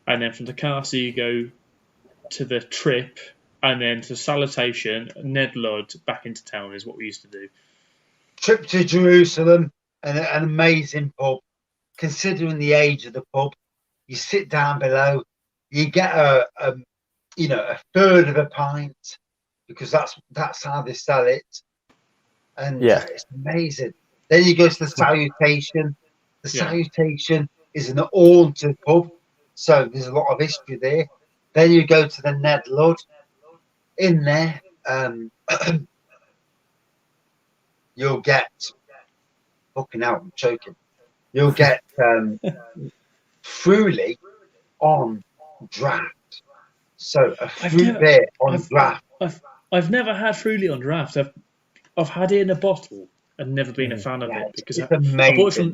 and then from the castle you go to the Trip, and then to Salutation, Ned Ludd, back into town is what we used to do. Trip to Jerusalem, an amazing pub. Considering the age of the pub, you sit down below, you get a third of a pint, because that's how they sell it, and it's amazing. Then you go to the Salutation. The Salutation is an haunted pub, so there's a lot of history there. Then you go to the Ned Ludd. In there, you'll get fucking hell, I'm choking. You'll get Fruly on draft. So a fruit beer on draft. I've never had Fruly on draft. I've had it in a bottle and never been a fan of it, because I bought it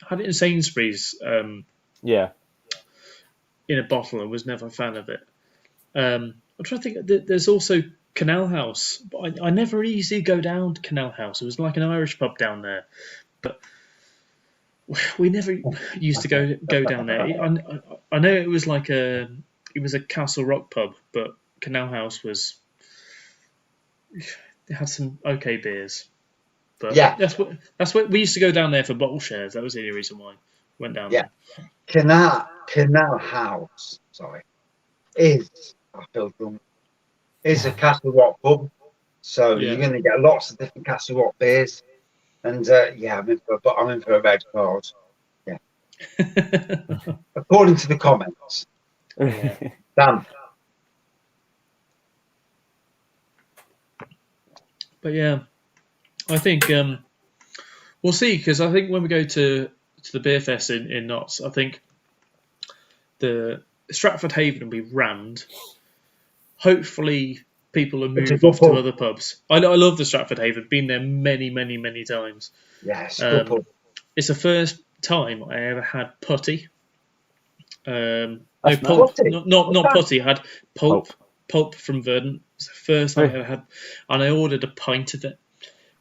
had it in Sainsbury's. In a bottle, and was never a fan of it. I'm trying to think. There's also Canal House. But I never easily go down to Canal House. It was like an Irish pub down there, but we never used to go down there. I know it was like it was a Castle Rock pub, but Canal House was. They had some okay beers, but Yeah. that's what we used to go down there for bottle shares. That was the only reason why I went down there. Canal House, sorry, I feel drunk, is a Castle Rock pub. So you're going to get lots of different Castle Rock beers. And I'm in for a red card. Yeah. According to the comments. Damn. But yeah, I think we'll see, because I think when we go to the beer fest in Notts, I think the Stratford Haven will be rammed. Hopefully, people will move off to other pubs. I love the Stratford Haven. Been there many, many, many times. Yes, it's the first time I ever had putty. Not putty. I had pulp from Verdant. It's the first time I ever had, and I ordered a pint of it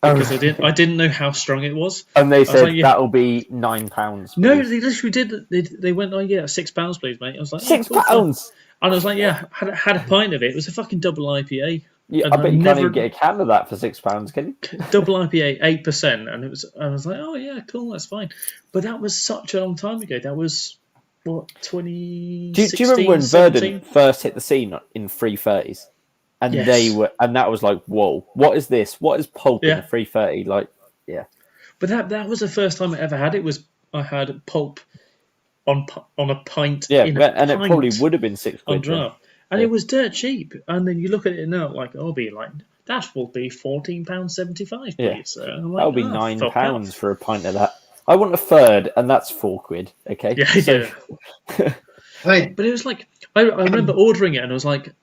because I didn't know how strong it was. And they said that'll be £9. No, they literally did. They went, oh yeah, £6, please, mate. I was like, £6. And I was like, yeah, had a pint of it. It was a fucking double IPA. Yeah, I bet you can't even get a can of that for £6, can you? Double IPA, 8%, and I was like, oh yeah, cool, that's fine. But that was such a long time ago. That was what, 2016? Do you remember when Verdant first hit the scene in 330s? And and that was like, whoa, what is this? What is pulp in a 330? Like, yeah. But that was the first time I ever had it. I had pulp on a pint. Yeah, it probably would have been £6 on draft, and it was dirt cheap. And then you look at it now, like, I'll be like, that will be £14.75, please. Yeah. So like, that'll be £9 for a pint of that. I want a third, and that's £4. Okay. Yeah. But it was like, I remember ordering it, and I was like,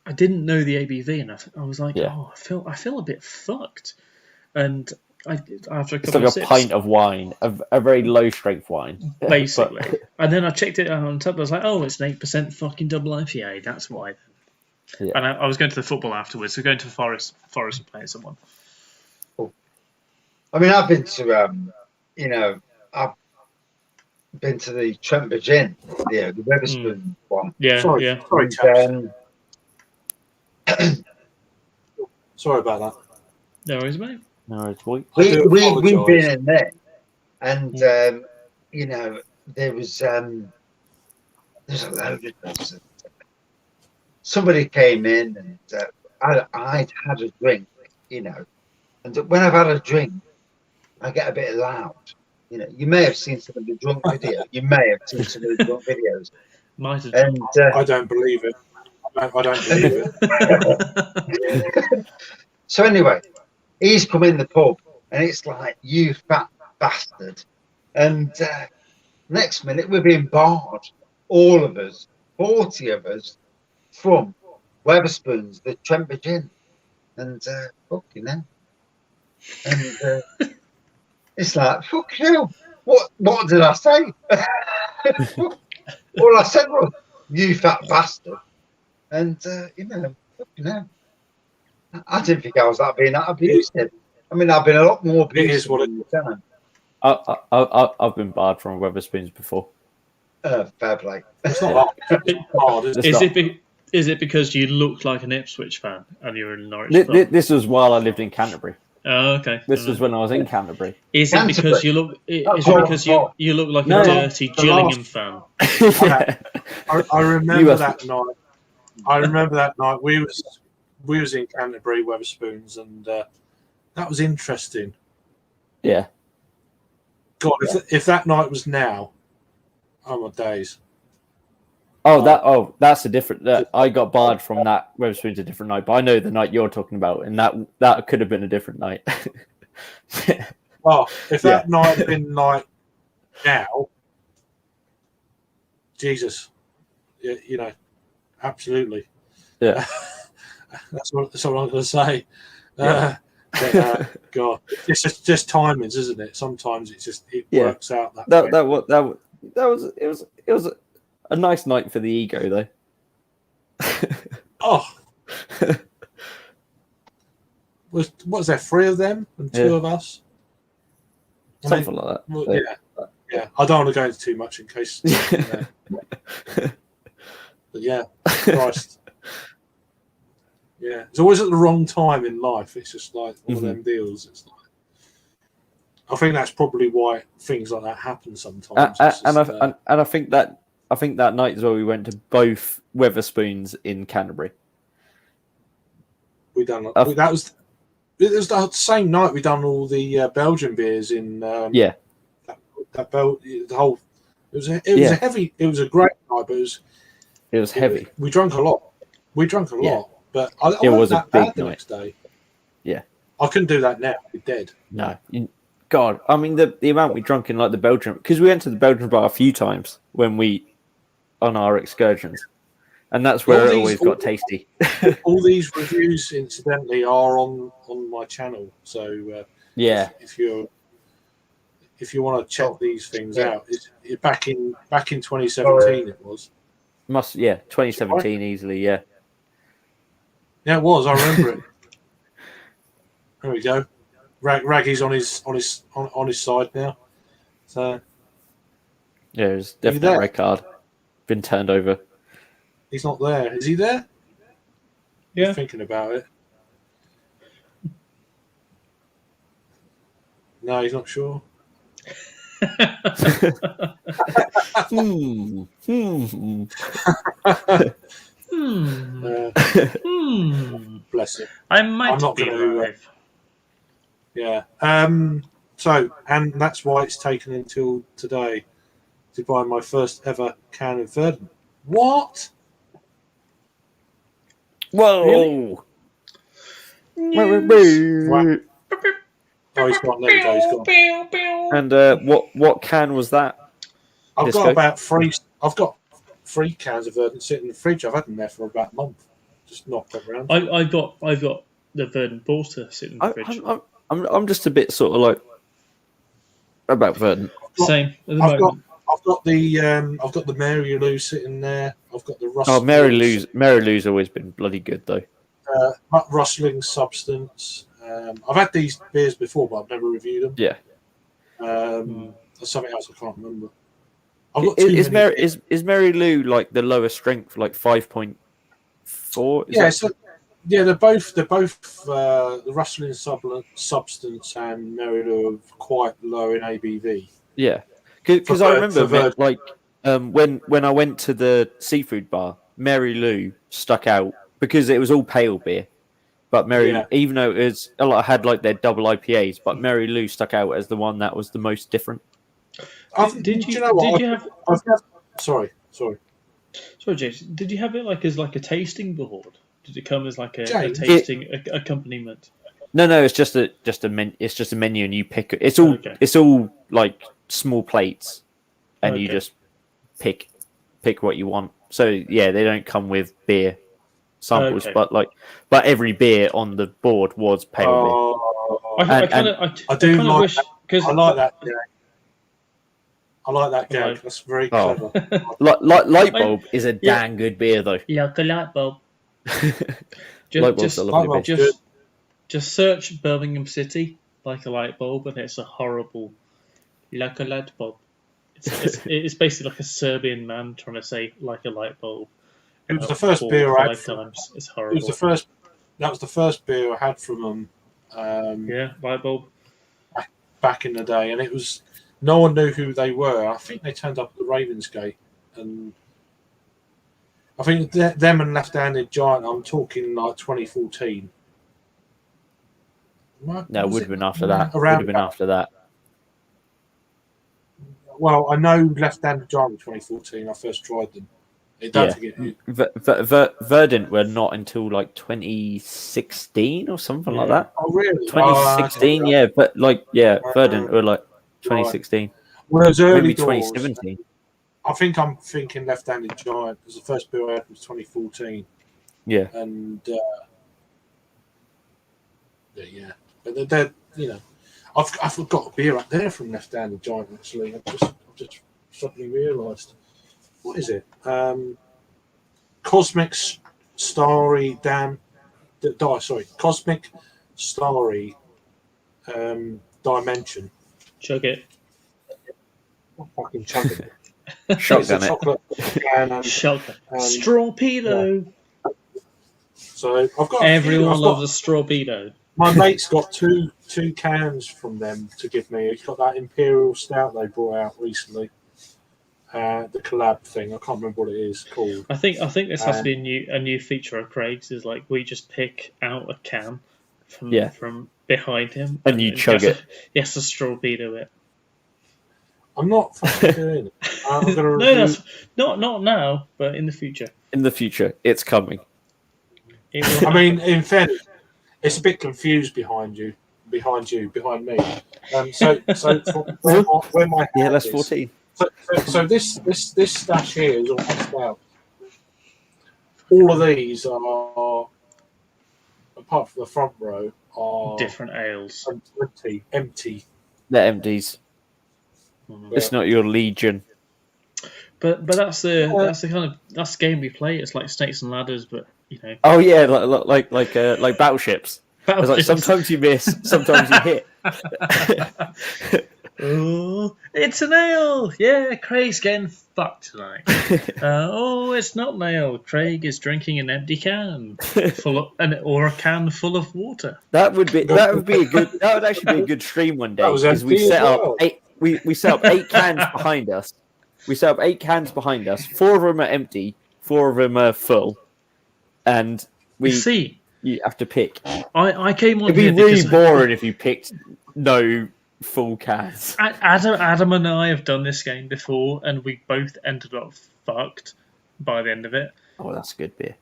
I didn't know the ABV, and I was like, oh, I feel a bit fucked. And after a couple of sips, a pint of wine, a very low strength wine, basically. And then I checked it out on top. I was like, oh, it's an 8% fucking double IPA. That's why. Yeah. And I was going to the football afterwards. So going to the Forest and playing someone. Cool. I mean, I've been to I've been to the Trentbridge Inn, the Wetherspoon one. Yeah, sorry, sorry about that. No worries, mate. No worries, boy. We've been in there, and there was there's a load of us. Somebody came in, and I'd had a drink, and when I've had a drink, I get a bit loud. You may have seen some of the drunk videos. Might have. And I don't believe it. I don't believe it. So anyway, he's come in the pub, and it's like, you fat bastard. And next minute, we're being barred, all of us, 40 of us, from Wetherspoons, the Trentbridge Inn. And fucking hell. And it's like, fuck you. What did I say? All I said was, you fat bastard. And, fucking hell. I didn't think I was being that abusive. I mean, I've been a lot more abusive. It is what it is. I've been barred from Wetherspoons before. Fair play. It's not hard. Is it because you look like an Ipswich fan and you're in Norwich? This was while I lived in Canterbury. Oh, okay. This was when I was in Canterbury. Is it because you look? Is it because you look like a dirty Gillingham fan? I remember that night. I remember that night. We was in Canterbury, Wetherspoons, and that was interesting. Yeah. God, if that night was now, oh my days. That's a different. I got barred from that Wetherspoons a different night, but I know the night you're talking about, and that could have been a different night. Well, if that night had been like now, Jesus, absolutely. Yeah, that's what I'm going to say. God, it's just timings, isn't it? Sometimes it works out that was a nice night for the ego, though. Oh, was there 3 of them and 2 of us? Something like that. Well, yeah. I don't want to go into too much in case. But yeah, Christ. Yeah, it's always at the wrong time in life. It's just like one of them deals. It's like, I think that's probably why things like that happen sometimes. And I think that night as well, we went to both Weatherspoons in Canterbury. We done it was the same night we done all the Belgian beers in. The whole. It was a heavy. It was a great night, but it was heavy. We drank a lot. But I was a that big bad the night. next day. Yeah, I couldn't do that now. We're dead. No, God, I mean the amount we drunk in like the Belgian, because we went to the Belgian bar a few times on our excursions, and that's where it always got tasty. All these reviews, incidentally, are on my channel. So if you want to check these things out, it's back in 2017 it was. 2017 easily, yeah. Yeah, it was. I remember it. There we go. Raggy's on his side now. So yeah, there's definitely a red card. Been turned over. He's not there. Is he there? Yeah. He's thinking about it. No, he's not sure. Bless him. I'm not going to. Yeah. So, and that's why it's taken until today to buy my first ever can of Verdant. What? Whoa! Really? Oh, he's gone. There we go. He's gone. And what can was that? I've got about 3. I've got 3 cans of Verdant sitting in the fridge. I've had them there for about a month. Just knocked them around. I've got the Verdant Porter sitting in the fridge. I'm just a bit sort of like about Verdant. Same. At the moment. I've got the Mary Lou sitting there. I've got the Rustling. Oh, Mary Lou's always been bloody good though. Rustling Substance. I've had these beers before, but I've never reviewed them. Yeah. There's something else I can't remember. Is Mary Lou like the lower strength, like 5.4? Yeah, they're both the Rustling Substance and Mary Lou are quite low in ABV. Yeah, because I remember when I went to the seafood bar, Mary Lou stuck out because it was all pale beer. But even though it had like their double IPAs, but Mary Lou stuck out as the one that was the most different. Sorry, Jason. Did you have it like as like a tasting board? Did it come as like a tasting accompaniment? No. It's just a menu, and you pick. It's all like small plates, and you just pick what you want. So yeah, they don't come with beer samples, but every beer on the board was pale beer. I like that. Yeah. I like that gag. That's very clever. Light Bulb is a damn good beer, though. Like a light bulb. Just search Birmingham City like a light bulb, and it's a horrible like a light bulb. It's basically like a Serbian man trying to say like a light bulb. It was the first beer I had. Times. It's horrible. That was the first beer I had from them. light bulb. Back in the day, and it was. No one knew who they were. I think they turned up at the Ravensgate, and I think them and Left Handed Giant. I'm talking like 2014. No, it would have been after that. Would have been after that. Well, I know Left Handed Giant in 2014. I first tried them. Don't forget. Verdant were not until like 2016 or something like that. Oh, really? 2016, Verdant were like 2016. Well, it was early maybe doors. 2017. I think I'm thinking Left Handed Giant because the first beer I had was 2014. Yeah. And but they're I've got a beer up there from Left Handed Giant actually. I've just suddenly realised. What is it? Cosmic starry dimension. Chug it. Not fucking chugging it. Shotgun It's a it. chocolate can and Shotgun. Strawpedo. so I've got Everyone loves a strawpedo. My mate's got two cans from them to give me. He's got that Imperial Stout they brought out recently. The collab thing. I can't remember what it is called. I think this has to be a new feature of Craig's. Is like we just pick out a can from behind him and you chug it. Yes, a strawpedo it. I'm not fucking doing it. I'm gonna No, that's not now, but in the future. In the future, it's coming. I mean, in fairness, it's a bit confused behind me. So where my that's 14. So this stash here is all messed out. All of these are, apart from the front row, are different ales. Empty. They're empties. It's not your Legion. But that's the game we play. It's like Snakes and Ladders, but you know. Oh yeah, like battleships. It's like sometimes you miss, sometimes you hit. Oh, it's an ale! Yeah, Craig's getting fucked tonight. It's not an ale. Craig is drinking an empty can or a can full of water. That would actually be a good stream one day because we set up we set up 8 cans behind us. We set up 8 cans behind us. 4 of them are empty, 4 of them are full, and you have to pick. I came on. It'd be really boring if you picked no full cans. Adam and I have done this game before, and we both ended up fucked by the end of it. Oh, that's a good beer.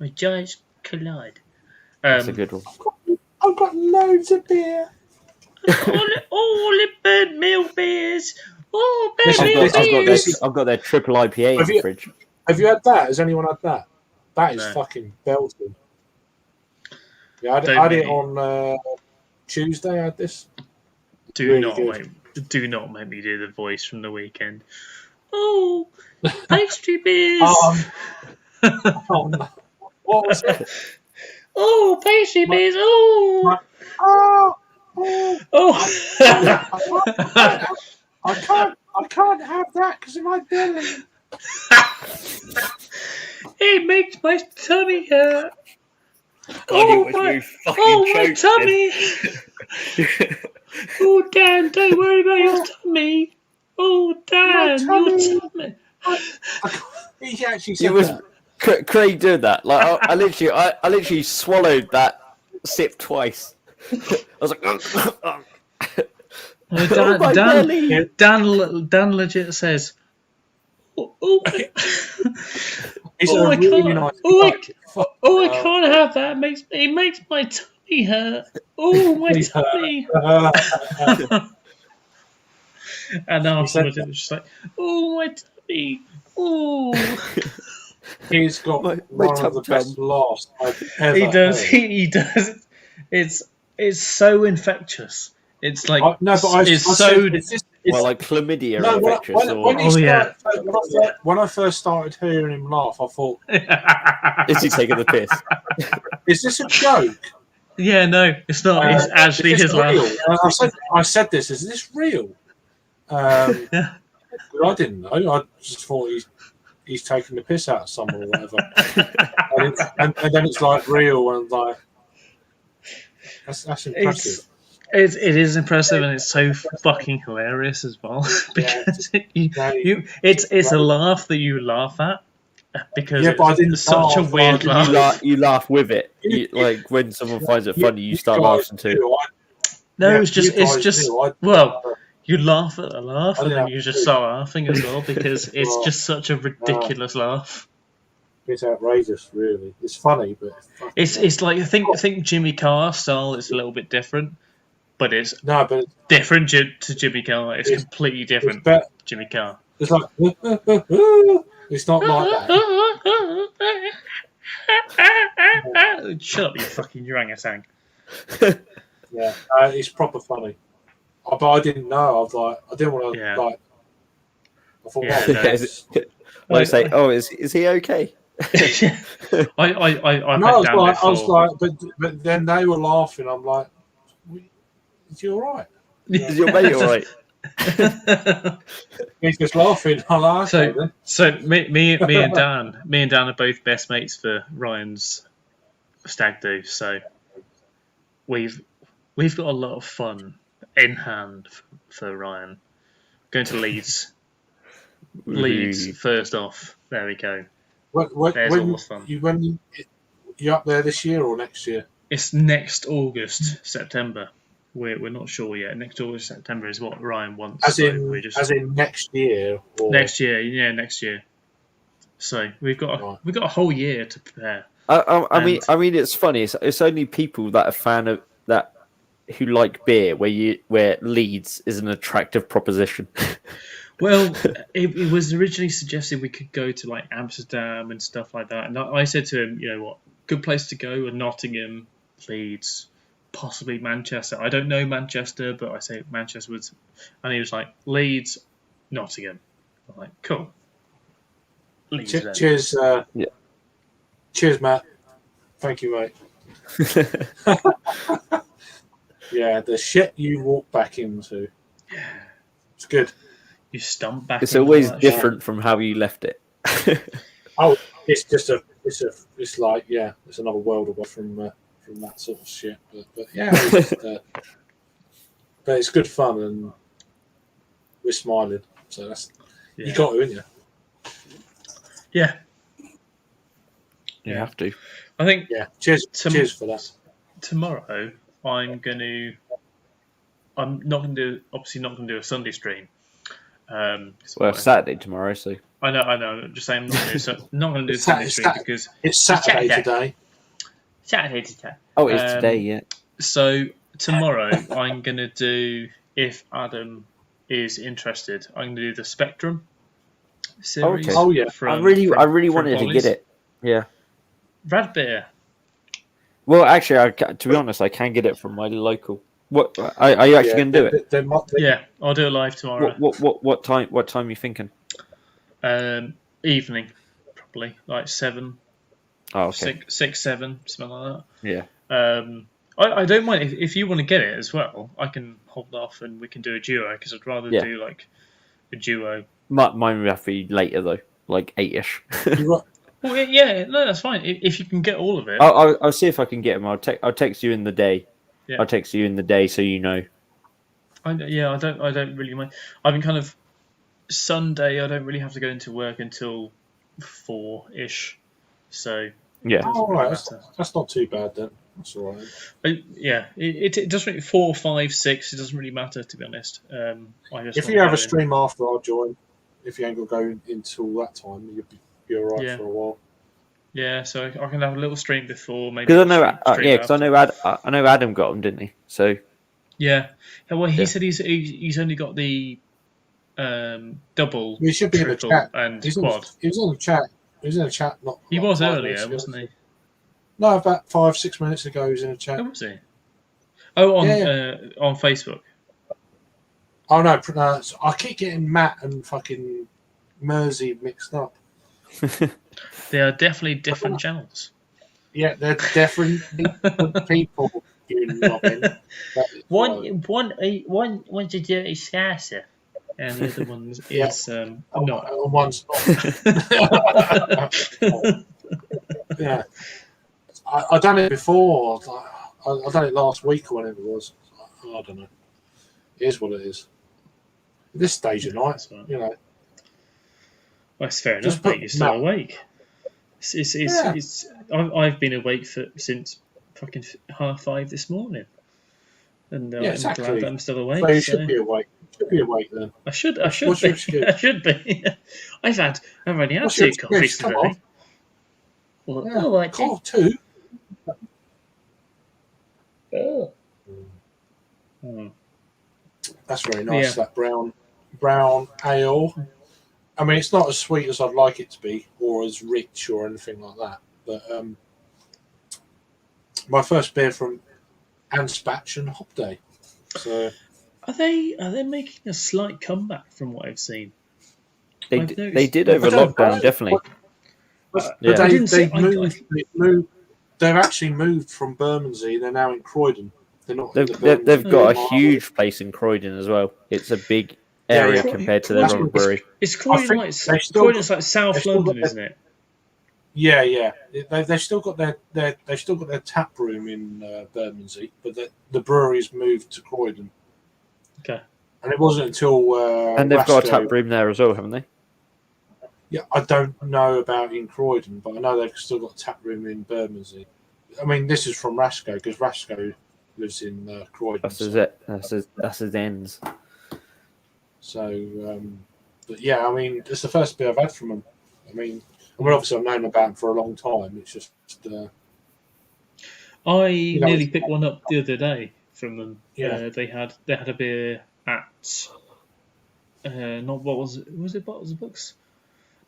My giants collide. That's a good one. I've got loads of beer. all the burnt meal beers. Oh, burnt meal beers. I've got their triple IPA in the fridge. Have you had that? Has anyone had that? That is fucking belting. Yeah, I had it on Tuesday. I had this. Do not make me do the voice from the weekend. Oh, pastry beers. Oh, no. What was it? Oh, pastry beers. Oh. I can't have that because of my belly. It makes my tummy hurt. My tummy. Oh, Dan, don't worry about your tummy. Oh, Dan, your tummy. He actually said that. Craig did that. Like I literally swallowed that sip twice. I was like, Dan legit says, I can't have that. It makes my tummy hurt. Oh, my tummy. And afterwards it was just like, oh, my tummy. Oh. He's got one of the best laughs I've ever heard. He does. It's so infectious. It's like like chlamydia infectious. When I first started hearing him laugh, I thought, is he taking the piss? Is this a joke? Yeah, no, it's not. It's actually his laugh. I said this. Is this real? I didn't know. I just thought he's taking the piss out of someone or whatever. and then it's like real, and like that's impressive. It is impressive, and it's so fucking hilarious as well because it's a laugh that you laugh at because it's such a weird laugh. You laugh with it. Like when someone finds it funny, you start laughing too. No, it's just you laugh at a laugh, and then you just start laughing as well because it's just such a ridiculous laugh. It's outrageous, really. It's funny, but it's like I think Jimmy Carr style is a little bit different. But it's different to Jimmy Carr. It's completely different to Jimmy Carr. It's like it's not like that. Shut up, you fucking orangutan. Yeah, it's proper funny. But I didn't know. I didn't want to I thought, say, is he okay? I was like, but then they were laughing. I'm like, is he all right? Is your mate all right? He's just laughing. I'm like, so me and Dan are both best mates for Ryan's stag do. So we've got a lot of fun in hand for Ryan. Going to Leeds. Leeds first off. There we go. There's all the fun. You up there this year or next year? It's next August, September. We're not sure yet. Next August, September is what Ryan wants. As in next year. Or... Next year, next year. So we've got a whole year to prepare. I mean, it's funny. It's only people that are fan of that who like beer where Leeds is an attractive proposition. Well, it was originally suggested we could go to like Amsterdam and stuff like that, and I said to him, you know what, good place to go are Nottingham, Leeds, possibly Manchester. I don't know Manchester, but I say Manchester was, and he was like Leeds, Nottingham. I'm like, cool. Leeds, cheers, cheers, Matt. Thank you, mate. Yeah, the shit you walk back into. Yeah, it's good. You stump back. It's always different from how you left it. Oh, it's like it's another world away from that sort of shit. But yeah, but it's good fun and we're smiling. So that's you got to, haven't you? Yeah. You have to. I think. Yeah. Cheers for that. Tomorrow, I'm not going to do a Sunday stream. Saturday tomorrow, so I know. I'm just saying, I'm not going to do a Sunday stream because it's Saturday today. Saturday today. Oh, it's today, yeah. So tomorrow, I'm going to do, if Adam is interested, I'm going to do the Spectrum series. Okay. Oh yeah. I really wanted to get it. Yeah. Rad beer. Well, actually, to be honest, I can get it from my local. What are you actually going to do it? Yeah, I'll do it live tomorrow. What time? What time are you thinking? Evening, probably like 7. Oh, okay. 6, 7, something like that. Yeah. I don't mind if you want to get it as well. I can hold off and we can do a duo because I'd rather do like a duo. Mine would have to be later though, like 8ish. Well, yeah, no, that's fine. If you can get all of it, I'll see if I can get them. I'll text you in the day. Yeah. I'll text you in the day so you know. I don't really mind. I mean, kind of Sunday. I don't really have to go into work until 4ish. So yeah, all right. That's not too bad then. That's all right. Yeah, it doesn't really 4, 5, 6. It doesn't really matter, to be honest. If you have a stream after, I'll join. If you ain't gonna go until that time, you'll be all right for a while. Yeah, so I can have a little stream before, maybe. Because I know Adam got them, didn't he? So yeah. Well, he said he's only got the double. He should be in the chat and quad. He was in the chat. He was in the chat. He was earlier, wasn't he? No, about 5-6 minutes ago, he was in the chat. Oh, was he? Oh, on Facebook. Oh no, I keep getting Matt and fucking Mersey mixed up. They are definitely different channels. Yeah, they're different people. One's a dirty scasser, and the other one is not. One's not. Yeah, I done it before. I done it last week or whenever it was. I don't know. It is what it is. At this stage of night, you know. Well, it's fair enough, mate. You're still awake. I've been awake since fucking 5:30 this morning, and exactly. I'm glad that I'm still awake. So you should be awake. You should be awake then. I should be. I should be. I've only had 2 coffees today. Well, 2. Oh. That's very nice. That brown ale. I mean, it's not as sweet as I'd like it to be, or as rich, or anything like that. But my first beer from Anspach and Hop Day. So, are they making a slight comeback from what I've seen? They did over lockdown, definitely. They've actually moved from Bermondsey. They're now in Croydon. They're not. They've got a huge place in Croydon as well. It's a big area compared to their own brewery. It's Croydon like South London, isn't it? Yeah. They've still got their tap room in Bermondsey, but the brewery's moved to Croydon. Okay. And it wasn't until and they've got a tap room there as well, haven't they? Yeah, I don't know about in Croydon, but I know they've still got a tap room in Bermondsey. I mean, this is from Rasco because Rasco lives in Croydon. That's his ends. So, but yeah, I mean, it's the first beer I've had from them. I mean, obviously I've known about them for a long time. It's just. I nearly picked one up the other day from them. Yeah, they had a beer at. Not what was it? Was it Bottles of Books?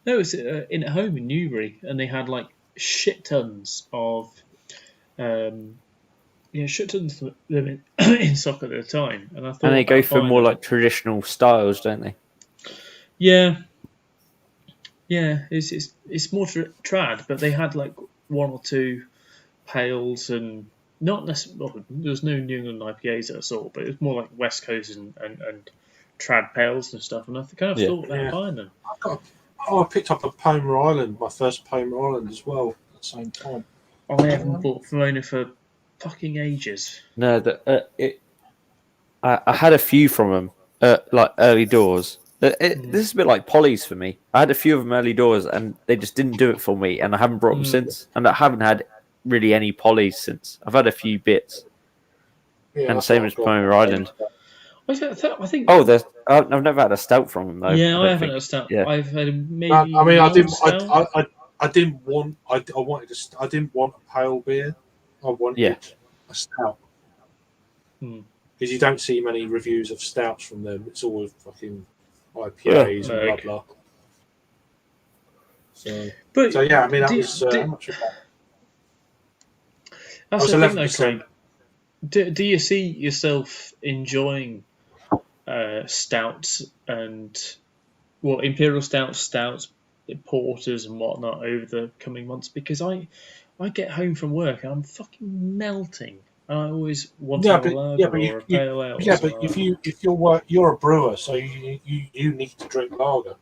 No, it was in at home in Newbury, and they had like shit tons of, shit tons of them in stock at the time. And I thought, and they go for more like traditional styles, don't they? Yeah, it's more trad, but they had like one or two pales and not necessarily. There was no New England IPAs that I saw, but it was more like West Coast and trad pales and stuff. And I kind of thought they were buying them. I picked up a Palmer Island, my first Palmer Island as well at the same time. I haven't bought Verona for fucking ages. No, I had a few from them, like early doors. This is a bit like Polly's for me. I had a few of them early doors, and they just didn't do it for me, and I haven't brought them since. And I haven't had really any Polly's since. I've had a few bits. Yeah, and the same as Palmer Island. I think. Oh, I've never had a stout from them though. Yeah, I haven't had a stout. Yeah. I've had maybe. I mean, I didn't want a pale beer. I wanted a stout. Because you don't see many reviews of stouts from them. It's all fucking IPAs and blah blah. So yeah, I mean that was how much of that? That's the thing, though, Craig. Do you see yourself enjoying stouts and imperial stouts, porters and whatnot over the coming months? Because I get home from work and I'm fucking melting. And I always want to have a lager or a pale ale. Yeah, but if you're a brewer, so you need to drink lager,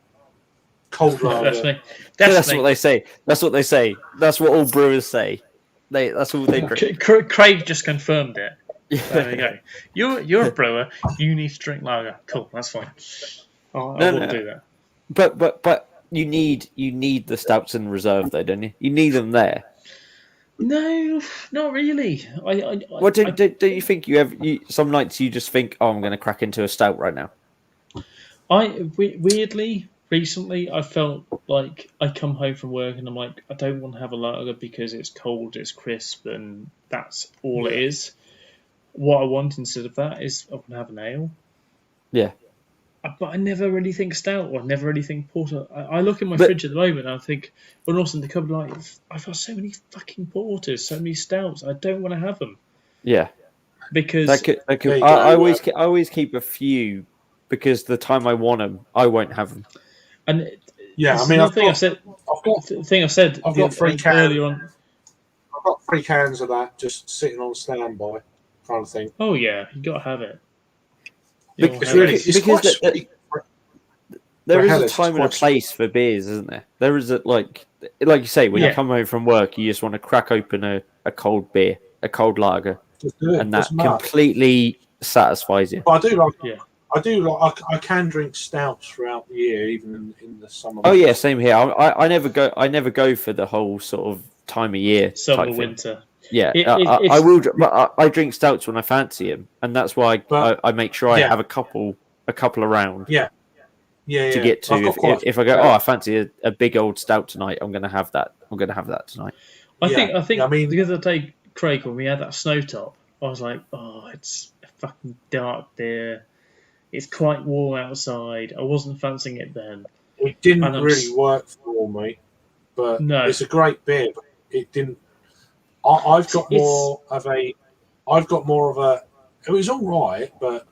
cold lager. That's what they say. That's what they say. That's what all brewers say. That's all they drink. Craig just confirmed it. There we go. You're a brewer. You need to drink lager. Cool. That's fine. I will do that. But you need the stouts in reserve though, don't you? You need them there. No, not really. Do you think some nights you just think, oh, I'm going to crack into a stout right now? Weirdly, recently, I felt like I come home from work and I'm like, I don't want to have a lager because it's cold, it's crisp, and that's all it is. What I want instead of that is I want to have an ale. Yeah. But I never really think stout or I never really think porter. I look in my fridge at the moment and I think, when also in the cupboard, like, I've got so many fucking porters, so many stouts. I don't want to have them. Yeah. Because I always keep a few because the time I want them, I won't have them. And yeah, I mean, I've got 3 cans earlier on. I've got 3 cans of that just sitting on standby, kind of thing. Oh yeah, you got to have it. Because there is a time and a place for beers, isn't there? There is like you say, when you come home from work, you just want to crack open a cold beer, a cold lager, and that completely satisfies you. But I can drink stouts throughout the year, even in the summer. Oh yeah, same here. I never go for the whole sort of time of year, summer, winter. Yeah, I will. But I drink stouts when I fancy them, and that's why I make sure I have a couple around. Yeah. To get to, if I go, I fancy a big old stout tonight, I'm going to have that. I'm going to have that tonight. I think the other day, Craig, when we had that snow top, I was like, oh, it's a fucking dark beer. It's quite warm outside. I wasn't fancying it then. It didn't really work for me, but it's a great beer. But it didn't. I've got more of a. It was all right, but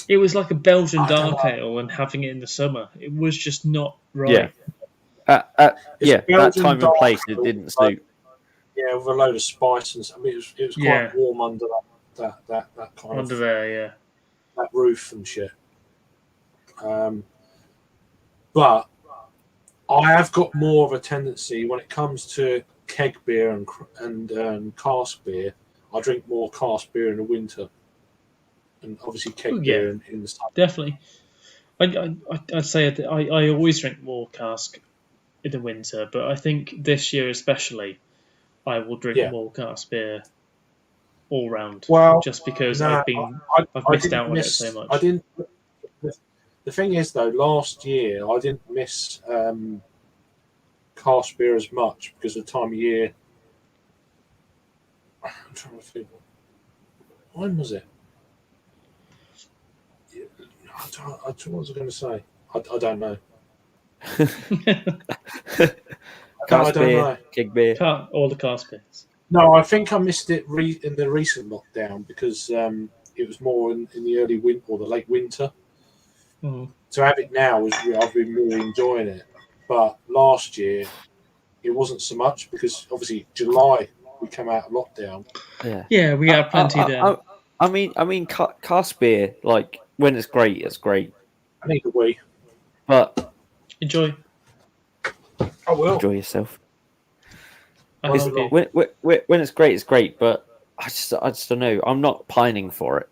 it was like a Belgian dark ale, and having it in the summer, it was just not right. Yeah, that Belgian time and dark place it ale, didn't suit. Yeah, with a load of spice and I mean, it was quite warm under that kind Under of there, yeah. that roof and shit. But I have got more of a tendency when it comes to keg beer and cask beer. I drink more cask beer in the winter, and obviously keg beer in the summer. Definitely. I'd say I always drink more cask in the winter, but I think this year especially, I will drink more cask beer all round. Well, just because no, I've missed out on it so much. I didn't. The thing is, though, last year I didn't miss cask beer as much because of the time of year. I'm trying to think. When was it? What was I going to say? I don't know. Cask beer, keg beer. All the cask beers. No, I think I missed it in the recent lockdown because it was more in the early winter or the late winter. Mm. To have it now I've been really enjoying it. But last year it wasn't so much because obviously July we came out of lockdown. Yeah, we had plenty then. I mean, cask beer, like when it's great, it's great. I think we. But enjoy. I will enjoy yourself. When it's great, it's great. But I just don't know. I'm not pining for it.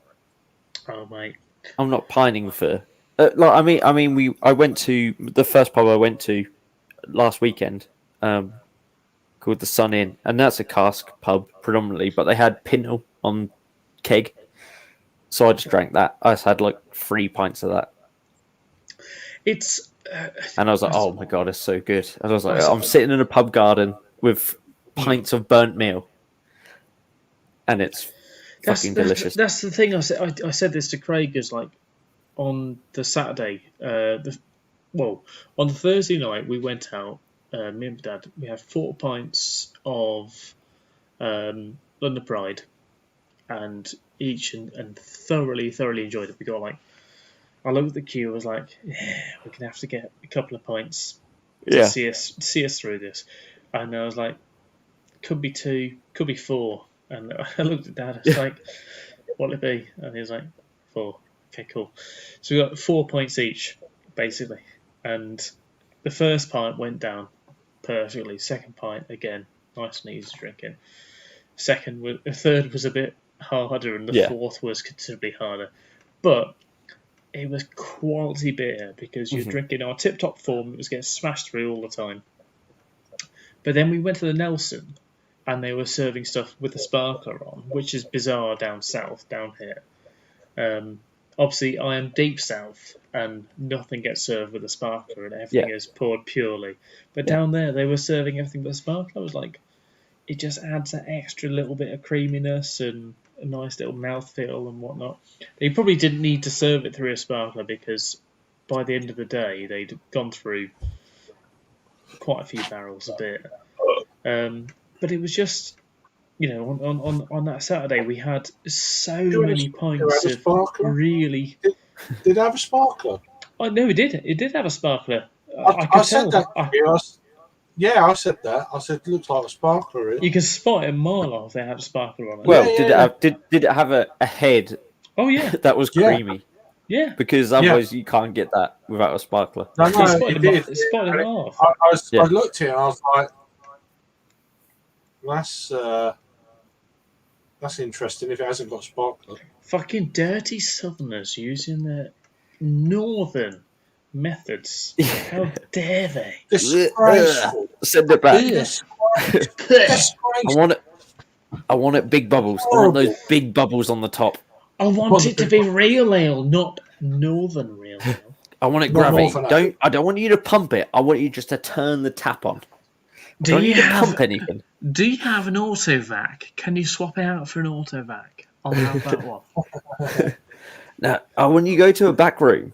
Oh mate, I'm not pining for. I went to the first pub I went to last weekend, called the Sun Inn, and that's a cask pub predominantly, but they had Pinot on keg, so I just drank that. I just had like 3 pints of that. And I was like, oh my god, it's so good. And I was like, I'm sitting in a pub garden with pints of burnt meal, and it's fucking delicious. That's the thing. I said this to Craig is like on the Saturday, on the Thursday night we went out. Me and Dad, we had 4 pints of London Pride, and each and thoroughly enjoyed it. We got like, I looked at the queue. I was like, yeah, we're gonna have to get a couple of pints to see us through this. And I was like, could be 2, could be 4. And I looked at Dad. I was like, what'll it be? And he was like, 4. Okay, cool. So we got 4 pints each, basically. And the first pint went down perfectly. Second pint, again, nice and easy drinking. The third was a bit harder, and the fourth was considerably harder. But it was quality beer because you're drinking our tip-top form. It was getting smashed through all the time. But then we went to the Nelson, and they were serving stuff with the sparkler on, which is bizarre down south, down here. Obviously, I am deep south, and nothing gets served with a sparkler, and everything is poured purely. But down there, they were serving everything with a sparkler. I was like, it just adds that extra little bit of creaminess and a nice little mouthfeel and whatnot. They probably didn't need to serve it through a sparkler because by the end of the day, they'd gone through quite a few barrels of beer. But it was just, on that Saturday, we had so many pints of really... Did it have a sparkler? Oh, no, it did. It did have a sparkler. I said that. I said that. I said it looks like a sparkler. You can spot it a mile off they had a sparkler on it. Well, did it have a head? Oh yeah, that was creamy. Yeah, because otherwise you can't get that without a sparkler. No, it did. It spotted it off. I looked at it and I was like, that's interesting. If it hasn't got a sparkler, fucking dirty Southerners using their northern methods. How dare they? Disgraceful. Send it back. I want it big bubbles. I want those big bubbles on the top. I want it to be real ale, not northern real ale. I want it gravity. I don't want you to pump it. I want you just to turn the tap on. Do you pump anything? Do you have an autovac? Can you swap it out for an autovac? I'll have that one. Now, when you go to a back room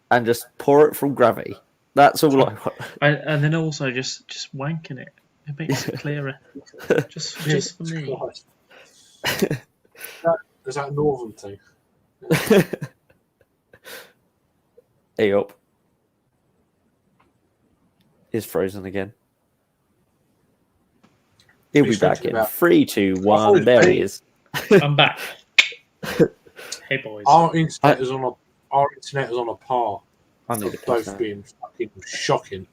and just pour it from gravity, that's all I want. And then also just wanking it. It makes it clearer. just for me. Is that a northern thing? Hey up. is frozen again. He'll be He's back thinking in about- 3, 2, thought 1. it There was he me. is. I'm back. Hey boys. Our internet is on a par. I need a Both piss now. being fucking shocking.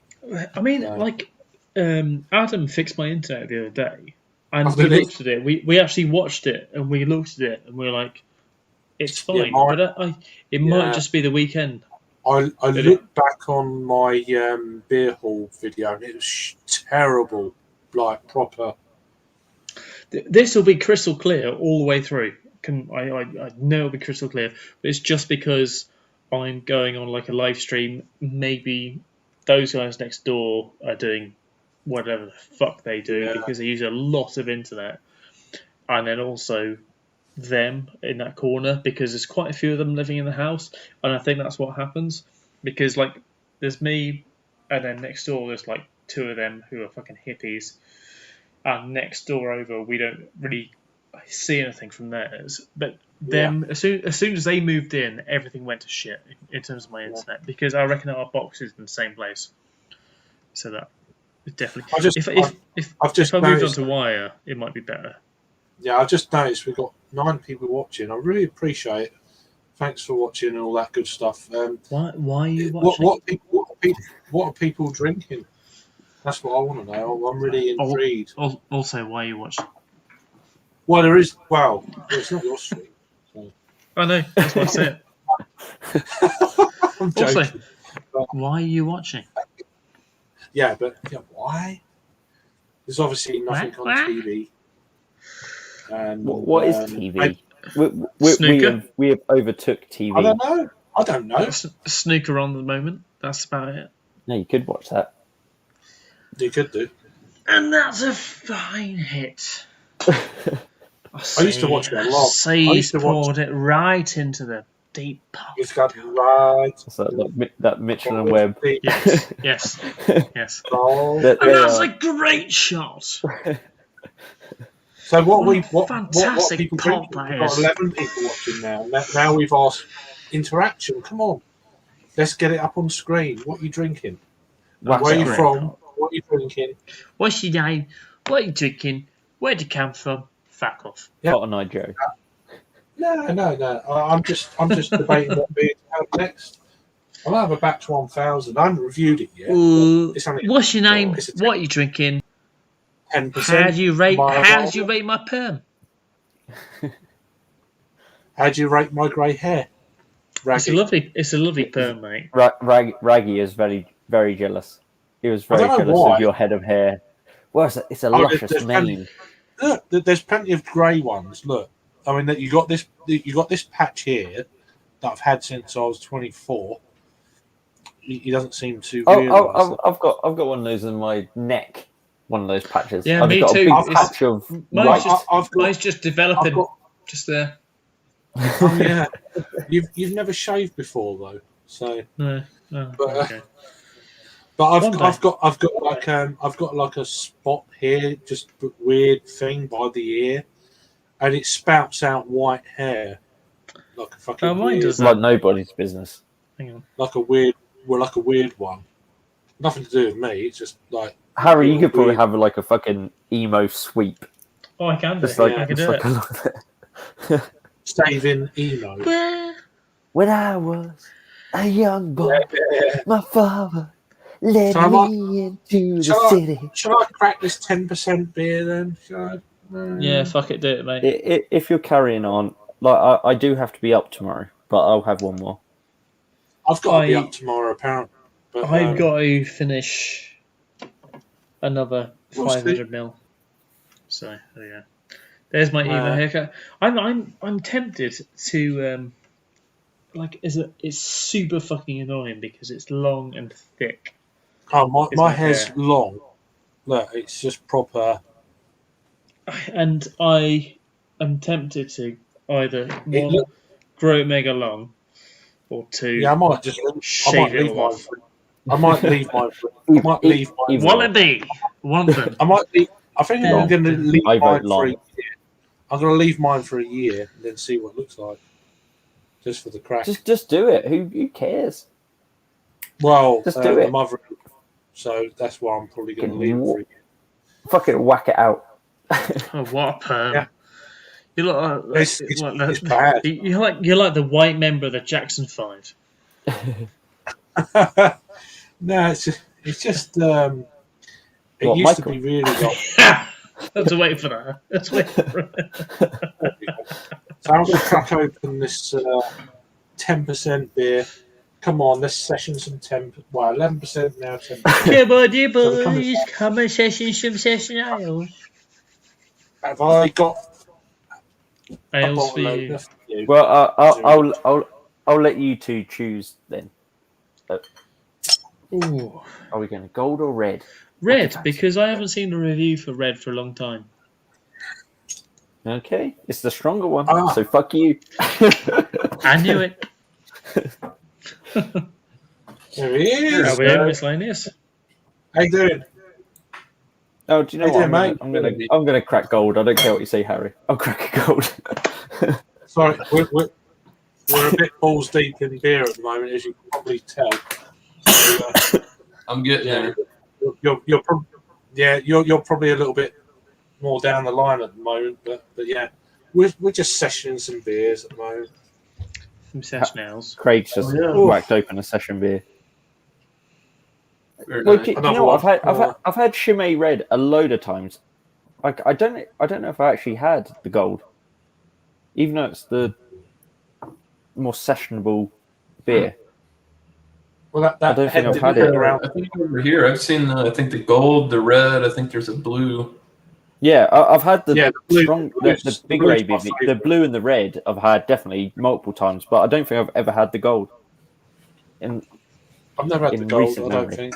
I mean, No. like, Adam fixed my internet the other day, and Oh, we did he? looked at it. We actually watched it, and we looked at it, and we were like, "It's Yeah, fine," mine- but it might Yeah. just be the weekend. I Did looked back on my beer hall video and it was terrible, like proper. This will be crystal clear all the way through. I know it'll be crystal clear, but it's just because I'm going on like a live stream. Maybe those guys next door are doing whatever the fuck they do Yeah. because they use a lot of internet, and then also them in that corner because there's quite a few of them living in the house, and I think that's what happens because like there's me, and then next door there's like 2 of them who are fucking hippies. And next door over, we don't really see anything from theirs. But them, as soon as they moved in, everything went to shit in terms of my internet because I reckon our box is in the same place. So that definitely. I've just if I moved noticed- onto wire, it might be better. Yeah, I just noticed we've got 9 people watching. I really appreciate it. Thanks for watching and all that good stuff. Why are you watching? What are people drinking? That's what I want to know. I'm really intrigued. Also, why are you watching? Well, there is. Well, it's not your stream. So. I know. That's what I said. I'm Also, joking. why are you watching? Yeah, but why? There's obviously nothing on TV. And What is TV? Snooker? We have overtook TV. I don't know. Snooker on the moment. That's about it. No, you could watch that. You could do. And that's a fine hit. I used to watch it a lot. I He's used to watch- poured it right into the deep pocket. It's got right. So that Mitchell and Webb. Yes, yes, yes. Oh. That And they that's are- a great shot. So what fantastic people pop drink? that We've got is. 11 people watching now. Now we've asked interaction. Come on, let's get it up on screen. What are you drinking? What's Where are you great from? pop? What are you drinking? What's your name? What are you drinking? Where'd you come from? Fuck off. Yeah. Cotton Eye Joe. No. I'm just debating what beer to have next. I'll have a batch 1000. I haven't reviewed it yet. Ooh, It's only what's your name? it's a What are you drinking? 10%. How do you rate? My How bottle. do you rate my perm? How do you rate my grey hair? Raggy. It's a lovely perm, mate. Raggy is very, very jealous. He was I very don't know jealous why. of your head of hair. Well, it's a Oh, luscious there's mane. Look, there's plenty of grey ones. Look, I mean that you got this patch here that I've had since I was 24. He doesn't seem to. realise that. I've got one of those in my neck. One of those patches. Yeah, I've me got too. a big It's- patch of. Mine's just developing. I've got- Just there. Oh yeah, you've never shaved before though, so. No. Oh, But, okay. But One day. I've got like a spot here, just a weird thing by the ear, and it spouts out white hair, like a fucking. Oh, mine weird, does Like nobody's business. Hang on. like a weird one. Nothing to do with me. It's just like Harry, you could probably weird. have like a fucking emo sweep. Oh, I can do Just it. like, I can just do like it. saving emo. When I was a young boy, my father led So I might- me into the Shall city. Shall I crack this 10% beer then? Shall I? Yeah, fuck it, do it, mate. If you're carrying on, like I do have to be up tomorrow, but I'll have one more. I've got to be I- up tomorrow, apparently. But, I've got to finish another What's 500 mil. So there you go. There's my emo haircut. I'm tempted to it's super fucking annoying because it's long and thick. Oh, my my hair's hair. long. Look, it's just proper. And I am tempted to either one, look- grow it mega long, or two, Yeah, I might just. I shave might it leave all mine. off. I might leave mine. I might leave mine. Wallaby! Want them. I might leave. I think I'm Long. going to leave I mine vote for long. a year. I'm going to leave mine for a year and then see what it looks like, just for the crack. Just do it. Who cares? Well, just do the it. mother So that's why I'm probably going to leave it for you. Fucking whack it out. Oh, what a perm! Yeah. You look like It's bad. You're like the white member of the Jackson 5. No, it's just it used Michael? to be really like. Let's wait for that. Let's wait for it. So I'm going to crack open this 10% beer. Come on, let's session some 11% now. 10%. Come on, dear boys, come and session some session ales. Have I got Ales for you? Well, I'll let you two choose then. Ooh. Are we going to gold or red? Red, because I haven't seen a review for red for a long time. Okay, it's the stronger one, so fuck you. I knew it. There he is. Are we doing miscellaneous? How you doing? Oh, do you know Hey what? there, I'm gonna crack gold. I don't care what you say, Harry. I'll crack a gold. Sorry, we're a bit balls deep in beer at the moment, as you can probably tell. So, I'm getting there. You're probably a little bit more down the line at the moment, but yeah, we're just sessioning some beers at the moment. Some session ales. Craig's just whacked open a session beer. Well, do you know what? I've had Chimay Red a load of times. Like I don't know if I actually had the gold, even though it's the more sessionable beer. Well, I don't think I've had it. I think over here I've seen. I think the gold, the red. I think there's a blue. Yeah, I've had the blue, strong, the big Arabian, the blue and the red. I've had definitely multiple times, but I don't think I've ever had the gold. I've never had the gold. I don't think.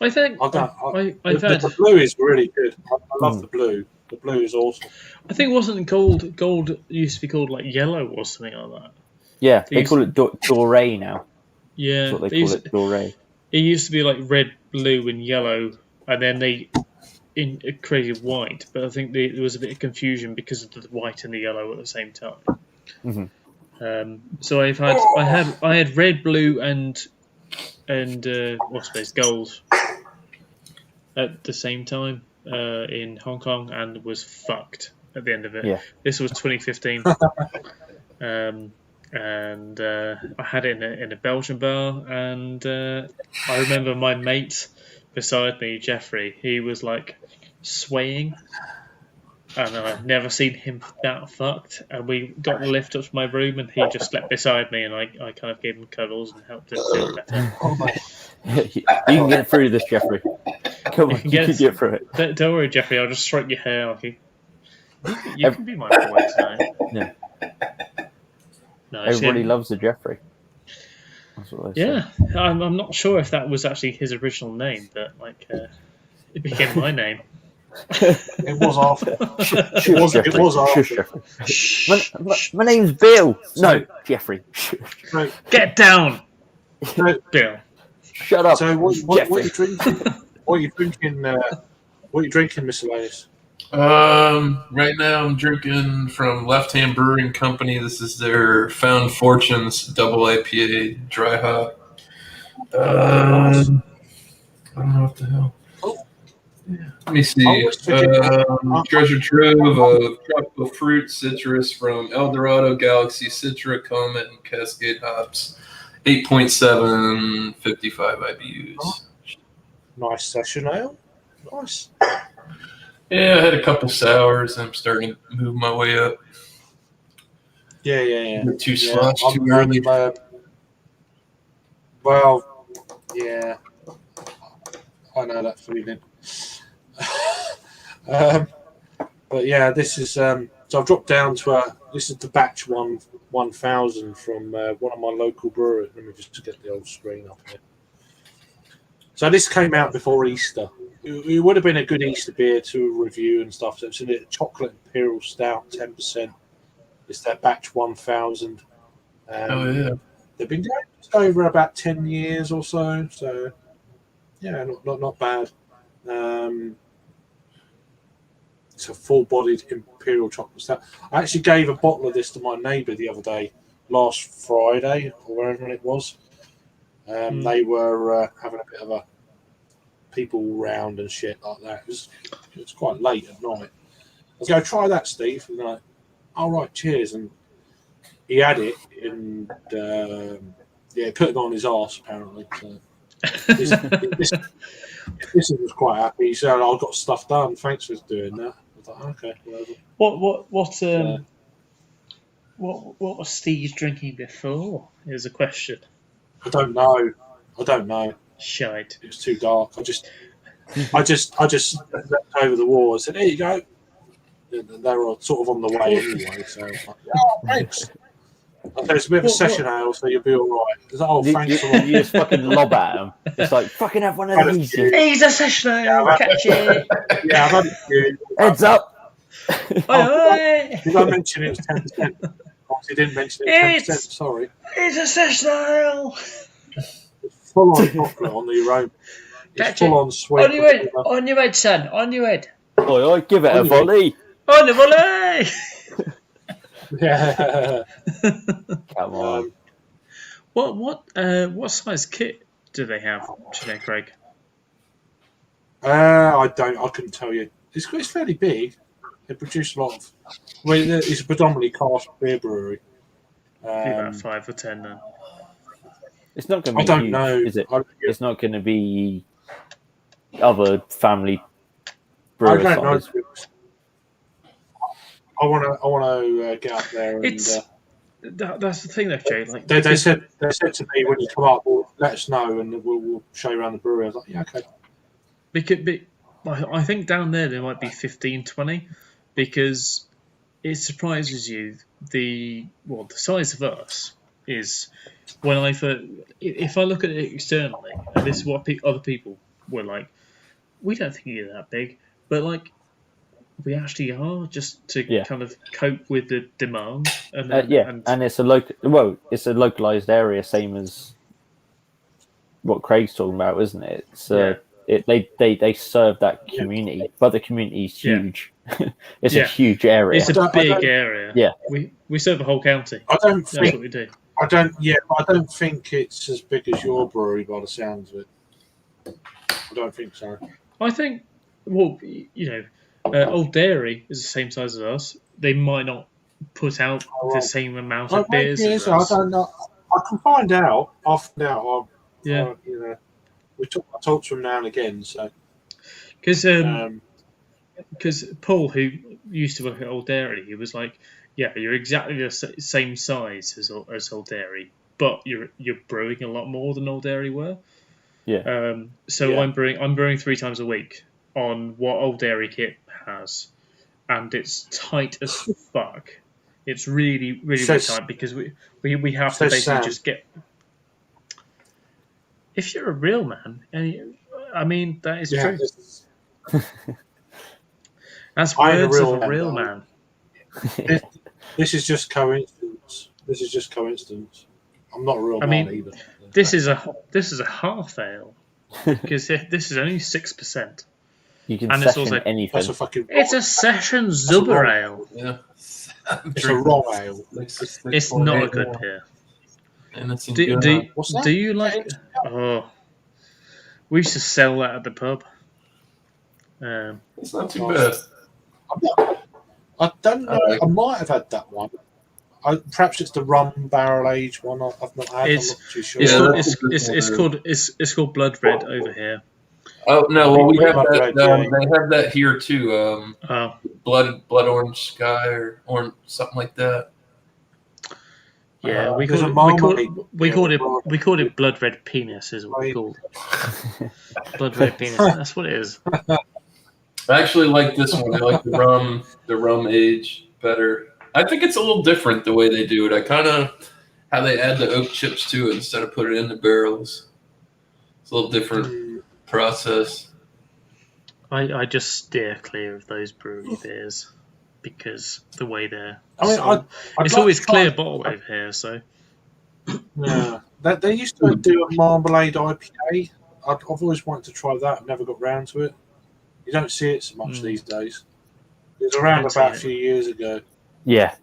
I think the blue is really good. I love the blue. The blue is awesome. I think it wasn't gold. Gold used to be called like yellow or something like that. Yeah, they call it doré now. Yeah, that's what they call it, doré. It used to be like red, blue, and yellow, and then they created white. But I think there was a bit of confusion because of the white and the yellow at the same time. Mm-hmm. So I had red, blue, and what's this gold at the same time in Hong Kong, and was fucked at the end of it. Yeah. This was 2015. And I had it in a Belgian bar, and I remember my mate beside me, Jeffrey, he was like swaying, and I've never seen him that fucked. And we got the lift up to my room, and he just slept beside me, and I kind of gave him cuddles and helped him feel better. You can get through this, Jeffrey. Come on, you can get through it. Don't worry, Jeffrey, I'll just stroke your hair. Okay. You can be my boy tonight. Yeah. No, everybody loves a Jeffrey. That's what they say. I'm not sure if that was actually his original name, but like it became my name. It was after. It was after. Shush, my name's Bill. No, Jeffrey. No. Get down, No. Bill. Shut up. So what are you drinking? What are you drinking, miscellaneous? Right now I'm drinking from Left Hand Brewing Company. This is their Found Fortunes Double IPA Dry Hop. I don't know what the hell. Yeah. Let me see. Treasure Trove of tropical fruit citrus from El Dorado, Galaxy, Citra, Comet, and Cascade hops. 8.7, 55 IBUs. Oh, nice session ale. Nice. Yeah, I had a couple sours, and I'm starting to move my way up. Yeah. Too slosh, too early. Well, yeah. I know that feeling. But yeah, this is so I've dropped down to this is the batch 1000 from one of my local breweries. Let me just get the old screen up here. So this came out before Easter. It would have been a good Easter beer to review and stuff. So it's a chocolate imperial stout, 10%. It's their batch 1000. They've been going just over about 10 years or so. So yeah, not bad. It's a full-bodied imperial chocolate stout. I actually gave a bottle of this to my neighbour the other day, last Friday or wherever it was. They were having a bit of a people all round and shit like that. It was quite late at night. I was going, try that, Steve. And they're like, all right, cheers. And he had it, and put it on his arse, apparently. So this was quite happy. He said, I got stuff done. Thanks for doing that. I was like, okay, whatever. What was Steve drinking before? Is a question. I don't know. Shite. It was too dark. I just leapt over the wall and said, "There you go." And they were sort of on the way anyway, so I was like, "Oh, thanks." It's a bit of a session ale, so you'll be all right. It's like, oh, thanks a lot. You just fucking lob at him. It's like, fucking have one of these. He's a session ale. Catch it. Yeah, I've had a few. Heads up. Did I mention it was 10%? Obviously, didn't mention it was 10%. Sorry. It's a session ale. Full on chocolate on the aroma. It's full on sweet. On your head, son. On your head. Oi, give it a volley. On the volley. Yeah. Come on. What size kit do they have today, Craig? I couldn't tell you. It's fairly big. They produce a lot of. Well, it's a predominantly cask beer brewery. About 5 or 10 then. It's not going to be. I don't huge, know. Is it? It's not going to be other family brewers. I don't know. I want to get up there. And, that's the thing, though, Jay. Like they said to me when you come up, well, let us know and we'll show you around the brewery. I was like, yeah, okay. I think down there might be 15, 20, because it surprises you the size of us is when if I look at it externally, and this is what other people were like, we don't think you're that big, but like we actually are, just to kind of cope with the demand. And it's a localized area, same as what Craig's talking about, isn't it? They serve that community, but the community is huge. It's a huge area. It's a big area. Yeah, we serve the whole county. That's what we do. I don't think it's as big as your brewery by the sounds of it. I don't think so. I think, Old Dairy is the same size as us. They might not put out the same amount of beers as us. I don't know. I can find out. I'll find out. I talk to him now and again. So, because Paul, who used to work at Old Dairy, he was like, "Yeah, you're exactly the same size as Old Dairy, but you're brewing a lot more than Old Dairy were." Yeah. I'm brewing 3 times a week on what Old Dairy kit has, and it's tight as fuck. It's really, really, really tight because we have to basically just get. If you're a real man, that is true. That's words of a real man. This is just coincidence. I'm not a real man either. This is a half ale because this is only 6%. You can session anything. It's a session Zubber ale. Yeah. It's a raw ale. It's not a good beer. Do you like? Oh, we used to sell that at the pub. It's not too bad. I don't know. I might have had that one. Perhaps it's the rum barrel aged one. I've not had. I'm not too sure. It's called Blood Red over here. Oh no! Well, we have that. They have that here too. Blood Orange Sky or something like that. Yeah, we called it Blood Red Penis, is what we called it. Blood Red Penis. That's what it is. I actually like this one. I like the rum age better. I think it's a little different the way they do it. I kind of how they add the oak chips to it instead of put it in the barrels. It's a little different process. I just steer clear of those brewery beers because the way they're. It's always clear bottle over here, so. Yeah, they used to do a marmalade IPA. I've always wanted to try that. I've never got round to it. You don't see it so much these days. It was around about a few years ago. Yeah.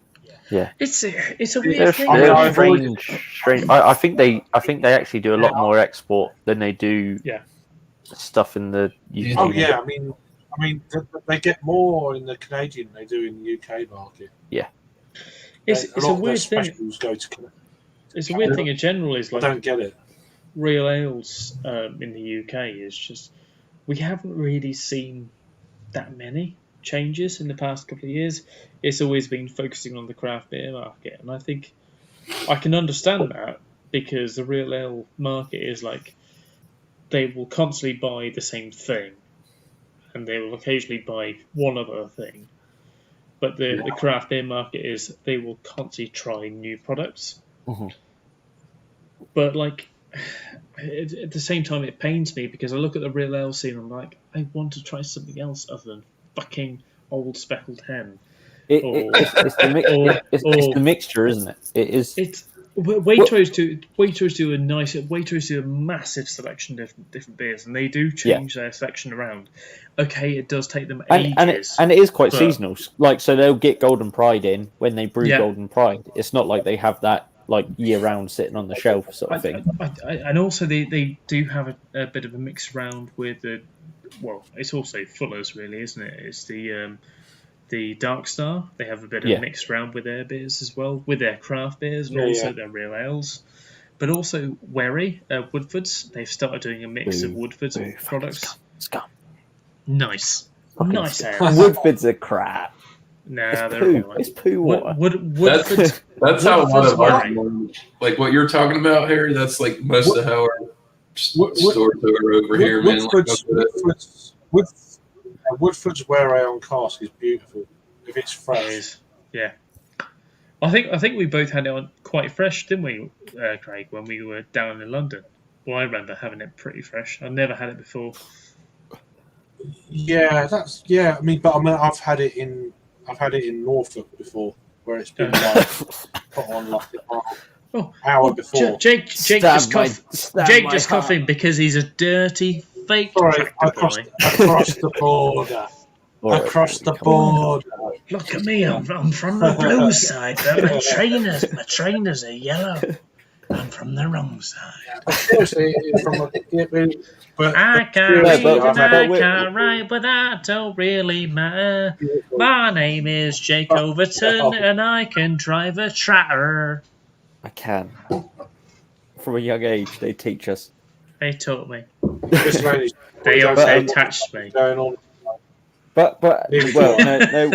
It's a weird thing. They're strange. I think they actually do a lot more export than they do stuff in the UK. Oh yeah, I mean, they get more in the Canadian than they do in the UK market. Yeah, it's a weird thing. Go to it's a weird thing in general. Is like I don't get it. Real ales in the UK is just we haven't really seen that many changes in the past couple of years. It's always been focusing on the craft beer market, and I think I can understand that because the real ale market is like they will constantly buy the same thing, and they will occasionally buy one other thing. But the craft beer market is they will constantly try new products. Mm-hmm. But like at the same time, it pains me because I look at the real ale scene and I'm like, I want to try something else other than fucking old speckled hen. It's the mixture, isn't it? It is. It's Waitrose do a massive selection of different beers, and they do change their selection around. Okay, it does take them ages, and it is quite seasonal. Like, so they'll get Golden Pride in when they brew Golden Pride. It's not like they have that like year round sitting on the shelf sort of thing. And also they do have a bit of a mix around with the. Well, it's also Fuller's, really, isn't it? It's the Dark Star. They have a bit of mixed round with their beers as well, with their craft beers and also their real ales. But also Wherry, Woodford's. They've started doing a mix of Woodford's products. Scum. Nice. Fucking nice scum. Woodford's are crap. Nah, they're poo. right. It's poo water. That's how a lot of our, like what you're talking about, Harry. That's like most of how our stores are over here, man. Woodford's Ware Ale on cask is beautiful if it's fresh. Yeah, I think we both had it on quite fresh, didn't we, Craig? When we were down in London. Well, I remember having it pretty fresh. I've never had it before. Yeah, I mean, I've had it in Norfolk before, where it's been like put on like an hour before. Jake just coughing because he's a dirty fake tractor boy. Across the border. Across the border. Look at me, I'm from the blue side, but my trainers are yellow. I'm from the wrong side. Seriously, I can't read and I can't write, but that don't really matter. My name is Jake Overton, and I can drive a tractor. I can. From a young age, they teach us. They taught me. They also attached me. But well, no.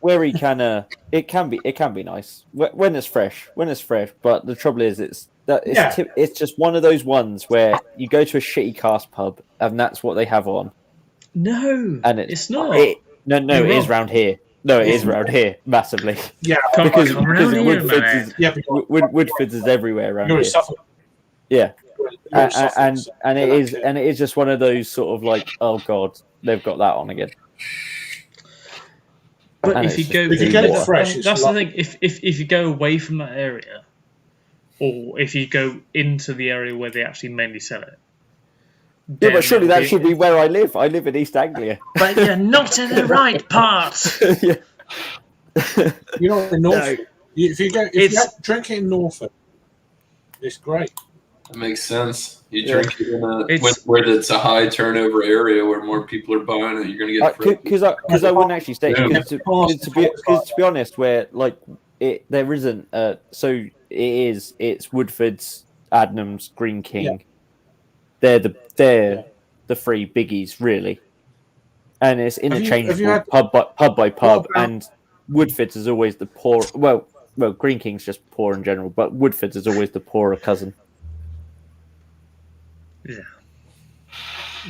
Where he can, it can be nice when it's fresh. But the trouble is, it's just one of those ones where you go to a shitty cask pub and that's what they have on. No, and it's not. It is round here. No, it is round here massively. Yeah, because Woodford's is everywhere around here. Yeah, and it is just one of those sort of like, oh god, they've got that on again. But if you get it fresh, that's the thing. If you go away from that area, or if you go into the area where they actually mainly sell it. Yeah, but surely that should be where I live. I live in East Anglia. But you're not in the right part. You know, in Norfolk, if you drink it in Norfolk, it's great. That makes sense. You drink it in where it's a high turnover area where more people are buying it. You're going to get because I wouldn't actually say to be honest, where like there isn't so it's Woodford's, Adnams, Green King. Yeah. They're the three biggies really, and it's interchangeable pub by pub. And Woodford's is always the poor. Well, Green King's just poor in general, but Woodford's is always the poorer cousin. Yeah,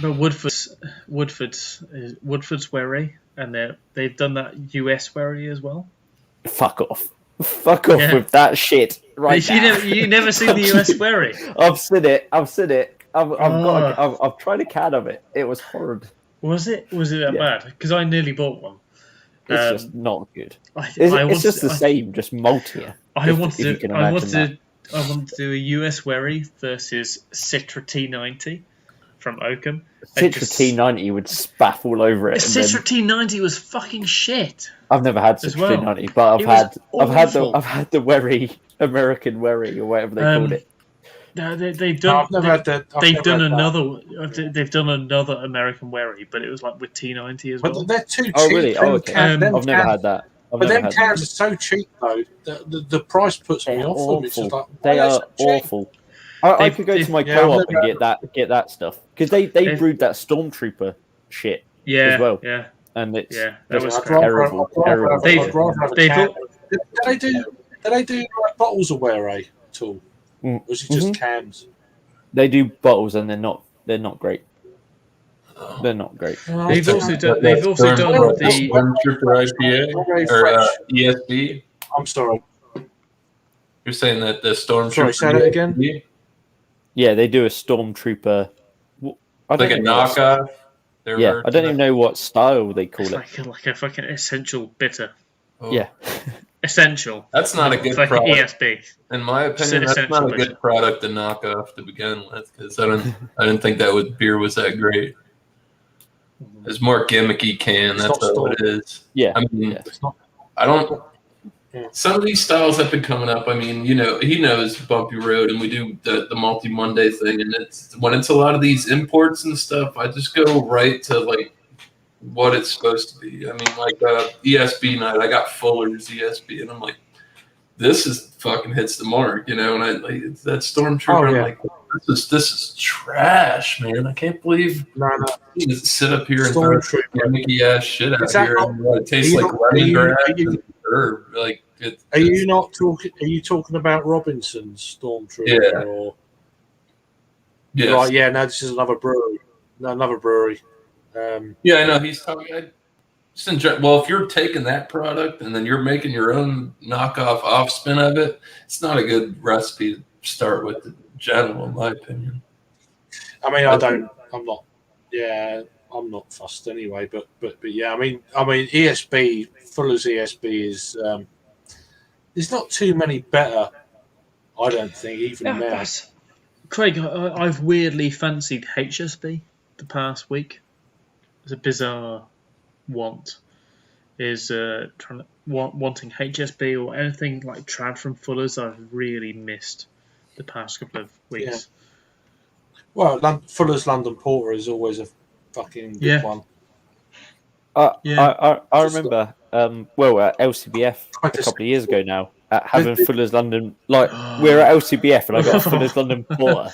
but Woodford's Wherry, and they've done that US Wherry as well. Fuck off with that shit. Right, you never seen the US Wherry? I've seen it. I've tried a can of it. It was horrid. Was it that bad? Because I nearly bought one. It's just not good. It's just the same, just maltier. I want to do a US Wherry versus Citra T90 from Oakham. Citra T90 would spaff all over it. Citra T90 was fucking shit. I've never had Citra T90, but I've had the Wherry, American Wherry, or whatever they called it. No, they've done. No, I've never They've done had another. They've done another American Wary, but it was like with T90 as well. But they're too cheap. Oh, really? Oh, okay. Them I've never had that. But them cans are so cheap though. The price puts me off them. It's just like they are awful. I could go to my co-op and get that stuff because they brewed that Stormtrooper shit as well. Yeah, and it's that was terrible. Do they do like bottles of Ware at all? Or is it just cans? They do bottles, and they're not great. They're not great. They've also done the Stormtrooper IPA or ESB. I'm sorry. You're saying that the Stormtrooper. Sorry, say that again. Yeah, they do a Stormtrooper. Like a knockoff. Yeah, I don't even know what style they call it. Like a fucking essential bitter. Oh. Yeah. Essential. That's not a good like product. ESB. In my opinion, that's not a good product to knock off to begin with, because I didn't think that beer was that great. It's more gimmicky can. That's what it is. Yeah. I mean, I don't. Some of these styles have been coming up. I mean, he knows Bumpy Road, and we do the Multi Monday thing, and when it's a lot of these imports and stuff, I just go right to like what it's supposed to be. I mean, like ESB night, I got Fuller's ESB, and I'm like, this is fucking hits the mark, And I like that Stormtrooper. I'm like, this is trash, man. I can't believe you sit up here and throw gimmicky ass shit out here, and it tastes like lemongrass and herb. Like, are you talking about Robinson's Stormtrooper? Yeah. Or yes. Right, yeah. No, this is another brewery. Yeah, I know. He's talking. Well, if you're taking that product and then you're making your own knockoff off spin of it, it's not a good recipe to start with in general, in my opinion. I mean, I'm not fussed anyway, but yeah, I mean, ESB, Fuller's ESB is there's not too many better, I don't think, even now. Craig, I've weirdly fancied HSB the past week. It's a bizarre want. Is wanting HSB or anything like trad from Fuller's. I've really missed the past couple of weeks. Yeah. Well, Fuller's London Porter is always a fucking good one. I remember at LCBF a couple of years ago now having Fuller's London, like we're at LCBF and I got Fuller's London Porter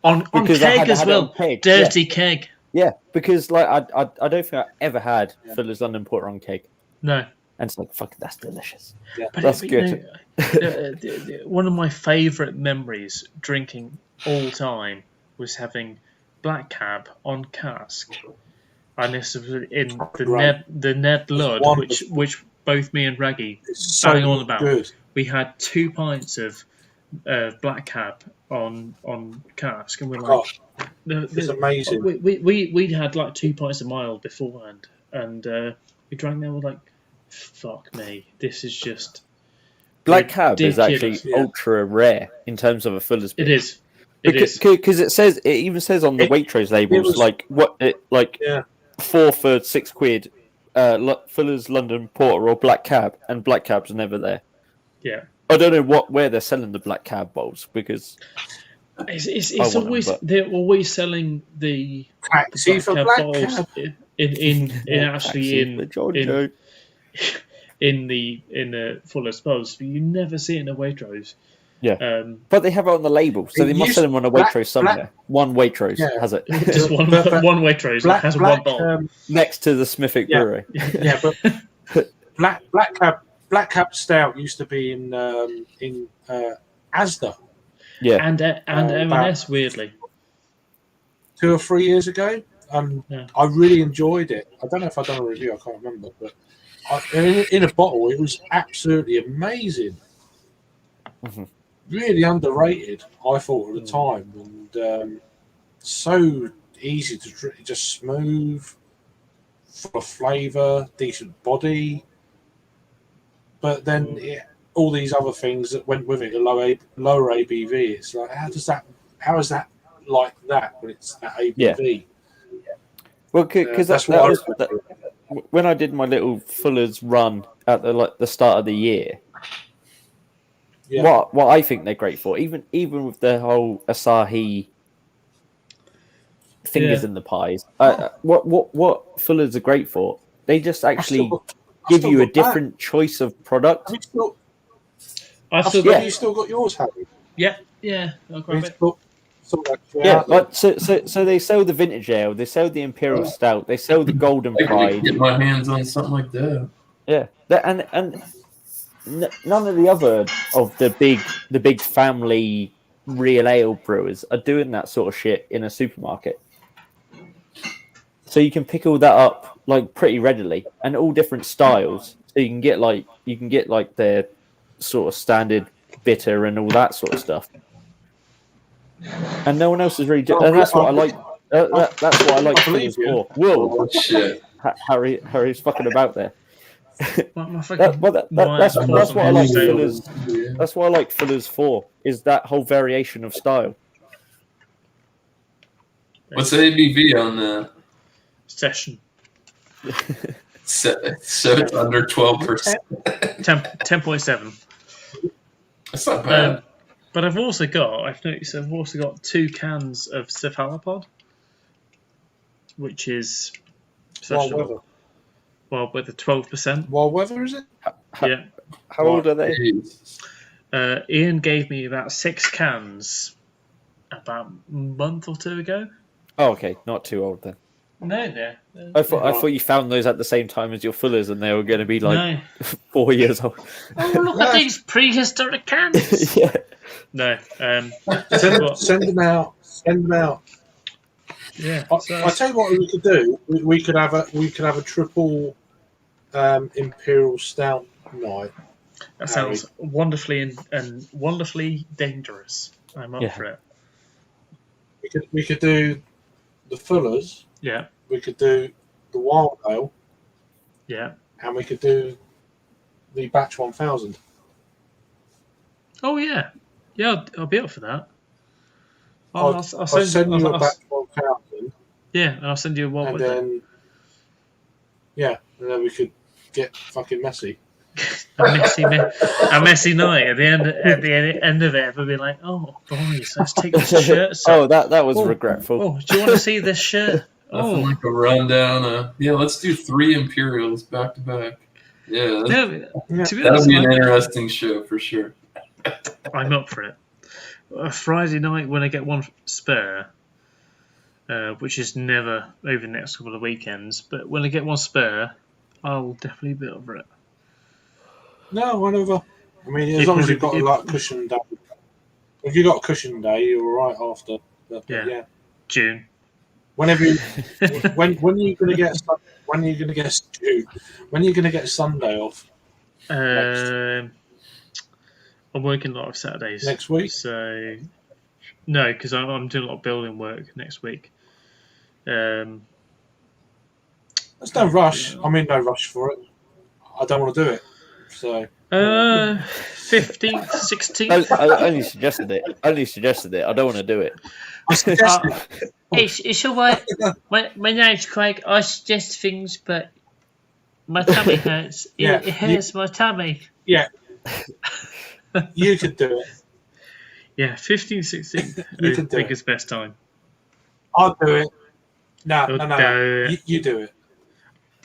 on keg as well. Dirty keg. Yeah, because like I don't think I ever had Fuller's London Porter on keg. No. And it's like, fuck, that's delicious. Yeah. That's good. One of my favourite memories drinking all time was having Black Cab on cask. And this was in the Ned Ludd, which both me and Raggy sang on about. Good. We had 2 pints of Black Cab on cask, and we're like, it's amazing. We had like 2 pints a mile beforehand, and we drank them. We're like, fuck me, this is just Black Cab is actually ultra rare in terms of a Fuller's beer. It is. Because it even says on the Waitrose labels like 4 for £6. Fuller's London Porter or Black Cab, and Black Cab's never there. Yeah. I don't know where they're selling the Black Cab bowls because it's always they're always selling the taxi for Black Cab in the Fuller's pubs, but you never see it in a Waitrose. Yeah, but they have it on the label, so they must sell them on a Waitrose somewhere. One Waitrose has it. Just one Waitrose has one bowl next to the Smithick Brewery. Yeah, but Black Cab Stout used to be in Asda. Yeah, and M&S weirdly 2 or 3 years ago, and I really enjoyed it. I don't know if I've done a review, I can't remember, but in a bottle, it was absolutely amazing. Mm-hmm. Really underrated, I thought at the time, and so easy to drink, just smooth, full of flavour, decent body, but then all these other things that went with it, lower ABV. It's like, how is that like that when it's at ABV? Yeah. Well, because that's what when I did my little Fuller's run at the start of the year. what I think they're great for, even with the whole Asahi fingers in the pies. What Fuller's are great for? They just actually give you a different choice of product. Have you still got yours, Harry? Yeah. I'll grab it. So they sell the vintage ale, they sell the Imperial Stout, they sell the Golden Pride. Get my hands on something like that. Yeah, and none of the other of the big family real ale brewers are doing that sort of shit in a supermarket. So you can pick all that up like pretty readily, and all different styles. So you can get like their sort of standard bitter and all that sort of stuff. And no one else is really doing. And that's what I like. That's what I like Fuller's for. Whoa, shit! Harry's fucking about there. That's what I like Fuller's. That's what I like Fuller's for. Is that whole variation of style. What's the ABV on the session? So it's under 12%. 10.7. That's not bad. But I've also got 2 cans of Cephalopod, which is Wild Weather. With a 12%. Wild Weather, is it? Yeah. How old are they? Ian gave me about 6 cans about a month or 2 ago. Oh, okay, not too old then. No. I thought you found those at the same time as your Fullers, and they were going to be like 4 years old. Oh, look at these prehistoric cans! Yeah. No. Send them out. Yeah. I tell you what we could do. We could have a triple Imperial Stout night. That sounds wonderfully and wonderfully dangerous. I'm up for it. We could do the Fullers. Yeah. We could do the Wild Ale. Yeah. And we could do the Batch 1000. Oh yeah. Yeah, I'll be up for that. I'll send you a Batch 1000. Yeah, and I'll send you a one with it. And then we could get fucking messy. a messy night at the end of it. We'll be like, oh boys, let's take this shirt. Oh, that was regretful. Oh, do you want to see this shirt? Nothing like a rundown. Let's do 3 Imperials back to back. Yeah, that'll be an interesting show for sure. I'm up for it. A Friday night when I get one spare, which is never over the next couple of weekends, but when I get one spare, I'll definitely be up for it. No, whenever. I mean, as long as you've got a cushion day. If you've got a cushion day, you're all right after. Yeah. June. Whenever you, when are you going to get Sunday off? I'm working a lot of Saturdays next week. So no, because I'm doing a lot of building work next week. There's no rush. I mean, no rush for it. I don't want to do it. So 15th, 16th. I only suggested it. I don't want to do it. I suggested it's all right. My name's Craig. I suggest things, but my tummy hurts. It hurts my tummy. Yeah. You could do it. Yeah, 15th, 16th. I think it's best time. I'll do it. No. You do it.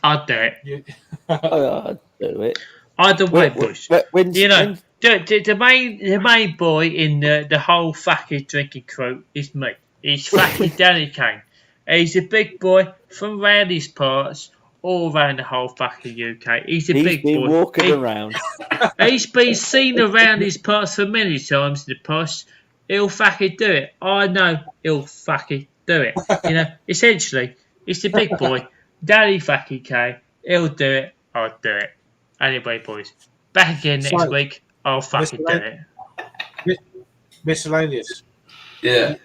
I'll do it. I'll do it. Either way, Bush. The main boy in the whole fucking drinking crew is me. He's fucking Danny Kane. He's a big boy from around these parts, all around the whole fucking UK. He's big boy. Walking around. He's been seen around these parts for many times in the past. He'll fucking do it. I know he'll fucking do it. Essentially, it's the big boy, Danny fucking Kane. He'll do it. I'll do it. Anyway, boys, back again next week. I'll fucking do it. Miscellaneous. Yeah.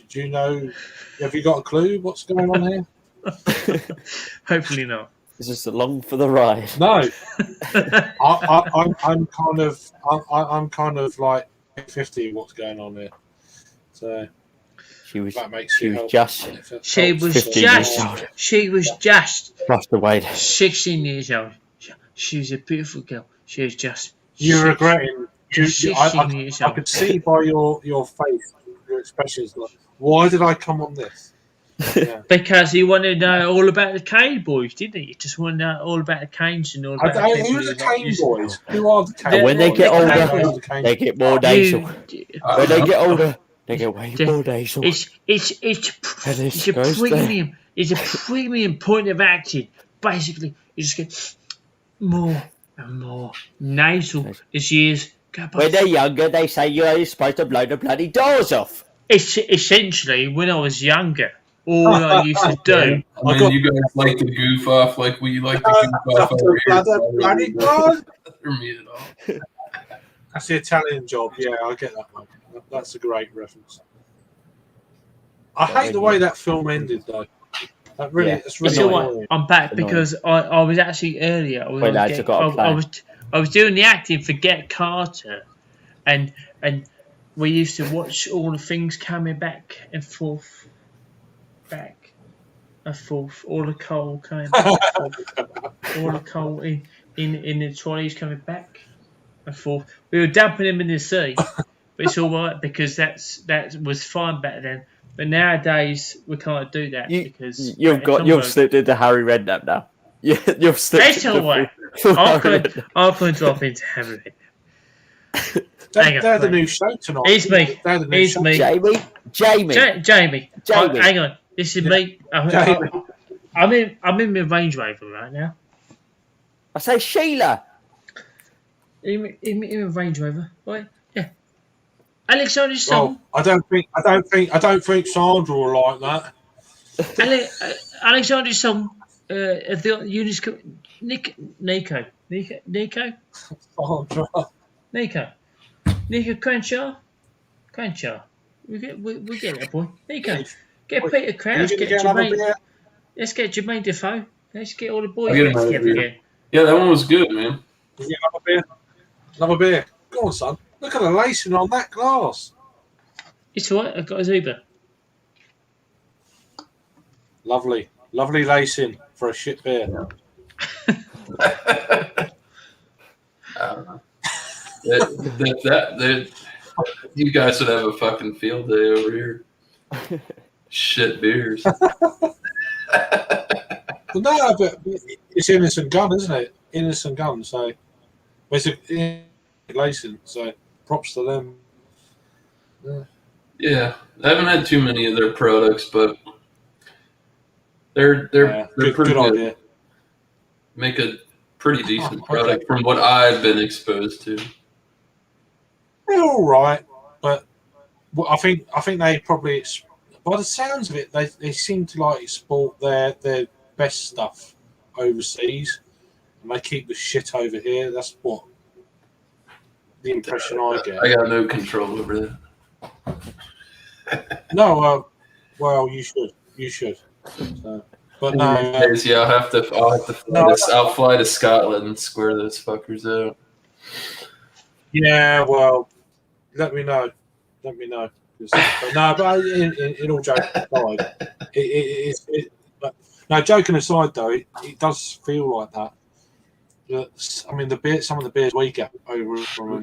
Do you know? Have you got a clue what's going on here? Hopefully not. It's just along for the ride. No. I'm kind of like 50. What's going on here? So she was just rushed away. 16 years old. She was a beautiful girl. She was just. You're regretting I could see by your face, your expressions, like, why did I come on this? Yeah. Because he wanted to know all about the Kane boys, didn't he? He just wanted to know all about the Canes and all about the people. Who are the Kane boys? Who are the Kane boys? When they get older, they get more nasal. When they get older, they get way more nasal. It's a premium. It's a premium point of acting. Basically, you just get more and more nasal as years go by. When they're younger, they say you're supposed to blow the bloody doors off. It's essentially when I was younger. All I used to do. I mean, you guys like to goof off like we like to goof off over here. For me at all. That's the Italian job. Yeah, I get that one. That's a great reference. I hate the way that film ended, though. That really, it's really annoying. I'm back because I was actually earlier. I was doing the acting for Get Carter, and we used to watch all the things coming back and forth. Back and forth, all the coal coming back and forth. All the coal in the trolleys coming back and forth. We were dumping them in the sea, but it's all right because that was fine back then. But nowadays we can't do that because you've slipped into Harry Redknapp now. You've slipped. That's all right. I can drop into Harry Redknapp. They're the new show tonight. It's me. It's me. Jamie. Hang on. This is me. I'm in my Range Rover right now. I say Sheila. In my Range Rover, right? Yeah. Alexander's song. I don't think Sandra will like that. Alexander's song. The units. Nico. Sandra. Nico Crenshaw. We get that boy. Nico. Get Peter Crouch, get Jermaine. Let's get Jermaine Defoe. Let's get all the boys together again. Yeah, that one was good, man. Yeah, another beer. Go on, son. Look at the lacing on that glass. It's all right. I've got his Uber. Lovely lacing for a shit beer. You guys would have a fucking field day over here. Shit beers. Well, no, but it's Innocent Gun, isn't it? Innocent Gun. So it's a lacing. So props to them. Yeah, I haven't had too many of their products, but they're pretty good. Idea. Make a pretty decent product from what I've been exposed to. They're all right, but I think they probably, by the sounds of it, they seem to like export their best stuff overseas, and they keep the shit over here. That's what the impression I get. I got no control over that. No, well, you should. But no, yeah, I'll fly to Scotland and square those fuckers out. Yeah, well, let me know. But in all joking aside, no, joking aside though, it does feel like that. I mean, some of the beers we get over from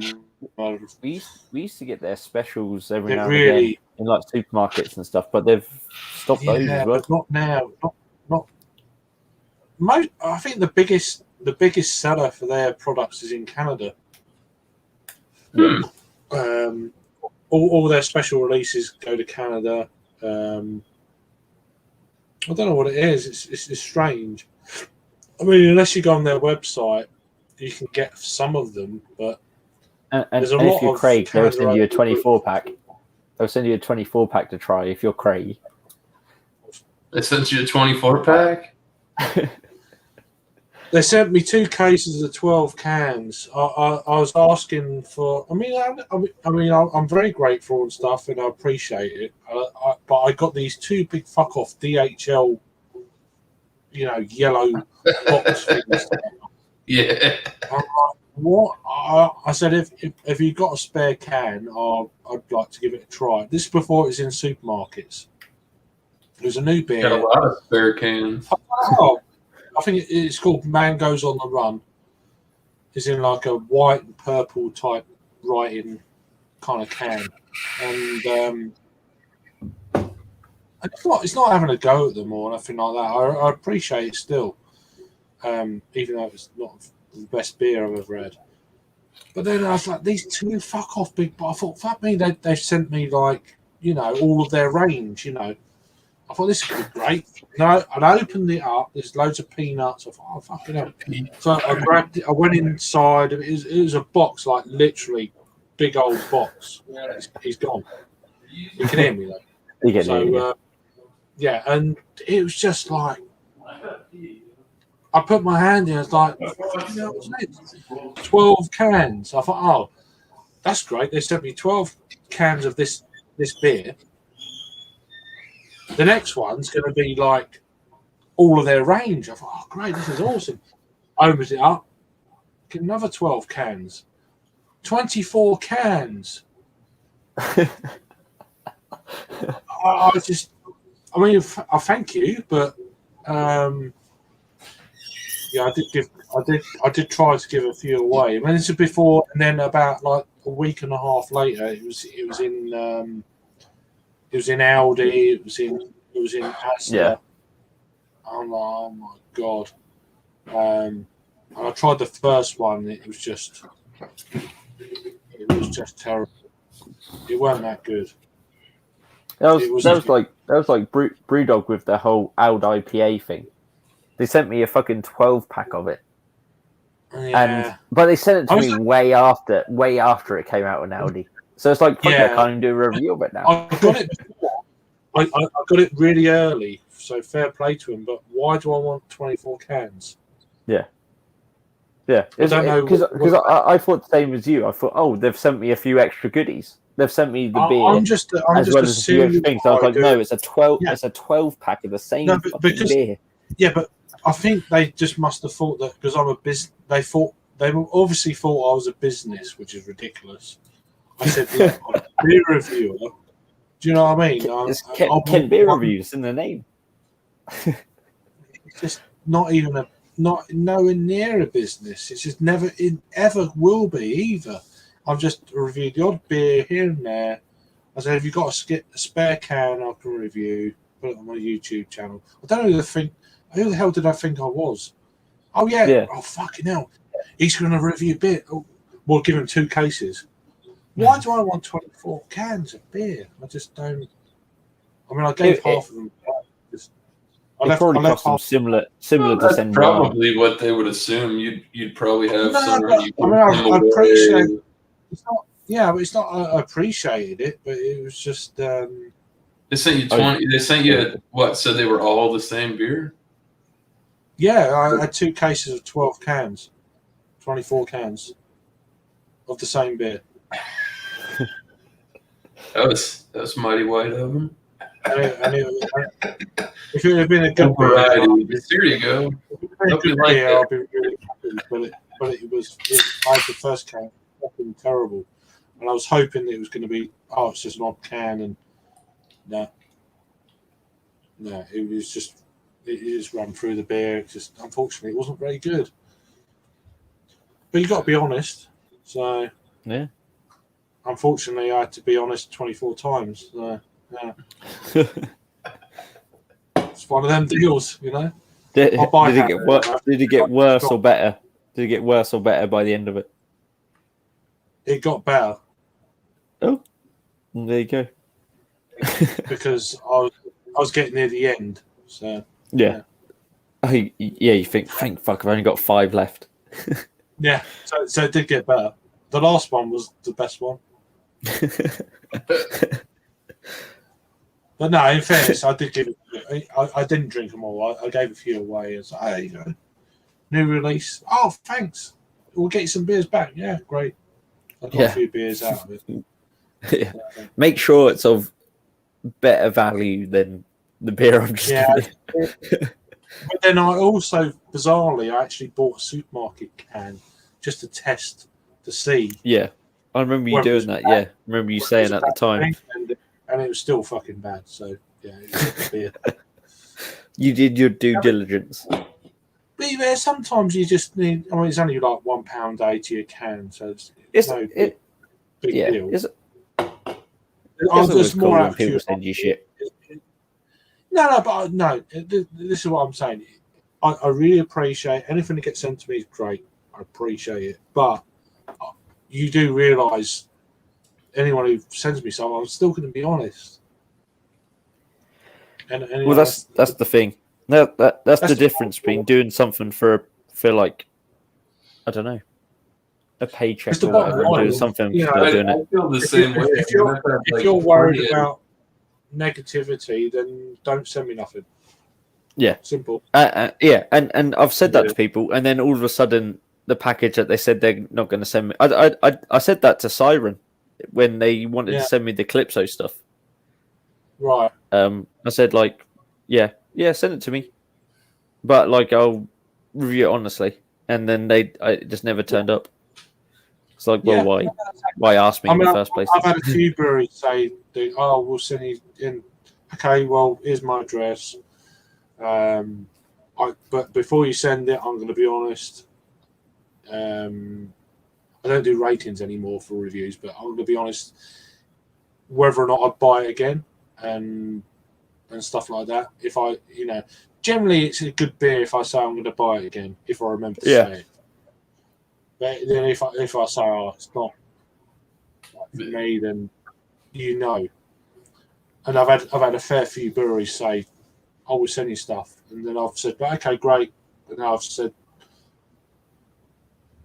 we used to get their specials every now and again in like supermarkets and stuff, but they've stopped those as well. But not now. Not. I think the biggest seller for their products is in Canada. All their special releases go to Canada. I don't know what it is. It's strange. I mean, unless you go on their website, you can get some of them, but and if you're Craig, they'll send you a 24-pack. They'll send you a 24-pack to try if you're Craig. They sent you a 24-pack? They sent me 2 cases of 12 cans. I was asking for. I mean, I'm very grateful and stuff, and I appreciate it. But I got these 2 big fuck off DHL, yellow box things. Yeah. I'm like, what? I said, if you got a spare can, I'd like to give it a try. This is before it was in supermarkets. There's a new beer. Got a lot of spare cans. I think it's called Mangoes on the Run. It's in like a white and purple type writing kind of can, and it's not having a go at them or nothing like that. I appreciate it still, even though it's not the best beer I've ever had. But then I was like, these two fuck off big. But I thought, fuck me, they've sent me like, you know, all of their range. You know, I thought this could be great. No, I opened it up. There's loads of peanuts. I thought, oh fucking hell. So I grabbed it. I went inside. It was a box, like literally big old box. He's gone. You can hear me though. So yeah, and it was just like, I put my hand in. I was like, you know, what's this? 12 cans. I thought, oh, that's great. They sent me 12 cans of this beer. The next one's going to be like all of their range. I thought, oh, great, this is awesome. Opened it up, get another 12 cans, 24 cans. I mean, I thank you, but yeah, I did try to give a few away. I mean, this is before, and then about like a week and a half later, it was in Aldi, it was in Asda. Yeah. I'm like, oh my god. And I tried the first one. It was just terrible. It wasn't that good. That was like Brewdog with the whole Old IPA thing. They sent me a fucking 12-pack of it. Yeah. But they sent it to me way after it came out on Aldi. So it's like, fuck, I can't even do a review of it now. I got it before. I got it really early, so fair play to him. But why do I want 24 cans? Yeah. Yeah. Because I thought the same as you. I thought, oh, they've sent me a few extra goodies. They've sent me the beer I'm just as well as a few extra things. So I was like, no, it's a 12-pack of the same fucking beer. Yeah, but I think they just must have thought that because I'm a business. They obviously thought I was a business, which is ridiculous. I said, look, I'm a beer reviewer. Do you know what I mean? It's Ken Beer Reviews in the name. It's just not nowhere near a business. It's just it ever will be either. I've just reviewed the odd beer here and there. I said, have you got a spare can I can review? Put it on my YouTube channel. I don't know who the hell did I think I was? Oh yeah. Oh fucking hell. He's going to review beer. Oh, we'll give him 2 cases. Why do I want 24 cans of beer? I just don't. I mean, I gave half of them. It probably cost them similar to send. Probably what they would assume. You'd probably have someone. I appreciate. It's not. Yeah, but it's not. I appreciated it, but it was just. They sent you 20. They sent you what? So they were all the same beer. Yeah, I had 2 cases of 12 cans, 24 cans of the same beer. That was mighty white of them. If it had been a good variety, there you go. I'd be really happy. But it was. I had the first can, fucking terrible, and I was hoping it was going to be. Oh, it's just an odd can, and no, it was just. It just ran through the beer. It just unfortunately, it wasn't very good. But you got to be honest. So yeah. Unfortunately, I had to be honest 24 times. So, yeah. It's one of them deals, you know. Did it get worse or better? Did it get worse or better by the end of it? It got better. Oh, there you go. Because I was getting near the end. So yeah. Oh, yeah. You think? Thank fuck! I've only got 5 left. Yeah. So it did get better. The last one was the best one. But no, in fairness, I did give it. I didn't drink them all. I gave a few away. It's like, hey, you know, new release. Oh, thanks. We'll get you some beers back. Yeah, great. I got a few beers out of it. Yeah. Make sure it's of better value than the beer I'm just giving. But then I also, bizarrely, I actually bought a supermarket can just to test to see. Yeah, I remember you doing that. Yeah, I remember you saying at the time. And it was still fucking bad. So yeah, it was beer. You did your due diligence. But yeah, sometimes you just need. I mean, it's only like £1.80 a can, so it's big deal. It's There's more cool when attitude. people send you shit. No. This is what I'm saying. I really appreciate anything that gets sent to me is great. I appreciate it, but you do realise anyone who sends me something, I'm still going to be honest. And Well, that's the thing. That's the difference between doing something for like, I don't know, a paycheck or whatever, and doing something for doing it. I feel the same way. If you're worried about negativity, then don't send me nothing. Yeah, simple. Yeah, and I've said that to people, and then all of a sudden, the package that they said they're not going to send me. I said that to Siren when they wanted to send me the Calypso stuff. Right. I said like, yeah, send it to me, but like I'll review it honestly, and then it just never turned up. It's like, well, why ask me in the first place? I've had a few breweries say, "Oh, we'll send you in." Okay, well, here's my address. But before you send it, I'm going to be honest. I don't do ratings anymore for reviews, but I'm going to be honest. Whether or not I buy it again, and stuff like that. If I, generally it's a good beer if I say I'm going to buy it again, if I remember to say it. But then if I say, oh, it's not for me, then And I've had a fair few breweries say, I will send you stuff, and then I've said, but okay, great. And now I've said,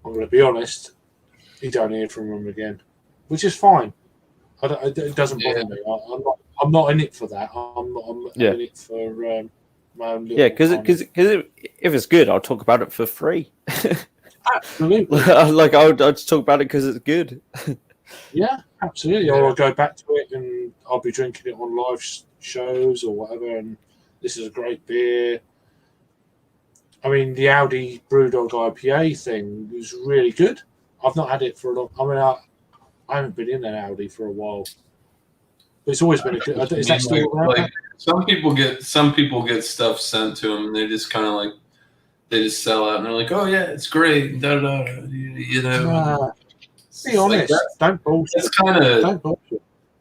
I'm going to be honest, you don't hear from them again, which is fine. It doesn't bother me. I'm not in it for that. I'm in it for my own little. Yeah, because if it's good, I'll talk about it for free. Absolutely. Like I'll just talk about it because it's good. Yeah, absolutely. Or I'll go back to it and I'll be drinking it on live shows or whatever. And this is a great beer. I mean, the Audi Brewdog IPA thing was really good. I've not had it for a long. I mean, I haven't been in an Audi for a while. But it's always been a good. Is that still around? Some people get stuff sent to them, and they just kind of like they just sell out, and they're like, "Oh yeah, it's great." Da da da. Be honest. Don't bullshit.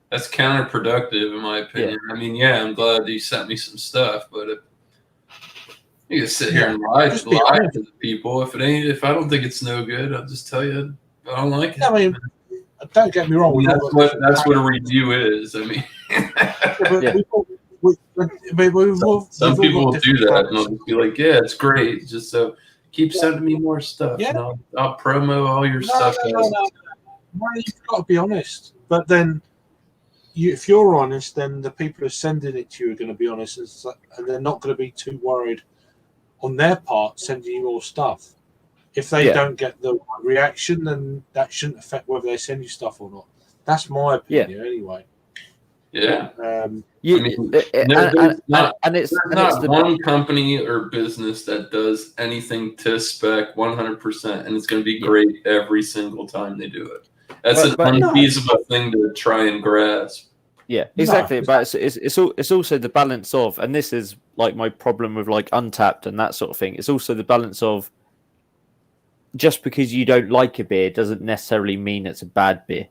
That's counterproductive, in my opinion. Yeah. I mean, I'm glad you sent me some stuff, but you can sit here and lie to the people. If I don't think it's no good, I'll just tell you I don't like it. I mean, don't get me wrong. That's what a review is. I mean, some people do that, and they'll just be like, "Yeah, it's great." Just so keep sending me more stuff. Yeah. And I'll promo all your stuff. No, you've got to be honest. But then, if you're honest, then the people who are sending it to you are going to be honest, and they're not going to be too worried on their part sending you more stuff. If they don't get the reaction, then that shouldn't affect whether they send you stuff or not. That's my opinion, anyway. Yeah. There's not one company or business that does anything to spec 100%, and it's going to be great every single time they do it. That's an unfeasible thing to try and grasp. Yeah, exactly. But it's also the balance of, and this is like my problem with like Untapped and that sort of thing. It's also the balance of just because you don't like a beer doesn't necessarily mean it's a bad beer.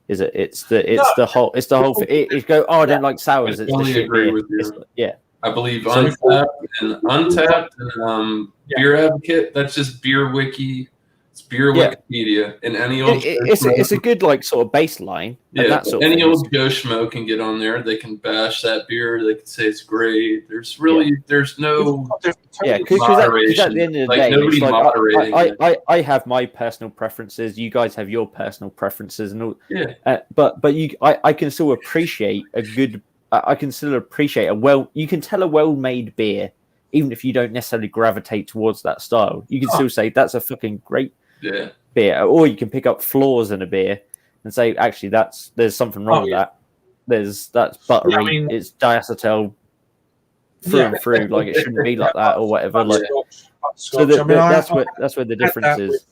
Is it? It's the whole thing. It go, I don't like sours. I it's totally the shit agree beer. with you. Yeah. I believe Untapped and Beer Advocate, that's just Beer Wiki. It's Beer Wikipedia. And any old it's a good like sort of baseline. Yeah, that sort any of old Joe Schmo can get on there. They can bash that beer. They can say it's great. There's really there's no because at the end of the day, nobody like, moderating. I have my personal preferences. You guys have your personal preferences, and all. Yeah. But I can still appreciate a good. I can still appreciate you can tell a well-made beer, even if you don't necessarily gravitate towards that style. You can still say that's a fucking great beer, or you can pick up flaws in a beer and say, actually, there's something wrong with that. That's buttery. It's diacetyl through and through. Like it shouldn't be like that, or whatever. Like, so that's where the difference is.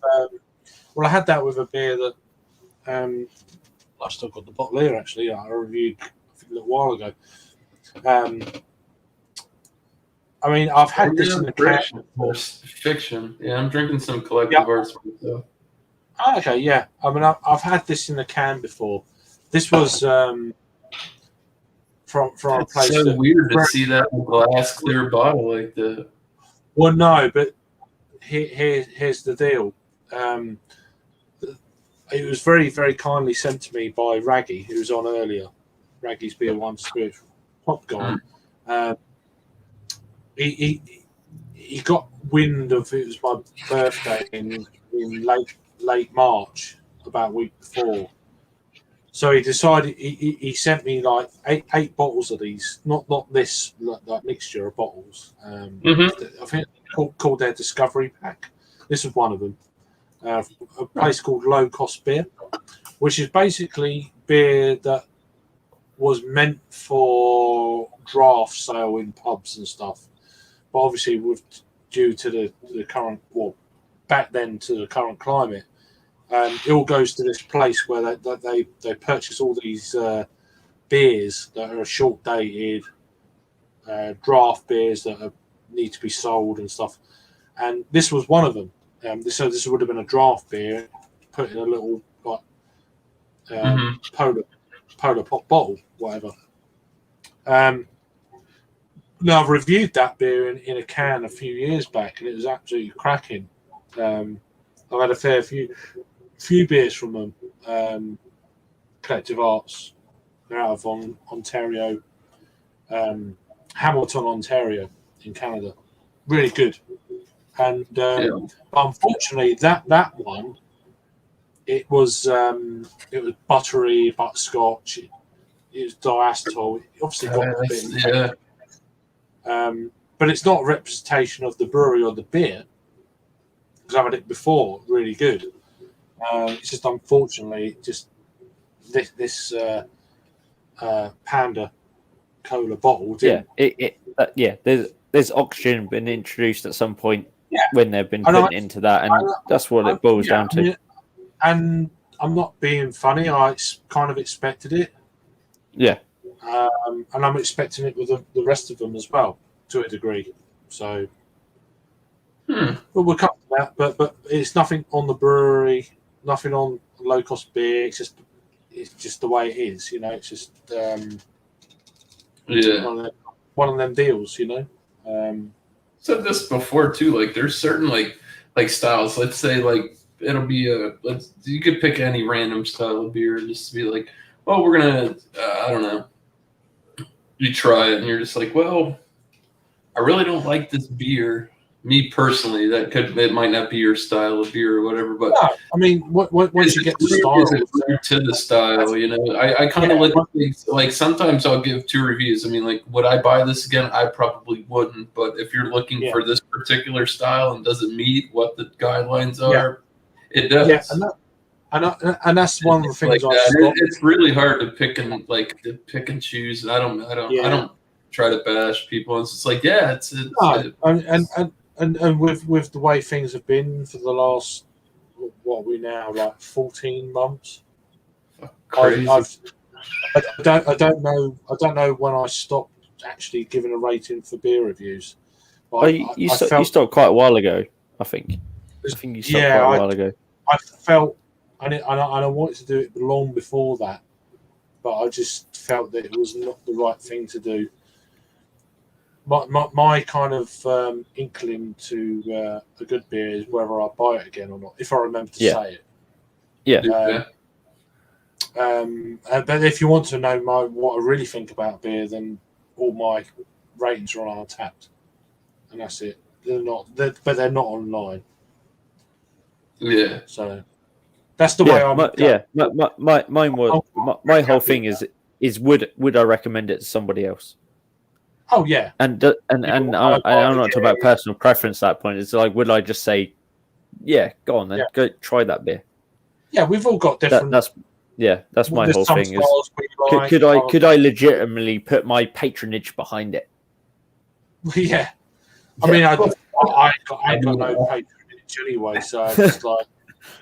I had that with a beer that I've still got the bottle here. Actually, I reviewed a little while ago. I mean, I've had this in the can. Fiction. Yeah, I'm drinking some collective arts myself. Okay, yeah. I mean, I've had this in the can before. This was from a It's place. so weird to see that in a glass clear bottle like that. Well, no, but here's the deal. It was very, very kindly sent to me by Raggy, who was on earlier. Raggy's Beer One Spiritual Pop guy. He got wind of it was my birthday in late March, about a week before. So he decided he sent me like eight bottles of these, not this like mixture of bottles. I think called their Discovery Pack. This was one of them. A place called Low Cost Beer, which is basically beer that was meant for draft sale in pubs and stuff, but obviously due to the current, well, back then to the current climate, it all goes to this place where they purchase all these beers that are short dated, draft beers that need to be sold and stuff, and this was one of them. This would have been a draft beer put in a little like polar pop bottle, whatever. Now I've reviewed that beer in a can a few years back, and it was absolutely cracking. I've had a fair few beers from them. Collective Arts, they're out of Ontario, Hamilton, Ontario, in Canada. Really good. And unfortunately, that one, it was buttery, butterscotch. It was diacetyl. It obviously got a bit. But it's not a representation of the brewery or the beer. Because I've had it before, really good. It's just unfortunately just this Panda Cola bottle. There's oxygen been introduced at some point when they've been put into that, and that's what it boils down to. And I'm not being funny. I kind of expected it. Yeah. And I'm expecting it with the rest of them as well, to a degree. So, but we'll come to that. But it's nothing on the brewery, nothing on Low Cost Beer. It's just the way it is, you know. It's just one of them deals, you know. Said this before too. Like, there's certain like styles. Let's say like it'll be you could pick any random style of beer and just be like, oh, we're gonna I don't know. You try it and you're just like, well, I really don't like this beer. Me personally, it might not be your style of beer or whatever, but no, I mean, once you get to the style, you know, I kind of look at things like sometimes I'll give 2 reviews. I mean, like, would I buy this again? I probably wouldn't, but if you're looking for this particular style and does it meet what the guidelines are, it does. Yeah, and that's one of the things. Like it's really hard to pick and choose. And I don't try to bash people. It's just like, And with the way things have been for the last, what are we now, like 14 months? Crazy. I don't know when I stopped actually giving a rating for beer reviews. You stopped quite a while ago, I think. You stopped quite a while ago. I felt, and I wanted to do it long before that, but I just felt that it was not the right thing to do. My kind of inkling to a good beer is whether I buy it again or not, if I remember to say it. Yeah. But if you want to know what I really think about beer, then all my ratings are on Untapped, and that's it. But they're not online. Yeah. So that's the way I'm. Mine was my whole thing is would I recommend it to somebody else? Oh yeah, and I'm not talking about personal preference at that point. It's like, would I just say, yeah, go on then, go try that beer? Yeah, we've all got different. That's my whole thing. Is could I legitimately put my patronage behind it? Yeah, I mean, I got no patronage anyway, so it's just like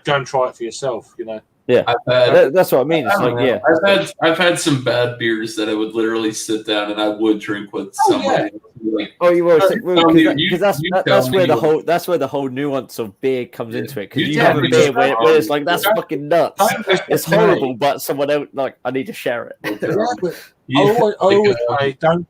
go and try it for yourself, you know. Yeah, that's what I mean. It's I've had some bad beers that I would literally sit down and I would drink with somebody. You will, because that's where the whole nuance of beer comes into it. Because you have a beer where it's like that's fucking nuts. It's horrible, but someone else like I need to share it.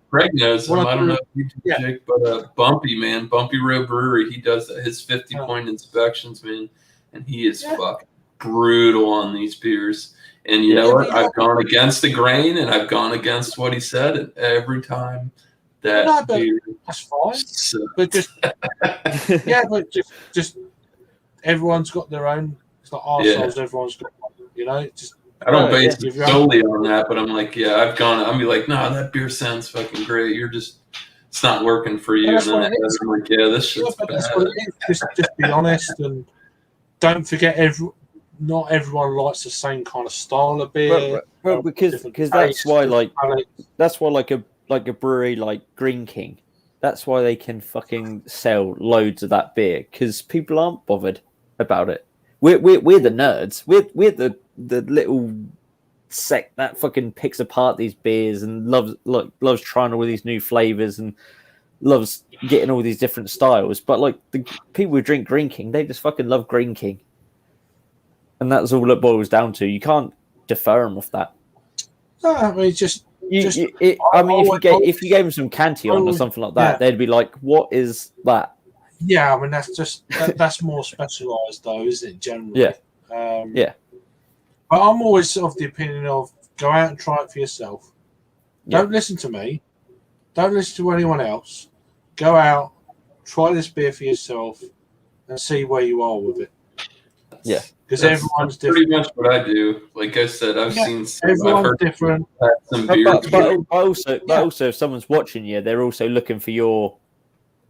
Greg knows him. I don't know if you do, Jake, but Bumpy Road Brewery, he does his 50-point inspections, man, and he is fucking brutal on these beers. And you know what? I've gone against the grain, and I've gone against what he said, and every time beer, that's fine. But just everyone's got their own. It's not arseholes. Everyone's got one, just. I don't base it solely on that, but I'm like, I'll be like, no, that beer sounds fucking great. It's not working for you. And then I'm like, this shit's bad. That's what it is. Just be honest and don't forget not everyone likes the same kind of style of beer. Well, because that's why like a brewery like Green King, that's why they can fucking sell loads of that beer because people aren't bothered about it. We're the nerds. We're the little sect that fucking picks apart these beers and loves trying all these new flavors and loves getting all these different styles. But like the people who drink Green King, they just fucking love Green King, and that's all it boils down to. You can't defer them off that. No, I mean if you gave them some Cantillon or something like that, they'd be like, "What is that?" Yeah, I mean that's more specialised though, isn't it? Generally, But I'm always of the opinion of go out and try it for yourself. Don't listen to me. Don't listen to anyone else. Go out, try this beer for yourself, and see where you are with it. Yeah, because everyone's different. Pretty much what I do. Like I said, I've seen some. Everyone's I've heard different. Some beers. But also, if someone's watching you, they're also looking for your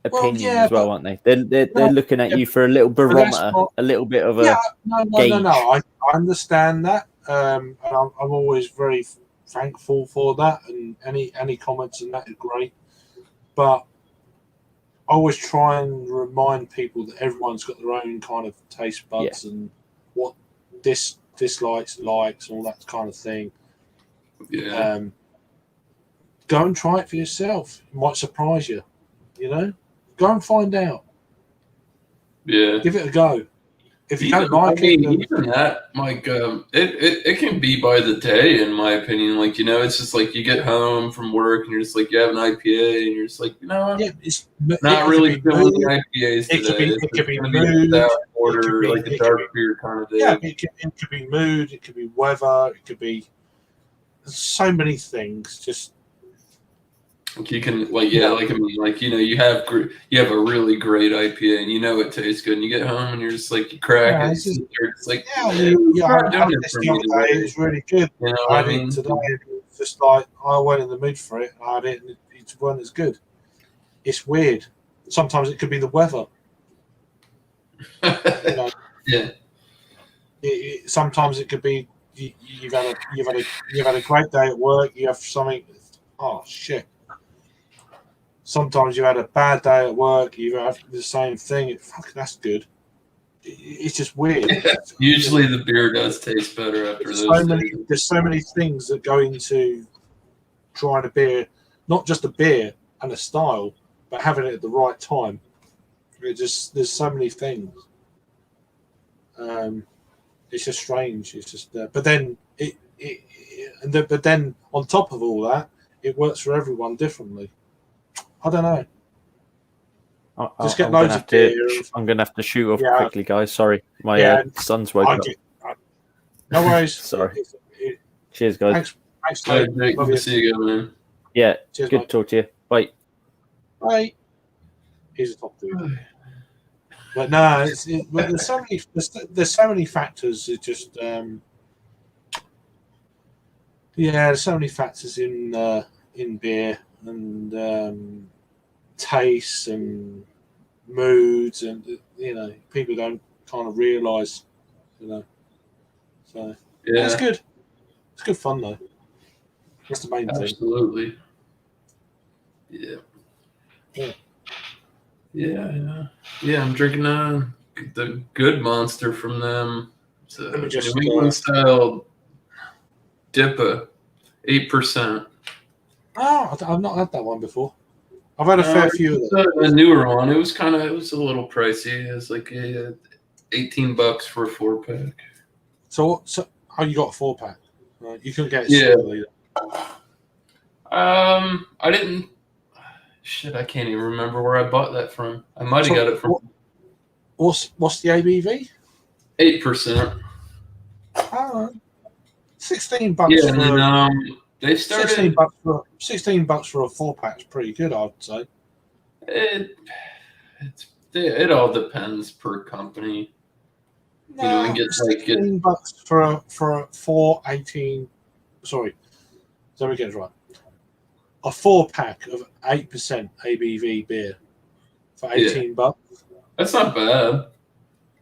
opinion as well, aren't they? They're looking at you for a little barometer, a little bit of a gauge. No. I understand that, and I'm always very thankful for that. And any comments and that is great. But I always try and remind people that everyone's got their own kind of taste buds and what dislikes, likes, all that kind of thing. Yeah. Go and try it for yourself. It might surprise you. Go and find out. Yeah. Give it a go. If you don't like it, even that, like, it can be by the day, in my opinion. Like, it's just like you get home from work and you're just like, you have an IPA and you're just like, it's not really feeling the IPAs today. It could be mood. Order, like a dark beer kind of day. Yeah, it could be mood. It could be weather. It could be so many things. Just. You can you have a really great IPA and it tastes good and you get home and you're just like you crack it. It's like I had this the other day. It was really good. I had it today. It's just like I went in the mood for it. I had it and it wasn't as good. It's weird. Sometimes it could be the weather. Yeah. Sometimes it could be you've had a great day at work. You have something. Oh shit. Sometimes you had a bad day at work. You have the same thing. That's good. It's just weird. Usually the beer does taste better after There's so many things that go into trying a beer, not just a beer and a style, but having it at the right time. There's so many things. It's just strange. It's just, but then but then on top of all that, it works for everyone differently. I don't know. Just get loads of beer. I'm going to have to shoot off quickly, guys. Sorry. My son's woken up. No worries. Sorry. Cheers, guys. Thanks, Good to see you again, man. Yeah. Cheers, good to talk to you. Bye. Bye. He's a top dude. But no, there's so many factors. It just there's so many factors in beer and tastes and moods, and people don't kind of realise, So it's good. It's good fun though. That's the main thing. Absolutely. Yeah. I'm drinking the Good Monster from them. It's a New England style DIPA, 8%. Oh, I've not had that one before. I've had a fair few of them. A newer one. It was a little pricey. It was like $18 for a 4-pack. So how you got a 4-pack? You couldn't get it single either. I didn't. Shit, I can't even remember where I bought that from. I might have got it from. What's the ABV? 8%. $16. Yeah, and then they started $16 for a 4-pack is pretty good, I'd say. It all depends per company. No, you know, and get $16 for a 418. Sorry, let me get it right. A 4-pack of 8% ABV beer for $18. That's not bad.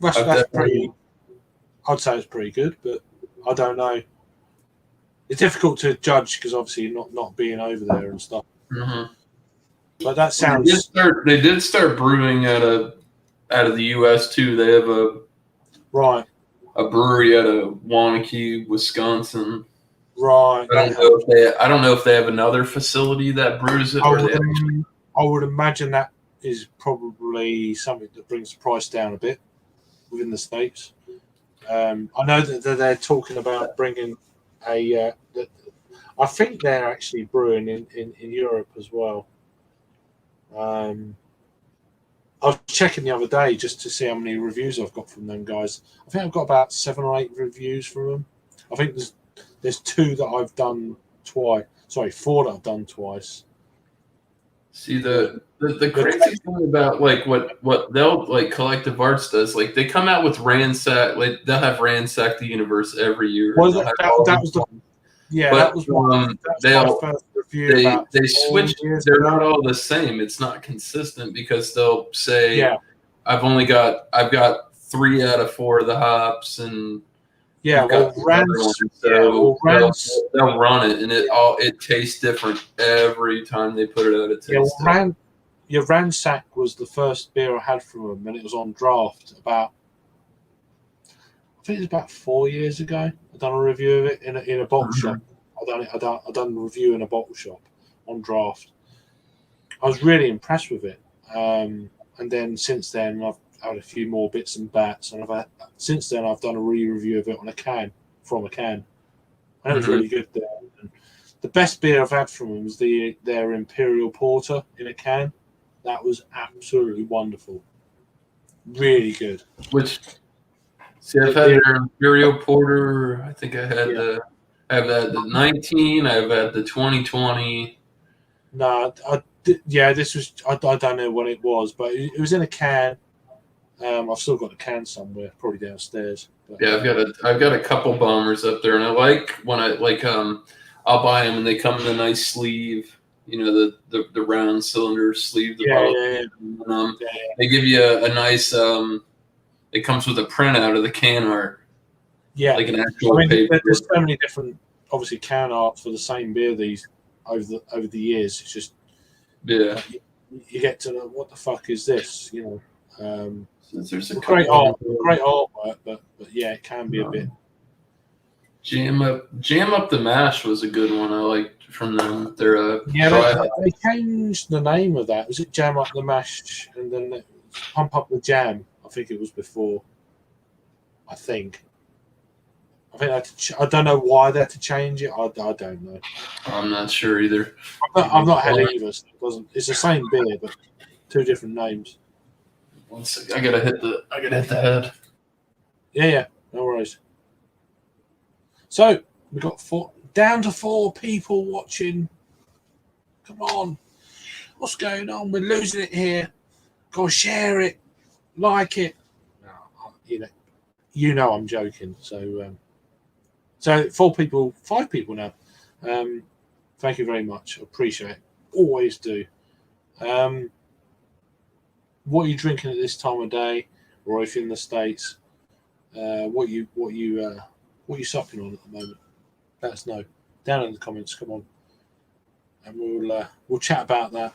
That's pretty. I'd say it's pretty good, but I don't know. It's difficult to judge because obviously not being over there and stuff. Mm-hmm. But that sounds. They did start brewing out of the U.S. too. They have a brewery out of Waunakee, Wisconsin. Right. I don't know if they have another facility that brews it. I would imagine that is probably something that brings the price down a bit within the States. I know that they're talking about bringing I think they're actually brewing in Europe as well. I was checking the other day just to see how many reviews I've got from them guys. I think I've got about 7 or 8 reviews from them. I think there's 2 that I've done twice. Sorry, 4 that I've done twice. See the crazy thing about like what they'll like Collective Arts does, like they come out with Ransack, like they'll have Ransack the Universe every year. Was it, that was the that was my first review. They switch. They're not all the same. It's not consistent because they'll say, I've got 3 out of 4 of the hops, and they'll run it, and it tastes different every time they put it out. It tastes different. Ransack was the first beer I had from them, and it was on draft I think it was about 4 years ago. I done a review of it in a bottle shop. I done a review in a bottle shop on draft. I was really impressed with it. And then since then I've had a few more bits and bats, and since then I've done a re-review of it on a can. And it was really good there. And the best beer I've had from them was their Imperial Porter in a can. That was absolutely wonderful. Really good. I've had their Imperial Porter. I think I had I've had the 19. I've had the 2020. No, this was. I don't know what it was, but it was in a can. I've still got the can somewhere, probably downstairs. But, I've got a couple bombers up there, and I like when I'll buy them and they come in a nice sleeve. You know, the round cylinder sleeve. They give you a nice. It comes with a printout of the can art. Yeah, like an actual paper. There's so many different, obviously, can art for the same beer over the years. It's just you get to know what the fuck is this, you know. There's a great artwork, but yeah, it can be a bit. Jam up the mash was a good one. I liked from them. They changed the name of that. Was it Jam Up the Mash and then Pump Up the Jam? I think it was before. I think I don't know why they had to change it. I don't know. I'm not sure either. I've not had either. So it's the same beer, but 2 different names. One second. I gotta hit the head. Yeah, no worries. So we got down to 4 people watching. Come on, what's going on? We're losing it here. Go share it, like it. You know I'm joking. So 4 people, 5 people now. Thank you very much. I appreciate it. Always do. What are you drinking at this time of day, or if you're in the States? What you supping on at the moment? Let us know down in the comments. Come on, and we'll chat about that.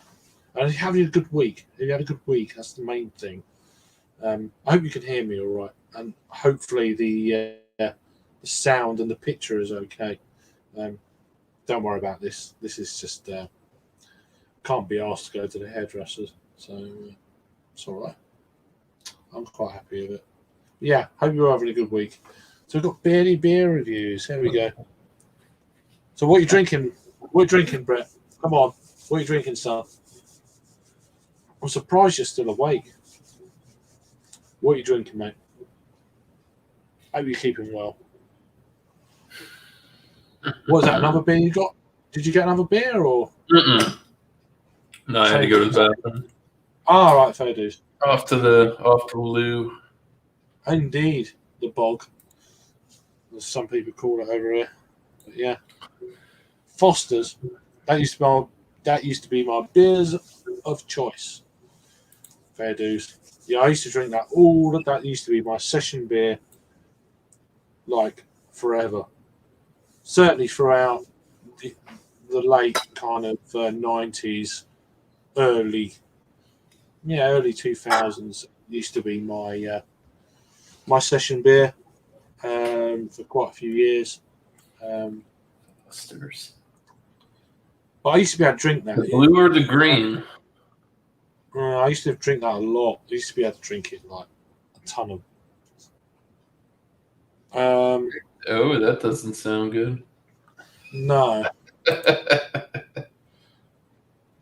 And have you had a good week? Have you had a good week? That's the main thing. I hope you can hear me all right, and hopefully the sound and the picture is okay. Don't worry about this. This is just can't be asked to go to the hairdressers, so it's all right. I'm quite happy with it. Yeah, hope you're having a good week. So we've got Beardy beer reviews. Here we go. So what are you drinking? What are you drinking, Brett? Come on. What are you drinking, son? I'm surprised you're still awake. What are you drinking, mate? Hope you're keeping well. What is that, another beer you got? Did you get another beer or? Mm-mm. No, I had to go to the bathroom. Ah, right, fair dues. Off to the loo. Indeed, the bog, as some people call it over here. But yeah, Foster's. That used to be my beers of choice. Fair dues. Yeah, I used to drink that all. That used to be my session beer, like forever. Certainly throughout the late kind of 90s, early 2000s used to be my my session beer for quite a few years. But I used to be able to drink that. The blue or the green? I used to drink that a lot. I used to be able to drink it like a ton of. Oh, that doesn't sound good. No.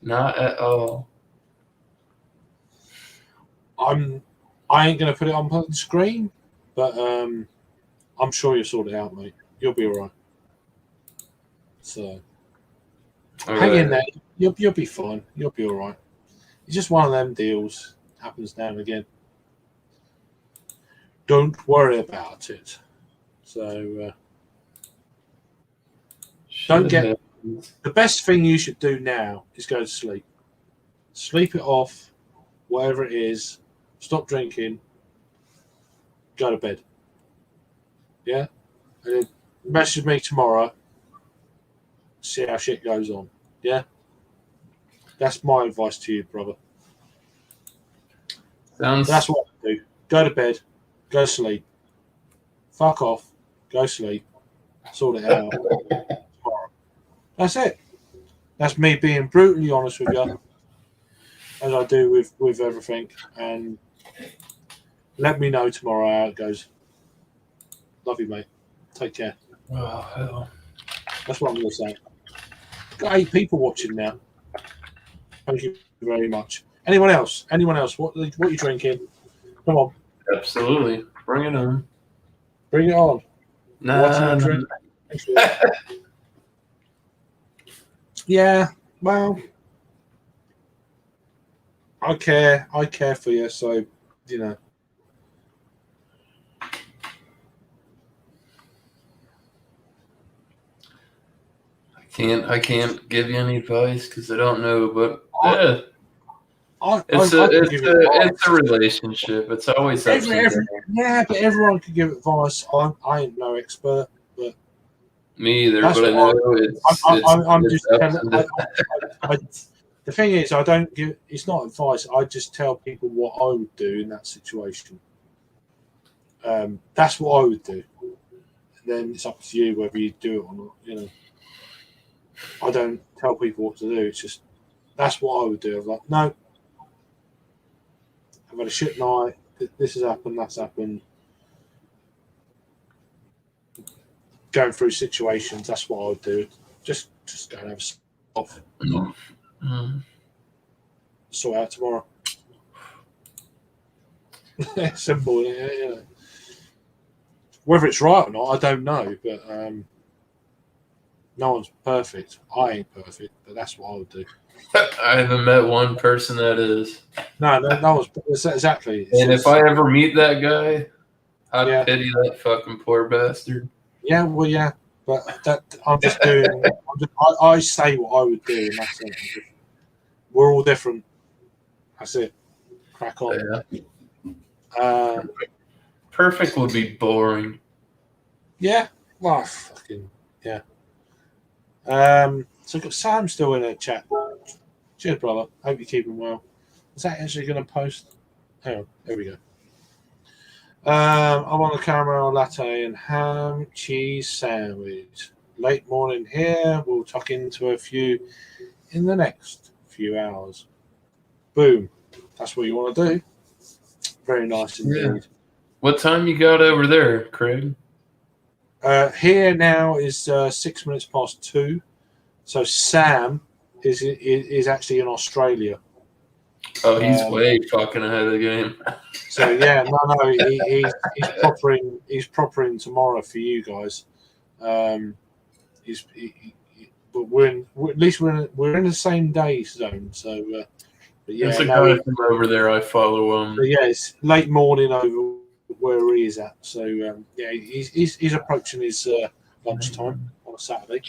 Not at all. I ain't gonna put it on the screen, but I'm sure you'll sort it out, mate. You'll be all right. So hang in there. You'll be fine. You'll be all right. It's just one of them deals. Happens now and again. Don't worry about it. So don't get. The best thing you should do now is go to sleep. Sleep it off, whatever it is. Stop drinking. Go to bed. Yeah? And then message me tomorrow. See how shit goes on. Yeah? That's my advice to you, brother. That's what I do. Go to bed. Go to sleep. Fuck off. Go sleep. Sort it out. Tomorrow. That's it. That's me being brutally honest with you, as I do with everything. And let me know tomorrow how it goes. Love you, mate. Take care. Oh, hell. That's what I'm going to say. Got 8 people watching now. Thank you very much. Anyone else? What are you drinking? Come on. Absolutely. Bring it on. Bring it on. Nah. Yeah, well, I care for you, so you know. I can't give you any advice because I don't know, but it's a relationship. It's always yeah, but everyone can give advice. I ain't no expert, but me either. But I know I'm just telling. The thing is, I don't give. It's not advice. I just tell people what I would do in that situation. That's what I would do. And then it's up to you whether you do it or not. You know. I don't tell people what to do. It's just that's what I would do. I'm like, no, I've had a shit night. This has happened. That's happened. Going through situations. That's what I would do. Just go and have a off. Sort out tomorrow. Simple, you know. Whether it's right or not, I don't know. But no one's perfect. I ain't perfect, but that's what I would do. I haven't met one person that is. No one's exactly. And if I ever meet that guy, I'd pity that fucking poor bastard. Yeah, well, yeah, but that I'm just doing. I say what I would do, and that's it. We're all different. That's it. Crack on. Yeah. Perfect would be boring. Yeah. Well, fucking yeah. So we've got Sam still in the chat. Cheers, brother. Hope you're keeping well. Is that actually going to post? Hang on. There we go. I want a caramel latte and ham cheese sandwich. Late morning here. We'll tuck into a few in the next few hours. Boom. That's what you want to do. Very nice indeed. Yeah. What time you got over there, Craig? Here now is 6 minutes past 2. So Sam is actually in Australia. Oh, he's way fucking ahead of the game. So yeah, no, he's proppering tomorrow for you guys. But at least we're in the same day zone. So, but yeah, there's a guy from over there I follow. But yeah, it's late morning over where he is at. So yeah, he's approaching his lunchtime on a Saturday.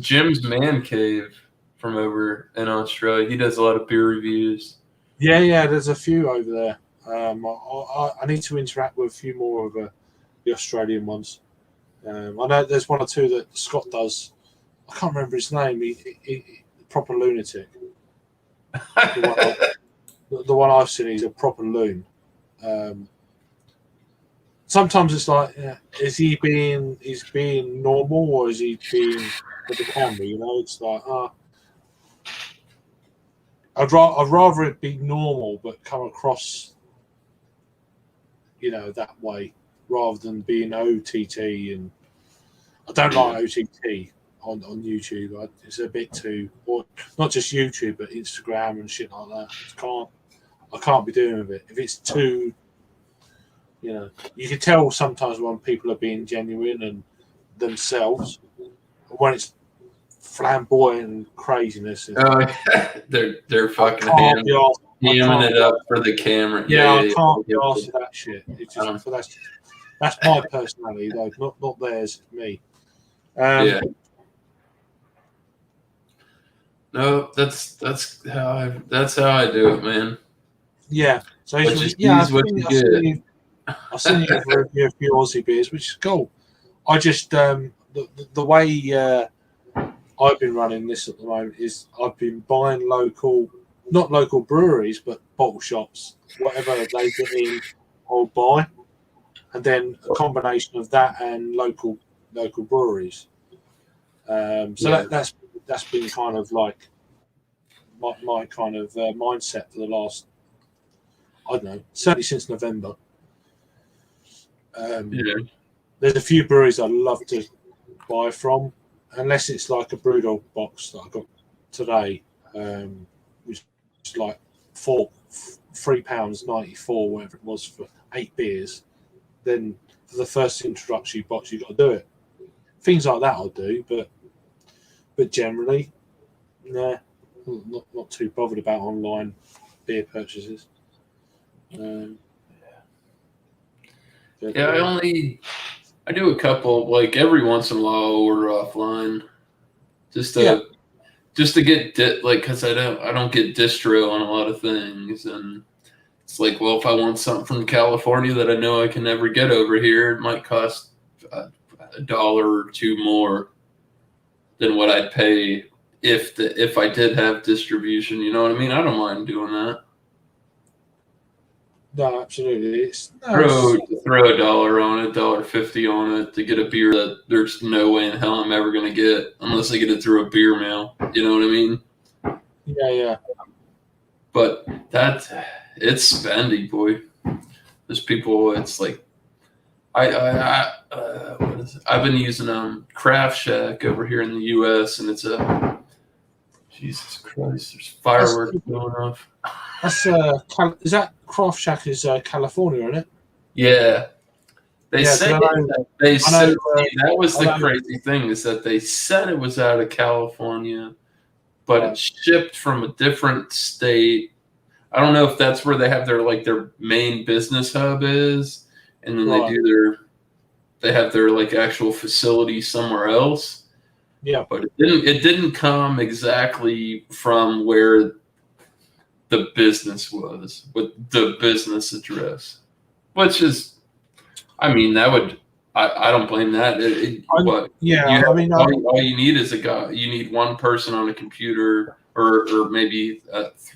Jim's man cave from over in Australia. He does a lot of beer reviews. Yeah, there's a few over there. I need to interact with a few more of the Australian ones. I know there's one or two that Scott does. I can't remember his name. He proper lunatic. The one I've seen, he's a proper loon. Sometimes it's like, is he being normal or is he being with the camera? You know, it's like, I'd rather it be normal but come across, you know, that way rather than being OTT. And I don't like OTT on YouTube. It's a bit too, or not just YouTube but Instagram and shit like that. I can't be doing with it. If it's too, you know, you can tell sometimes when people are being genuine and themselves. When it's flamboyant and craziness. They're fucking hamming it up for the camera. Yeah, I can't be asked for that shit. It's just, that's my personality though, not theirs. It's me. Yeah. No, that's how I do it, man. Yeah. So I've seen you review a few Aussie beers, which is cool. I just the way I've been running this at the moment is I've been buying not local breweries, but bottle shops, whatever they get in, I'll buy, and then a combination of that and local breweries. That's been kind of like my kind of mindset for the last, I don't know, certainly since November. There's a few breweries I love to buy from, unless it's like a Brewdog box that I got today, which is like £3.94, whatever it was, for 8 beers. Then for the first introductory box, you got to do it. Things like that I'll do, but generally, nah, not too bothered about online beer purchases. I do a couple, like every once in a while I'll order offline just to get because I don't get distro on a lot of things, and it's like, well, if I want something from California that I know I can never get over here, it might cost $1 or $2 more than what I'd pay if I did have distribution. You know what I mean? I don't mind doing that. No, absolutely. Throw $1 on it, $1.50 on it to get a beer that there's no way in hell I'm ever going to get unless I get it through a beer mail. You know what I mean? Yeah. But it's spendy, boy. There's people. It's like what is it? I've been using Craft Shack over here in the U.S. and it's Jesus Christ. There's fireworks going off. That's is that Craft Shack is California, isn't it? Yeah. They said that was the crazy thing, is that they said it was out of California, but it shipped from a different state. I don't know if that's where they have their main business hub is, and then they have their like actual facility somewhere else. Yeah. But it didn't come exactly from where the business was, with the business address, which is, I mean, that would, I don't blame that. All you need is a guy. You need one person on a computer, or maybe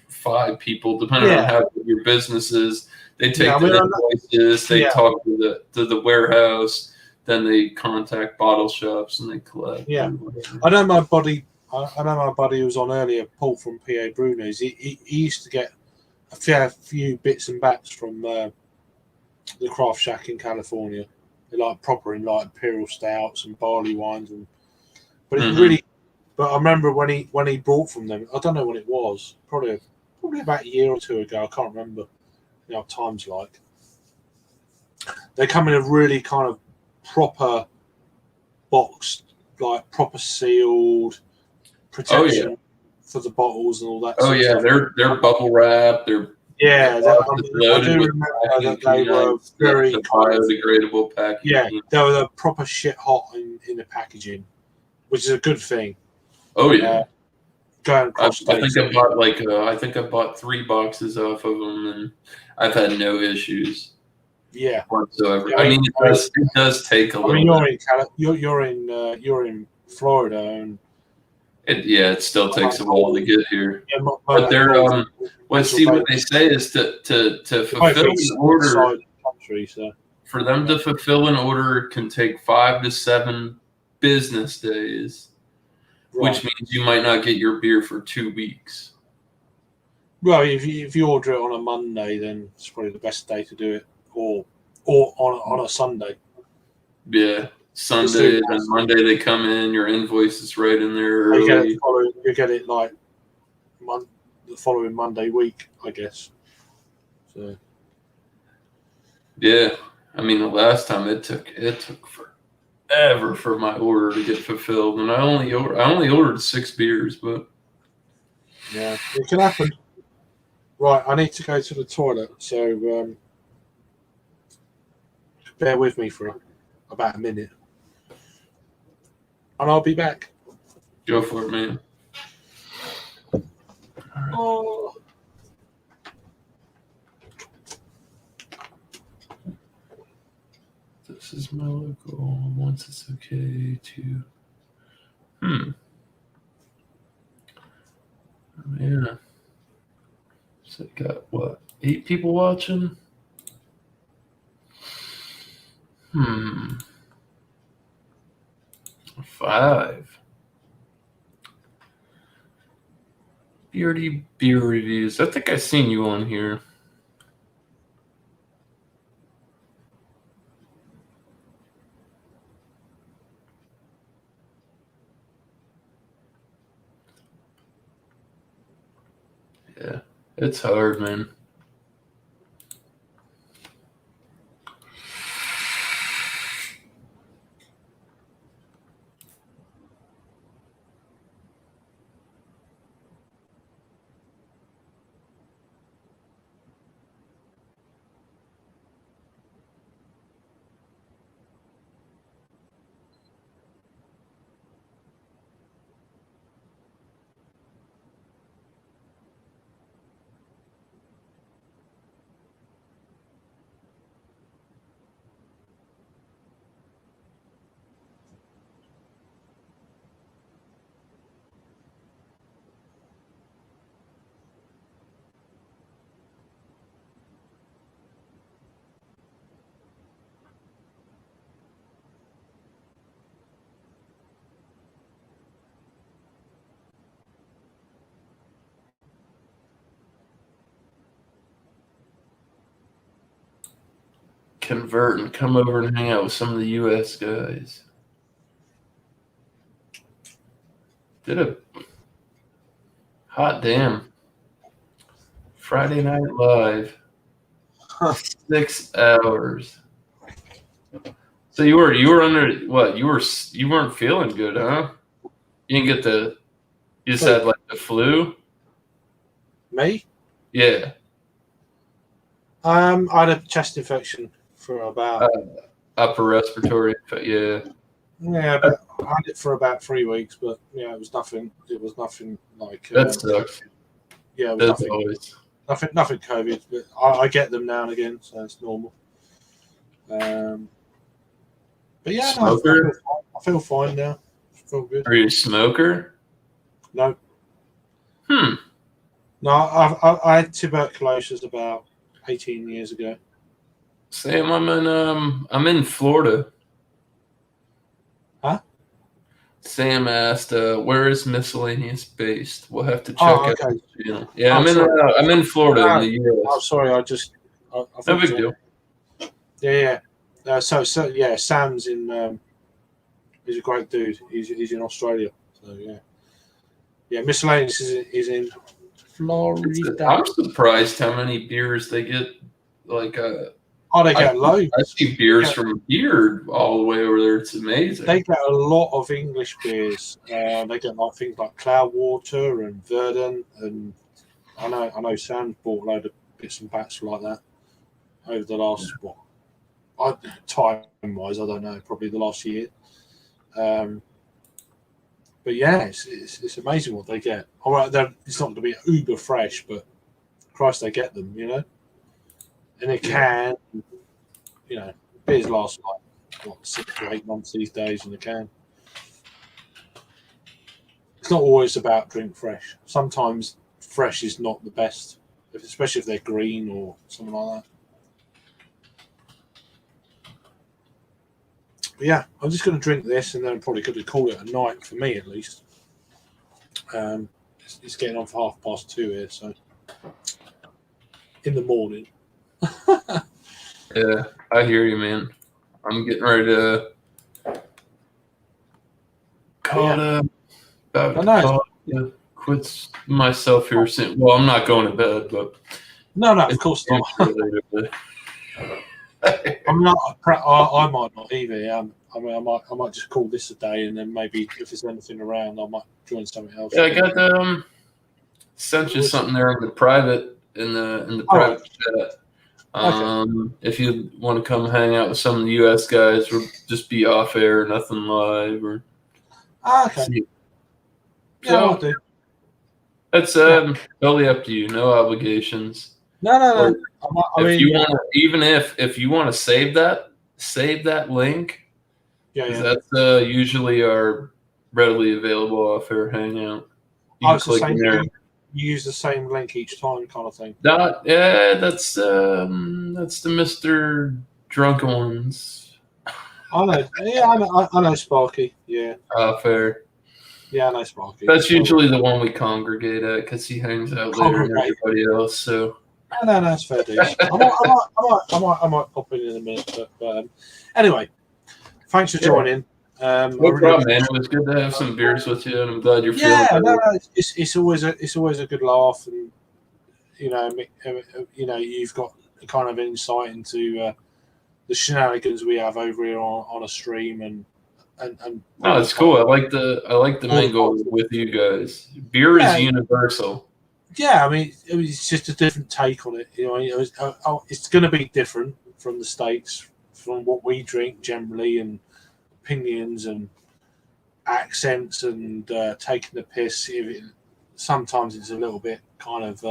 5 people, depending on how your business is, They take the invoices, they talk to the warehouse, then they contact bottle shops and they collect. Yeah, I know my buddy who was on earlier, Paul from PA Brewers. He used to get a fair few bits and bats from the craft shack in California. They like proper in like imperial stouts and barley wines, but it really. But I remember when he brought from them. I don't know when it was. Probably about a year or two ago. I can't remember. You know what time's like. They come in a really kind of proper boxed, like proper sealed protection for the bottles and all that. Oh yeah, they're bubble wrapped. They're I do remember that they were very biodegradable packaging. Yeah, they were the proper shit hot in the packaging, which is a good thing. Oh yeah. Going across I think I bought 3 boxes off of them, and I've had no issues. Yeah. Whatsoever. I mean, it does take a little. You're in Florida, and it still takes a while to get here. Yeah, but they're what they say is to fulfill an order. For them to fulfill an order can take 5 to 7 business days. Right. Which means you might not get your beer for 2 weeks. Well, if you order it on a Monday, then it's probably the best day to do it, or on a Sunday. Yeah, Sunday and Monday they come in. Your invoice is right in there early. You get it like the following Monday week, I guess. So. Yeah, I mean the last time it took forever for my order to get fulfilled, and I only ordered 6 beers, but yeah, it can happen. Right, I need to go to the toilet, so bear with me for about a minute, and I'll be back. Go for it, man. Oh. This is my local. Once it's okay to. Yeah. So I got what? 8 people watching? 5. Beardy beer reviews. I think I've seen you on here. Yeah, it's hard, man. Convert and come over and hang out with some of the U.S. guys. Did a hot damn Friday Night Live, 6 hours. So you were under what? You weren't feeling good, huh? You didn't get you just had like the flu. Me? Yeah. I had a chest infection for about upper respiratory. Yeah. Yeah, but I had it for about 3 weeks, but yeah, it was nothing. It was nothing like that sucks. Yeah, it was nothing COVID, but I get them now and again, so it's normal. But yeah, no, I feel fine now. I feel good. Are you a smoker? No. No, I had tuberculosis about 18 years ago. Sam, I'm in Florida. Huh? Sam asked, "Where is Miscellaneous based?" We'll have to check out. Okay. Yeah, I'm in Florida, in the U.S. I'm sorry. I No big deal. Yeah. So yeah, Sam's in. He's a great dude. He's in Australia. So yeah. Miscellaneous is in Florida. I'm surprised how many beers they get. Like they get loads. I see beers from here all the way over there. It's amazing. They get a lot of English beers. They get like things like Cloudwater and Verdant, and I know Sam's bought a load of bits and bats like that over the last time-wise, I don't know, probably the last year. But yeah, it's amazing what they get. All right, it's not going to be uber fresh, but Christ, they get them, you know. And they can, you know, beers last like 6 to 8 months these days in the can. It's not always about drink fresh. Sometimes fresh is not the best, especially if they're green or something like that. But yeah, I'm just going to drink this and then I'm probably going to call it a night for me at least. It's getting on for 2:30 here, so in the morning. Yeah, I hear you, man. I'm getting ready to quit myself here soon. Well, I'm not going to bed, but no, of course not. I'm not. I might not either. I might just call this a day, and then maybe if there's anything around, I might join something else. Yeah, I got sent you something there in the private private chat. If you want to come hang out with some of the U.S. guys, or just be off air, nothing live, or okay. I'll do. That's totally up to you. No obligations. No. If you want to save that link. Yeah. That's usually our readily available off air hangout. You can click in there. You use the same link each time, kind of thing. That's the Mr. Drunken Ones. I know. Yeah, I know Sparky. Yeah. Fair. Yeah, I know Sparky. That's usually the one we congregate at because he hangs out there than everybody else. So. No, that's fair, dude. I might pop in a minute, but anyway, thanks for joining. No problem, man. It was good to have some beers with you, and I'm glad you're feeling better. No, it's always a good laugh, and you know, you've got a kind of insight into the shenanigans we have over here on a stream, and no, it's cool. I like the mingle with you guys. Beer is universal. Yeah, I mean, it's just a different take on it. You know, it's going to be different from the States, from what we drink generally, and opinions and accents and taking the piss. Sometimes it's a little bit kind of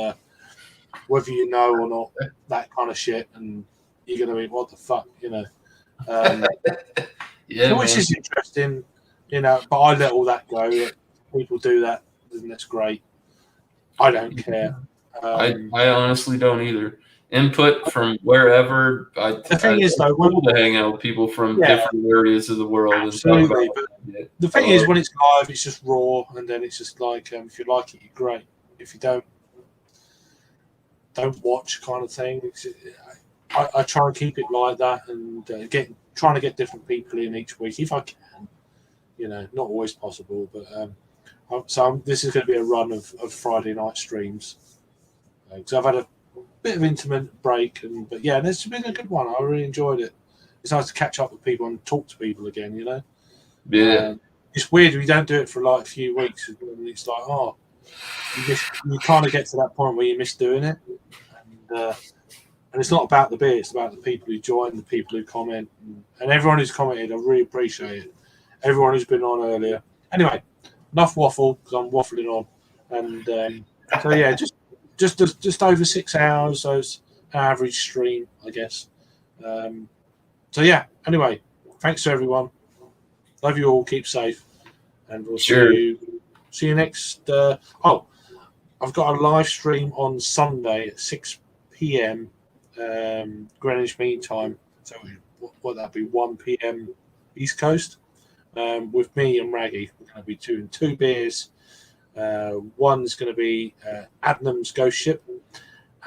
whether you know or not, that kind of shit, and you're going to be, what the fuck, you know. Which is interesting, you know, but I let all that go. People do that, and that's great. I don't care. I honestly don't either. Input from wherever. The thing is, though, cool to hang out with people from different areas of the world. Absolutely, but the thing is, when it's live, it's just raw, and then it's just like, if you like it, you're great. If you don't watch, kind of thing. I try and keep it like that, and trying to get different people in each week if I can. You know, not always possible, but. This is going to be a run of Friday night streams. So I've had a bit of intimate break, but yeah, it's been a good one. I really enjoyed it. It's nice to catch up with people and talk to people again, you know? Yeah. It's weird we don't do it for like a few weeks, and it's like, you kind of get to that point where you miss doing it. And it's not about the beer, it's about the people who join, the people who comment, and everyone who's commented. I really appreciate it. Everyone who's been on earlier. Anyway. Enough waffle because I'm waffling on, and so yeah, just over 6 hours. So it's an average stream, I guess. So yeah. Anyway, thanks to everyone. Love you all. Keep safe, and we'll see you next. I've got a live stream on Sunday at 6 p.m. Greenwich Mean Time. So what that'd be 1 p.m. East Coast. With me and Raggy, we're going to be doing 2 beers. One's going to be Adnam's Ghost Ship,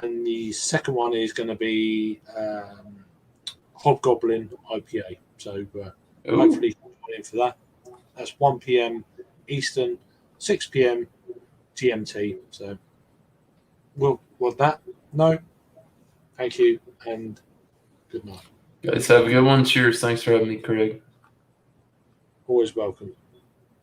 and the second one is going to be Hobgoblin IPA. So hopefully in for that. That's 1 p.m. Eastern, 6 p.m. GMT. So will that? No. Thank you and good night. Guys, have a good one. Cheers. Thanks for having me, Craig. Always welcome.